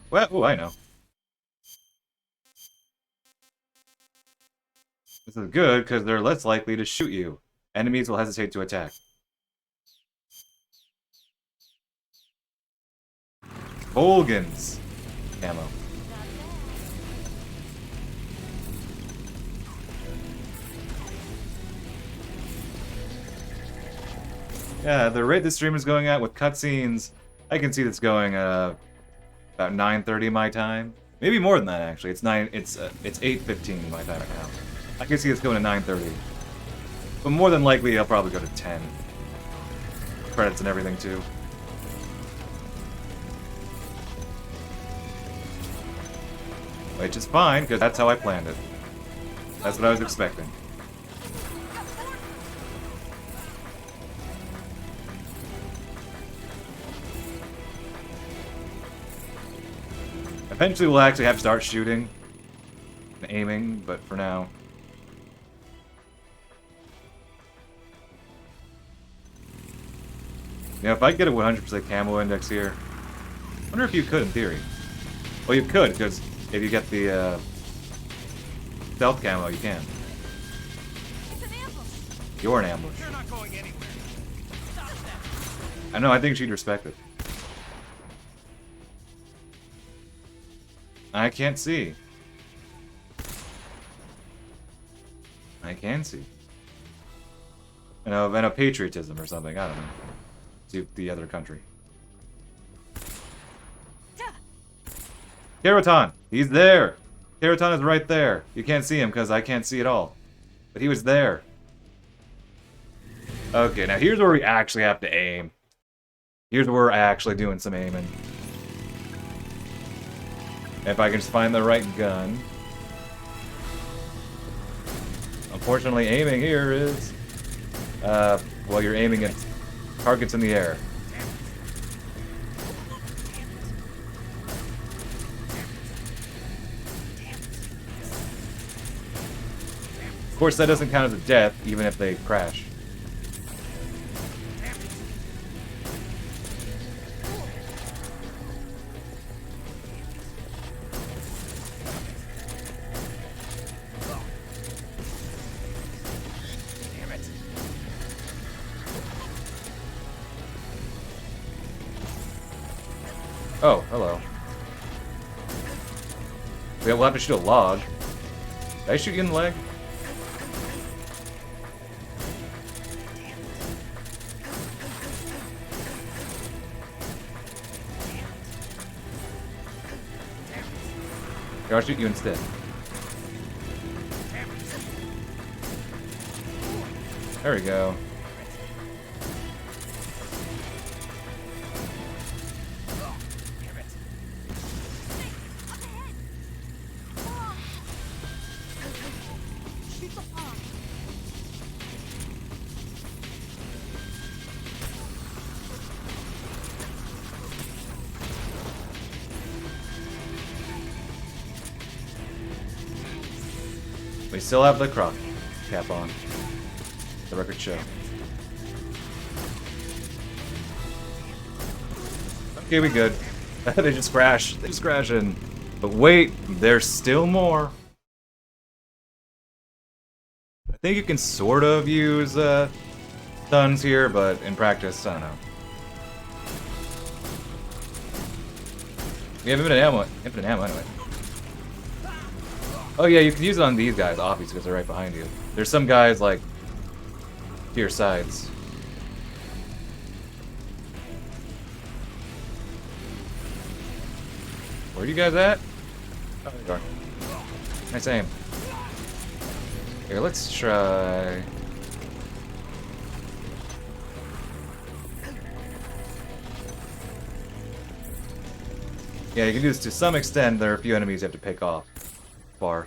Well, oh, I know. This is good, because they're less likely to shoot you. Enemies will hesitate to attack. Volgans. Ammo. Yeah, the rate this stream is going at with cutscenes, I can see this going about 9:30 my time. Maybe more than that actually. It's 8:15 my time right now. I can see it's going to 9:30. But more than likely I'll probably go to 10. Credits and everything too. Which is fine, because that's how I planned it. That's what I was expecting. Eventually we'll actually have to start shooting and aiming, but for now... You know, if I get a 100% camo index here, I wonder if you could in theory. Well, you could, because if you get the stealth camo, you can. It's an ambush. You're an ambush. You're not going anywhere. Stop that. I know, I think she'd respect it. I can't see. I can see. I know patriotism or something, I don't know. To the other country. Kerotan! He's there! Kerotan is right there. You can't see him because I can't see at all. But he was there. Okay, now here's where we actually have to aim. Here's where we're actually doing some aiming. If I can just find the right gun. Unfortunately, aiming here is... well, you're aiming at targets in the air. Of course, that doesn't count as a death, even if they crash. Oh, hello. We'll have to shoot a log. Did I shoot you in the leg? Here, I'll shoot you instead. There we go. We still have the crop cap on. The record show. Okay, we good. They just crash. They just crash in. But wait, there's still more. I think you can sort of use stuns here, but in practice, I don't know. We have infinite ammo anyway. Oh yeah, you can use it on these guys, obviously, because they're right behind you. There's some guys, like, to your sides. Where are you guys at? Oh, there you are. Nice aim. Here, let's try... Yeah, you can do this to some extent. There are a few enemies you have to pick off. Far.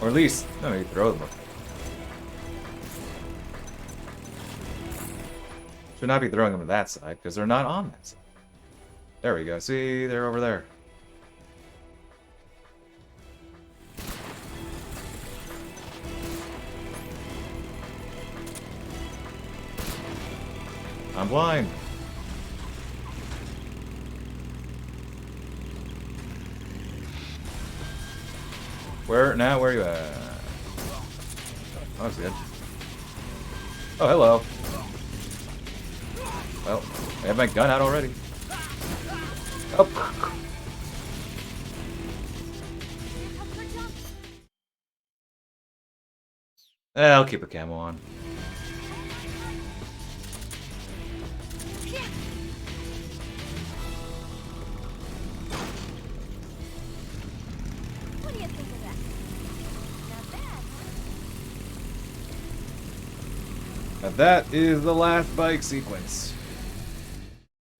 Or at least, no, maybe throw them. Should not be throwing them to that side, because they're not on that side. There we go. See, they're over there. I'm blind. Where are you at? Oh, that's good. Oh, hello. Well, I have my gun out already. Oh. I'll keep the camo on. What do you think of that? Not bad, huh? Now that is the last bike sequence.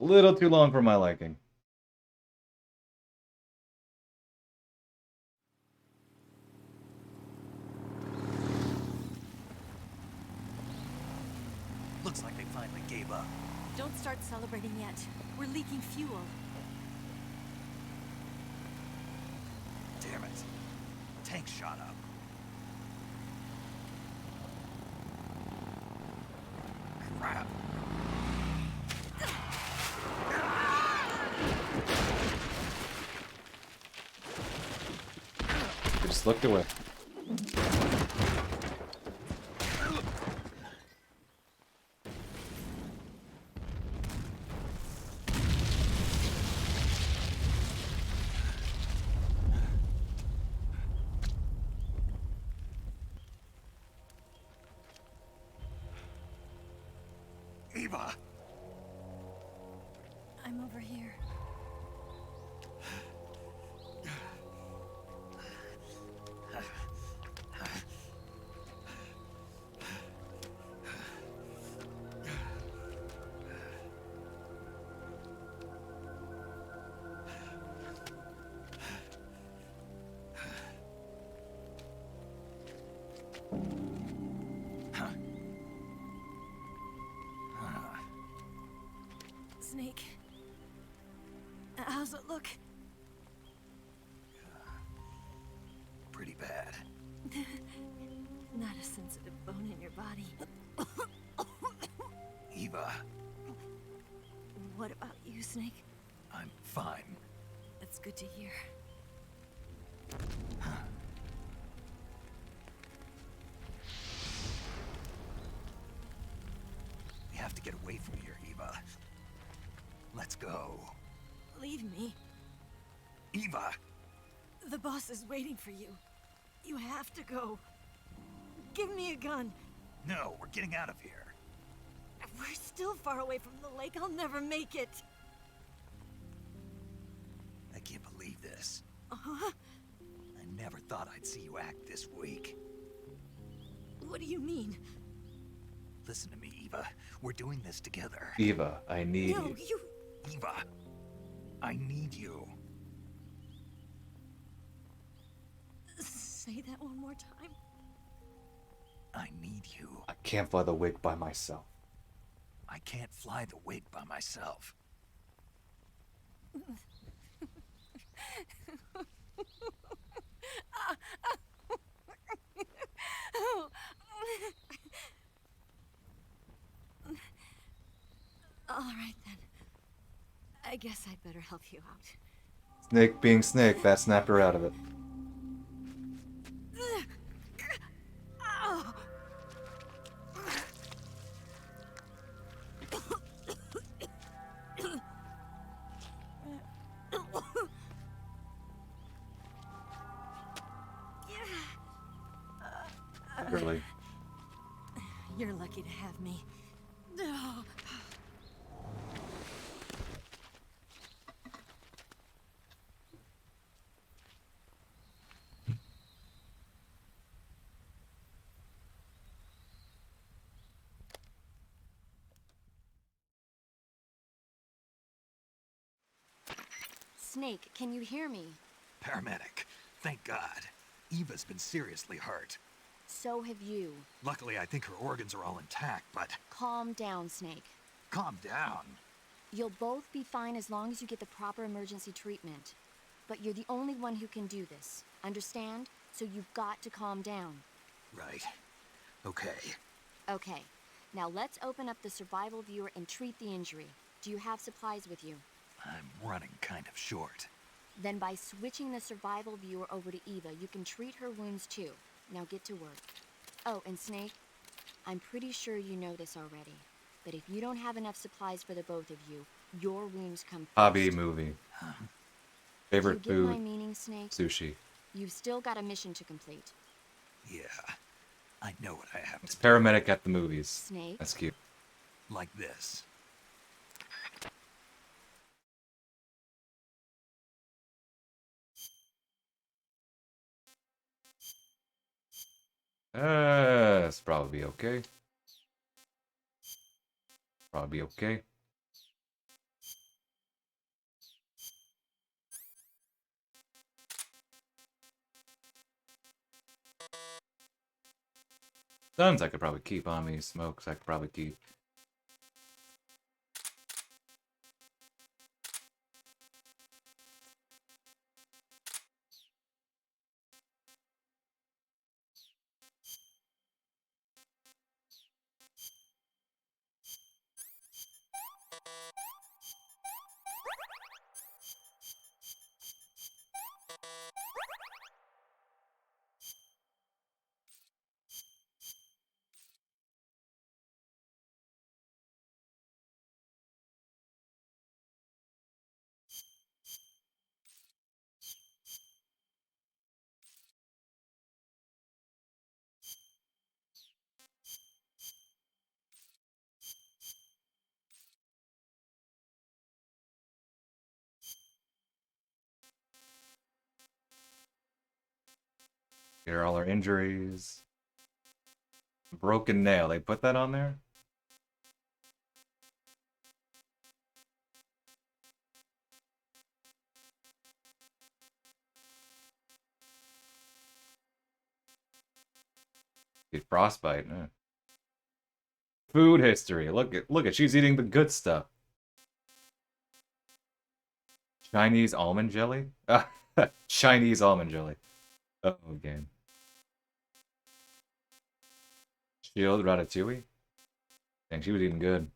A little too long for my liking. Looks like they finally gave up. Don't start celebrating yet. We're leaking fuel. Damn it. Tank shot up. Crap. I just looked away. Eva! I'm over here. Snake. How's it look? Pretty bad. Not a sensitive bone in your body. Eva, What about you, Snake? I'm fine. That's good to hear. We have to get away from here, Eva. Let's go. Leave me. Eva! The boss is waiting for you. You have to go. Give me a gun. No, we're getting out of here. We're still far away from the lake. I'll never make it. I can't believe this. Uh-huh. I never thought I'd see you act this weak. What do you mean? Listen to me, Eva. We're doing this together. Eva, I need No, you. you... Eva, I need you. Say that one more time. I need you. I can't fly the wig by myself. I can't fly the wig by myself. All right then. I guess I'd better help you out. Snake being Snake, that snapped her out of it. Really. You're lucky to have me. Snake, can you hear me? Paramedic. Thank God. Eva's been seriously hurt. So have you. Luckily, I think her organs are all intact, but... Calm down, Snake. Calm down. You'll both be fine as long as you get the proper emergency treatment. But you're the only one who can do this. Understand? So you've got to calm down. Right. Okay. Okay. Now let's open up the survival viewer and treat the injury. Do you have supplies with you? I'm running kind of short. Then by switching the survival viewer over to Eva, you can treat her wounds too. Now get to work. Oh, and Snake, I'm pretty sure you know this already, but if you don't have enough supplies for the both of you, your wounds come first. Hobby movie. Favorite Do you get my food? meaning, Snake? Sushi. You've still got a mission to complete. Yeah. I know what I have It's to do. paramedic at the movies. Snake? That's cute. Like this. It's probably okay. Probably okay. Guns I could probably keep on me. Smokes I could probably keep. Here are all our injuries. Broken nail. They put that on there? Get frostbite. Food history. Look at she's eating the good stuff. Chinese almond jelly? Chinese almond jelly. Oh, again. Shield Ratatouille? Dang, she was eating good.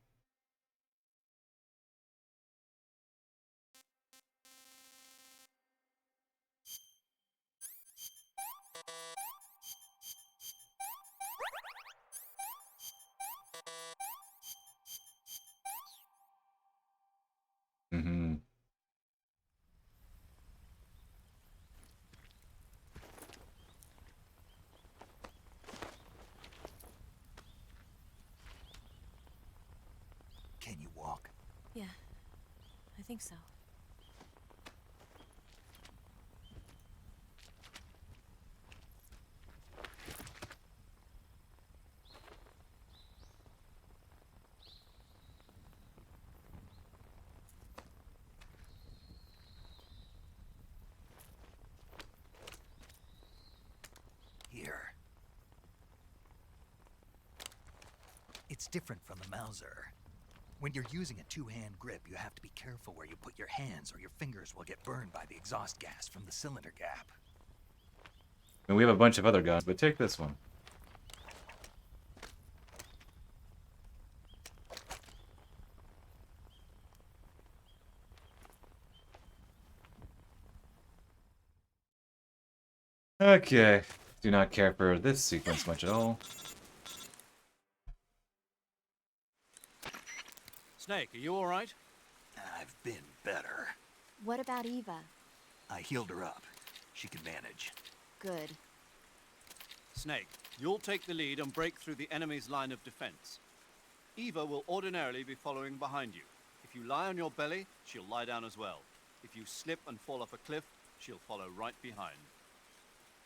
Mm-hmm. Can you walk? Yeah, I think so. Here. It's different from the Mauser. When you're using a two-hand grip, you have to be careful where you put your hands or your fingers will get burned by the exhaust gas from the cylinder gap. And we have a bunch of other guns, but take this one. Okay. Do not care for this sequence much at all. Snake, are you alright? I've been better. What about Eva? I healed her up. She can manage. Good. Snake, you'll take the lead and break through the enemy's line of defense. Eva will ordinarily be following behind you. If you lie on your belly, she'll lie down as well. If you slip and fall off a cliff, she'll follow right behind.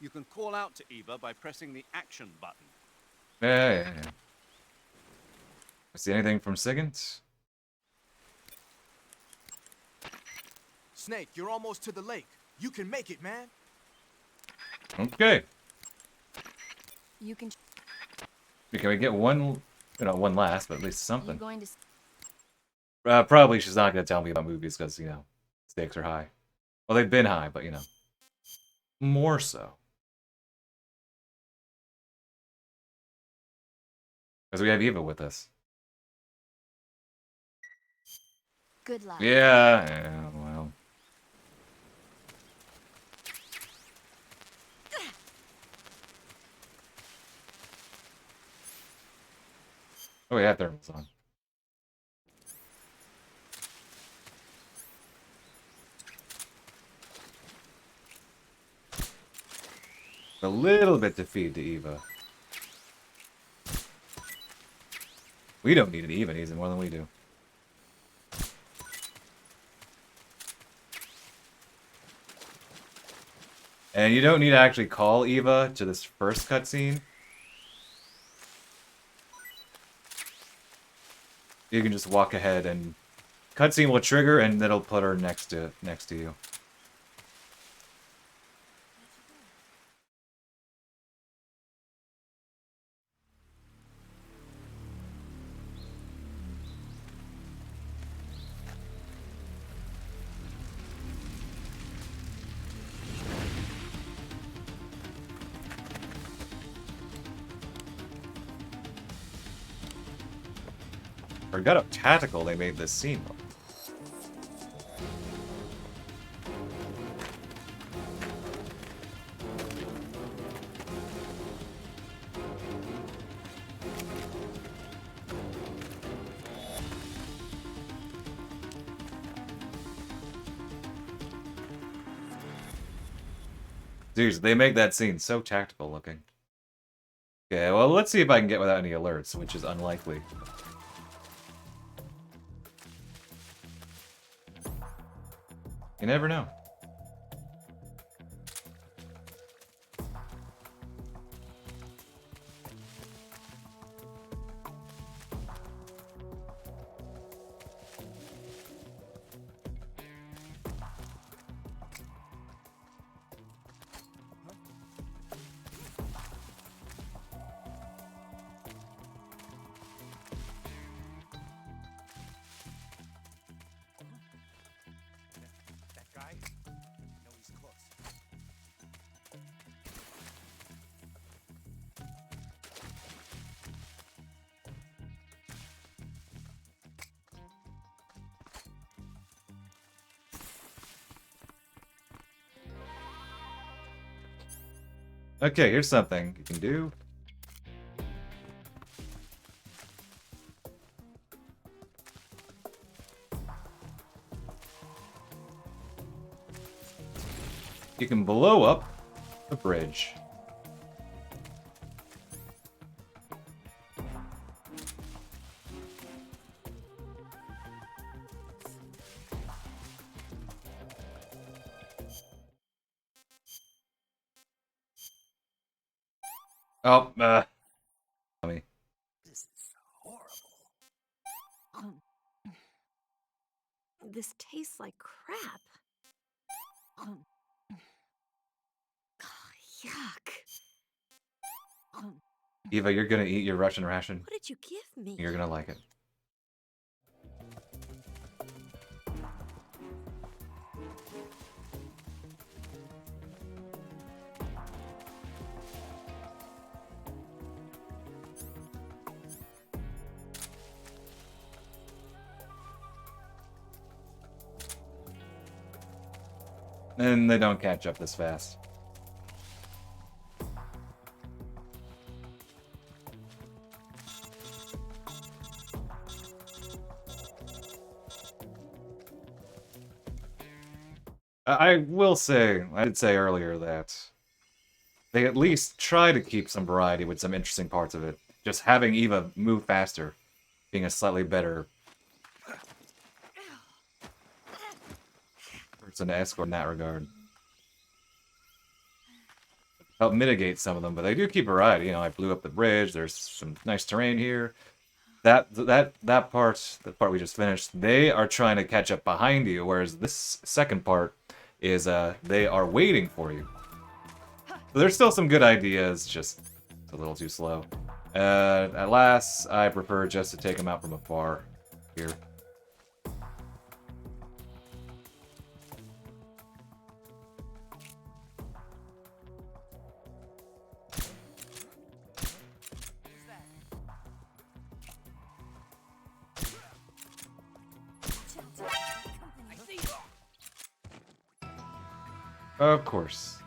You can call out to Eva by pressing the action button. Yeah. See anything from Sigint? Snake, you're almost to the lake. You can make it, man. Okay. You can. Can we get one, one last, but at least something. You going to? Probably she's not going to tell me about movies because, stakes are high. Well, they've been high, but, more so. Because we have Eva with us. Good luck. Yeah, well. Oh, yeah, thermal's on. A little bit to feed to Eva. We don't need it. Eva needs it more than we do. And you don't need to actually call Eva to this first cutscene. You can just walk ahead and cutscene will trigger and it'll put her next to you. Forgot how tactical they made this scene look. Dude, they make that scene so tactical looking. Okay, well, let's see if I can get without any alerts, which is unlikely. You never know. That guy? I know he's close. Okay, here's something you can do. You can blow up the bridge. Oh, me. This is horrible. This tastes like crap. Yuck. Eva, you're gonna eat your Russian ration. What did you give me? You're gonna like it. And they don't catch up this fast. I will say, I did say earlier that they at least try to keep some variety with some interesting parts of it. Just having Eva move faster, being a slightly better person to escort in that regard. Help mitigate some of them, but they do keep variety. You know, I blew up the bridge. There's some nice terrain here. That part, the part we just finished, they are trying to catch up behind you, whereas this second part is they are waiting for you. So there's still some good ideas, just it's a little too slow. At last, I prefer just to take them out from afar here. Of course.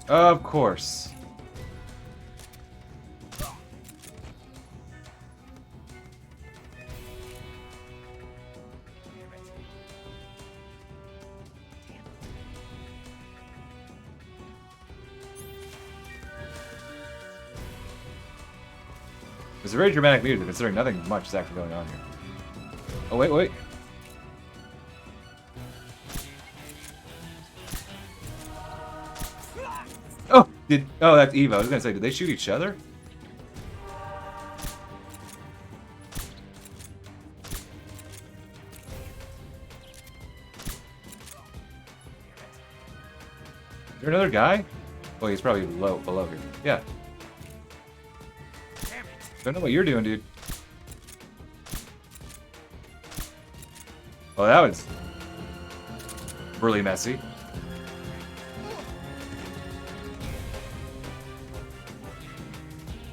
Of course. It's a very dramatic music, considering nothing much is actually going on here. Oh, wait, wait. Oh, that's Eva. I was gonna say, did they shoot each other? Is there another guy? Oh, he's probably below here. Yeah. Don't know what you're doing, dude. Oh, that was really messy.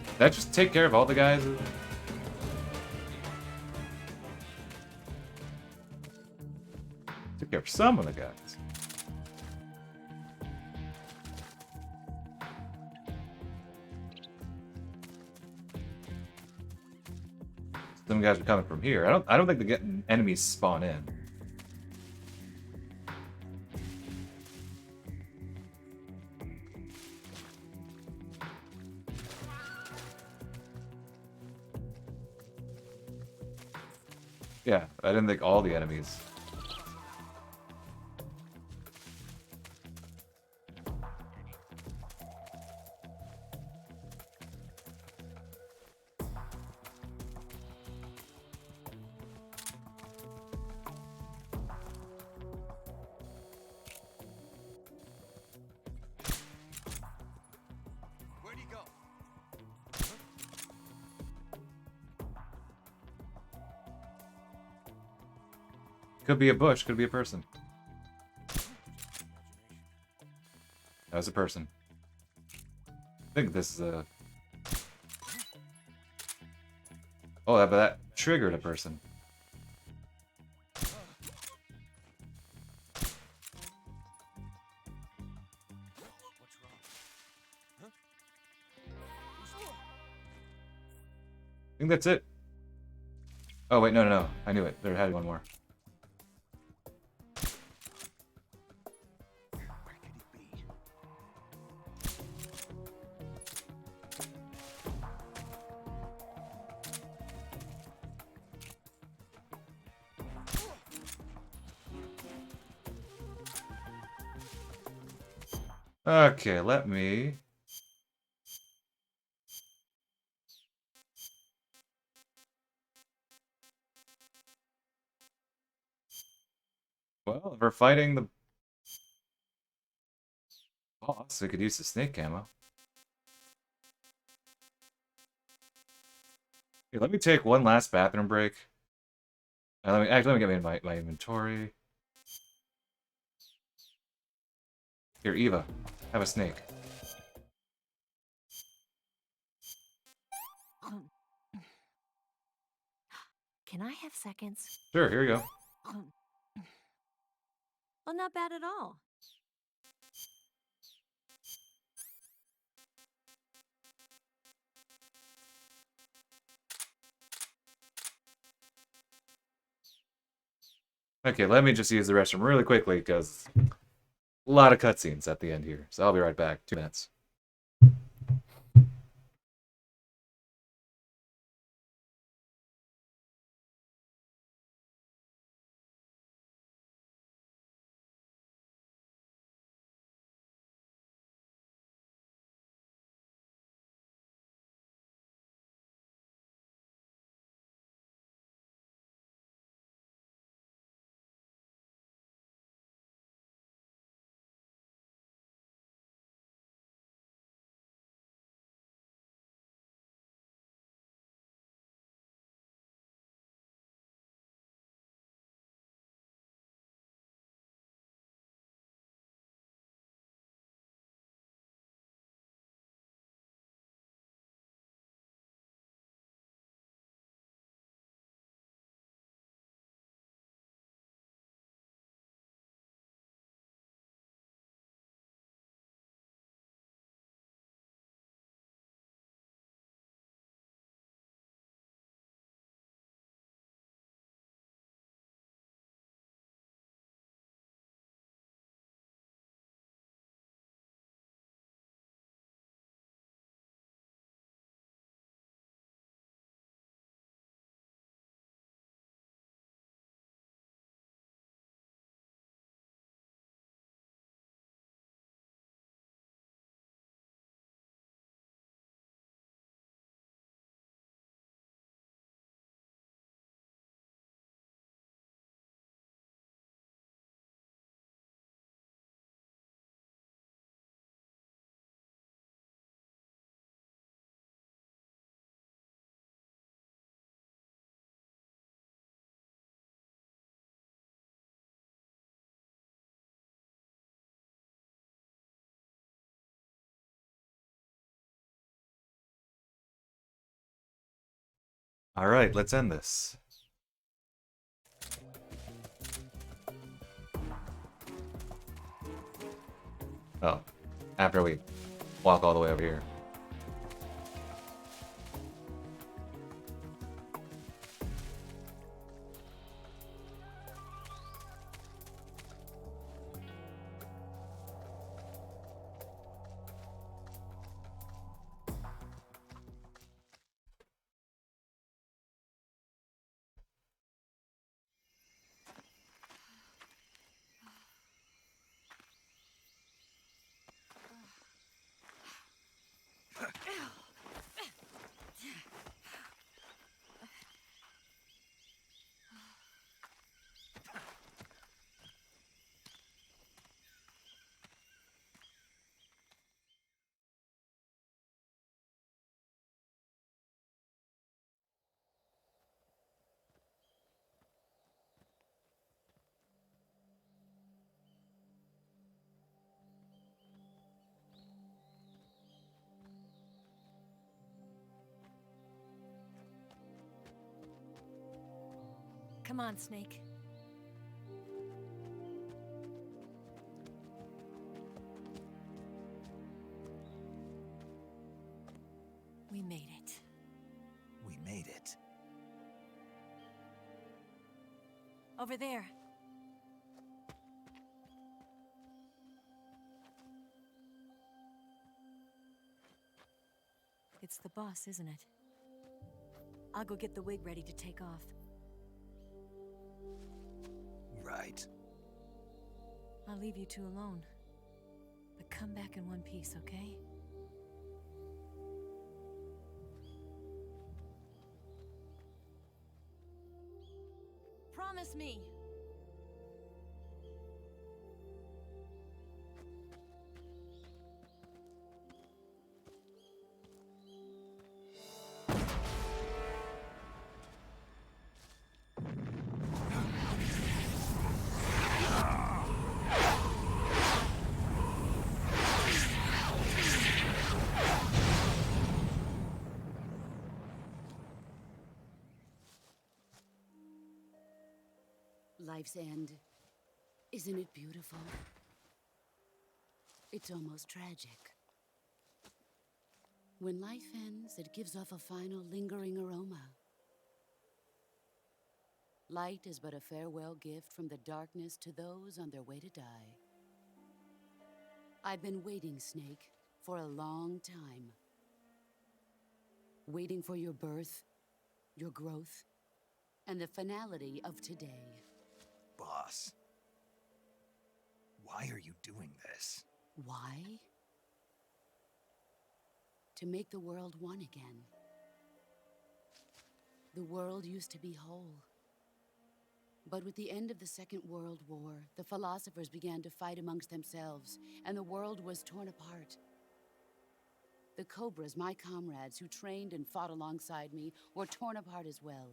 Did that just take care of all the guys? Took care of some of the guys. Some guys are coming from here. I don't think the enemies spawn in. Yeah, I didn't think all the enemies. Where'd he go? Could be a bush, could be a person. That was a person. I think this is a... Oh, but that triggered a person. I think that's it. Oh, wait, no. I knew it. There had one more. Okay, let me... Well, if we're fighting the boss, we could use the snake camo. Here, let me take one last bathroom break. Let me get my inventory. Here, Eva, have a snake. Can I have seconds? Sure, here you go. Well, not bad at all. Okay, let me just use the restroom really quickly because a lot of cutscenes at the end here. So I'll be right back. 2 minutes. All right, let's end this. Oh, after we walk all the way over here. Come on, Snake. We made it. We made it. Over there. It's the boss, isn't it? I'll go get the wig ready to take off. Right. I'll leave you two alone. But come back in one piece, okay? Promise me! Life's end. Isn't it beautiful? It's almost tragic. When life ends, it gives off a final lingering aroma. Light is but a farewell gift from the darkness to those on their way to die. I've been waiting, Snake, for a long time. Waiting for your birth, your growth, and the finality of today. Boss, why are you doing this? Why? To make the world one again. The world used to be whole. But with the end of the Second World War, the philosophers began to fight amongst themselves, and the world was torn apart. The Cobras, my comrades who trained and fought alongside me, were torn apart as well.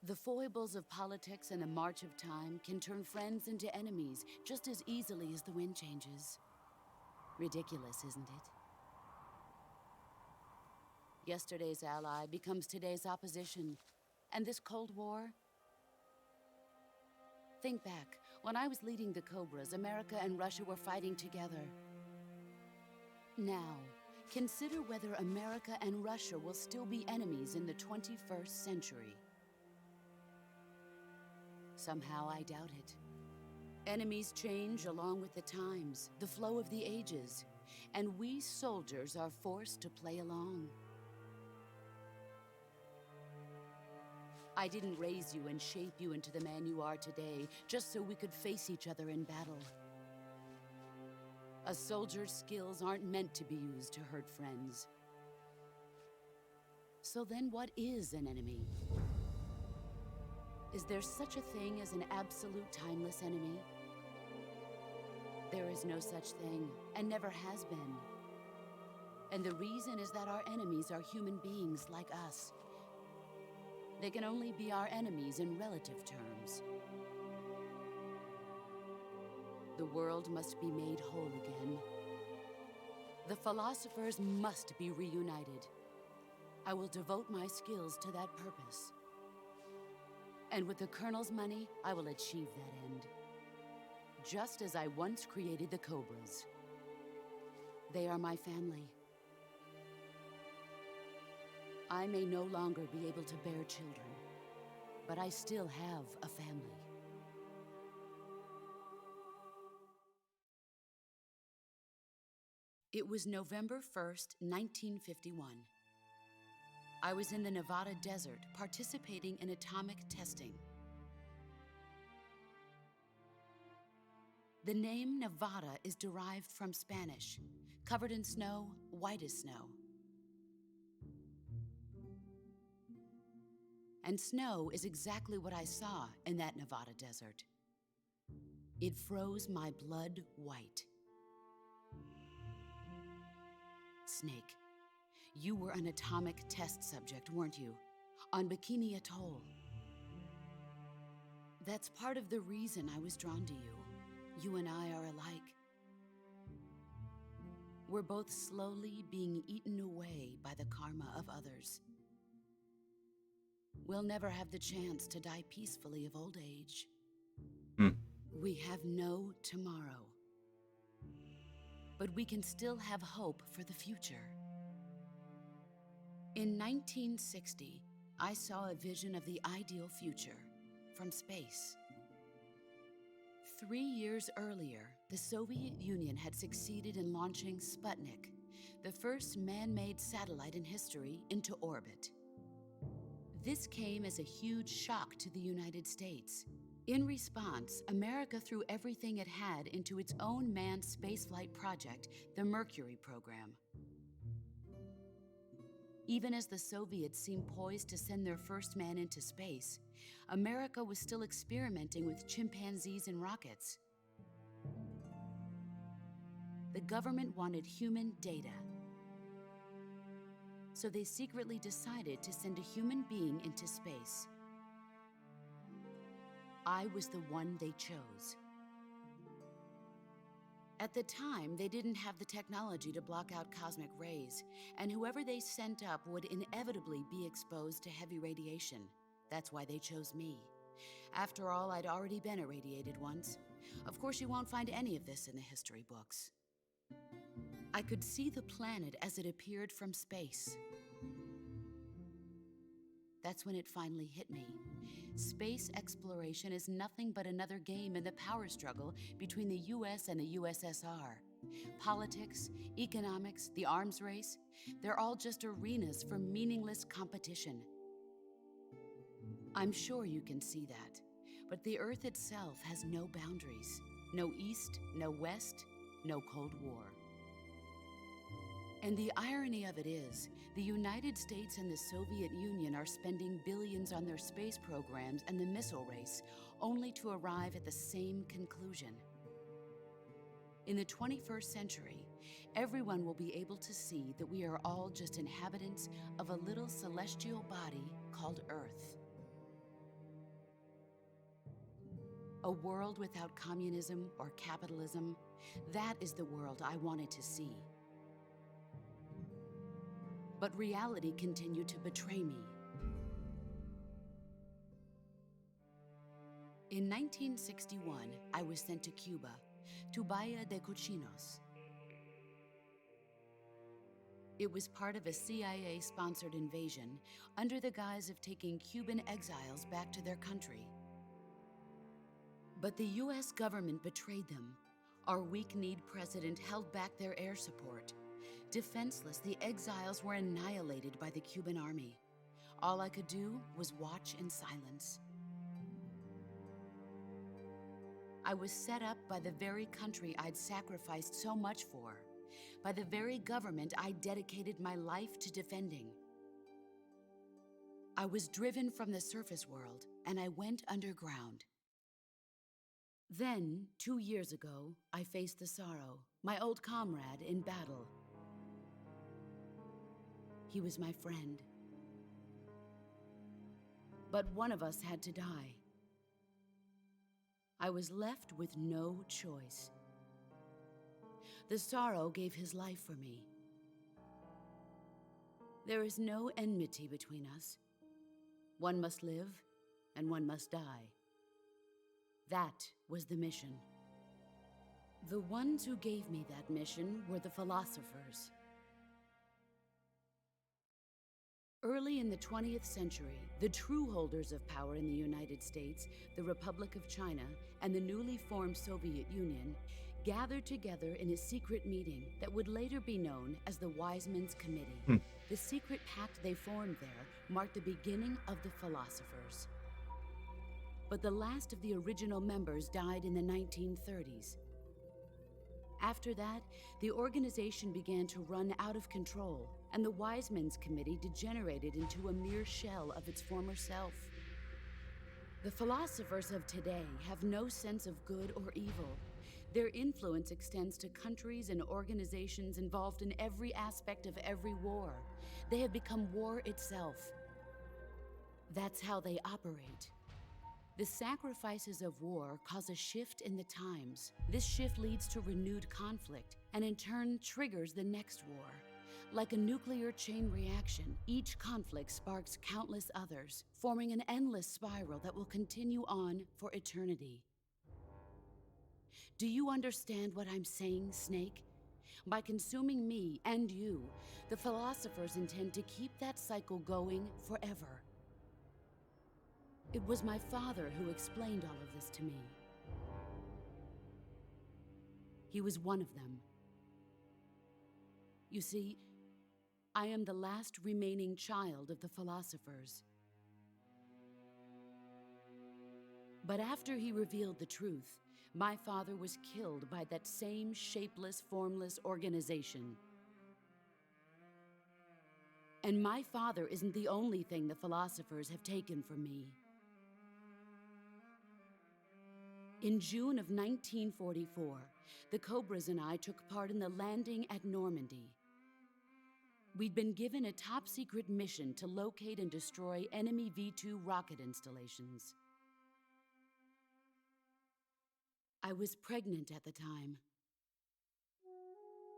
The foibles of politics and the march of time can turn friends into enemies just as easily as the wind changes. Ridiculous, isn't it? Yesterday's ally becomes today's opposition, and this Cold War. Think back. When I was leading the Cobras, America and Russia were fighting together. Now, consider whether America and Russia will still be enemies in the 21st century. Somehow I doubt it. Enemies change along with the times, the flow of the ages, and we soldiers are forced to play along. I didn't raise you and shape you into the man you are today just so we could face each other in battle. A soldier's skills aren't meant to be used to hurt friends. So then what is an enemy? Is there such a thing as an absolute timeless enemy? There is no such thing, and never has been. And the reason is that our enemies are human beings like us. They can only be our enemies in relative terms. The world must be made whole again. The philosophers must be reunited. I will devote my skills to that purpose. And with the Colonel's money, I will achieve that end. Just as I once created the Cobras. They are my family. I may no longer be able to bear children, but I still have a family. It was November 1st, 1951. I was in the Nevada desert participating in atomic testing. The name Nevada is derived from Spanish, covered in snow, white as snow. And snow is exactly what I saw in that Nevada desert. It froze my blood white. Snake, you were an atomic test subject, weren't you? On Bikini Atoll. That's part of the reason I was drawn to you. You and I are alike. We're both slowly being eaten away by the karma of others. We'll never have the chance to die peacefully of old age. We have no tomorrow. But we can still have hope for the future. In 1960, I saw a vision of the ideal future from space. 3 years earlier, the Soviet Union had succeeded in launching Sputnik, the first man-made satellite in history, into orbit. This came as a huge shock to the United States. In response, America threw everything it had into its own manned spaceflight project, the Mercury program. Even as the Soviets seemed poised to send their first man into space, America was still experimenting with chimpanzees and rockets. The government wanted human data. So they secretly decided to send a human being into space. I was the one they chose. At the time, they didn't have the technology to block out cosmic rays, and whoever they sent up would inevitably be exposed to heavy radiation. That's why they chose me, After all, I'd already been irradiated once. Of course, you won't find any of this in the history books. I could see the planet as it appeared from space. That's when it finally hit me. Space exploration is nothing but another game in the power struggle between the US and the USSR. Politics, economics, the arms race, they're all just arenas for meaningless competition. I'm sure you can see that, but the Earth itself has no boundaries. No East, no West, no Cold War. And the irony of it is, the United States and the Soviet Union are spending billions on their space programs and the missile race, only to arrive at the same conclusion. In the 21st century, everyone will be able to see that we are all just inhabitants of a little celestial body called Earth. A world without communism or capitalism, that is the world I wanted to see. But reality continued to betray me. In 1961, I was sent to Cuba, to Bahia de Cochinos. It was part of a CIA-sponsored invasion under the guise of taking Cuban exiles back to their country. But the US government betrayed them. Our weak-kneed president held back their air support. Defenseless, the exiles were annihilated by the Cuban army. All I could do was watch in silence. I was set up by the very country I'd sacrificed so much for, by the very government I dedicated my life to defending. I was driven from the surface world, and I went underground. Then, 2 years ago, I faced the Sorrow, my old comrade in battle. He was my friend. But one of us had to die. I was left with no choice. The Sorrow gave his life for me. There is no enmity between us. One must live, and one must die. That was the mission. The ones who gave me that mission were the philosophers. Early in the 20th century, the true holders of power in the United States, the Republic of China, and the newly formed Soviet Union gathered together in a secret meeting that would later be known as the Wise Men's Committee. The secret pact they formed there marked the beginning of the philosophers. But the last of the original members died in the 1930s. After that, the organization began to run out of control, and the Wise Men's Committee degenerated into a mere shell of its former self. The philosophers of today have no sense of good or evil. Their influence extends to countries and organizations involved in every aspect of every war. They have become war itself. That's how they operate. The sacrifices of war cause a shift in the times. This shift leads to renewed conflict, and in turn triggers the next war. Like a nuclear chain reaction, each conflict sparks countless others, forming an endless spiral that will continue on for eternity. Do you understand what I'm saying, Snake? By consuming me and you, the philosophers intend to keep that cycle going forever. It was my father who explained all of this to me. He was one of them. You see, I am the last remaining child of the philosophers. But after he revealed the truth, my father was killed by that same shapeless, formless organization. And my father isn't the only thing the philosophers have taken from me. In June of 1944, the Cobras and I took part in the landing at Normandy. We'd been given a top-secret mission to locate and destroy enemy V-2 rocket installations. I was pregnant at the time.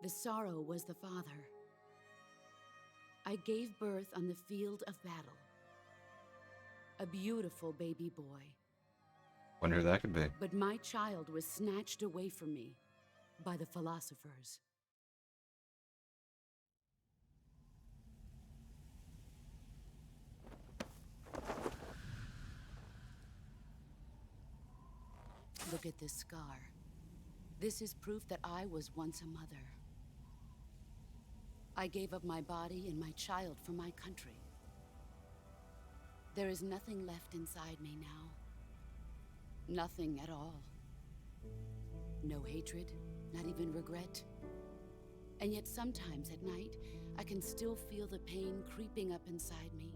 The Sorrow was the father. I gave birth on the field of battle. A beautiful baby boy, Wonder who that could be. But my child was snatched away from me by the philosophers. Look at this scar. This is proof that I was once a mother. I gave up my body and my child for my country. There is nothing left inside me now. Nothing at all. No hatred, not even regret. And yet sometimes at night, I can still feel the pain creeping up inside me,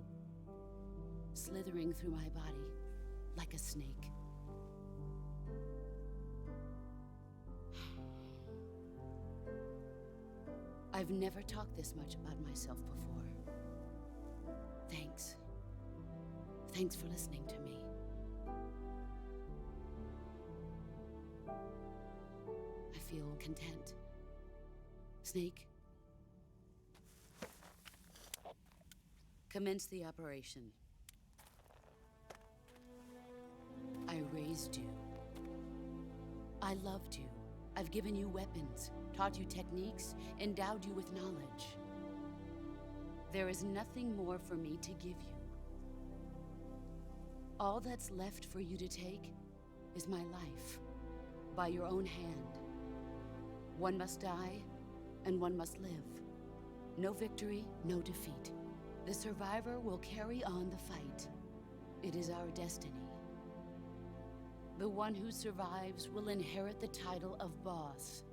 slithering through my body like a snake. I've never talked this much about myself before. Thanks. Thanks for listening to me. I feel content. Snake? Commence the operation. I raised you. I loved you. I've given you weapons, taught you techniques, endowed you with knowledge. There is nothing more for me to give you. All that's left for you to take is my life, by your own hand. One must die, and one must live. No victory, no defeat. The survivor will carry on the fight. It is our destiny. The one who survives will inherit the title of boss.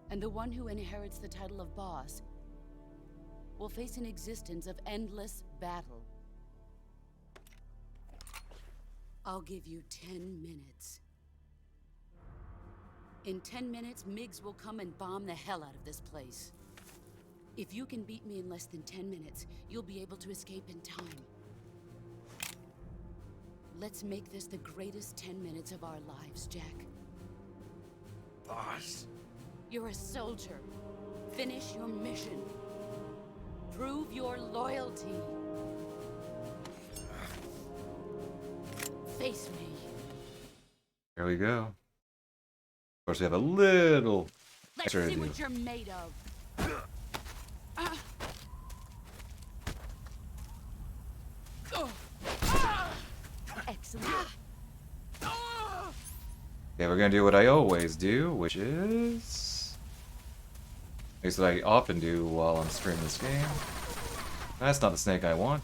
And the one who inherits the title of boss will face an existence of endless battle. I'll give you 10 minutes. In 10 minutes, MiGs will come and bomb the hell out of this place. If you can beat me in less than 10 minutes, you'll be able to escape in time. Let's make this the greatest 10 minutes of our lives, Jack. Boss? You're a soldier. Finish your mission. Prove your loyalty. Face me. There we go. Of course, we have a little Let's extra to see do. what you're made of. Excellent. Okay, we're gonna do what I always do, which is... at least what I often do while I'm streaming this game. That's not the snake I want.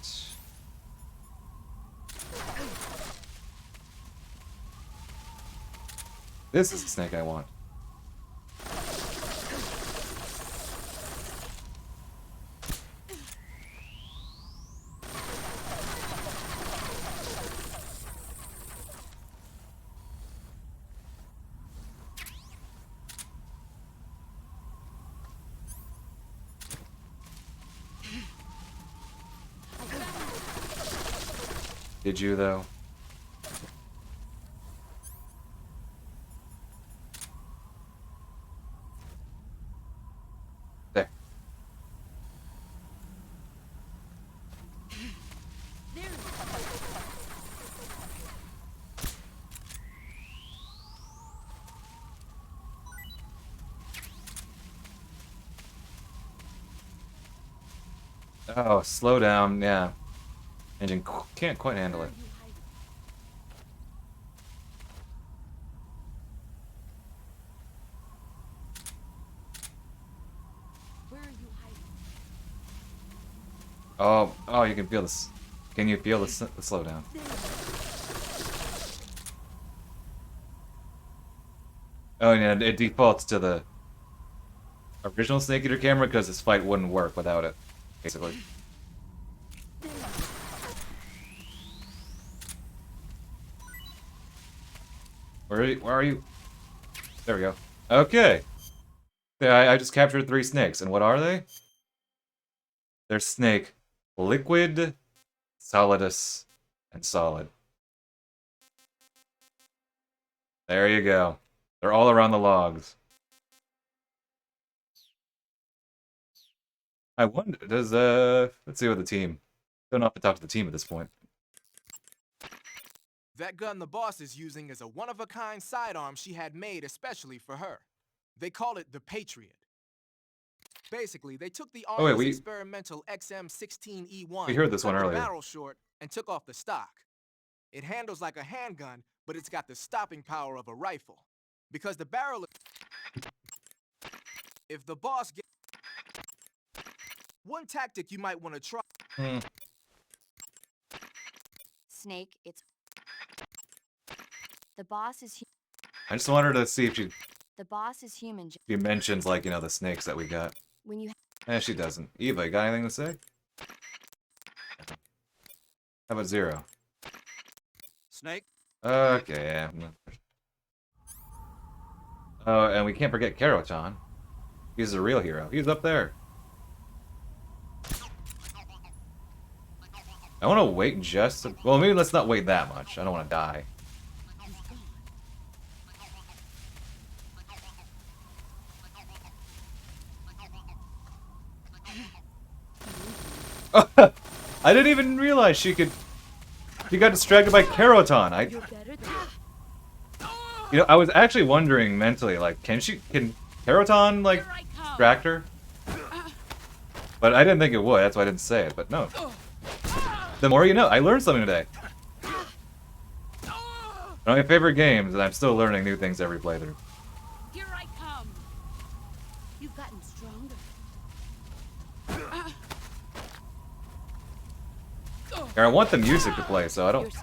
This is the snake I want. Did you, though? There. Oh, slow down, yeah. Engine can't quite handle it. Where are you hiding? Oh, you can feel this. Can you feel the slowdown? Oh, yeah, it defaults to the original Snake Eater camera because this fight wouldn't work without it, basically. Where are you? There we go. Okay. Yeah, I just captured 3 snakes, and what are they? They're snake, liquid, solidus, and solid. There you go. They're all around the logs. I wonder, does, let's see what the team... Don't know if I talk to the team at this point. That gun the boss is using is a one-of-a-kind sidearm she had made especially for her. They call it the Patriot. Basically, they took the Oh wait, Army's experimental XM16E1, we heard this cut one the earlier. barrel short, and took off the stock. It handles like a handgun, but it's got the stopping power of a rifle. Because the barrel... If the boss gets... One tactic you might want to try... Snake, it's... The boss is... I just wanted to see if The boss is human. she mentions, like, you know, the snakes that we got. When you... She doesn't. Eva, you got anything to say? How about Zero? Snake? Okay, yeah. Oh, and we can't forget Karo-chan. He's a real hero. He's up there. I want to wait just to... Well, maybe let's not wait that much. I don't want to die. I didn't even realize she could... She got distracted by Karo-chan. You know, I was actually wondering mentally, like, can Karo-chan, like, distract her? But I didn't think it would, that's why I didn't say it, but no. The more you know. I learned something today. One of my favorite games, and I'm still learning new things every playthrough. Here I come. You've gotten stronger. I want the music to play, so I don't...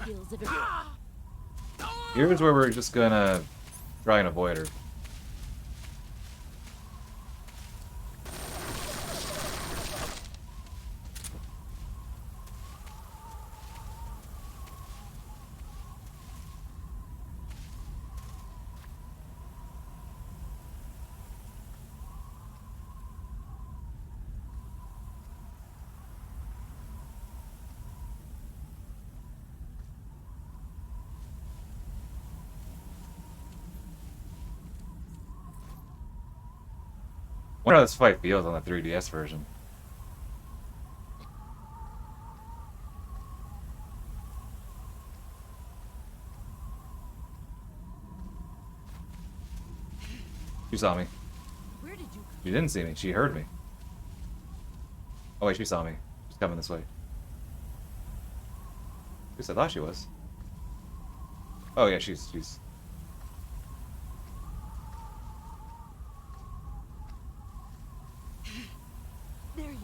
Here's where we're just gonna try and avoid her. I wonder how this fight feels on the 3DS version. She saw me. Where did you... She didn't see me. She heard me. Oh wait, she saw me. She's coming this way. At least I thought she was. Oh yeah, she's... There you are.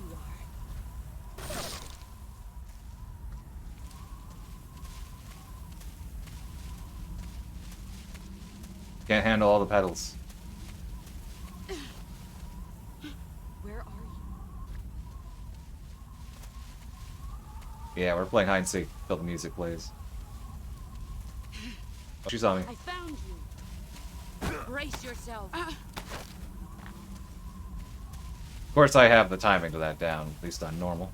Can't handle all the pedals. Where are you? Yeah, we're playing hide and seek until the music plays. Oh, she saw me. I found you. Brace yourself. Of course, I have the timing to that down, at least on normal.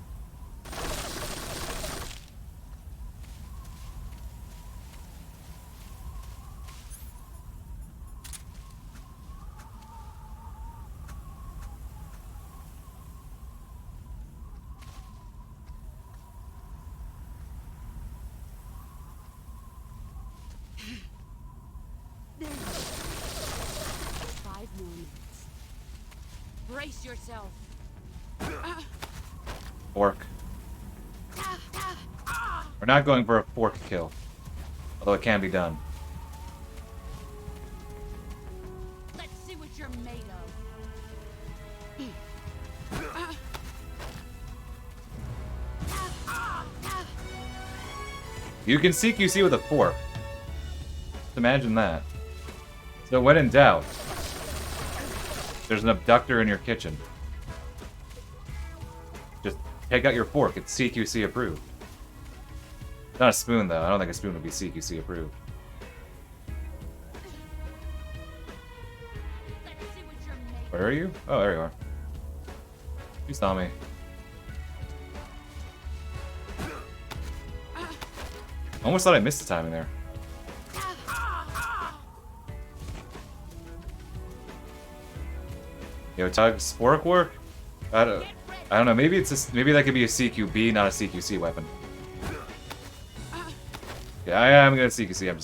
There you are. 5 more minutes. Brace yourself. Fork. We're not going for a fork kill. Although it can be done. Let's see what you're made of. You can CQC with a fork. Just imagine that. So when in doubt, there's an abductor in your kitchen. Just take out your fork. It's CQC approved. Not a spoon, though. I don't think a spoon would be CQC approved. Where are you? Oh, there you are. You saw me. Almost thought I missed the timing there. Yo, Tug's fork work? I don't know. Maybe it's maybe that could be a CQB, not a CQC weapon. Yeah, I am gonna CQC. I'm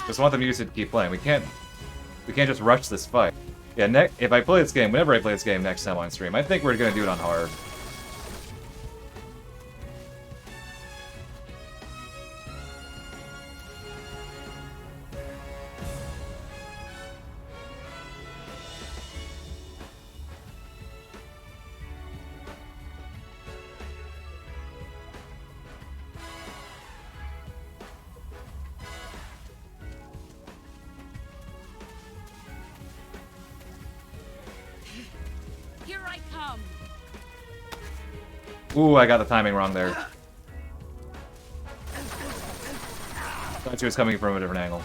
just want the music to keep playing. We can't just rush this fight. Yeah, if I play this game, whenever I play this game next time on stream, I think we're gonna do it on hard. Here I come. Ooh, I got the timing wrong there. Thought she was coming from a different angle.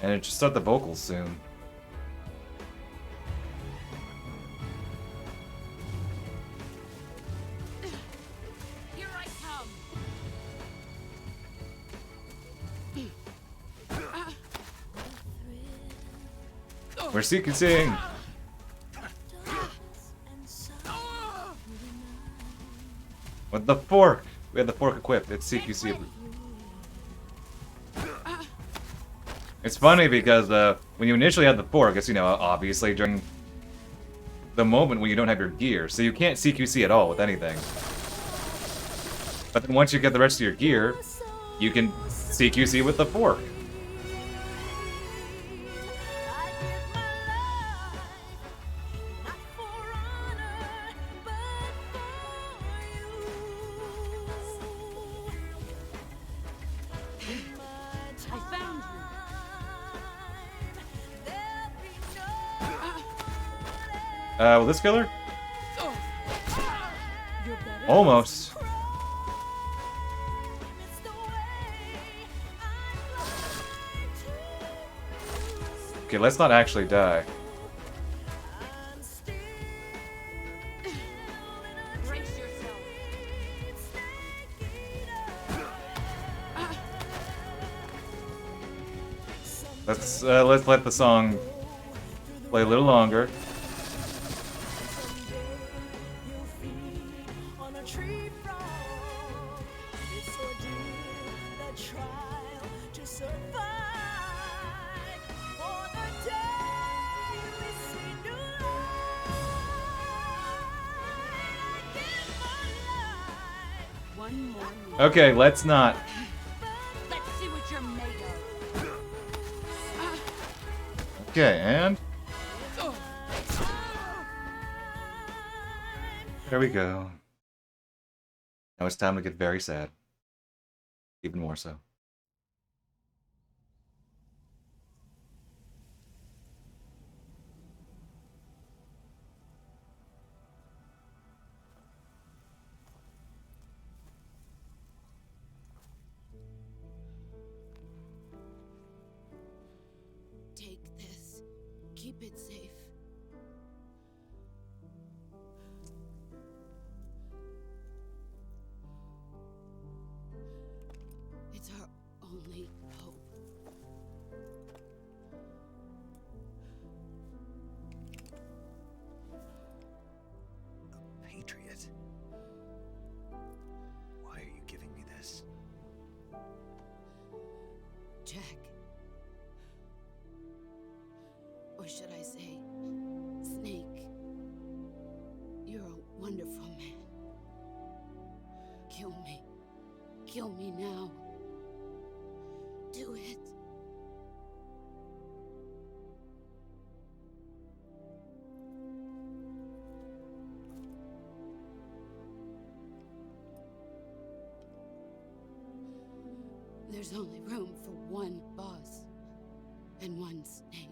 And it just start the vocals soon. Here I come. We're sequencing! With the fork! We had the fork equipped. It's CQC. It's funny because when you initially had the fork, it's, you know, obviously during the moment when you don't have your gear, so you can't CQC at all with anything. But then once you get the rest of your gear, you can CQC with the fork. I found you. Will this kill her? Almost. Okay, let's not actually die. Brace yourself. Let's let the song play a little longer. One more. Okay, let's not. Let's see what you're made of. Okay, and there we go. Now it's time to get very sad. Even more so. Take this. Keep it safe. It's our only hope. A patriot? Why are you giving me this? Jack. Or should I say, Snake? You're a wonderful man. Kill me. Kill me now. Do it. There's only room for one boss and one snake.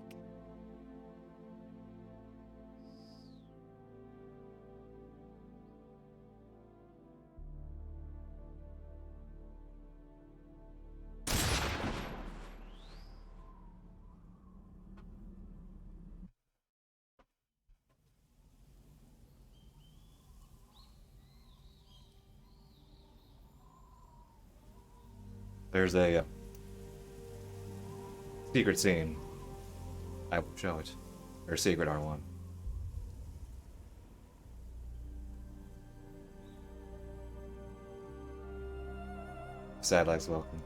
There's a secret scene. I will show it. Or secret R1. Sad Life's welcome.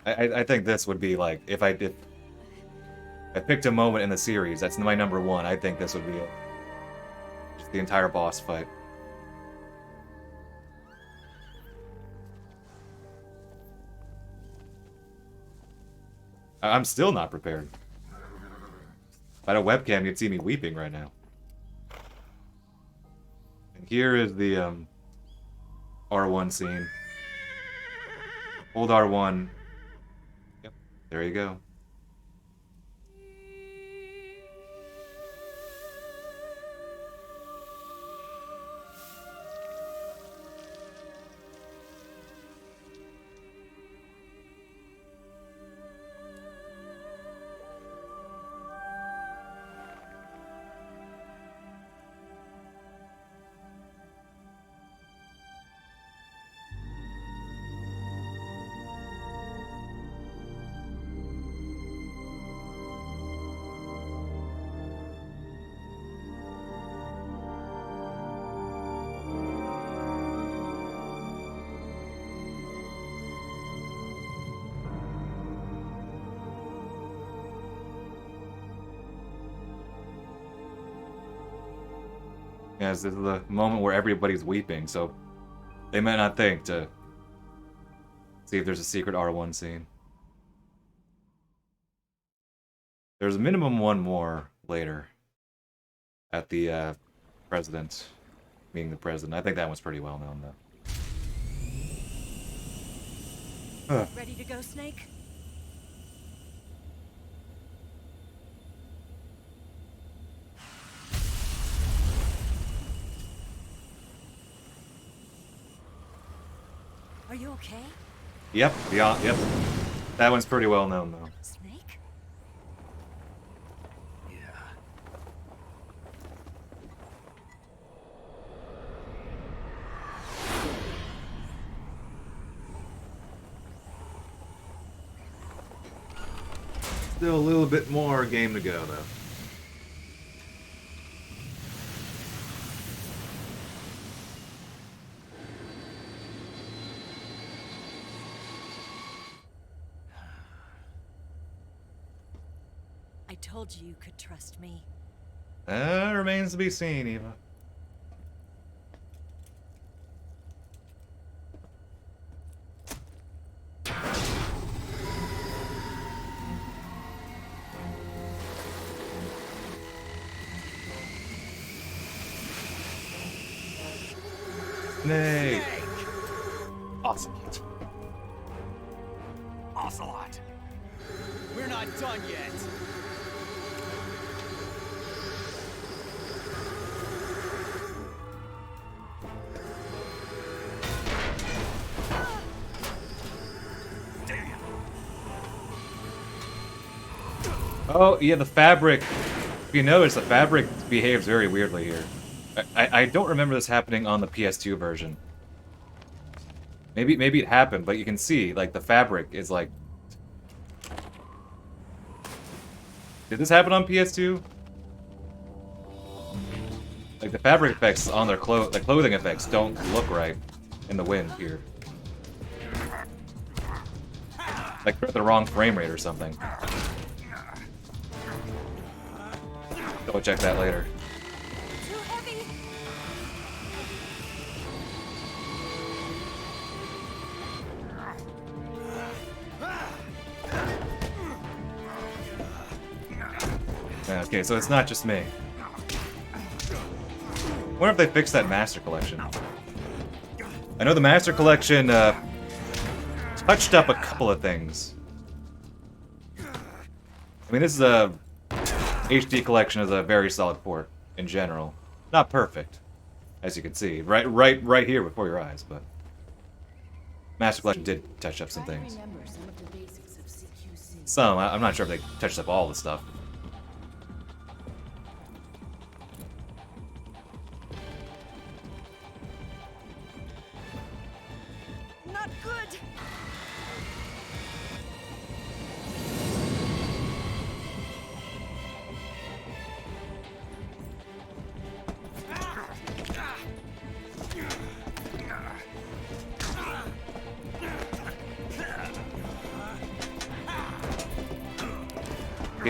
I think this would be like if I picked a moment in the series that's my number one. I think this would be it. Just the entire boss fight. I'm still not prepared. If I had a webcam, you'd see me weeping right now. And here is the R1 scene. Hold R1. Yep, there you go. Yes, this is the moment where everybody's weeping, so they might not think to see if there's a secret R1 scene. There's a minimum one more later at the president, meeting the president. I think that one's pretty well known, though. Ready to go, Snake? Are you okay? Yep, yep. That one's pretty well known, though. Snake? Yeah. Still a little bit more game to go, though. I told you you could trust me. Remains to be seen, Eva. Snake! Ocelot. Ocelot! We're not done yet! Oh, yeah, the fabric. If you notice, the fabric behaves very weirdly here. I don't remember this happening on the PS2 version. Maybe it happened, but you can see, like, the fabric is like... Did this happen on PS2? Like, the fabric effects on their the clothing effects don't look right in the wind here. Like, they're at the wrong frame rate or something. Double check that later. Too heavy. Yeah, okay, so it's not just me. Wonder if they fixed that Master Collection. I know the Master Collection touched up a couple of things. I mean, this is a HD Collection is a very solid port in general. Not perfect, as you can see, right here before your eyes, but Master Collection did touch up some things. Some, I'm not sure if they touched up all the stuff. Not good.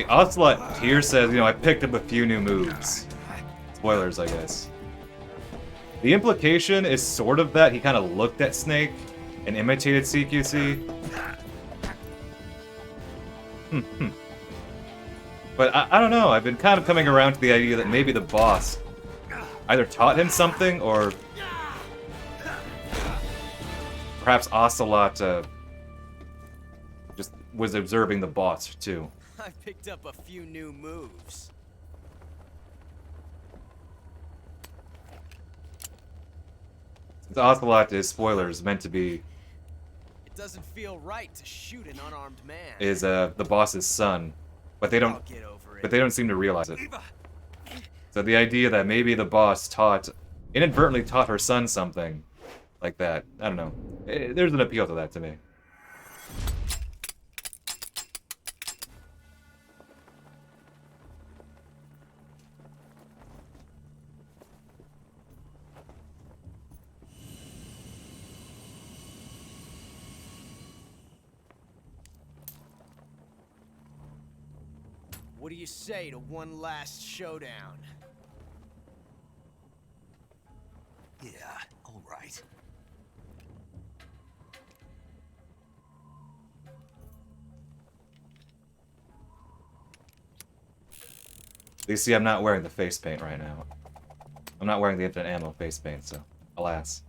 Ocelot here says, you know, I picked up a few new moves. Spoilers, I guess. The implication is sort of that he kind of looked at Snake and imitated CQC. But I don't know, I've been kind of coming around to the idea that maybe the boss either taught him something, or perhaps Ocelot just was observing the boss, too. I picked up a few new moves. Since Ocelot is, spoilers, meant to be... It doesn't feel right to shoot an unarmed man. Is the boss's son, but they don't... I'll get over it. But they don't seem to realize it. So the idea that maybe the boss inadvertently taught her son something like that, I don't know. There's an appeal to that to me. What do you say to one last showdown? Yeah, all right. You see, I'm not wearing the face paint right now. I'm not wearing the infinite ammo face paint, so alas.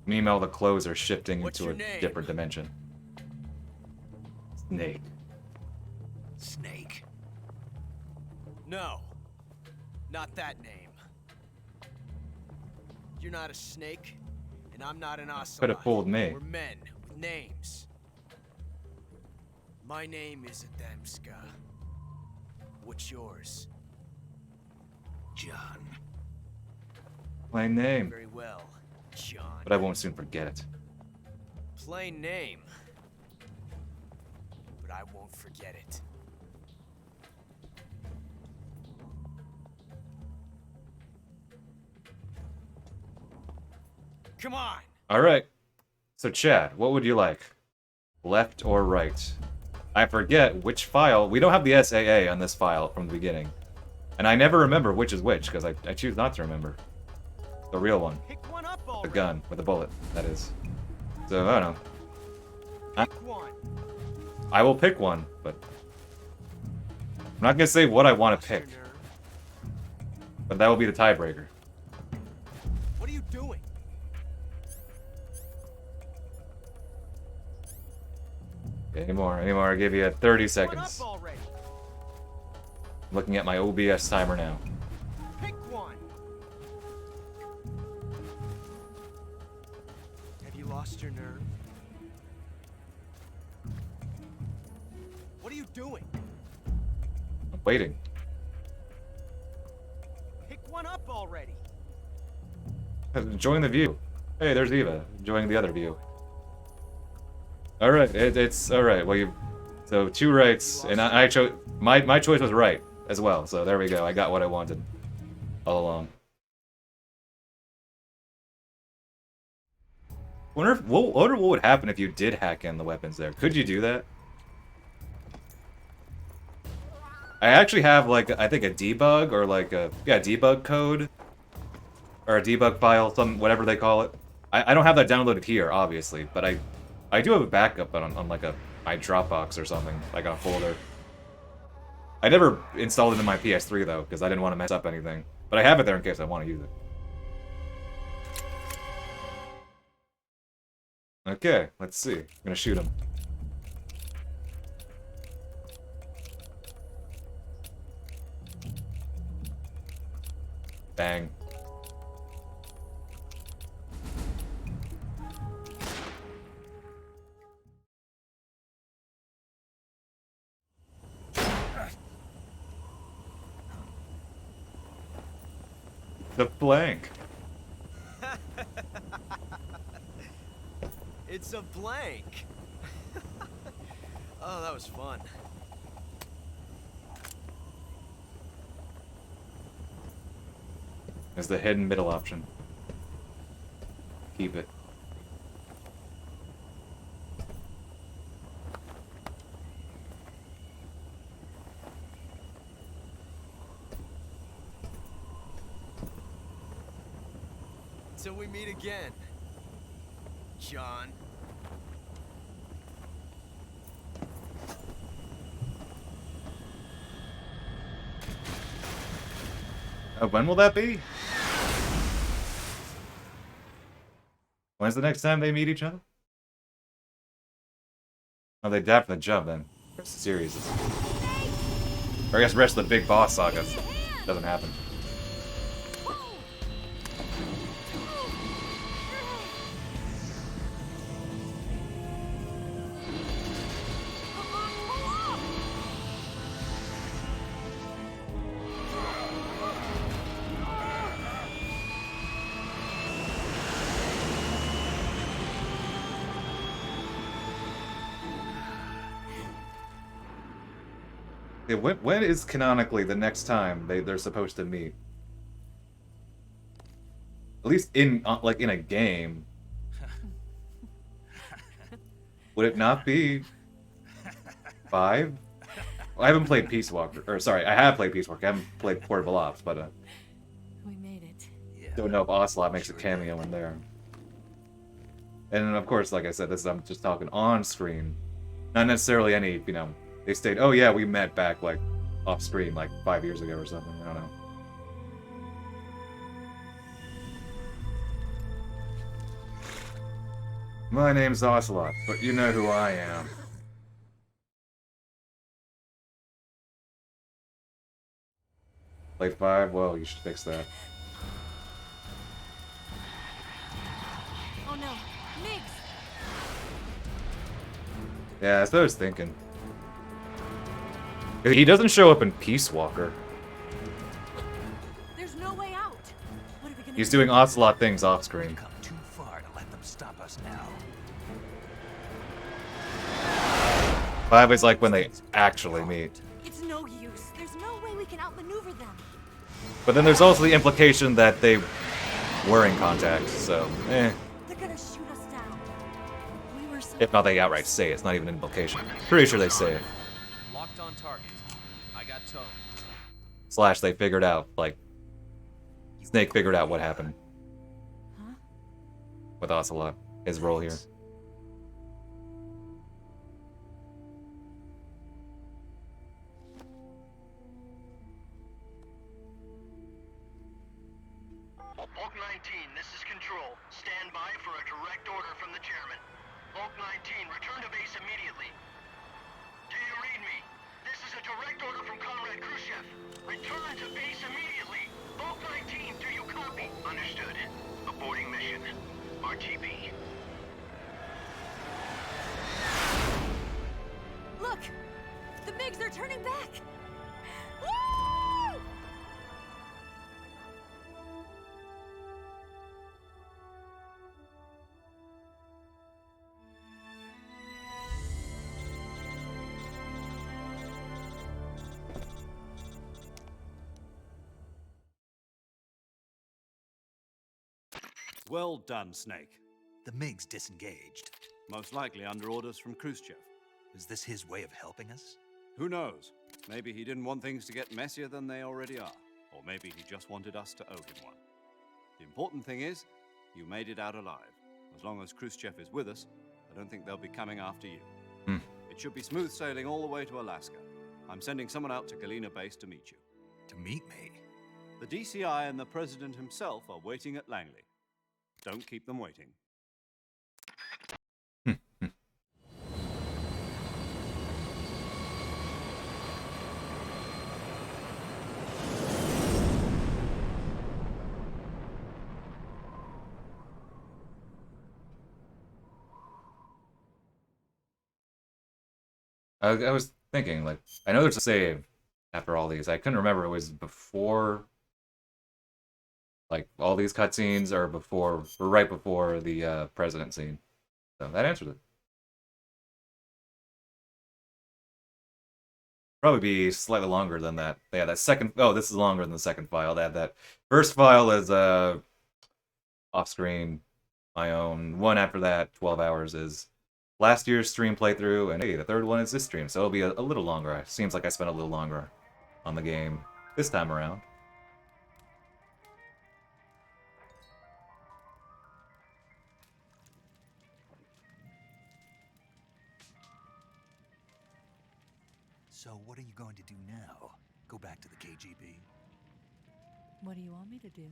Meanwhile, the clothes are shifting into a different dimension. Snake. Snake. No. Not that name. You're not a snake, and I'm not an ocelot. Could have fooled me. We're men with names. My name is Adamska. What's yours? John. Plain name. Very well, John. But I won't soon forget it. Plain name. But I won't forget it. Come on! Alright. So, Chad, what would you like? Left or right? I forget which file. We don't have the SAA on this file from the beginning. And I never remember which is which, because I choose not to remember. The real one. Pick one up The already. gun, with the bullet, that is. So, I don't know. Pick one. I will pick one, but... I'm not gonna say what I want to pick. But that will be the tiebreaker. What are you doing? Any more, I give you 30 One seconds. up already. Looking at my OBS timer now. Pick one. Have you lost your nerve? What are you doing? I'm waiting. Pick one up already. Enjoying the view. Hey, there's Eva, enjoying the other view. Alright, it's alright. Well, so 2 rights, and I chose... My choice was right as well, so there we go. I got what I wanted all along. Wonder what would happen if you did hack in the weapons there. Could you do that? I actually have, like, I think a debug, or like a, yeah, debug code. Or a debug file, whatever they call it. I don't have that downloaded here, obviously, but I do have a backup on like my Dropbox or something, like a folder. I never installed it in my PS3 though, because I didn't want to mess up anything. But I have it there in case I want to use it. Okay, let's see. I'm gonna shoot him. Bang. The blank. It's a blank. Oh, that was fun. There's the hidden middle option. Keep it. Till we meet again, John. When will that be? When's the next time they meet each other? Oh, they die from the jump then. The rest of the series is... Or I guess the rest of the big boss saga doesn't happen. Yeah, when is canonically the next time they're supposed to meet? At least in like in a game. Would it not be 5? Well, I haven't played Peace Walker, or sorry, I have played Peace Walker. I haven't played Portable Ops, but We made it. don't know if Ocelot makes a cameo in there. And then, of course, like I said, I'm just talking on screen, not necessarily any, you know. They state, oh yeah, we met back, like, off-screen, like, 5 years ago or something. I don't know. My name's Ocelot, but you know who I am. Play 5? Well, you should fix that. Oh no, Miggs! Yeah, that's what I was thinking. He doesn't show up in Peace Walker. There's no way out. What are we gonna He's do? doing Ocelot things off screen. Come too far to let them stop us now. 5 is like when they actually meet. It's no use. There's no way we can outmaneuver them. But then there's also the implication that they were in contact, so They're gonna shoot us down. We were so if not, they outright say it. It's not even an implication. Pretty sure they say it. Locked on target. I got towed. Slash, they figured out, like, Snake figured out what happened. Huh? With Ocelot. His role here. Bulk 19, this is Control. Stand by for a direct order from the chairman. Bulk 19, return to base immediately. Do you read me? This is a direct order from Comrade Khrushchev. Return to base immediately. Bulk 19, do you copy? Understood. Aborting mission. RTB. Look! The MiGs are turning back! Woo! Well done, Snake. The MiGs disengaged. Most likely under orders from Khrushchev. Is this his way of helping us? Who knows? Maybe he didn't want things to get messier than they already are. Or maybe he just wanted us to owe him one. The important thing is, you made it out alive. As long as Khrushchev is with us, I don't think they'll be coming after you. It should be smooth sailing all the way to Alaska. I'm sending someone out to Galena Base to meet you. To meet me? The DCI and the President himself are waiting at Langley. Don't keep them waiting. I was thinking, like, I know there's a save after all these. I couldn't remember it was before Like, all these cutscenes are before, or right before the president scene. So that answers it. Probably be slightly longer than that. Yeah, that second. Oh, this is longer than the second file. That first file is off screen, my own. One after that, 12 hours is last year's stream playthrough, and hey, the third one is this stream, so it'll be a little longer. It seems like I spent a little longer on the game this time around. So what are you going to do now? Go back to the KGB? What do you want me to do?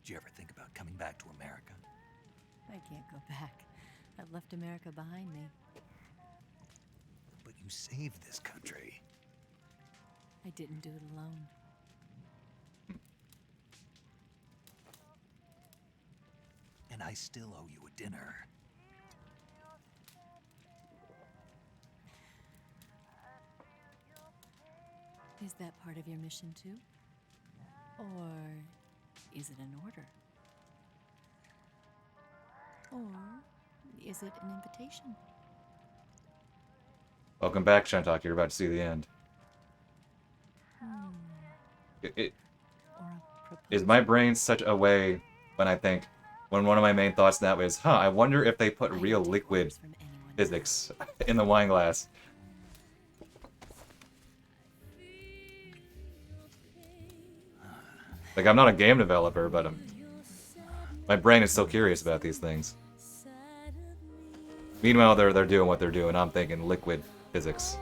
Did you ever think about coming back to America? I can't go back. I've left America behind me. But you saved this country. I didn't do it alone. And I still owe you a dinner. Is that part of your mission too? Or is it an order? Or is it an invitation? Welcome back, Shantok. You're about to see the end. Is my brain such a way when I think, when one of my main thoughts now is, I wonder if they put real liquid physics in the wine glass. Like, I'm not a game developer, but my brain is still curious about these things. Meanwhile, they're doing what they're doing. I'm thinking liquid physics.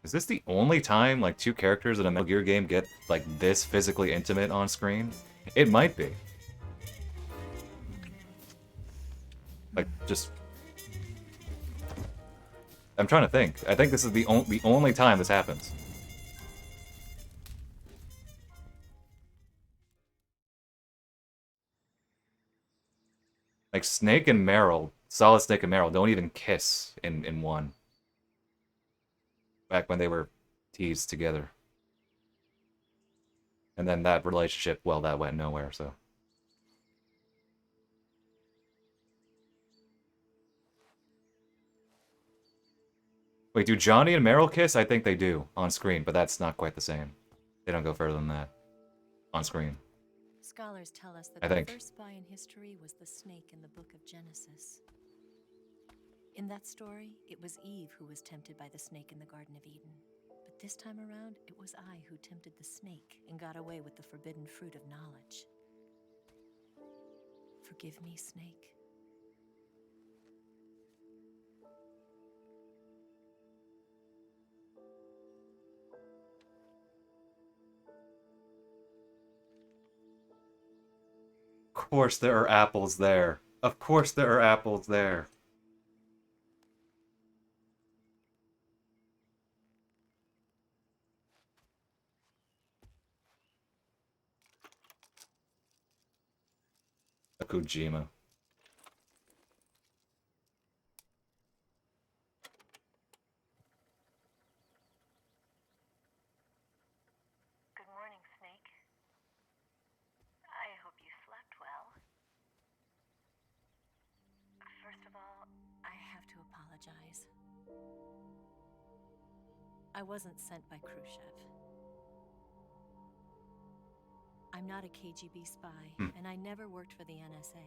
Is this the only time, like, two characters in a Metal Gear game get, like, this physically intimate on screen? It might be. Like, just... I'm trying to think. I think this is the only time this happens. Like, Snake and Meryl, Solid Snake and Meryl, don't even kiss in one. Back when they were teased together. And then that relationship, well, that went nowhere, so... Wait, do Johnny and Meryl kiss? I think they do, on screen, but that's not quite the same. They don't go further than that. On screen. Scholars tell us that I the think. first spy in history was the snake in the book of Genesis. In that story, it was Eve who was tempted by the snake in the Garden of Eden. But this time around, it was I who tempted the snake and got away with the forbidden fruit of knowledge. Forgive me, Snake. Of course there are apples there. Of course there are apples there. Kojima. Good morning, Snake. I hope you slept well. First of all, I have to apologize. I wasn't sent by Khrushchev. I'm not a KGB spy, and I never worked for the NSA.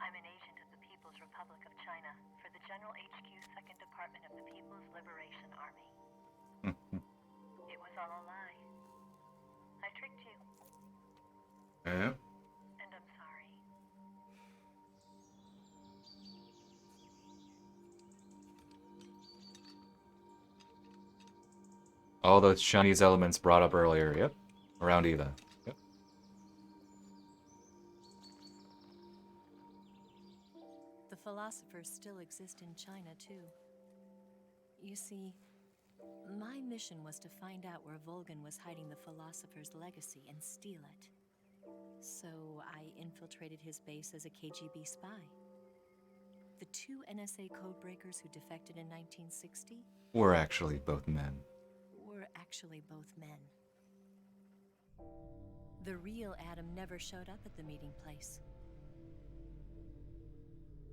I'm an agent of the People's Republic of China for the General HQ 2nd Department of the People's Liberation Army. It was all a lie. I tricked you. Yeah. And I'm sorry. All those Chinese elements brought up earlier. Yep. Around Eva. Yep. The philosophers still exist in China, too. You see, my mission was to find out where Volgan was hiding the philosopher's legacy and steal it. So I infiltrated his base as a KGB spy. The 2 NSA codebreakers who defected in 1960 We're actually both men. were actually both men. The real Adam never showed up at the meeting place,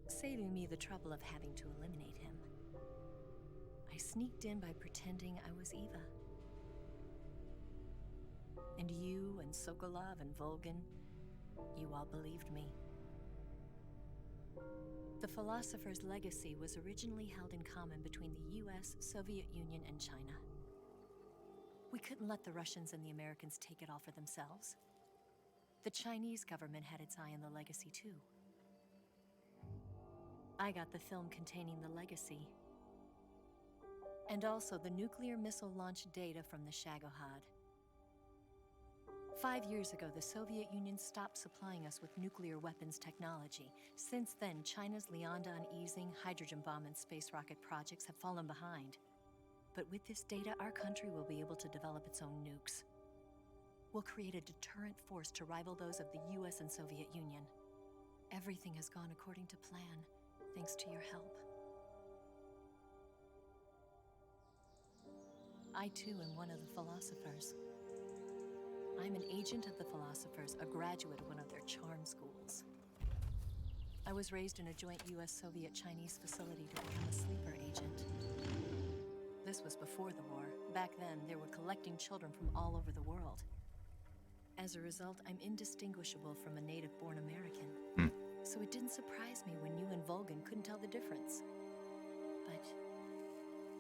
saving me the trouble of having to eliminate him. I sneaked in by pretending I was Eva. And you and Sokolov and Volgan, you all believed me. The philosopher's legacy was originally held in common between the US, Soviet Union, and China. We couldn't let the Russians and the Americans take it all for themselves. The Chinese government had its eye on the legacy, too. I got the film containing the legacy, and also the nuclear missile launch data from the Shagohod. 5 years ago, the Soviet Union stopped supplying us with nuclear weapons technology. Since then, China's Liaodong easing, hydrogen bomb, and space rocket projects have fallen behind. But with this data, our country will be able to develop its own nukes. We'll create a deterrent force to rival those of the US and Soviet Union. Everything has gone according to plan, thanks to your help. I too am one of the philosophers. I'm an agent of the philosophers, a graduate of one of their charm schools. I was raised in a joint US-Soviet-Chinese facility to become a sleeper agent. This was before the war. Back then, they were collecting children from all over the world. As a result, I'm indistinguishable from a native-born American. So it didn't surprise me when you and Volgan couldn't tell the difference. But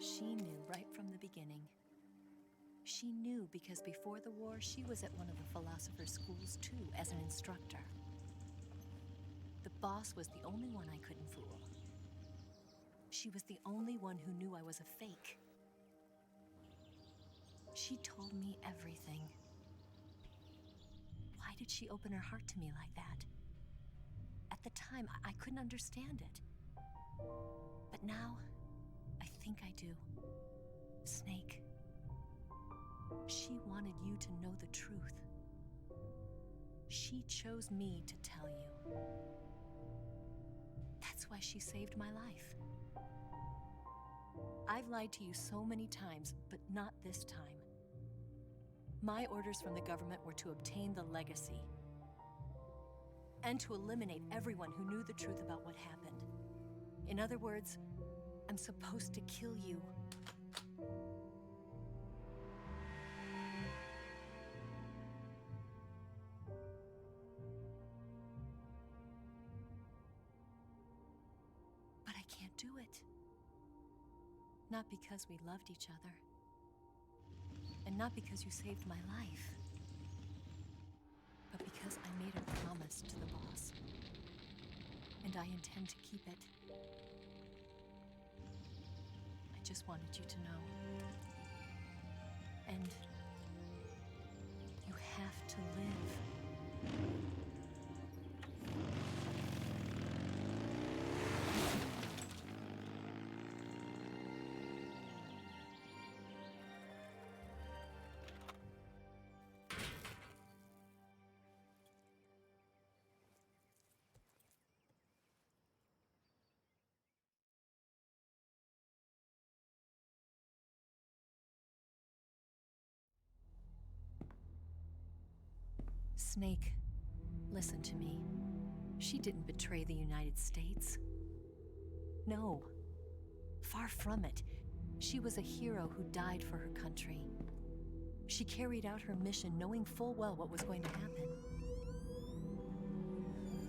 she knew right from the beginning. She knew because before the war, she was at one of the philosopher's schools too, as an instructor. The boss was the only one I couldn't fool. She was the only one who knew I was a fake. She told me everything. Why did she open her heart to me like that? At the time, I couldn't understand it. But now, I think I do. Snake. She wanted you to know the truth. She chose me to tell you. That's why she saved my life. I've lied to you so many times, but not this time. My orders from the government were to obtain the legacy and to eliminate everyone who knew the truth about what happened. In other words, I'm supposed to kill you. But I can't do it. Not because we loved each other. And not because you saved my life. But because I made a promise to the boss. And I intend to keep it. I just wanted you to know. And you have to live. Snake, listen to me. She didn't betray the United States. No. Far from it. She was a hero who died for her country. She carried out her mission knowing full well what was going to happen.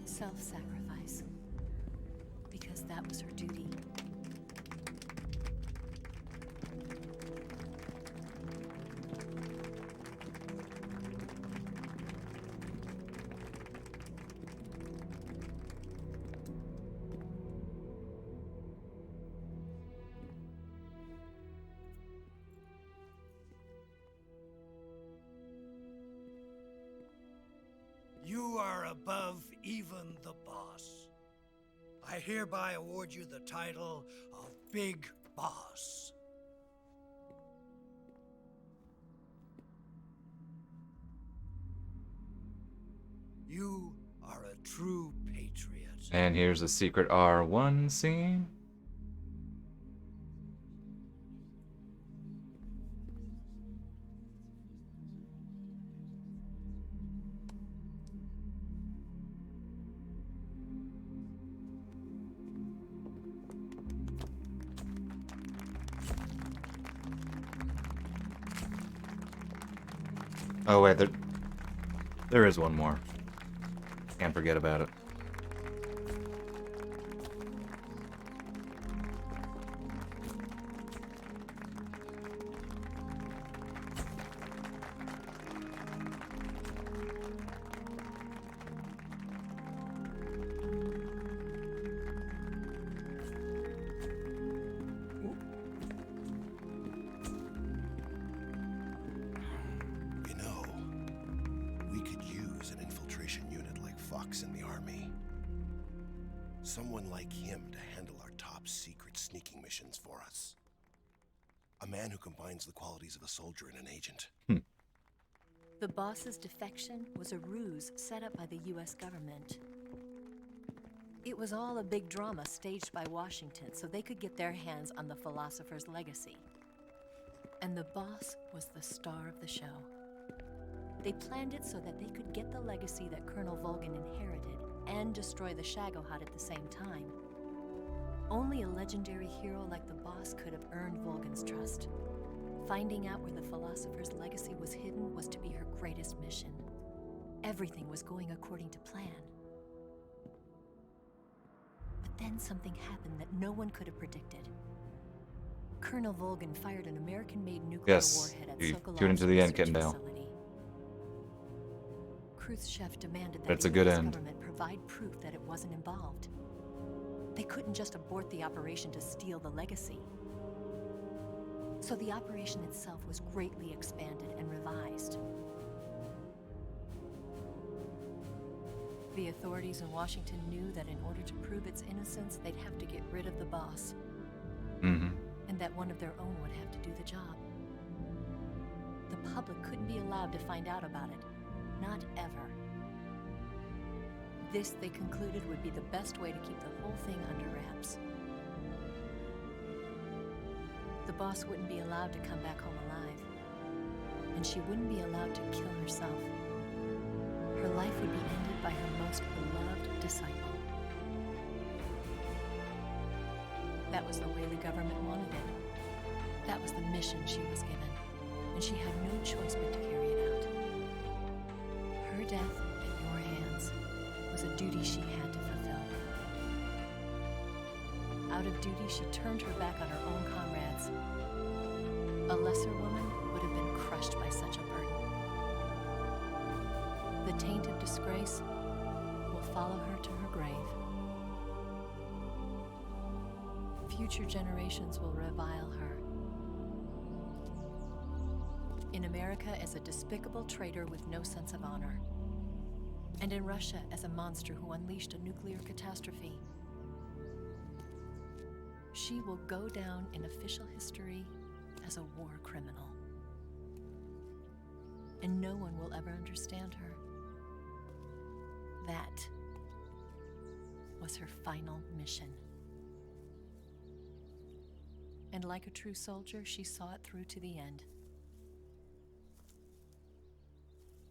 Self-sacrifice. Because that was her duty. above even the boss. I hereby award you the title of Big Boss. You are a true patriot. And here's a secret R1 scene. Oh wait, there is one more. Can't forget about it. You know, we could use an infiltration unit like Fox in the army. Someone like him to handle our top secret sneaking missions for us. A man who combines the qualities of a soldier and an agent. The boss's defection was a ruse set up by the US government. It was all a big drama staged by Washington so they could get their hands on the philosopher's legacy. And the boss was the star of the show. They planned it so that they could get the legacy that Colonel Volgin inherited and destroy the Shagohod at the same time. Only a legendary hero like the boss could have earned Volgin's trust. Finding out where the philosopher's legacy was hidden was to be her greatest mission. Everything was going according to plan. But then something happened that no one could have predicted. Colonel Volgin fired an American-made nuclear warhead at you Sokolov's tune into the end, research Kendall. facility. Khrushchev demanded that That's the a good US end. government provide proof that it wasn't involved. They couldn't just abort the operation to steal the legacy. So the operation itself was greatly expanded and revised. The authorities in Washington knew that in order to prove its innocence, they'd have to get rid of the boss. And that one of their own would have to do the job. The public couldn't be allowed to find out about it. Not ever. This, they concluded, would be the best way to keep the whole thing under wraps. The boss wouldn't be allowed to come back home alive. And she wouldn't be allowed to kill herself. Her life would be ended by her most beloved disciple. That was the way the government wanted it. That was the mission she was given, and she had no choice but to carry it out. Her death at your hands was a duty she had to fulfill. Out of duty, she turned her back on her own comrades. A lesser woman would have been crushed by such a burden. The taint of disgrace will follow her to her grave. Future generations will revile her. In America as a despicable traitor with no sense of honor. And in Russia as a monster who unleashed a nuclear catastrophe. She will go down in official history as a war criminal. And no one will ever understand her. That was her final mission. And like a true soldier, she saw it through to the end.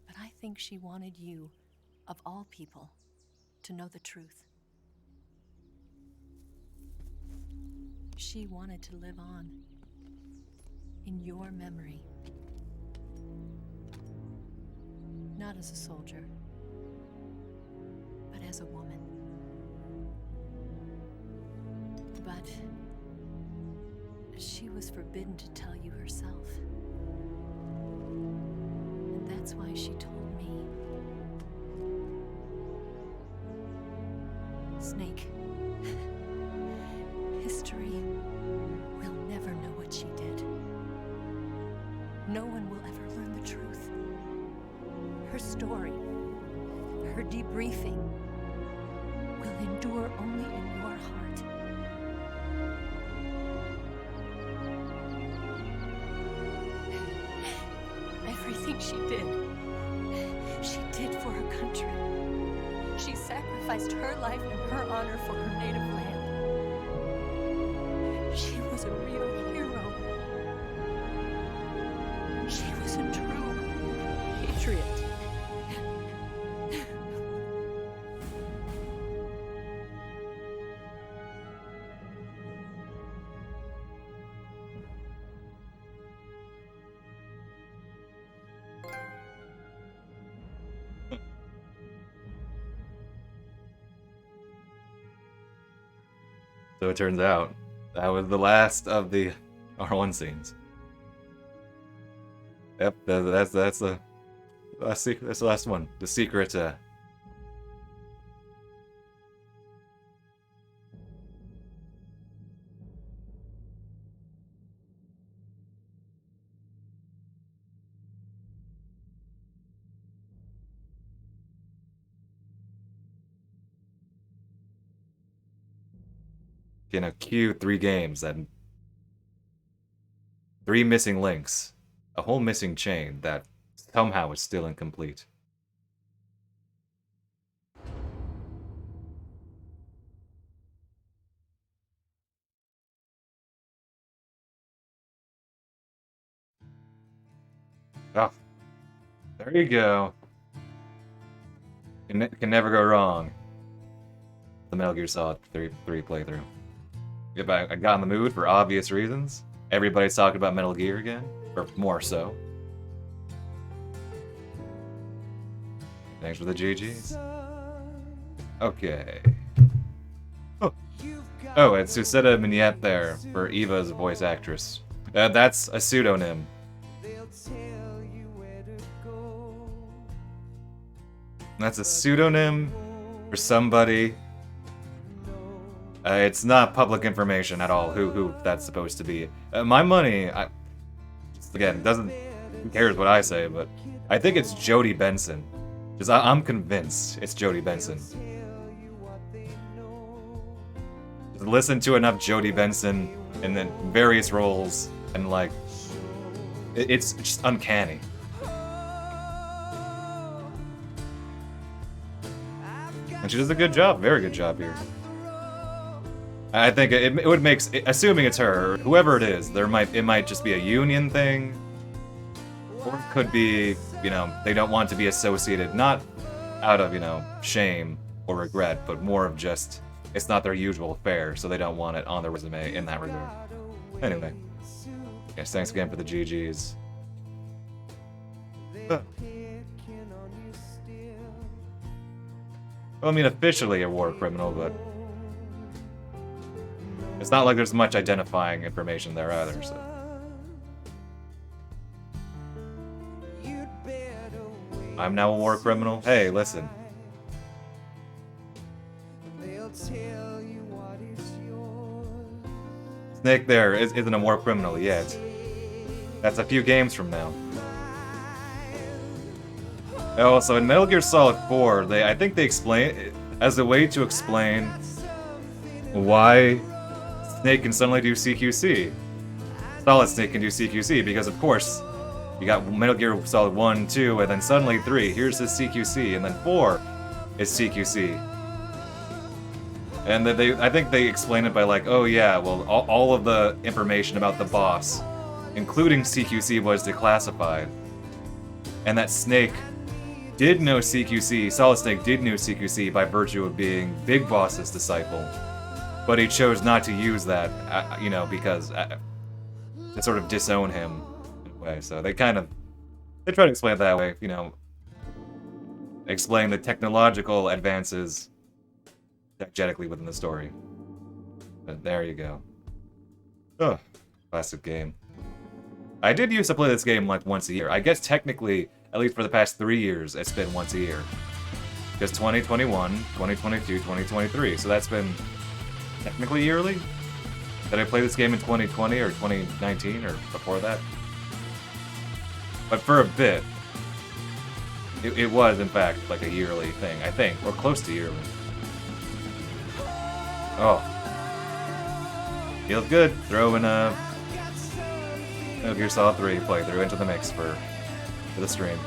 But I think she wanted you, of all people, to know the truth. She wanted to live on in your memory. Not as a soldier, but as a woman. But she was forbidden to tell you herself. And that's why she told me. Snake, history will never know what she did. No one will ever learn the truth. Her story, her debriefing will endure only in your heart. Everything she did for her country. She sacrificed her life and her honor for her native land. She was a real hero. She was a true patriot. So it turns out that was the last of the R1 scenes. Yep, that's the last secret. That's the last one. The secret. You know, cue 3 games and 3 missing links, a whole missing chain that somehow is still incomplete. Oh, there you go. Can never go wrong. The Metal Gear Solid 3 playthrough. If I got in the mood for obvious reasons. Everybody's talking about Metal Gear again, or more so. Thanks for the GGs. Okay. Oh, it's Suseta Mignette there for Eva's voice actress. That's a pseudonym. That's a pseudonym for somebody. It's not public information at all who that's supposed to be. My money, again, who cares what I say, but I think it's Jodie Benson. Because I'm convinced it's Jodie Benson. Just listen to enough Jodie Benson in then various roles, and like, it's just uncanny. And she does a good job, very good job here. I think it would make, assuming it's her, whoever it is, it might just be a union thing, or it could be, you know, they don't want to be associated, not out of, you know, shame or regret, but more of just, it's not their usual fare, so they don't want it on their resume in that regard. Anyway, yes, thanks again for the GGs. Well, I mean, officially a war criminal, but it's not like there's much identifying information there either, so. I'm now a war criminal? Hey, listen. Snake there isn't a war criminal yet. That's a few games from now. Oh, so in Metal Gear Solid 4, I think they explain, as a way to explain why Snake can suddenly do CQC. Solid Snake can do CQC, because of course, you got Metal Gear Solid 1, 2, and then suddenly 3, here's his CQC, and then 4 is CQC. And I think they explain it by like, oh yeah, well, all of the information about the boss, including CQC, was declassified. And that Snake did know CQC, Solid Snake did know CQC by virtue of being Big Boss's disciple. But he chose not to use that, you know, because to sort of disown him in a way. So they try to explain it that way, you know, explain the technological advances diegetically within the story. But there you go. Oh, classic game. I did used to play this game like once a year. I guess technically, at least for the past 3 years, it's been once a year. Because 2021, 2022, 2023, so that's been technically yearly? Did I play this game in 2020 or 2019 or before that? But for a bit. It was, in fact, like a yearly thing, I think, or close to yearly. Oh. Feels good. Throwing a Metal Gear Solid 3 playthrough into the mix for the stream.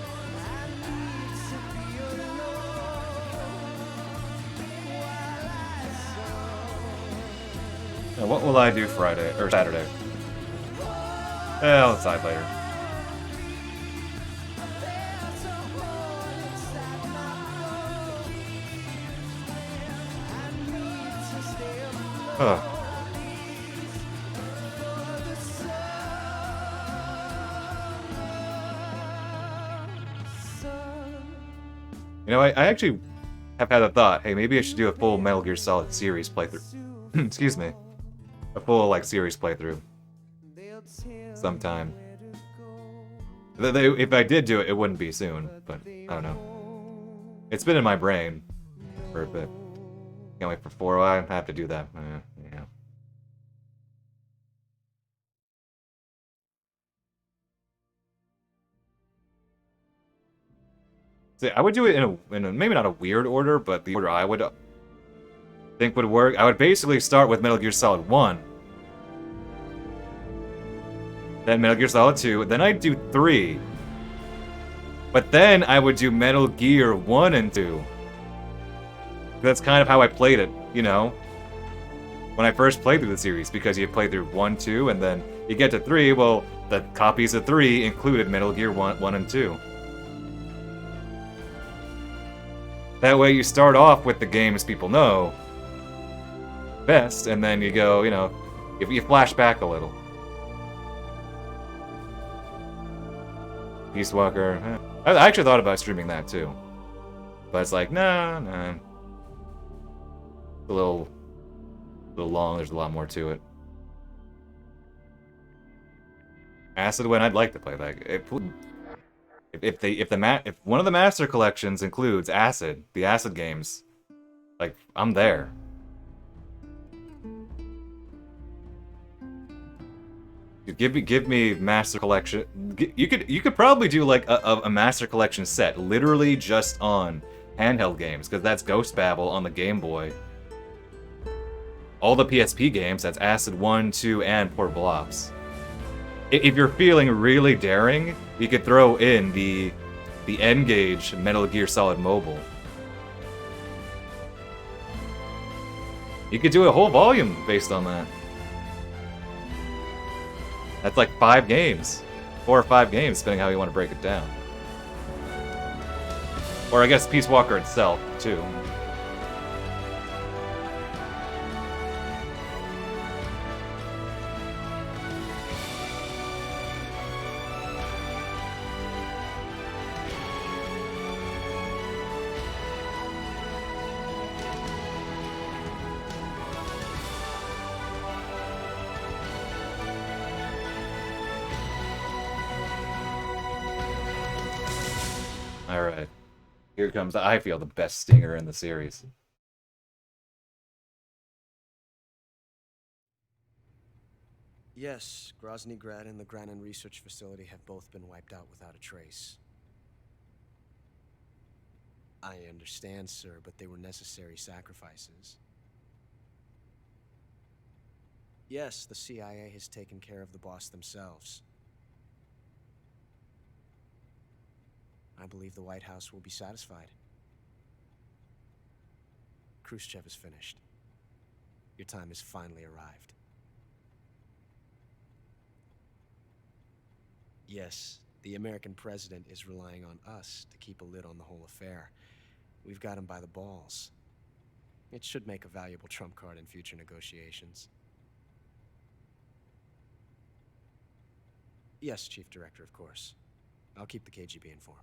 Now, what will I do Friday or Saturday? I'll decide later. Ugh. You know, I actually have had a thought. Hey, maybe I should do a full Metal Gear Solid series playthrough. Excuse me. A full, like, series playthrough. Sometime. If I did do it, it wouldn't be soon, but I don't know. It's been in my brain for a bit. Can't wait for 4. I have to do that. Yeah. See, I would do it in a maybe not a weird order, but the order I would think would work. I would basically start with Metal Gear Solid 1. Then Metal Gear Solid 2, then I'd do 3. But then I would do Metal Gear 1 and 2. That's kind of how I played it, you know? When I first played through the series, because you play through 1, 2, and then you get to 3, well, the copies of 3 included Metal Gear 1 and 2. That way you start off with the games people know best, and then you go, you know, if you flash back a little. Peace Walker. I actually thought about streaming that too. But it's like, nah. It's a little long, there's a lot more to it. Acid Wind, I'd like to play that. If one of the Master Collections includes Acid, the Acid games, like, I'm there. Give me Master Collection. You could probably do like a Master Collection set, literally just on handheld games, because that's Ghost Babel on the Game Boy. All the PSP games, that's Acid 1, 2, and Portable Ops. If you're feeling really daring, you could throw in the N-Gage Metal Gear Solid Mobile. You could do a whole volume based on that. That's like 5 games. 4 or 5 games, depending how you want to break it down. Or I guess Peace Walker itself, too. Alright. Here comes, I feel, the best stinger in the series. Yes, Grozny Grad and the Granin Research Facility have both been wiped out without a trace. I understand, sir, but they were necessary sacrifices. Yes, the CIA has taken care of the boss themselves. I believe the White House will be satisfied. Khrushchev is finished. Your time has finally arrived. Yes, the American president is relying on us to keep a lid on the whole affair. We've got him by the balls. It should make a valuable trump card in future negotiations. Yes, Chief Director, of course. I'll keep the KGB informed.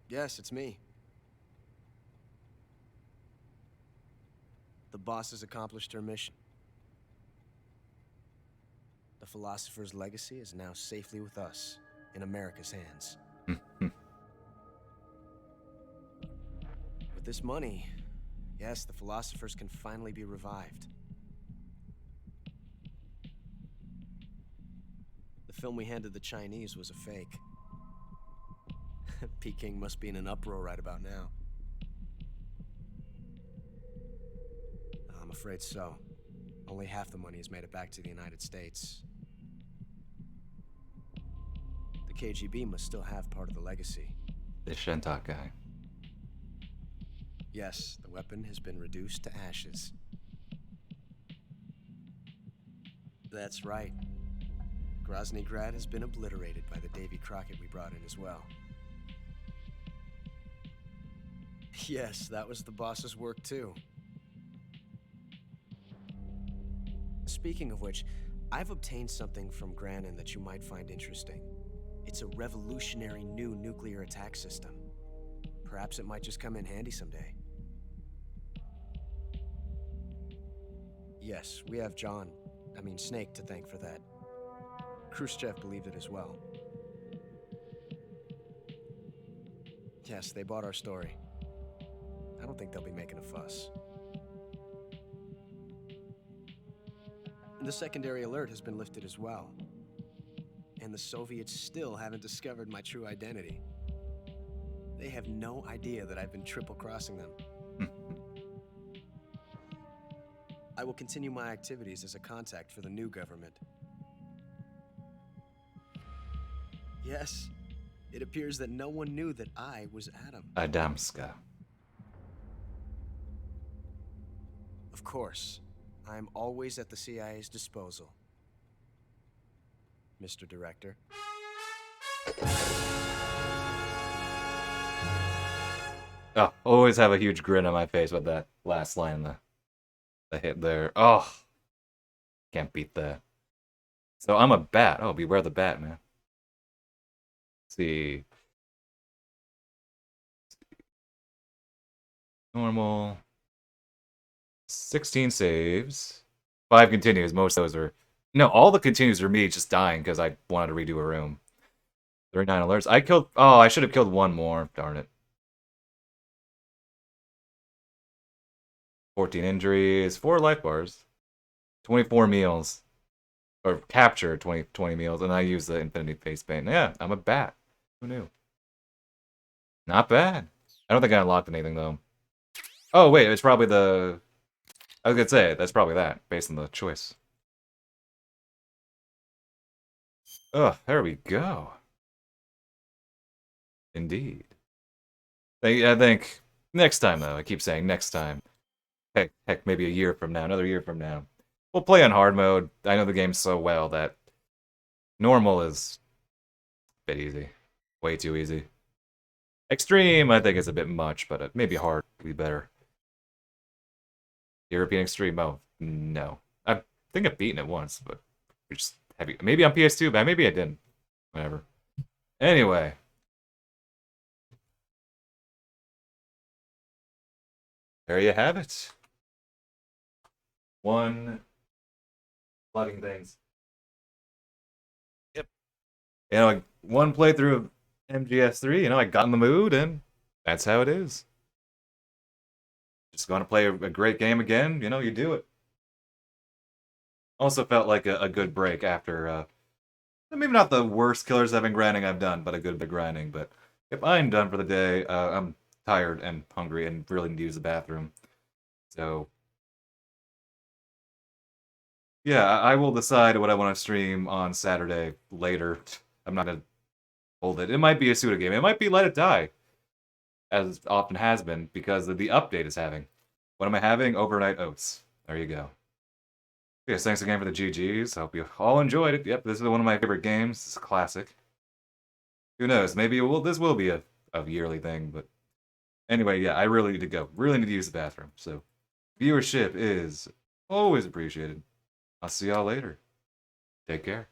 Yes, it's me. The boss has accomplished her mission. The philosopher's legacy is now safely with us. in America's hands. With this money, yes, the philosophers can finally be revived. The film we handed the Chinese was a fake. Peking must be in an uproar right about now. I'm afraid so. Only half the money has made it back to the United States. The KGB must still have part of the legacy. The Shentok guy. Yes, the weapon has been reduced to ashes. That's right. Grozny Grad has been obliterated by the Davy Crockett we brought in as well. Yes, that was the boss's work too. Speaking of which, I've obtained something from Granin that you might find interesting. It's a revolutionary new nuclear attack system. Perhaps it might just come in handy someday. Yes, we have Snake to thank for that. Khrushchev believed it as well. Yes, they bought our story. I don't think they'll be making a fuss. The secondary alert has been lifted as well. And the Soviets still haven't discovered my true identity. They have no idea that I've been triple-crossing them. I will continue my activities as a contact for the new government. Yes, it appears that no one knew that I was Adam. Adamska. Of course, I'm always at the CIA's disposal, Mr. Director. Oh, always have a huge grin on my face with that last line, the hit there. Oh, can't beat that. So I'm a bat. Oh, beware the bat, man. Let's see. Normal. 16 saves. 5 continues. Most of those are... No, all the continues are me just dying because I wanted to redo a room. 39 alerts. I killed... Oh, I should have killed one more. Darn it. 14 injuries. 4 life bars. 24 meals. Or capture 20 meals. And I use the infinity face paint. Yeah, I'm a bat. Who knew? Not bad. I don't think I unlocked anything, though. Oh, wait. It's probably the... I was gonna say, that's probably that, based on the choice. Ugh, there we go. Indeed. I think next time, though, I keep saying next time. Heck, maybe a year from now, another year from now. We'll play on hard mode. I know the game so well that normal is a bit easy. Way too easy. Extreme, I think, is a bit much, but maybe hard would be better. European Extreme, oh, no. I think I've beaten it once, but just heavy. Maybe on PS2, but maybe I didn't. Whatever. Anyway. There you have it. Plugging things. Yep. One playthrough of MGS3, I got in the mood, and that's how it is. Just going to play a great game again, you do it. Also felt like a good break after, maybe not the worst Killers I've been grinding I've done, but a good bit of grinding. But if I'm done for the day, I'm tired and hungry and really need to use the bathroom. So, yeah, I will decide what I want to stream on Saturday later. I'm not going to hold it. It might be a Suda game. It might be Let It Die, as often has been, because the update is having. What am I having? Overnight Oats. There you go. Yes, thanks again for the GGs. I hope you all enjoyed it. Yep, this is one of my favorite games. It's a classic. Who knows? Maybe this will be a yearly thing, but anyway, yeah, I really need to go. Really need to use the bathroom. So, viewership is always appreciated. I'll see y'all later. Take care.